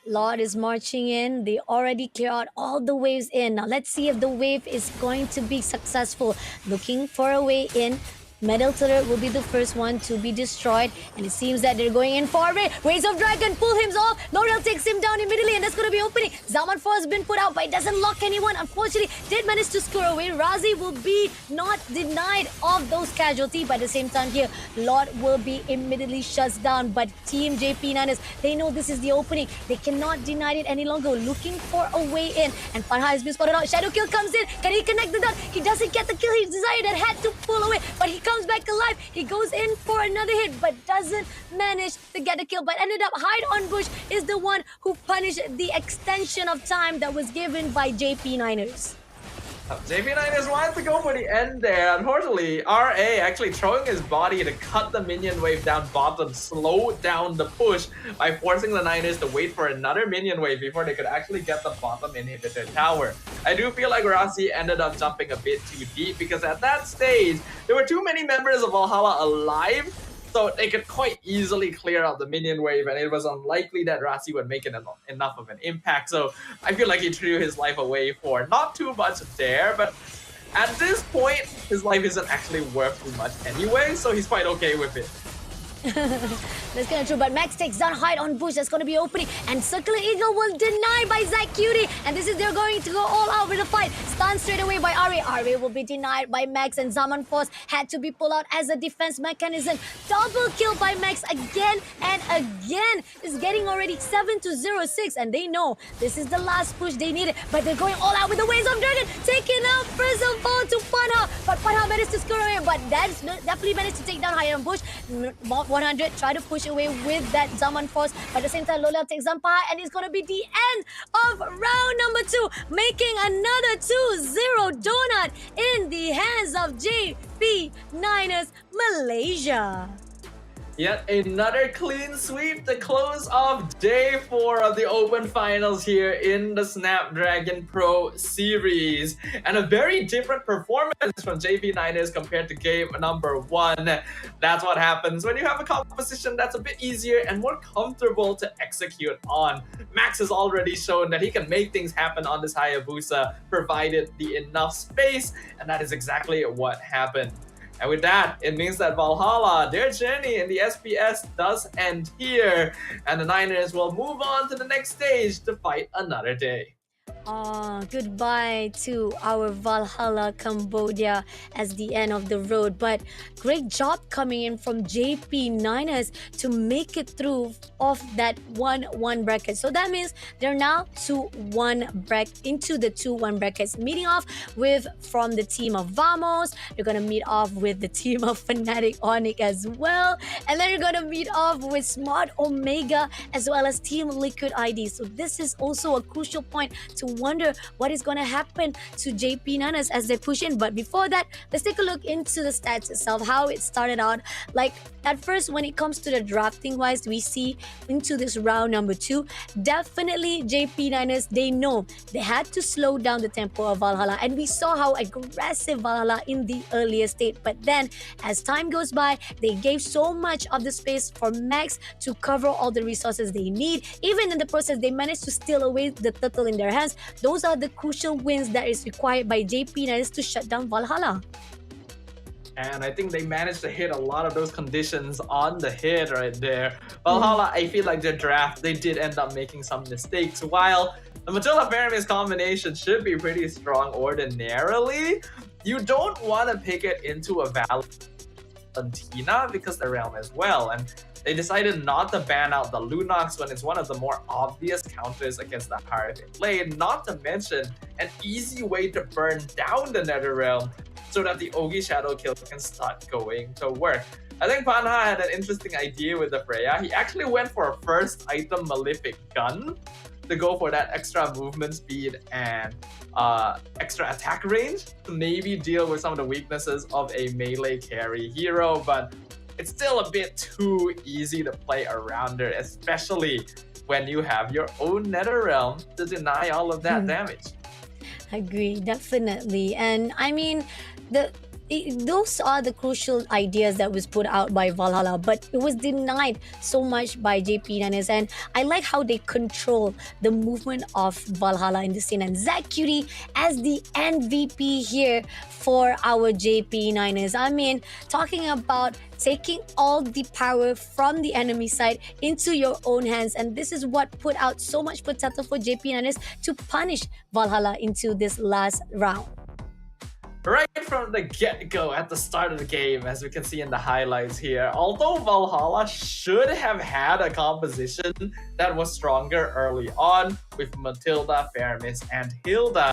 Lord is marching in. They already clear out all the waves in. Now let's see if the wave is going to be successful. Looking for a way in. Metal turret will be the first one to be destroyed, and it seems that they're going in for it. Waves of Dragon pull him off. L'Oreal takes him down immediately, and that's going to be opening. Zaman 4 has been put out, but it doesn't lock anyone. Unfortunately, did manage to score away. Razi will be not denied of those casualties, but at the same time here, Lord will be immediately shut down. But Team JP Niners, they know this is the opening. They cannot deny it any longer. Looking for a way in, and Panha has been spotted out. Shadow kill comes in. Can he connect the dot? He doesn't get the kill he desired and had to pull away, but he comes back alive. He goes in for another hit, but doesn't manage to get a kill. But ended up Hide on bush is the one who punished the extension of time that was given by JP Niners. JP Niners wanted to go for the end there. Unfortunately, RA actually throwing his body to cut the minion wave down bottom, slowed down the push by forcing the Niners to wait for another minion wave before they could actually get the bottom inhibitor tower. I do feel like Rossi ended up jumping a bit too deep because at that stage, there were too many members of Valhalla alive, so they could quite easily clear out the minion wave, and it was unlikely that Rasi would make enough of an impact. So I feel like he threw his life away for not too much there, but at this point, his life isn't actually worth too much anyway, so he's quite okay with it. That's kind of true, but Max takes down Hide on bush. That's going to be opening, and Circular Eagle will deny by Zack Cutie, and this is they're going to go all out with the fight. Stunned straight away by Ari. Ari will be denied by Max, and Zaman Force had to be pulled out as a defense mechanism. Double kill by Max again and again. Is getting already 7-0-6, and they know this is the last push they needed, but they're going all out with the Waves of Dragon, taking out first of all to Panha, but Panha managed to score away, but that's definitely managed to take down Hide on bush. 100 try to push away with that Zaman Force, but at the same time Lola takes down Panha, and it's going to be the end of round number 2, making another 2-0 donut in the hands of JP Niners Malaysia. Yet another clean sweep to close off day 4 of the Open Finals here in the Snapdragon Pro Series. And a very different performance from JP Niners compared to game number 1. That's what happens when you have a composition that's a bit easier and more comfortable to execute on. Max has already shown that he can make things happen on this Hayabusa, provided the enough space, and that is exactly what happened. And with that, it means that Valhalla, their journey in the SPS does end here, and the Niners will move on to the next stage to fight another day. Goodbye to our Valhalla Cambodia as the end of the road, but great job coming in from JP Niners to make it through off that 1-1 bracket. So that means they're now 2-1 bracket into the 2-1 brackets, meeting off with from the team of Vamos. They're gonna meet off with the team of Fnatic Onyx as well, and then you're gonna meet off with Smart Omega as well as Team Liquid ID. So this is also a crucial point to wonder what is going to happen to JP Nanas as they push in. But before that, let's take a look into the stats itself, how it started out. Like at first, when it comes to the drafting wise, we see into this round number 2, definitely JP Niners, they know they had to slow down the tempo of Valhalla, and we saw how aggressive Valhalla in the earlier state. But then as time goes by, they gave so much of the space for Max to cover all the resources they need. Even in the process, they managed to steal away the turtle in their hands. Those are the crucial wins that is required by JP Niners to shut down Valhalla. And I think they managed to hit a lot of those conditions on the head right there. Valhalla, I feel like their draft, they did end up making some mistakes. While the Matilda Paramis combination should be pretty strong ordinarily, you don't want to pick it into a Valentina because they're realm as well. And they decided not to ban out the Lunox when it's one of the more obvious counters against the Hierophant Blade, not to mention an easy way to burn down the Nether Realm so that the Ogi Shadow Kill can start going to work. I think Panha had an interesting idea with the Freya. He actually went for a first item Malefic Gun to go for that extra movement speed and extra attack range to maybe deal with some of the weaknesses of a melee carry hero, but it's still a bit too easy to play around her, especially when you have your own Nether Realm to deny all of that damage. Agree, definitely. And I mean, those are the crucial ideas that was put out by Valhalla, but it was denied so much by JP Niners. And I like how they control the movement of Valhalla in the scene. And Zach Cutie as the MVP here for our JP Niners. I mean, talking about taking all the power from the enemy side into your own hands. And this is what put out so much potential for JP Niners to punish Valhalla into this last round. Right from the get-go at the start of the game, as we can see in the highlights here, although Valhalla should have had a composition that was stronger early on with Matilda, Paramis, and Hilda,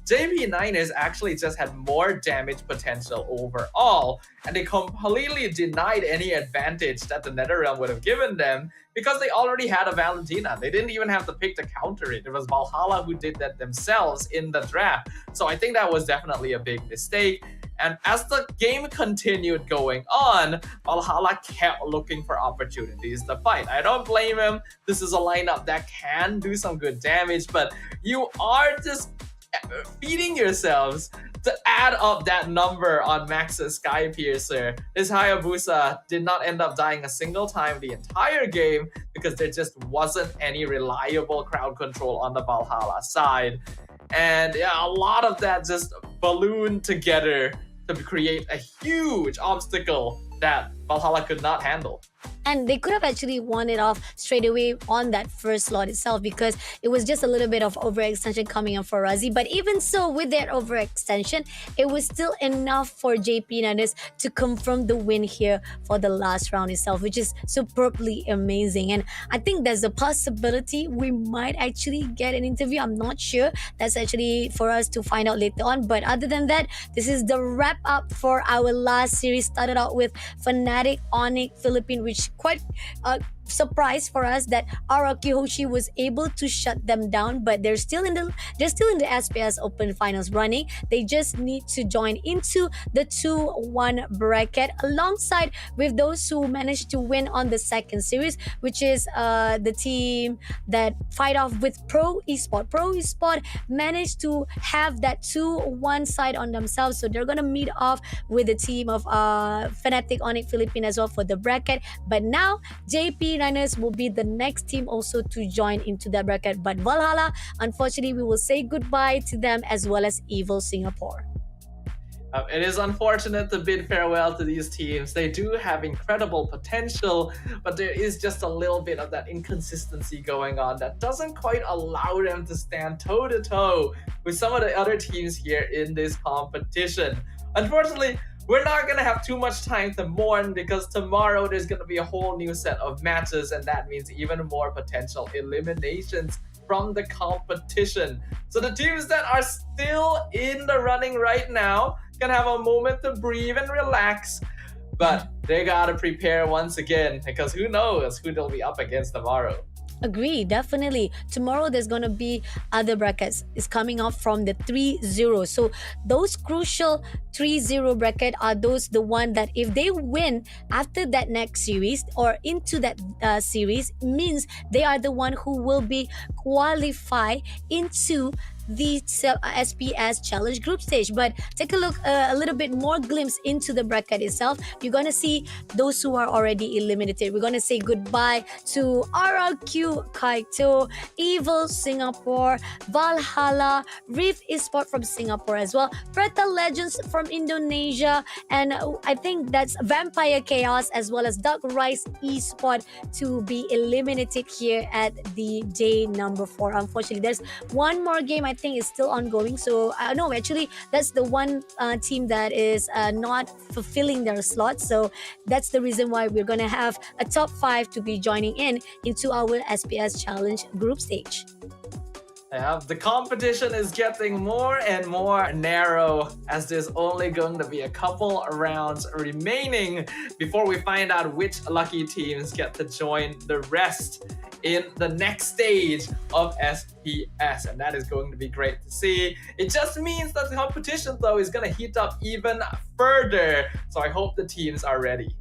JP Niners actually just had more damage potential overall, and they completely denied any advantage that the NetherRealm would have given them because they already had a Valentina. They didn't even have to pick to counter it. It was Valhalla who did that themselves in the draft. So I think that was definitely a big mistake. And as the game continued going on, Valhalla kept looking for opportunities to fight. I don't blame him. This is a lineup that can do some good damage, but you are just feeding yourselves to add up that number on Max's Sky Piercer. This Hayabusa did not end up dying a single time the entire game because there just wasn't any reliable crowd control on the Valhalla side. And yeah, a lot of that just ballooned together to create a huge obstacle that Valhalla could not handle. And they could have actually won it off straight away on that first slot itself because it was just a little bit of overextension coming up for Razi. But even so, with that overextension, it was still enough for JP Niners to confirm the win here for the last round itself, which is superbly amazing. And I think there's a possibility we might actually get an interview. I'm not sure. That's actually for us to find out later on. But other than that, this is the wrap up for our last series. Started out with Fnatic, Onyx, Philippine, which quite surprise for us that Araki Hoshi was able to shut them down, but they're still in the SPS Open Finals running. They just need to join into the 2-1 bracket alongside with those who managed to win on the second series, which is the team that fight off with Pro Esport. Pro Esport managed to have that 2-1 side on themselves, so they're gonna meet off with the team of Fnatic, Onyx, Philippine as well for the bracket. But now JP Niners will be the next team also to join into that bracket. But Valhalla, unfortunately, we will say goodbye to them as well as Evil Singapore. It is unfortunate to bid farewell to these teams. They do have incredible potential, but there is just a little bit of that inconsistency going on that doesn't quite allow them to stand toe-to-toe with some of the other teams here in this competition. Unfortunately, we're not going to have too much time to mourn because tomorrow there's going to be a whole new set of matches, and that means even more potential eliminations from the competition. So the teams that are still in the running right now can have a moment to breathe and relax, but they got to prepare once again because who knows who they'll be up against tomorrow. Agree, definitely. Tomorrow there's gonna be other brackets. It's coming off from the 3-0. So those crucial 3-0 bracket are those the one that if they win after that next series or into that series means they are the one who will be qualified into the SPS challenge group stage. But take a look, a little bit more glimpse into the bracket itself. You're gonna see those who are already eliminated. We're gonna say goodbye to RRQ Kaito, Evil Singapore, Valhalla, Reef Esport from Singapore as well, Preta Legends from Indonesia, and I think that's Vampire Chaos as well as Dark Rise Esport to be eliminated here at the day number 4. Unfortunately, there's one more game I think is still ongoing. So no, actually, that's the one team that is not fulfilling their slot. So that's the reason why we're gonna have a top 5 to be joining in into our SPS Challenge group stage. Yeah, the competition is getting more and more narrow as there's only going to be a couple rounds remaining before we find out which lucky teams get to join the rest in the next stage of SPS, and that is going to be great to see. It just means that the competition though is going to heat up even further, so I hope the teams are ready.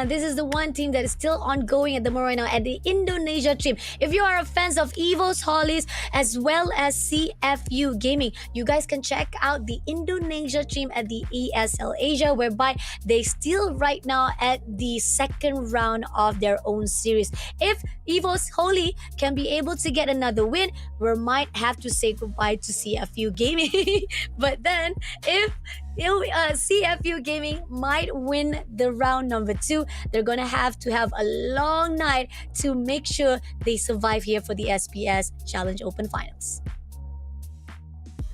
This is the one team that is still ongoing at the moment right now at the Indonesia team. If you are a fans of Evo's Hollies as well as CFU Gaming, you guys can check out the Indonesia team at the ESL Asia, whereby they still right now at the second round of their own series. If Evo's Holy can be able to get another win, we might have to say goodbye to CFU Gaming. But then if CFU Gaming might win the round number 2, they're gonna have a long night to make sure they survive here for the SPS Challenge Open Finals.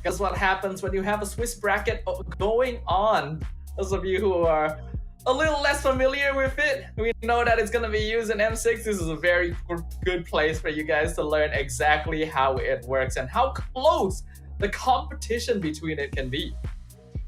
Guess what happens when you have a Swiss bracket going on? Those of you who are a little less familiar with it, we know that it's gonna be used in M6. This is a very good place for you guys to learn exactly how it works and how close the competition between it can be.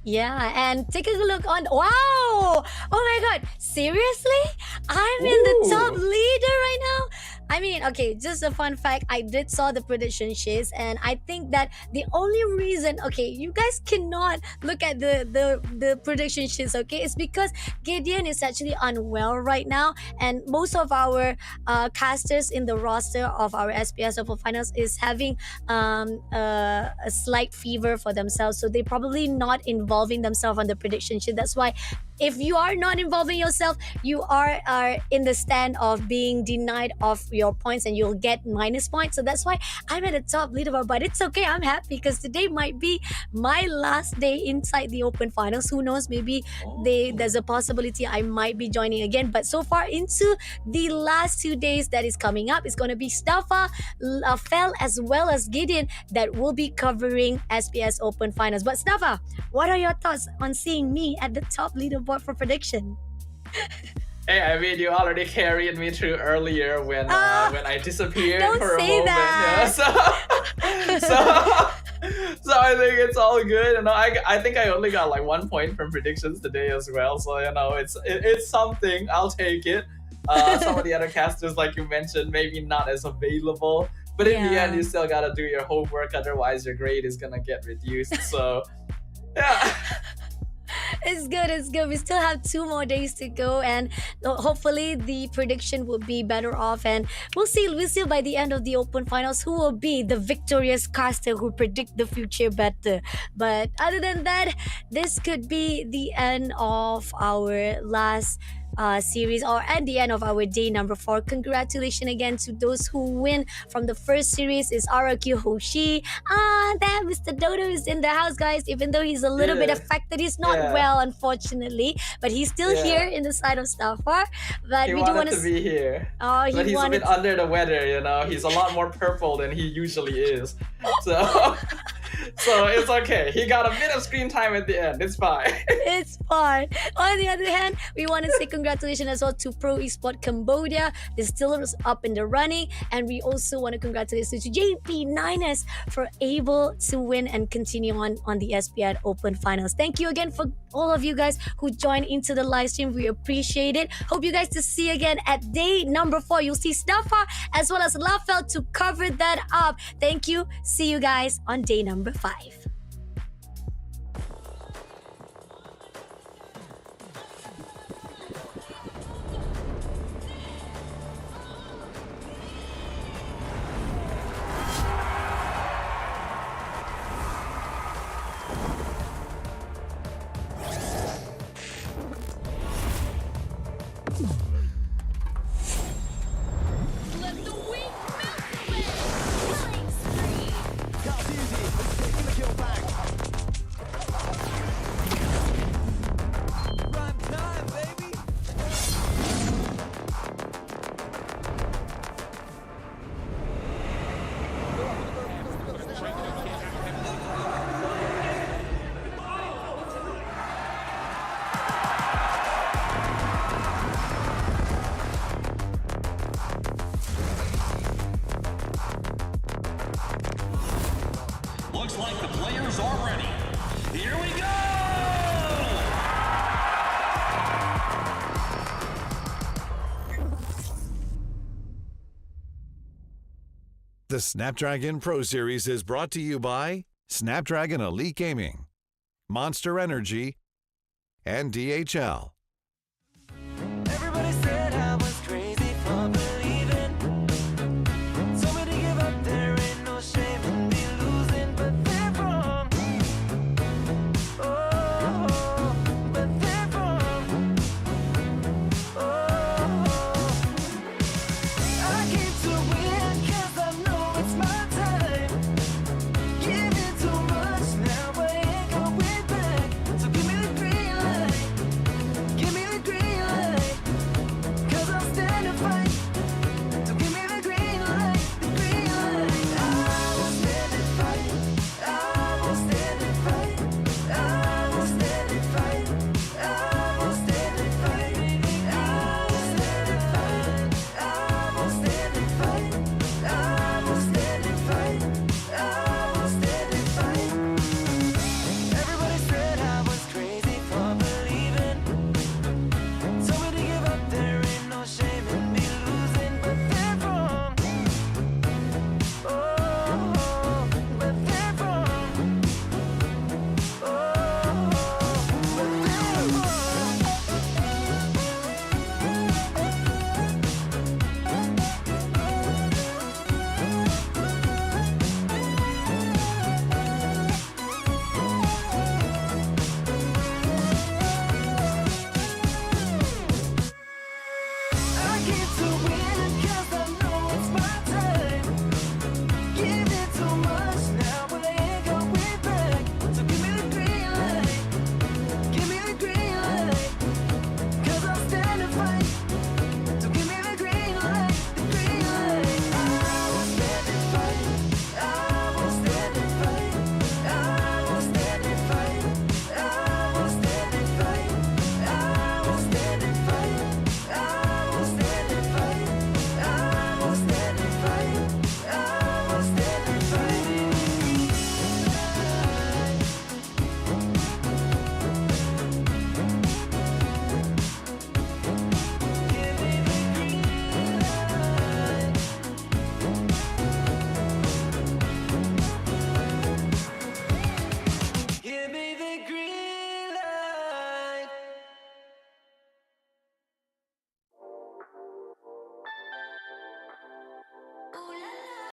Yeah, and take a look on. Wow! Oh my god, seriously? I'm in the top leader right now? I mean, okay, just a fun fact. I did saw the prediction sheets, and I think that the only reason, okay, you guys cannot look at the prediction sheets, okay? It's because Gideon is actually unwell right now, and most of our casters in the roster of our SPS Open Finals is having a slight fever for themselves, so they probably not involving themselves on the prediction sheet. That's why if you are not involving yourself, you are in the stand of being denied of your points and you'll get minus points. So that's why I'm at the top leaderboard, but it's okay. I'm happy because today might be my last day inside the Open Finals. Who knows, maybe there's a possibility I might be joining again. But so far into the last 2 days that is coming up, it's going to be Staffa, Fel as well as Gideon that will be covering SPS Open Finals. But Staffa, what are your thoughts on seeing me at the top leaderboard for prediction? Hey, I mean, you already carried me through earlier when I disappeared for a moment. That. Yeah, so I think it's all good. You know, I think I only got like 1 point from predictions today as well. So you know, it's something. I'll take it. Some of the other casters, like you mentioned, maybe not as available. But in the end, you still gotta do your homework. Otherwise, your grade is gonna get reduced. So, yeah. It's good. We still have 2 more days to go, and hopefully the prediction will be better off. And we'll see by the end of the Open Finals who will be the victorious caster who predict the future better. But other than that, this could be the end of our last series, or at the end of our day number 4. Congratulations again to those who win from the first series. Is RQ Hoshi. Damn, Mr. Dodo is in the house, guys. Even though he's a little bit affected, he's not well, unfortunately, but he's still here in the side of Staffa. But we do want to be here. Oh, but he's a bit under the weather, you know. He's a lot more purple than he usually is. So, so it's okay. He got a bit of screen time at the end. It's fine. It's fun. On the other hand, we want to say congratulations as well to Pro Esport Cambodia. They're still up in the running. And we also want to congratulate to JP9S for able to win and continue on the SPN Open Finals. Thank you again for all of you guys who joined into the live stream. We appreciate it. Hope you guys to see again at day number 4. You'll see Snuffa as well as Lafel to cover that up. Thank you. See you guys on day number 5. Let the weak melt away. Killing spree. Looks like the players are ready. Here we go! The Snapdragon Pro Series is brought to you by Snapdragon Elite Gaming, Monster Energy, and DHL.